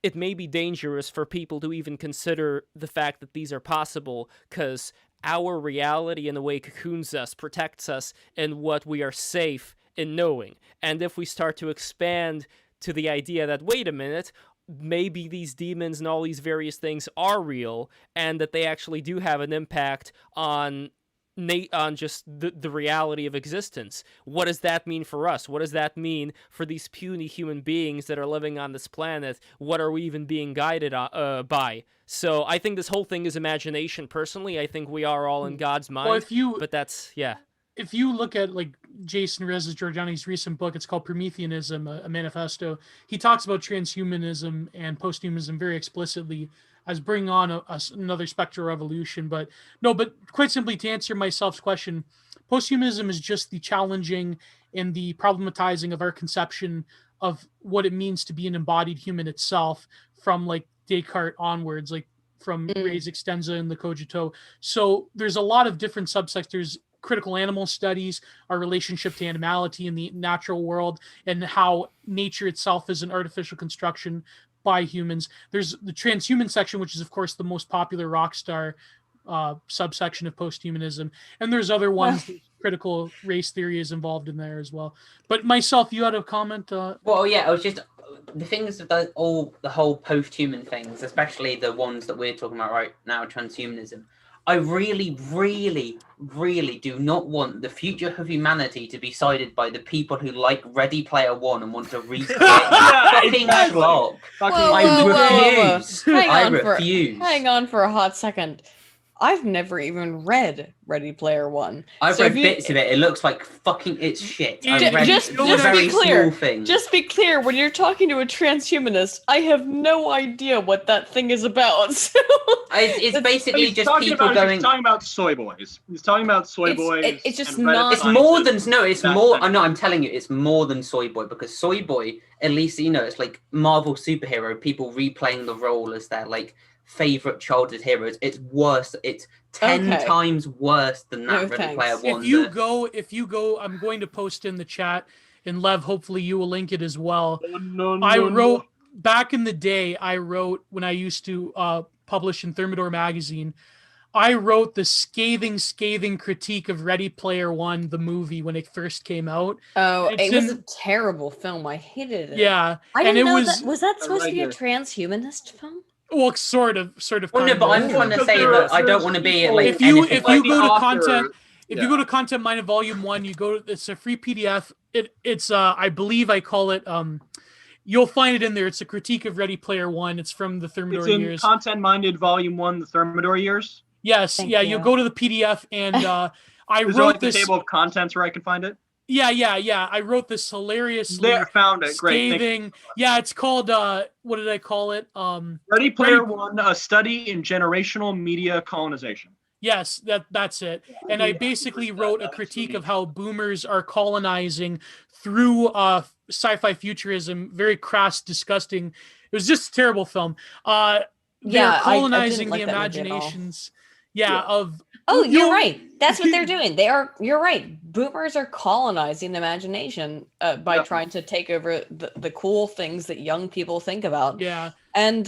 it may be dangerous for people to even consider the fact that these are possible, because our reality, in a way, cocoons us, protects us in what we are safe in knowing. And if we start to expand to the idea that, wait a minute, maybe these demons and all these various things are real, and that they actually do have an impact on just the reality of existence. What does that mean for us? What does that mean for these puny human beings that are living on this planet? What are we even being guided by? So I think this whole thing is imagination. Personally, I think we are all in God's mind. But that's, if you look at like Jason Reza Giordani's recent book, it's called Prometheanism, a manifesto. He talks about transhumanism and posthumanism very explicitly as bringing on another spectral revolution. But quite simply, to answer myself's question, posthumanism is just the challenging and the problematizing of our conception of what it means to be an embodied human itself, from like Descartes onwards, like from res extensa and the cogito. So there's a lot of different subsectors: critical animal studies, our relationship to animality in the natural world, and how nature itself is an artificial construction by humans. There's the transhuman section, which is of course the most popular rock star subsection of posthumanism, and there's other ones. Critical race theory is involved in there as well. But myself, you had a comment? Well, yeah, I was just, the things of the whole post-human things, especially the ones that we're talking about right now, transhumanism. I really, really, really do not want the future of humanity to be sided by the people who like Ready Player One and want to recreate fucking slop. I refuse. I refuse. Hang on for a hot second. I've never even read Ready Player One. I've read bits of it. It looks like fucking it's shit. I've read just be clear. Just be clear. When you're talking to a transhumanist, I have no idea what that thing is about. So it's basically just people going. He's talking about soy boys. He's talking about soy boys. It's just not. It's more than It's more. I know. I'm telling you, it's more than soy boy, because soy boy, at least it's like Marvel superhero. People replaying the role as their like favorite childhood heroes. It's worse. It's 10 times worse than that. Ready Player One. If you go, I'm going to post in the chat, and Lev, hopefully you will link it as well. Back in the day, I wrote when I used to publish in Thermidor magazine. I wrote the scathing critique of Ready Player One, the movie, when it first came out. Oh, it was a terrible film. I hated it. Yeah, I didn't know that. Was that supposed to be a transhumanist film? Well, sort of. Well, no, but I'm trying to say that I don't want to be like. If you go to content, if you go to Content Minded Volume 1, it's a free PDF. It's I believe I call it. You'll find it in there. It's a critique of Ready Player One. It's from the Thermidor years. It's in Content Minded Volume 1, the Thermidor years. Yes, Thank you. Go to the PDF, and I wrote like this table of contents where I can find it. Yeah. I wrote this hilariously found it. Great. Scathing. Yeah, it's called what did I call it? Ready Player One: A Study in Generational Media Colonization. Yes, that's it. And I basically wrote a critique of how boomers are colonizing through sci-fi futurism. Very crass, disgusting. It was just a terrible film. They're colonizing the imaginations. Of. Oh, you're right. That's what they're doing. You're right. Boomers are colonizing the imagination by trying to take over the cool things that young people think about. Yeah. And,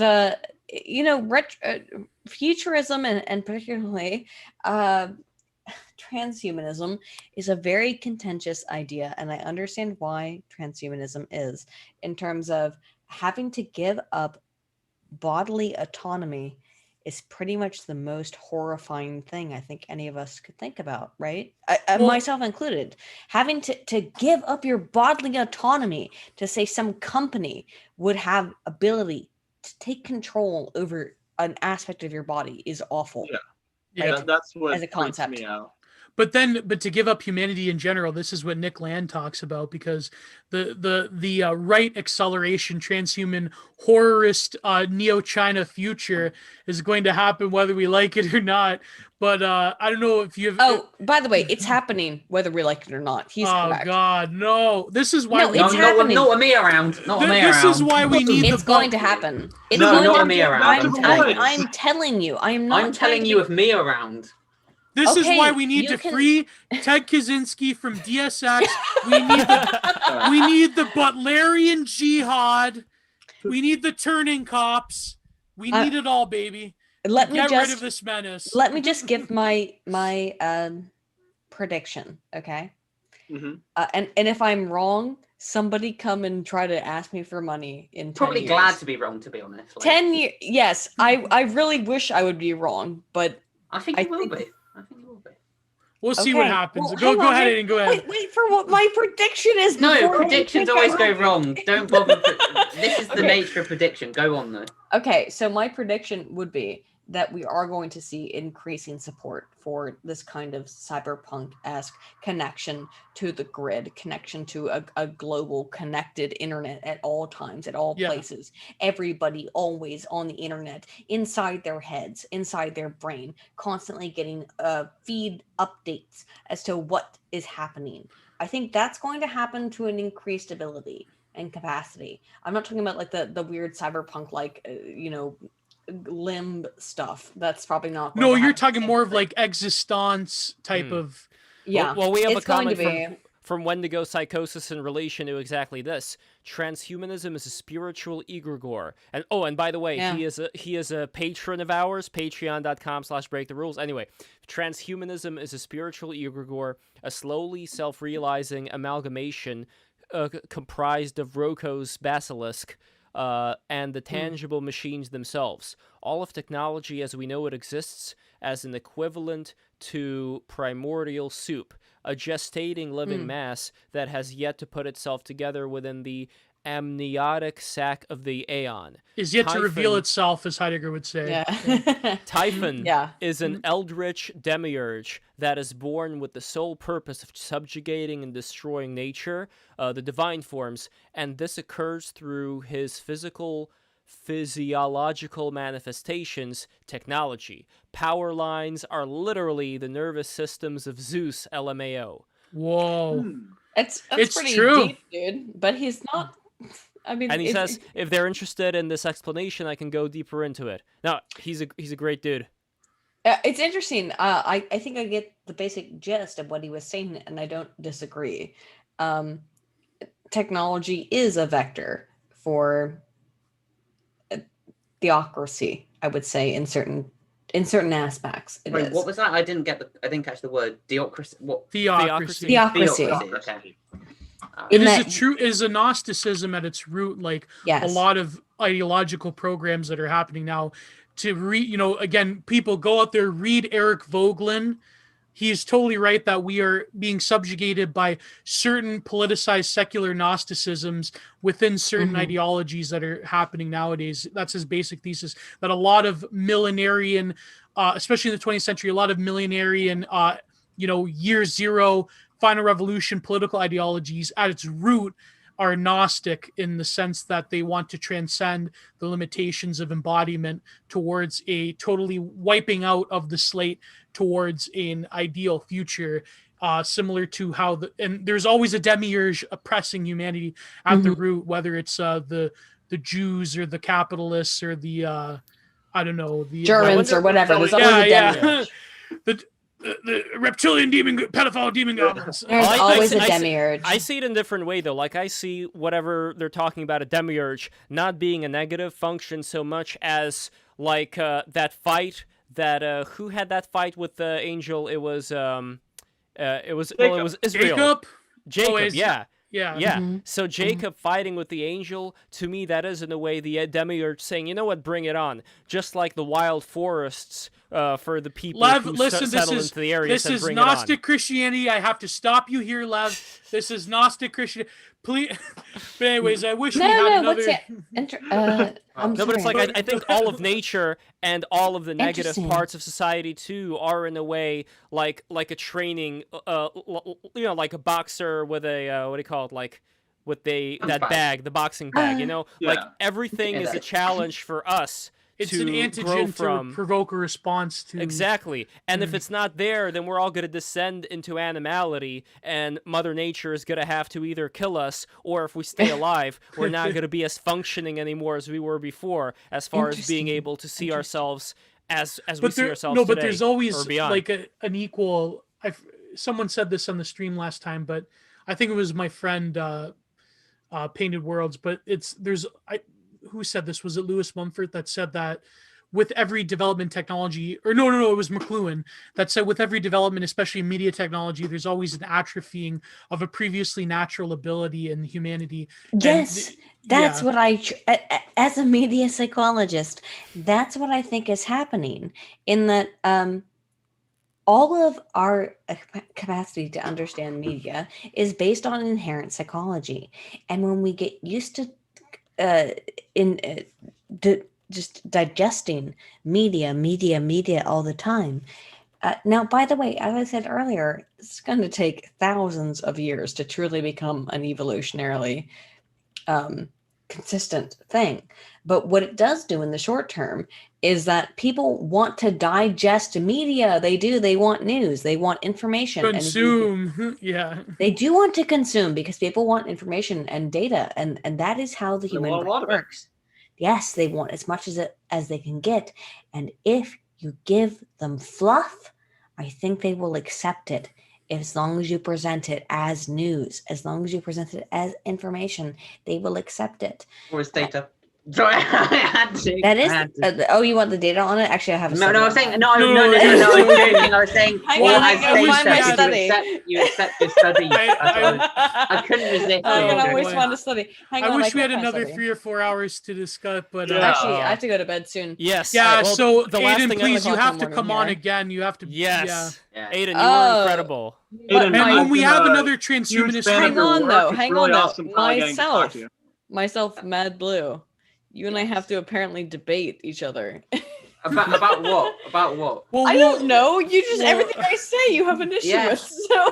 futurism and particularly transhumanism is a very contentious idea. And I understand why transhumanism is, in terms of having to give up bodily autonomy is pretty much the most horrifying thing I think any of us could think about, right? Myself included. Having to give up your bodily autonomy to say some company would have ability to take control over an aspect of your body is awful. Yeah. Yeah. That's what as a freaks concept. me out. But to give up humanity in general, this is what Nick Land talks about, because the right acceleration transhuman horrorist neo-China future is going to happen whether we like it or not. But I don't know if you have. Oh, by the way, it's happening whether we like it or not. He's correct. God, no! This is why No, it's happening. Not me around. Not me around. This is why we need It's the going to happen. It's No, going not to me around. I'm telling you. I am not. I'm telling you, if me around. This is Okay, why we need you to can- free Ted Kaczynski from DSX. We need the Butlerian Jihad. We need the turning cops. We need it all, baby. Let me Get rid of just this menace. let me just give my prediction, okay? Mhm. And if I'm wrong, somebody come and try to ask me for money in 10 Probably years. glad to be wrong, to be honest. Like, 10 years. Yes, I really wish I would be wrong, but I think I you will think- be. I think you will be. We'll see what Okay, happens. well, Go hang on, ahead hang- and go ahead. wait for what my prediction is. No, before you predictions think always I'm go right. wrong. Don't bother. This is the Okay. nature of prediction. Go on, though. Okay, so my prediction would be that we are going to see increasing support for this kind of cyberpunk-esque connection to the grid, connection to a global connected internet at all times, at all Yeah. places. Everybody always on the internet, inside their heads, inside their brain, constantly getting feed updates as to what is happening. I think that's going to happen to an increased ability and capacity. I'm not talking about like the weird cyberpunk limb stuff. That's probably not. No, going to you're happen talking the more same of way. like existence type of. Yeah. Well, we have a it's going to comment be. from Wendigo Psychosis in relation to exactly this. Transhumanism is a spiritual egregore. And by the way, Yeah. he is a patron of ours, patreon.com/breaktherules. Anyway, transhumanism is a spiritual egregore, a slowly self-realizing amalgamation comprised of Roko's basilisk and the tangible machines themselves. All of technology as we know it exists as an equivalent to primordial soup, a gestating living mass that has yet to put itself together within the amniotic sac of the aeon. Is yet to reveal Typhon- itself, as Heidegger would say. Yeah. Typhon Yeah. is an eldritch demiurge that is born with the sole purpose of subjugating and destroying nature, the divine forms, and this occurs through his physiological manifestations, technology. Power lines are literally the nervous systems of Zeus, LMAO. Whoa. It's It's pretty true. deep, dude. But he's not. I mean, And he it's- says, if they're interested in this explanation, I can go deeper into it. Now, he's a great dude. it's interesting. I think I get the basic gist of what he was saying, and I don't disagree. Technology is a vector for theocracy, I would say, in certain aspects. It Wait, is. what was that? I didn't catch the word. Deocracy. What? Theocracy. Theocracy. Okay. It In is that- is a Gnosticism at its root, like Yes. a lot of ideological programs that are happening now. To read, again, people go out there, read Eric Vogelin. He is totally right that we are being subjugated by certain politicized secular Gnosticisms within certain ideologies that are happening nowadays. That's his basic thesis, that a lot of millenarian, especially in the 20th century, a lot of millenarian, year zero, final revolution political ideologies at its root are Gnostic in the sense that they want to transcend the limitations of embodiment towards a totally wiping out of the slate towards an ideal future, similar to how and there's always a demiurge oppressing humanity at the root, whether it's the Jews or the capitalists or the I don't know, the Germans or whatever. There's always a demiurge. the reptilian pedophile demon goblins. There's I always see- a I see- demiurge. I see it in a different way, though. Like, I see whatever they're talking about, a demiurge, not being a negative function so much as, like, that fight that, who had that fight with the angel? It was Israel. Jacob, Always. yeah. Yeah. Yeah. So Jacob fighting with the angel, to me, that is in a way the demiurge saying, you know what, bring it on. Just like the wild forests for the people Lev, who listen, settled into the area. This is Gnostic Christianity. I have to stop you here, Lev. This is Gnostic Christianity. Please. But anyways, I wish we had another. I'm No, but it's sorry. like I think all of nature and all of the negative Interesting. parts of society too are in a way like a training, like a boxer with a what do you call it, like with that bag, the boxing bag. Like everything is a challenge for us. It's to an grow antigen from. to provoke a response to. Exactly. And if it's not there, then we're all going to descend into animality, and Mother Nature is going to have to either kill us, or if we stay alive, we're not going to be as functioning anymore as we were before, as far as being able to see ourselves as we see ourselves today. But there's always like an equal. Someone said this on the stream last time, but I think it was my friend Painted Worlds. But who said this? Was it Lewis Mumford that said that with every development technology, or no, it was McLuhan that said with every development, especially in media technology, there's always an atrophying of a previously natural ability in humanity. Yes, that's what as a media psychologist, that's what I think is happening in that all of our capacity to understand media is based on inherent psychology. And when we get used to just digesting media all the time. Now, by the way, as I said earlier, it's going to take thousands of years to truly become an evolutionarily consistent thing. But what it does do in the short term is that people want to digest media. They do. They want news. They want information. Consume. Yeah. They do want to consume because people want information and data. And that is how the human brain works. Yes, they want as much as they can get. And if you give them fluff, I think they will accept it. As long as you present it as news, as long as you present it as information, they will accept it. Or as data. Sorry, I had to. That is. You want the data on it? Actually, I have. No, I was saying no. I was saying, you accept your study. I couldn't resist. I always want to study. I wish we had another 3 or 4 hours to discuss, but actually, I have to go to bed soon. Yes. Yeah. Well, so the Aydin, please, you have to come on again. You have to. Yes. Yeah. Aydin, you were incredible. And when we have another transhumanist, hang on though. Awesome Myself, Mad Blue. You and I have to apparently debate each other. About what? About what? Well, I don't know. You just everything I say, you have an issue with. So.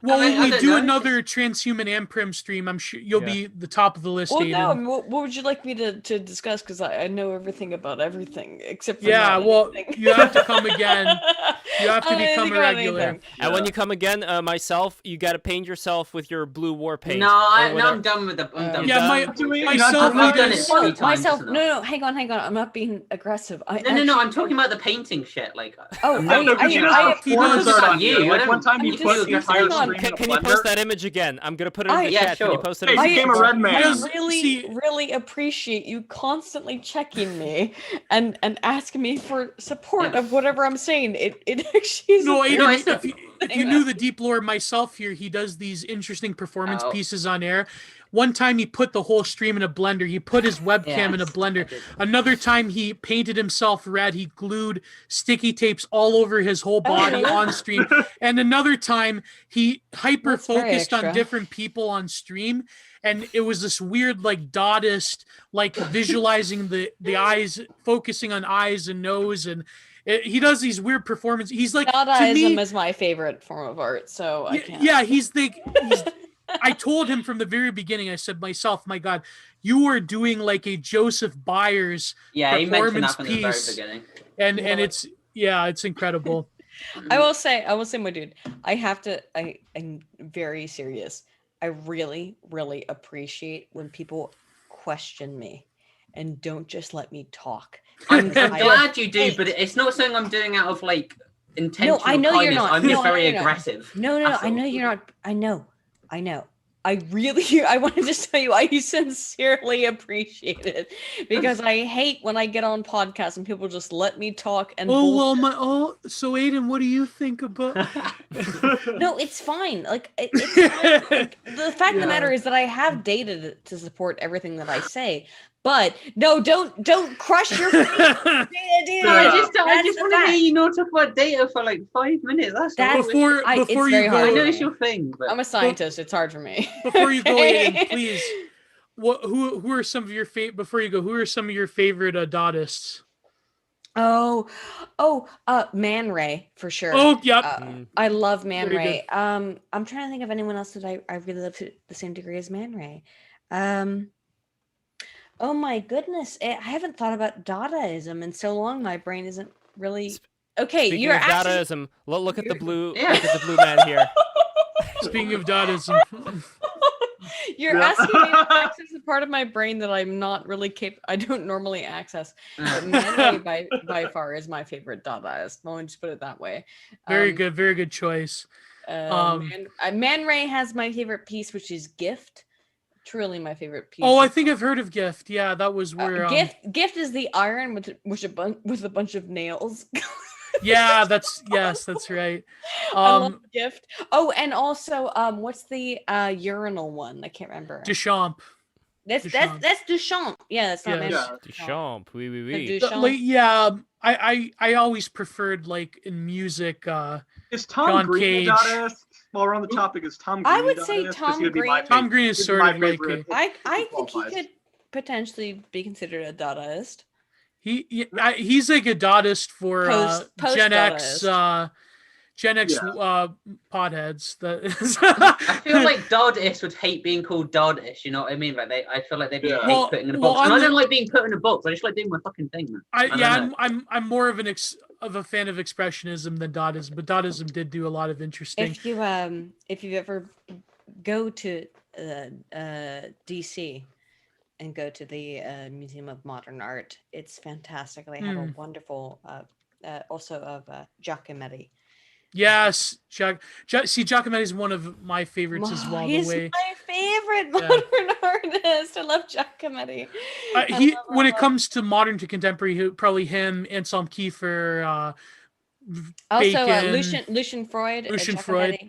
Well, when we do another transhuman and prim stream, I'm sure you'll be the top of the list. Well, Aydin. no. What would you like me to discuss? Because I know everything about everything except for you have to come again. You have to become a regular. And when you come again, myself, you got to paint yourself with your blue war paint. No, I'm done with the. I'm done. Yeah, myself. I've done it 3 times. Myself. No. Hang on. I'm not being aggressive. No. I'm talking about the painting shit. Like. One time you put your entire screen. Can you post that image again? I'm gonna put it in the chat. Sure. Can you post it? I became a red man. I really appreciate you constantly checking me and asking me for support of whatever I'm saying. It actually is. No, Aydin, if you knew the deep lore myself here, he does these interesting performance pieces on air. One time he put the whole stream in a blender. He put his webcam in a blender. Another time he painted himself red. He glued sticky tapes all over his whole body on stream. And another time he hyper focused on different people on stream. And it was this weird, like, Dadaist, like visualizing the eyes, focusing on eyes and nose. And he does these weird performances. He's like, Dadaism is my favorite form of art. So I can't. Yeah, he's I told him from the very beginning, I said, my God, you are doing like a Joseph Byers performance piece. And it's incredible. I will say, my dude, I'm very serious. I really, really appreciate when people question me and don't just let me talk. I'm glad you do, but it's not something I'm doing out of like intentional kindness. You're not. I'm just very aggressive. No, I know you're not. I know. I wanted to tell you I sincerely appreciate it because I hate when I get on podcasts and people just let me talk and so Aydin, what do you think about No, it's fine. Like it's fine. Like, the fact of the matter is that I have data to support everything that I say, But no, don't crush your face. Data. I just want to hear you not talk about data for like 5 minutes. That's before you go. I know it's your thing, but I'm a scientist. It's hard for me. Before you go, Aydin, please. Who are some of your favorite? Before you go, who are some of your favorite Dadists? Man Ray for sure. Oh, yep. I love Man Very Ray. I'm trying to think of anyone else that I really love to the same degree as Man Ray. Oh my goodness, I haven't thought about Dadaism in so long. My brain isn't really okay. Speaking You're of actually Dadaism, look at the blue. Yeah. Look at the blue man here. Speaking of Dadaism, You're asking me to access a part of my brain that I'm not really I don't normally access. But Man Ray by far is my favorite Dadaist. Let me just put it that way. very good choice. Man Ray has my favorite piece, which is Gift. Truly my favorite piece. Oh, I think I've heard of Gift. Yeah, that was where Gift is the iron with a bunch of nails. Yeah, that's right. I love Gift. Oh, and also what's the urinal one? I can't remember. Duchamp. That's Duchamp. Yeah, that's not Yes. Duchamp. Oui. Duchamp. Yeah, I always preferred like in music. Is Tom John Green Cage. a Dadaist? While we're on the topic, is Tom Green I would a say Dadaist? Tom 'Cause he would be my Green- Tom Green is he'd be sort my of like favorite. I think he qualifies. could potentially be considered a Dadaist. he's like a Dadaist for Post Gen X Dadaist. potheads. I feel like Dadaist would hate being called Dadaist. You know what I mean? Like I feel like they'd be hate putting in a box. And I don't like being put in a box. I just like doing my fucking thing, man. I'm more of a fan of expressionism than Dadaism, but Dadaism did do a lot of interesting. If you ever go to DC and go to the Museum of Modern Art, it's fantastic. They have a wonderful also of Giacometti. Yes, Giacometti is one of my favorites as well. He's my favorite modern artist. I love Giacometti. When it comes to modern to contemporary, probably him, Anselm Kiefer, also Bacon, Lucian Freud. Lucian Freud.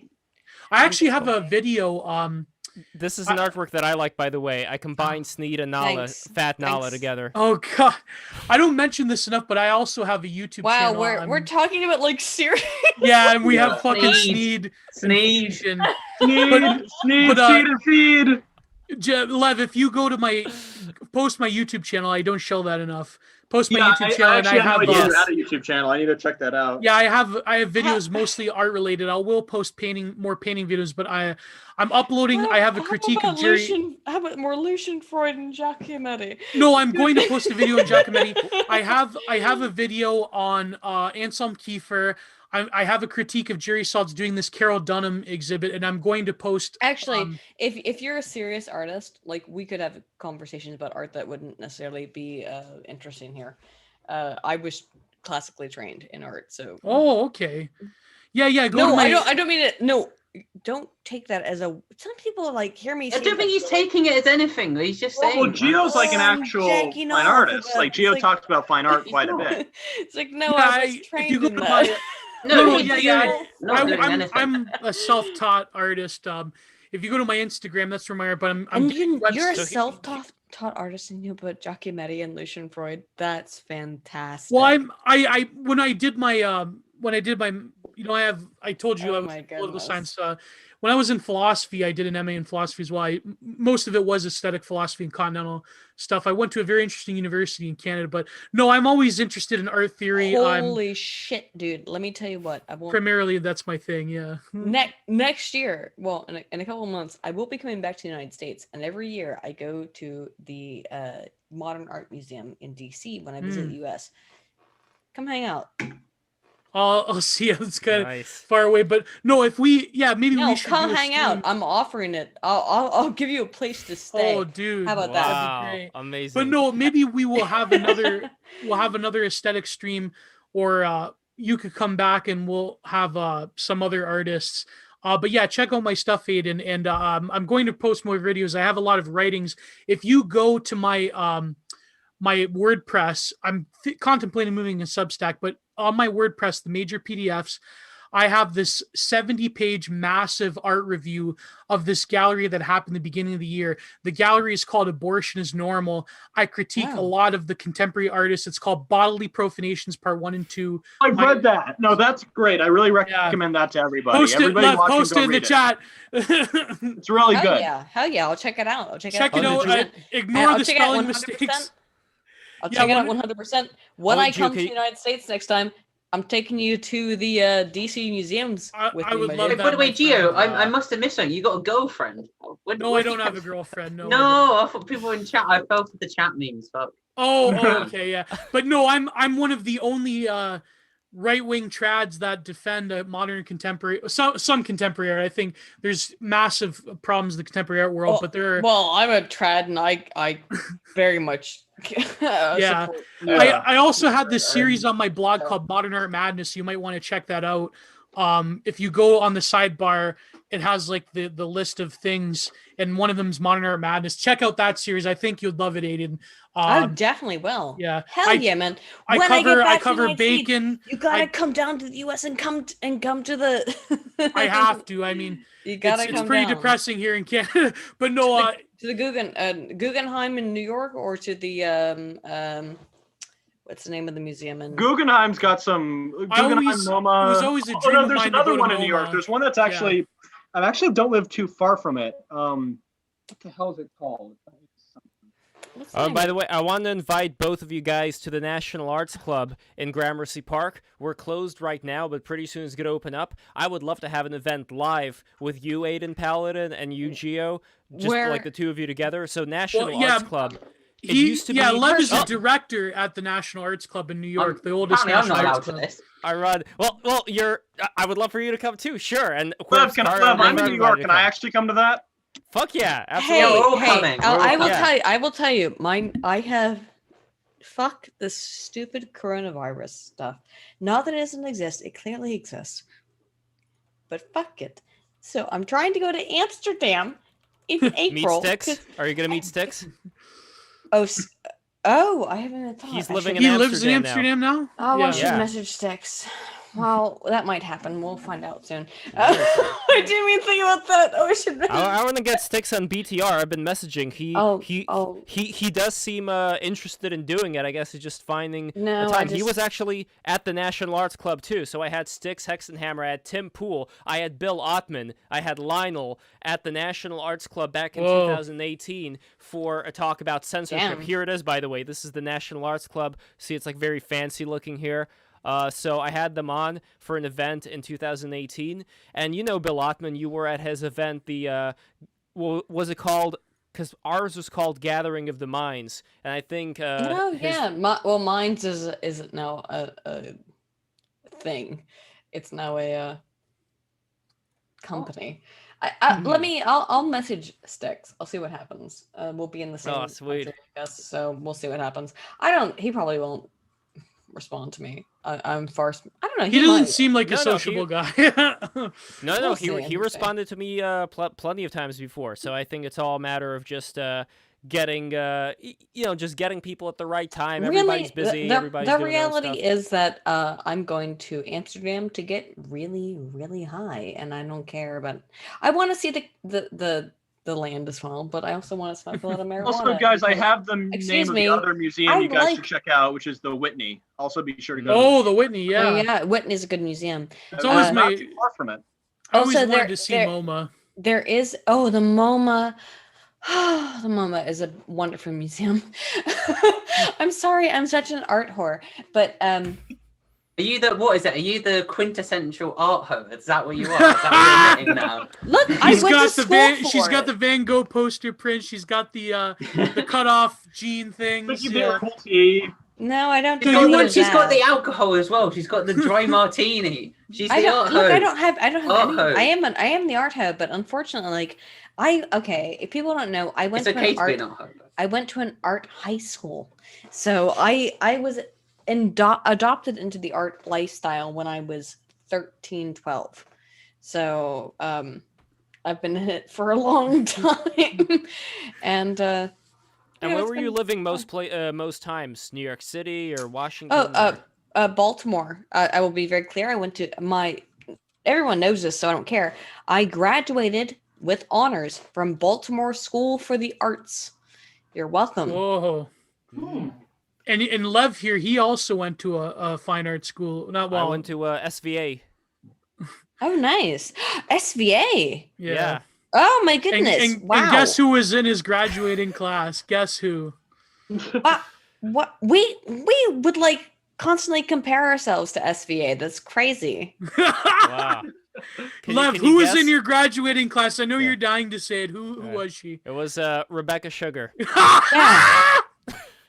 I actually have a video. This is an artwork that I like, by the way. I combined Sneed and Nala, Fat Nala together. Oh god, I don't mention this enough, but I also have a YouTube channel. Wow, we're talking about like serious. Yeah, and we have fucking Sneed. Sneed feed. Lev, if you go to post my YouTube channel, I don't show that enough. Post my YouTube channel, I and I have no idea you had a YouTube channel. I need to check that out. Yeah, I have videos mostly art related. I will post more painting videos, but I'm uploading. I have a critique of Jerry. How about more Lucian Freud and Giacometti? No, I'm going to post a video on Giacometti. I have a video on Anselm Kiefer. I have a critique of Jerry Saltz doing this Carol Dunham exhibit, and I'm going to post. Actually, if you're a serious artist, like we could have conversations about art that wouldn't necessarily be interesting here. I was classically trained in art, so. Oh, okay. Yeah. I don't mean it. No, don't take that as a. Some people like hear me. I don't think he's taking it as anything. He's just saying. Well, Gio's like an actual fine artist. Like Gio talks about fine art quite a bit. It's like I was trained in that. I'm a self-taught artist. If you go to my Instagram, that's where my art. But you're a self-taught artist, and you put Giacometti and Lucian Freud. That's fantastic. Well, when I did my I told you I was political science. When I was in philosophy, I did an MA in philosophy as well. Most of it was aesthetic philosophy and continental stuff. I went to a very interesting university in Canada, but no, I'm always interested in art theory. Holy shit, dude! Let me tell you what. Primarily, that's my thing. Yeah. Next year, well, in a couple of months, I will be coming back to the United States, and every year I go to the Modern Art Museum in DC when I visit the US. Come hang out. I'll see. It's kind of far away, but no. If we, maybe we should come hang out. I'm offering it. I'll give you a place to stay. Oh, dude, how about that? That'd be great. Amazing. But no, maybe we will have another. We'll have another aesthetic stream, or you could come back and we'll have some other artists. But yeah, check out my stuff, Aydin, and I'm going to post more videos. I have a lot of writings. If you go to my my WordPress, I'm contemplating moving a Substack, but on my WordPress, the major PDFs, I have this 70-page massive art review of this gallery that happened at the beginning of the year. The gallery is called Abortion is Normal. I critique a lot of the contemporary artists. It's called Bodily Profanations Part 1 and 2. I've read that. No, that's great. I really recommend that to everybody. Post it in the chat. It's really good. Hell yeah, I'll check it out. I'll check it out. Ignore the spelling mistakes. I'll check it out 100%. When I come to the United States next time, I'm taking you to the DC museums. I would love that. By the way, Gio, I must have missed something. You got a girlfriend? No, I don't have a girlfriend. No, I thought people in chat. I fell for the chat memes. Fuck. Oh, okay, yeah. But no, I'm one of the only right-wing trads that defend modern and contemporary, some contemporary art. I think there's massive problems in the contemporary art world, but there are... Well, I'm a trad, and I very much I also had this series on my blog called Modern Art Madness. You might want to check that out. If you go on the sidebar, it has like the list of things, and one of them is Modern Art Madness. Check out that series. I think you'd love it, Aydin. I definitely will. Yeah. Hell yeah, man. I cover bacon. You gotta come down to the US and come to the I have to. I mean, you gotta it's pretty depressing here in Canada. But no, to the Guggenheim in New York, or to the what's the name of the museum in Guggenheim's got some Guggenheim MoMA. It was always a dream there's another one in New York. There's one that's actually I actually don't live too far from it. What the hell is it called? By the way, I want to invite both of you guys to the National Arts Club in Gramercy Park. We're closed right now, but pretty soon it's going to open up. I would love to have an event live with you, Aydin, Paladin, and you, Gio, just like the two of you together. So National Arts Club. It used to be... Lev is the director at the National Arts Club in New York, the oldest National Arts Club. I run. Well, I would love for you to come too. Sure. And Lev, I'm in New York. Can I actually come to that? Fuck yeah, absolutely. Hey, I will tell you, I have fuck this stupid coronavirus stuff. Not that it doesn't exist, it clearly exists. But fuck it. So I'm trying to go to Amsterdam in April. Meet Sticks? Are you gonna meet Sticks? Oh, I haven't even thought. He lives in Amsterdam now? Oh, I should message Sticks. Well, that might happen. We'll find out soon. I didn't even think about that. Oh, I should. I want to get Sticks on BTR. I've been messaging. He does seem interested in doing it. I guess he's just finding the time. He was actually at the National Arts Club too. So I had Sticks, Hexenhammer, I had Tim Pool, I had Bill Ottman, I had Lionel at the National Arts Club back in 2018 for a talk about censorship. Here it is, by the way. This is the National Arts Club. See, it's like very fancy looking here. So I had them on for an event in 2018, and you know Bill Ottman, you were at his event. The was it called? Because ours was called Gathering of the Minds, and I think. Minds is now a thing. It's now a company. I'll message Sticks. I'll see what happens. We'll be in the same. Oh, sweet. Country, I guess, so we'll see what happens. He probably won't respond to me. I'm far. I don't know. He doesn't seem like a sociable guy. No. He responded to me plenty of times before. So I think it's all a matter of just getting just getting people at the right time. Really, everybody's busy. Everybody's the doing reality is that I'm going to Amsterdam to get really, really high, and I don't care about. I want to see the land as well, but I also want to smoke a lot of marijuana. Also, guys, I have the name of the other museum you guys should check out, which is the Whitney. Also, be sure to go. Oh, the Whitney, yeah. Oh, yeah, Whitney's a good museum. It's always not too far from it. I always wanted to see MoMA. There is the MoMA. The MoMA is a wonderful museum. I'm sorry, I'm such an art whore, but Are you the what is it? Are you the quintessential art hoe? Is that what you are? Is that what you're admitting now? Look, she's got the Van Gogh poster print. She's got the cut off jean things. No, I don't. She's got the alcohol as well. She's got the dry martini. She's the art hoe. I don't have any. I am the art hoe, but unfortunately, if people don't know, I went to an art high school, so I was adopted into the art lifestyle when I was 13, 12. So I've been in it for a long time. And where were you living most times? New York City or Washington? Baltimore. I will be very clear. I went to everyone knows this, so I don't care. I graduated with honors from Baltimore School for the Arts. You're welcome. Whoa. And Lev here, he also went to a fine art school. I went to SVA. Oh, nice. SVA. Yeah. Oh my goodness! Wow. And guess who was in his graduating class? Guess who? What we would like constantly compare ourselves to SVA. That's crazy. Wow. Lev, who was in your graduating class? I know you're dying to say it. Who was she? It was Rebecca Sugar. Yeah.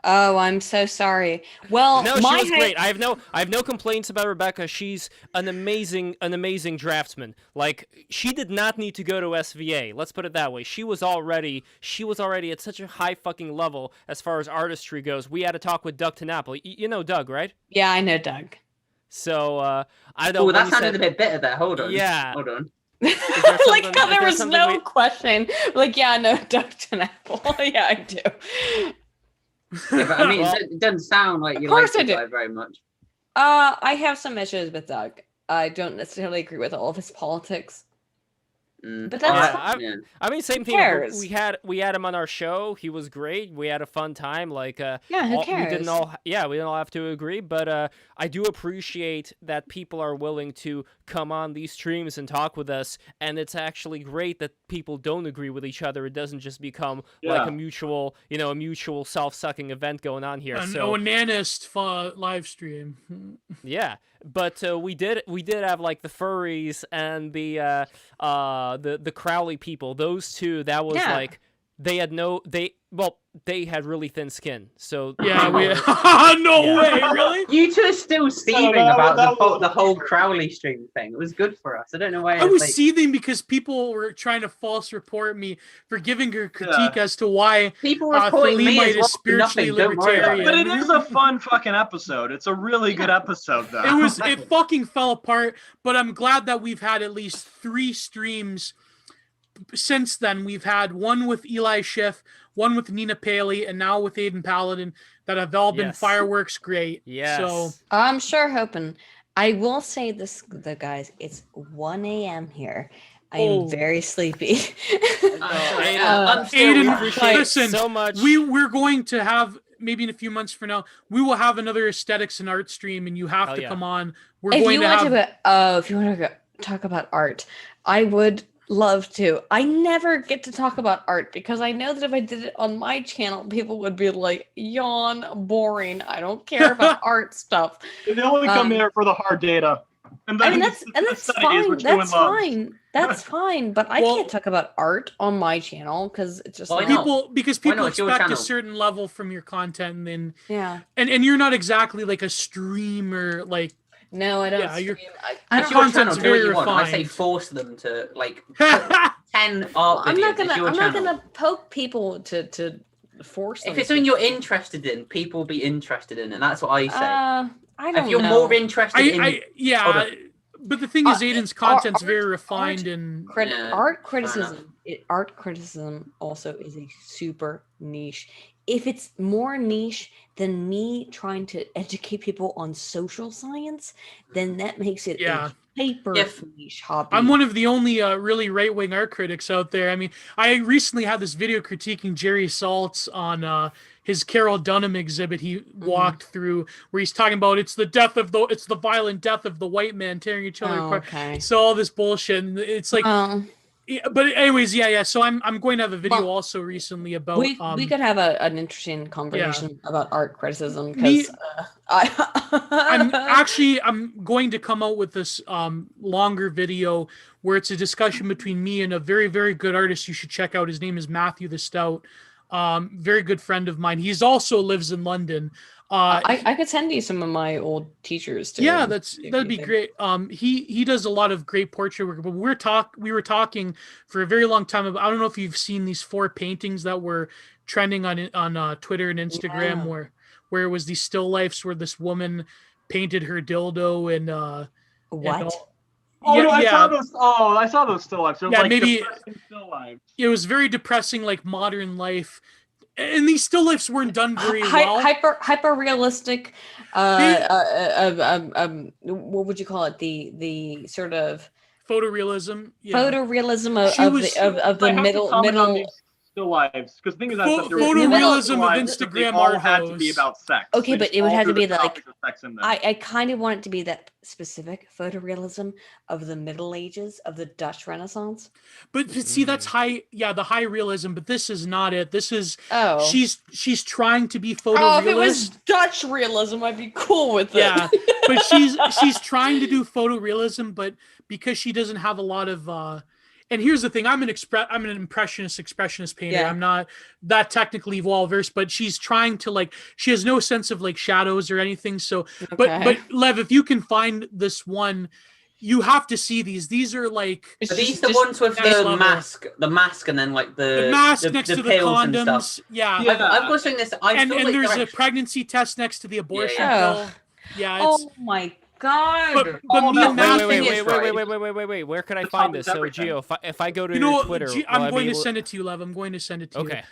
Oh, I'm so sorry. Well, no, she was great. I have no complaints about Rebecca. She's an amazing draftsman. Like, she did not need to go to SVA. Let's put it that way. She was already at such a high fucking level as far as artistry goes. We had a talk with Doug Tenapel. You know Doug, right? Yeah, I know Doug. So I don't. Oh, that sounded a bit bitter there. Hold on. Yeah. Hold on. Like how there was no question. Like, yeah, I know Doug Tenapel. Yeah, I do. Yeah, but I mean, it doesn't sound like you like the guy very much. I have some issues with Doug. I don't necessarily agree with all of his politics. But that's I mean, same thing. We had him on our show. He was great. We had a fun time. Like, who cares? We didn't all have to agree, but I do appreciate that people are willing to come on these streams and talk with us. And it's actually great that people don't agree with each other. It doesn't just become like a mutual self-sucking event going on here. An onanist live stream. Yeah. But we did have like the furries and the Crowley people. Those two, that was like they had really thin skin. So yeah, no way, really? You two are still seething about the whole Crowley stream thing. It was good for us. I don't know why. I was seething because people were trying to false report me for giving her critique as to why people were reporting me as well, spiritually libertarian. But it is a fun fucking episode. It's a really good episode, though. It fucking fell apart. But I'm glad that we've had at least 3 streams since then. We've had one with Eli Schiff, one with Nina Paley, and now with Aydin Paladin that have all been fireworks great. Yes. So I'm sure hoping. I will say this, though, guys. It's 1 a.m. here. I am very sleepy. Aydin, listen, so much. We're going to have, maybe in a few months from now, we will have another aesthetics and art stream, and you have to come on. If you want to talk about art, I would love to. I never get to talk about art because I know that if I did it on my channel, people would be like, yawn, boring. I don't care about art stuff. They only come here for the hard data. And I mean, that's fine. That's fine. That's fine. But I can't talk about art on my channel because it's just people expect a certain level from your content, and then and you're not exactly like a streamer, like. No, I don't. Yeah, stream. It's your channel. Do what you want. I say force them to like 10 art videos. I'm not gonna poke people to force them. If it's something you're interested in, people will be interested in, and that's what I say. I don't know. If you're more interested but the thing is, Aydin's content's very refined and art criticism. Art criticism also is a super niche. If it's more niche than me trying to educate people on social science, then that makes it a hyper niche hobby. I'm one of the only really right-wing art critics out there. I mean, I recently had this video critiquing Jerry Saltz on his Carol Dunham exhibit he walked through, where he's talking about it's the violent death of the white man tearing each other apart. Okay. So all this bullshit, and it's like. But anyways, So I'm going to have a video also recently about. We could have an interesting conversation about art criticism because I'm going to come out with this longer video where it's a discussion between me and a very, very good artist you should check out. His name is Matthew the Stout. Very good friend of mine. He's also lives in London. I could send you some of my old teachers too. Yeah, that'd be great. He does a lot of great portrait work, but we were talking for a very long time about, I don't know if you've seen these 4 paintings that were trending on Twitter and Instagram where it was these still lifes where this woman painted her dildo and what? I saw those still lifes. Maybe still lives. It was very depressing, like modern life. And these still lifes weren't done very well. Hyper realistic. What would you call it? The sort of Photorealism. Yeah. Photorealism of I the have to middle comment on these still lives, because the thing is that there was photorealism of Instagram Instagram all art had to be hosts. about sex. Okay, They but just it would all have to threw be the like topic of sex in there. I kind of want it to be that specific photorealism of the Middle Ages, of the Dutch Renaissance. But see, that's high, the high realism. But this is not it. This is she's trying to be photorealist. Oh, if it was Dutch realism, I'd be cool with it. Yeah, but she's trying to do photorealism, but because she doesn't have a lot of. And here's the thing: I'm an expressionist painter. Yeah. I'm not that technically well versed, but she's trying to she has no sense of shadows or anything. So, but Lev, if you can find this one, you have to see these. These are Are these the ones with the mask, and then the mask next to the condoms? Yeah, I've got something this. And there's a pregnancy test next to the abortion pill. Yeah. Oh my God. But me and Matthew. Wait. Where can I find this? So, Gio, if I go to your Twitter, I'm going to send it to you, Lev. I'm going to send it to you. Okay.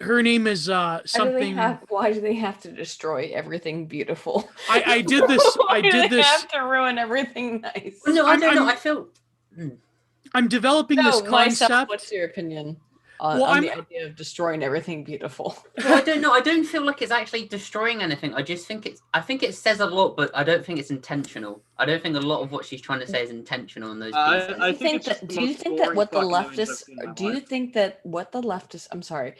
Her name is something. Why do they have to destroy everything beautiful? I did this. Why do they have to ruin everything nice? Well, no, I don't know. I feel. I'm developing this concept. What's your opinion on the idea of destroying everything beautiful? Well, I don't know. I don't feel like it's actually destroying anything. I just think I think it says a lot, but I don't think it's intentional. I don't think a lot of what she's trying to say is intentional in those pieces. Do you think that what the leftists? I'm sorry.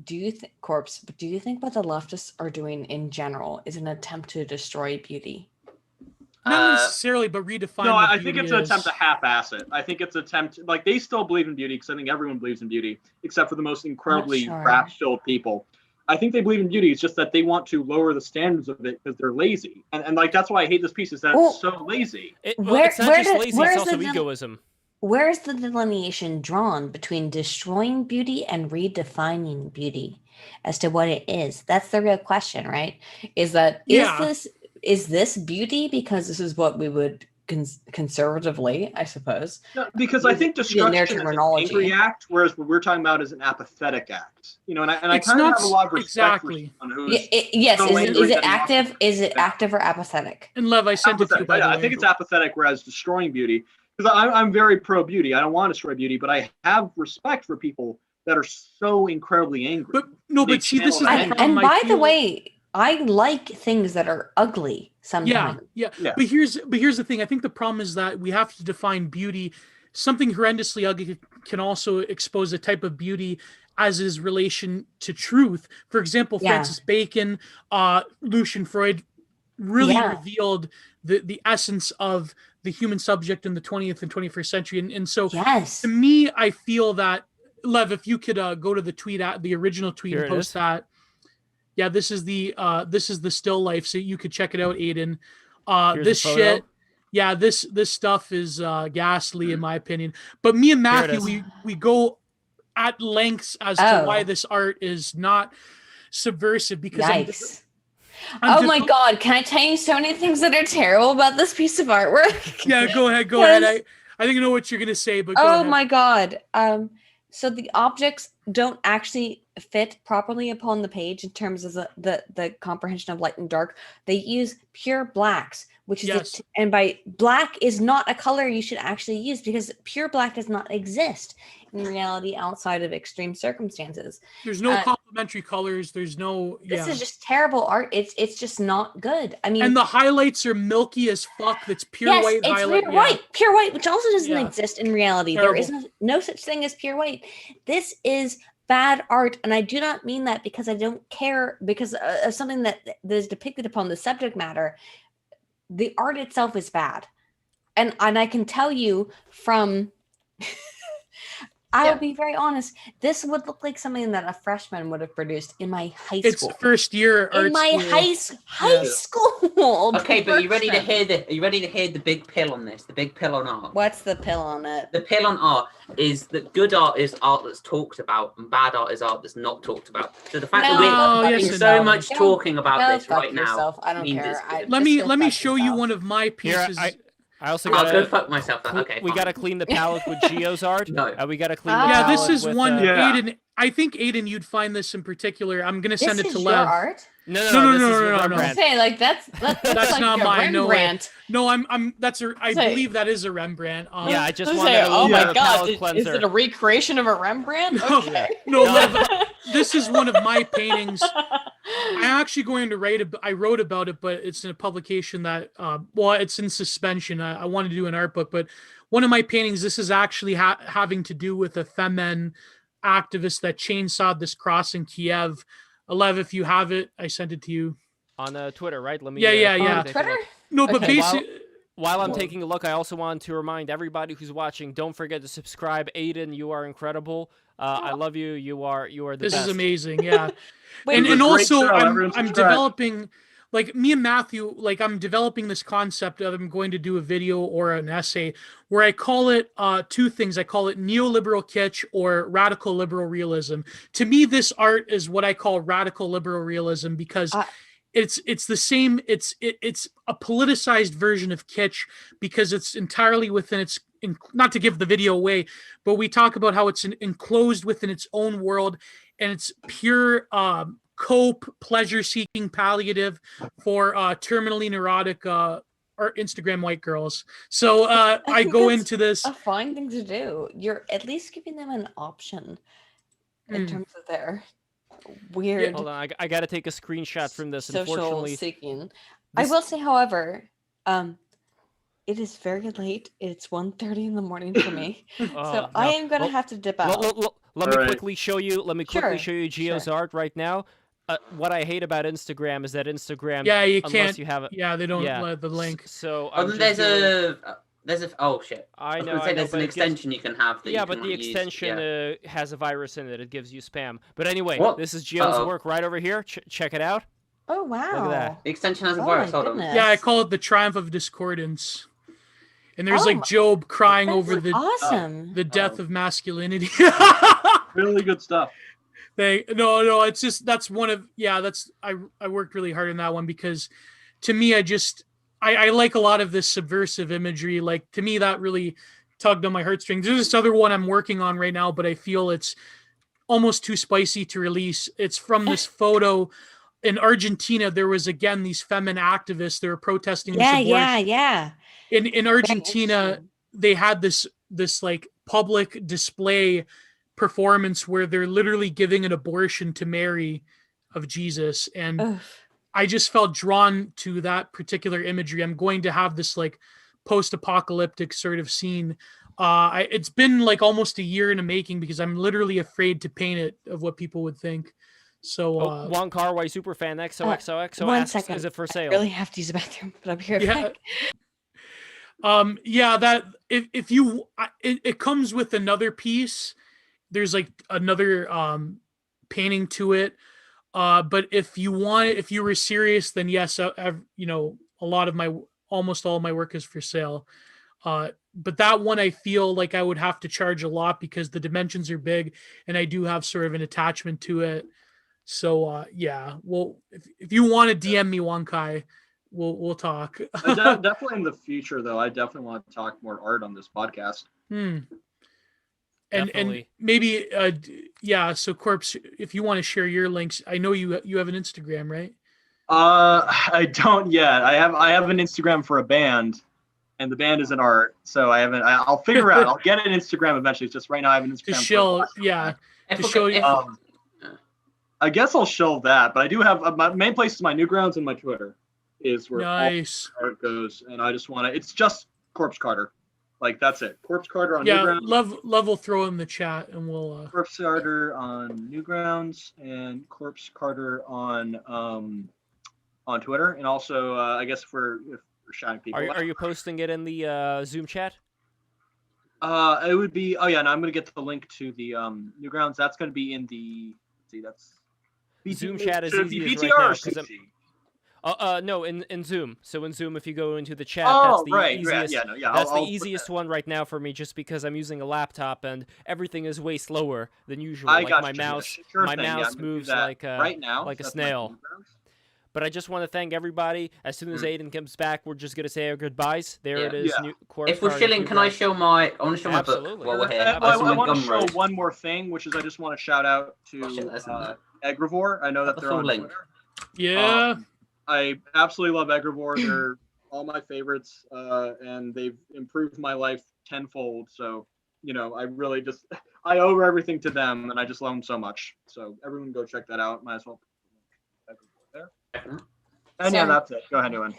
Do you think what the leftists are doing in general is an attempt to destroy beauty? Not necessarily, but redefine. No, I think it's an attempt to half-ass it. I think it's an attempt, they still believe in beauty, because I think everyone believes in beauty, except for the most incredibly rap-filled people. I think they believe in beauty. It's just that they want to lower the standards of it because they're lazy, and that's why I hate this piece. Is that it's so lazy. It's not just lazy; it's also egoism. Where is the delineation drawn between destroying beauty and redefining beauty as to what it is? That's the real question, right? Is this beauty because this is what we would conservatively, I suppose? No, because I think destruction is an angry act, whereas what we're talking about is an apathetic act. And I kind of have a lot of respect for someone who's is it active? Is it active or apathetic? And Lev, I sent it to you. By the way. I think it's apathetic, whereas destroying beauty, because I'm very pro beauty. I don't want to destroy beauty, but I have respect for people that are so incredibly angry. But see, this is and by the way, I like things that are ugly sometimes. Yeah. But here's the thing. I think the problem is that we have to define beauty. Something horrendously ugly can also expose a type of beauty as is relation to truth. For example, Francis Bacon, Lucian Freud really revealed the essence of the human subject in the 20th and 21st century. And so to me, I feel that, Lev, if you could go to the original tweet and post that. Yeah, this is the still life, so you could check it out, Aydin. This shit, this stuff is ghastly in my opinion. But me and Matthew, we go at lengths as to why this art is not subversive. Because oh my God, can I tell you so many things that are terrible about this piece of artwork? Yeah, go ahead. I think I know what you're gonna say, but go ahead. My God. So the objects don't actually fit properly upon the page in terms of the comprehension of light and dark. They use pure blacks, which is and by black is not a color you should actually use, because pure black does not exist in reality outside of extreme circumstances. There's no complementary colors. There's no. This is just terrible art. It's just not good. I mean, and the highlights are milky as fuck. That's pure white highlight. Pure white, which also doesn't exist in reality. Terrible. There is no such thing as pure white. This is bad art, and I do not mean that because I don't care because of something that is depicted upon the subject matter. The art itself is bad, and I can tell you from. I'll be very honest. This would look like something that a freshman would have produced in my high school. It's first year art in my high school. Okay, but are you ready to hear the big pill on this? The big pill on art. What's the pill on it? The pill on art is that good art is art that's talked about, and bad art is art that's not talked about. So the fact that we're having so much talking about this right now, I don't care. Let me show you one of my pieces. I also I'll go gotta fuck myself. Okay, we fine. gotta clean the palette with Geo's art. No. We gotta clean the Yeah, palette this is with, one. Yeah. Aydin, I think Aydin, you'd find this in particular. I'm gonna send This it to is your Lev. art. No, No, this no, is no, with no, no. I'm Rembrandt. saying like that's That's like not a mine. No, Rembrandt. No, I Say- believe that is a Rembrandt. Yeah, I just I was wanted saying, a oh little my bit of god, palette is cleanser. it a recreation of a Rembrandt? No, Okay. no, No. Lev, this is one of my paintings. I'm actually going to write. I wrote about it, but it's in a publication that, well, it's in suspension. I wanted to do an art book, but one of my paintings. This is actually having to do with a Femen activist that chainsawed this cross in Kiev. Lev, if you have it, I sent it to you. On Twitter, right? Let me. Yeah. take a On Twitter? look. No, but Okay. basically, While I'm taking a look, I also want to remind everybody who's watching: don't forget to subscribe. Aydin, you are incredible. I love you. You are the this best. is amazing. Yeah. Wait, and It was and a great also show. I'm Everyone subscribe. developing, like me and Matthew, like I'm developing this concept that I'm going to do a video or an essay where I call it two things. I call it neoliberal kitsch or radical liberal realism. To me, this art is what I call radical liberal realism because it's the same. It's a politicized version of kitsch because it's entirely within its. Not to give the video away, but we talk about how it's enclosed within its own world, and it's pure cope, pleasure-seeking palliative for terminally neurotic or Instagram white girls. So I think go that's into this. a fine thing to do. You're at least giving them an option in terms of their weird Hold on, I gotta take a screenshot from this. social Unfortunately, seeking. I this- will say, however, it is very late. It's 1:30 in the morning for me. So no. I am gonna Well, have to dip out. Let me Alright. quickly show you. Let me quickly Sure, show you Geo's sure. art right now. What I hate about Instagram is that Instagram, Yeah, you unless can't. you have it. Yeah, they don't Yeah. let the link. So Oh, I'm then just doing- there's a oh shit. I was know. gonna say I know, there's but an it gives- extension you can have. That Yeah, you but can, the like, use. extension Yeah. has a virus in it. It gives you spam. But anyway, What? this is Geo's Uh-oh. work right over here. Check it out. Oh wow! that. The extension has a Oh virus. my Hold on. goodness. Yeah, I call it the triumph of discordance. And there's Oh like my- Job crying That's over awesome. the death of masculinity. Really good stuff. No, it's just that's one of I worked really hard on that one because to me I like a lot of this subversive imagery. Like to me that really tugged on my heartstrings. There's this other one I'm working on right now, but I feel it's almost too spicy to release. It's from this photo in Argentina. There was again these feminine activists. They were protesting this abortion. Yeah. In Argentina, interesting. they had this like public display performance where they're literally giving an abortion to Mary of Jesus, and Ugh. I just felt drawn to that particular imagery. I'm going to have this like post-apocalyptic sort of scene. It's been like almost a year in the making because I'm literally afraid to paint it of what people would think. So Juan Carway superfan XOXOXO one asks, second. is it for I sale? really have to use the bathroom, but I'll be right Yeah. back. That if you it comes with another piece. There's like another painting to it. But if you were serious, then yes, almost all of my work is for sale. But that one I feel like I would have to charge a lot because the dimensions are big and I do have sort of an attachment to it. So yeah, well, if you want to DM me, Wonkai, we'll talk. Definitely in the future, though, I definitely want to talk more art on this podcast. And Definitely. maybe so Corpse, if you want to share your links, I know you have an Instagram, right? I don't yet. I have an Instagram for a band, and the band is an art, so I haven't. I'll figure out. I'll get an Instagram eventually. It's just right now I have an Instagram. To show, to show you. I guess I'll shelve that, but I do have my main place is my Newgrounds and my Twitter is where Nice. all art goes, and I just want to. It's just Corpse Carter, like that's it. Corpse Carter on Yeah, Newgrounds. love will throw in the chat, and we'll. Corpse Carter on Newgrounds and Corpse Carter on Twitter, and also I guess if we're shouting people. Are you posting it in the Zoom chat? It would be. Oh yeah, no, I'm gonna get the link to the Newgrounds. That's gonna be in the. Let's see, that's. Zoom chat is should it be easiest BTR right now, or 'cause CC? No, in Zoom. So in Zoom, if you go into the chat, Oh, that's the right, easiest. yeah, no, yeah. That's I'll the put easiest that. one right now for me, just because I'm using a laptop and everything is way slower than usual. I like got my you. mouse, Sure my thing, yeah, mouse I'm gonna do moves that like right now. like a That's my snail. Newgrounds. But I just want to thank everybody. As soon as Aydin comes back, we're just gonna say our goodbyes. There it is. Yeah. If we're chilling, can I show my? I want to show my book while we're here. I want to show one more thing, which is I just want to shout out to Egravore. I know that they're on Twitter. Yeah. I absolutely love Egravore. They're all my favorites, and they've improved my life tenfold. So, you know, I owe everything to them, and I just love them so much. So everyone go check that out. Might as well. There. And yeah, that's it. Go ahead, Ewan.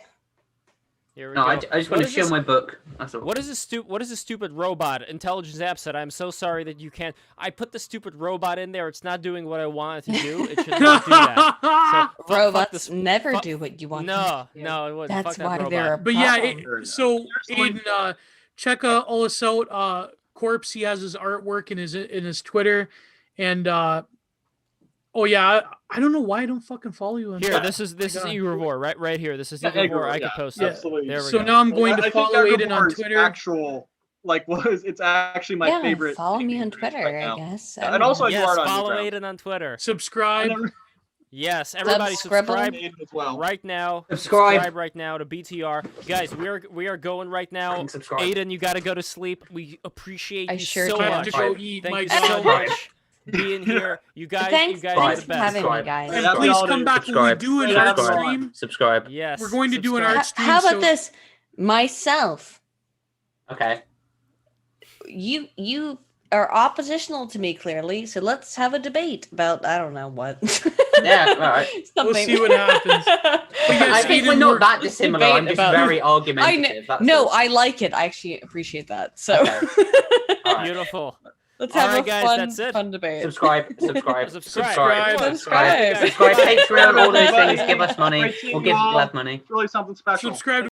Here we go. I just want to show my book. That's all. What is this stupid robot? Intelligence app said, "I'm so sorry that you can't." I put the stupid robot in there. It's not doing what I want it to do. It should not do that. So, robots never do what you want. No, it wouldn't. That's fuck why that they're a robot. But yeah, problem. so Aydin, check all this out. Corpse, he has his artwork in his Twitter, and oh yeah, I don't know why I don't fucking follow you on Here, Twitter. this is Egravore right here. This is Egravore. I could post it. Absolutely. There we So go. now I'm going to I think follow Aydin on Egravore's Twitter. It's actually my favorite. Follow me on right Twitter, now. I guess. And also, Yes, art on follow Newground. Aydin on Twitter. Subscribe. Yes, everybody subscribe As well. right now. Subscribe right now to BTR. Guys, we are going right now. Subscribe. Aydin, you got to go to sleep. We appreciate I you sure so do. I have much. to go eat. Thank My you so God. much being here. You guys, Thanks, you guys thanks are the for best. having me, guys. And Happy please holidays. come back when we do an Yeah, art subscribe. stream. Subscribe. Yes. We're going to do an subscribe. art stream. How about so this? Myself, Okay. you are oppositional to me clearly, so let's have a debate about I don't know what. Yeah, all right. We'll see what happens. I think we're not that dissimilar. I'm just very argumentative. That's No, all. I like it. I actually appreciate that. So Okay. All right. Beautiful. let's All have right, a guys, fun, that's it. fun debate. Subscribe. Subscribe. Subscribe. Patreon, all those things. Give us money. We'll give Lev money. It's really something special. Subscribe.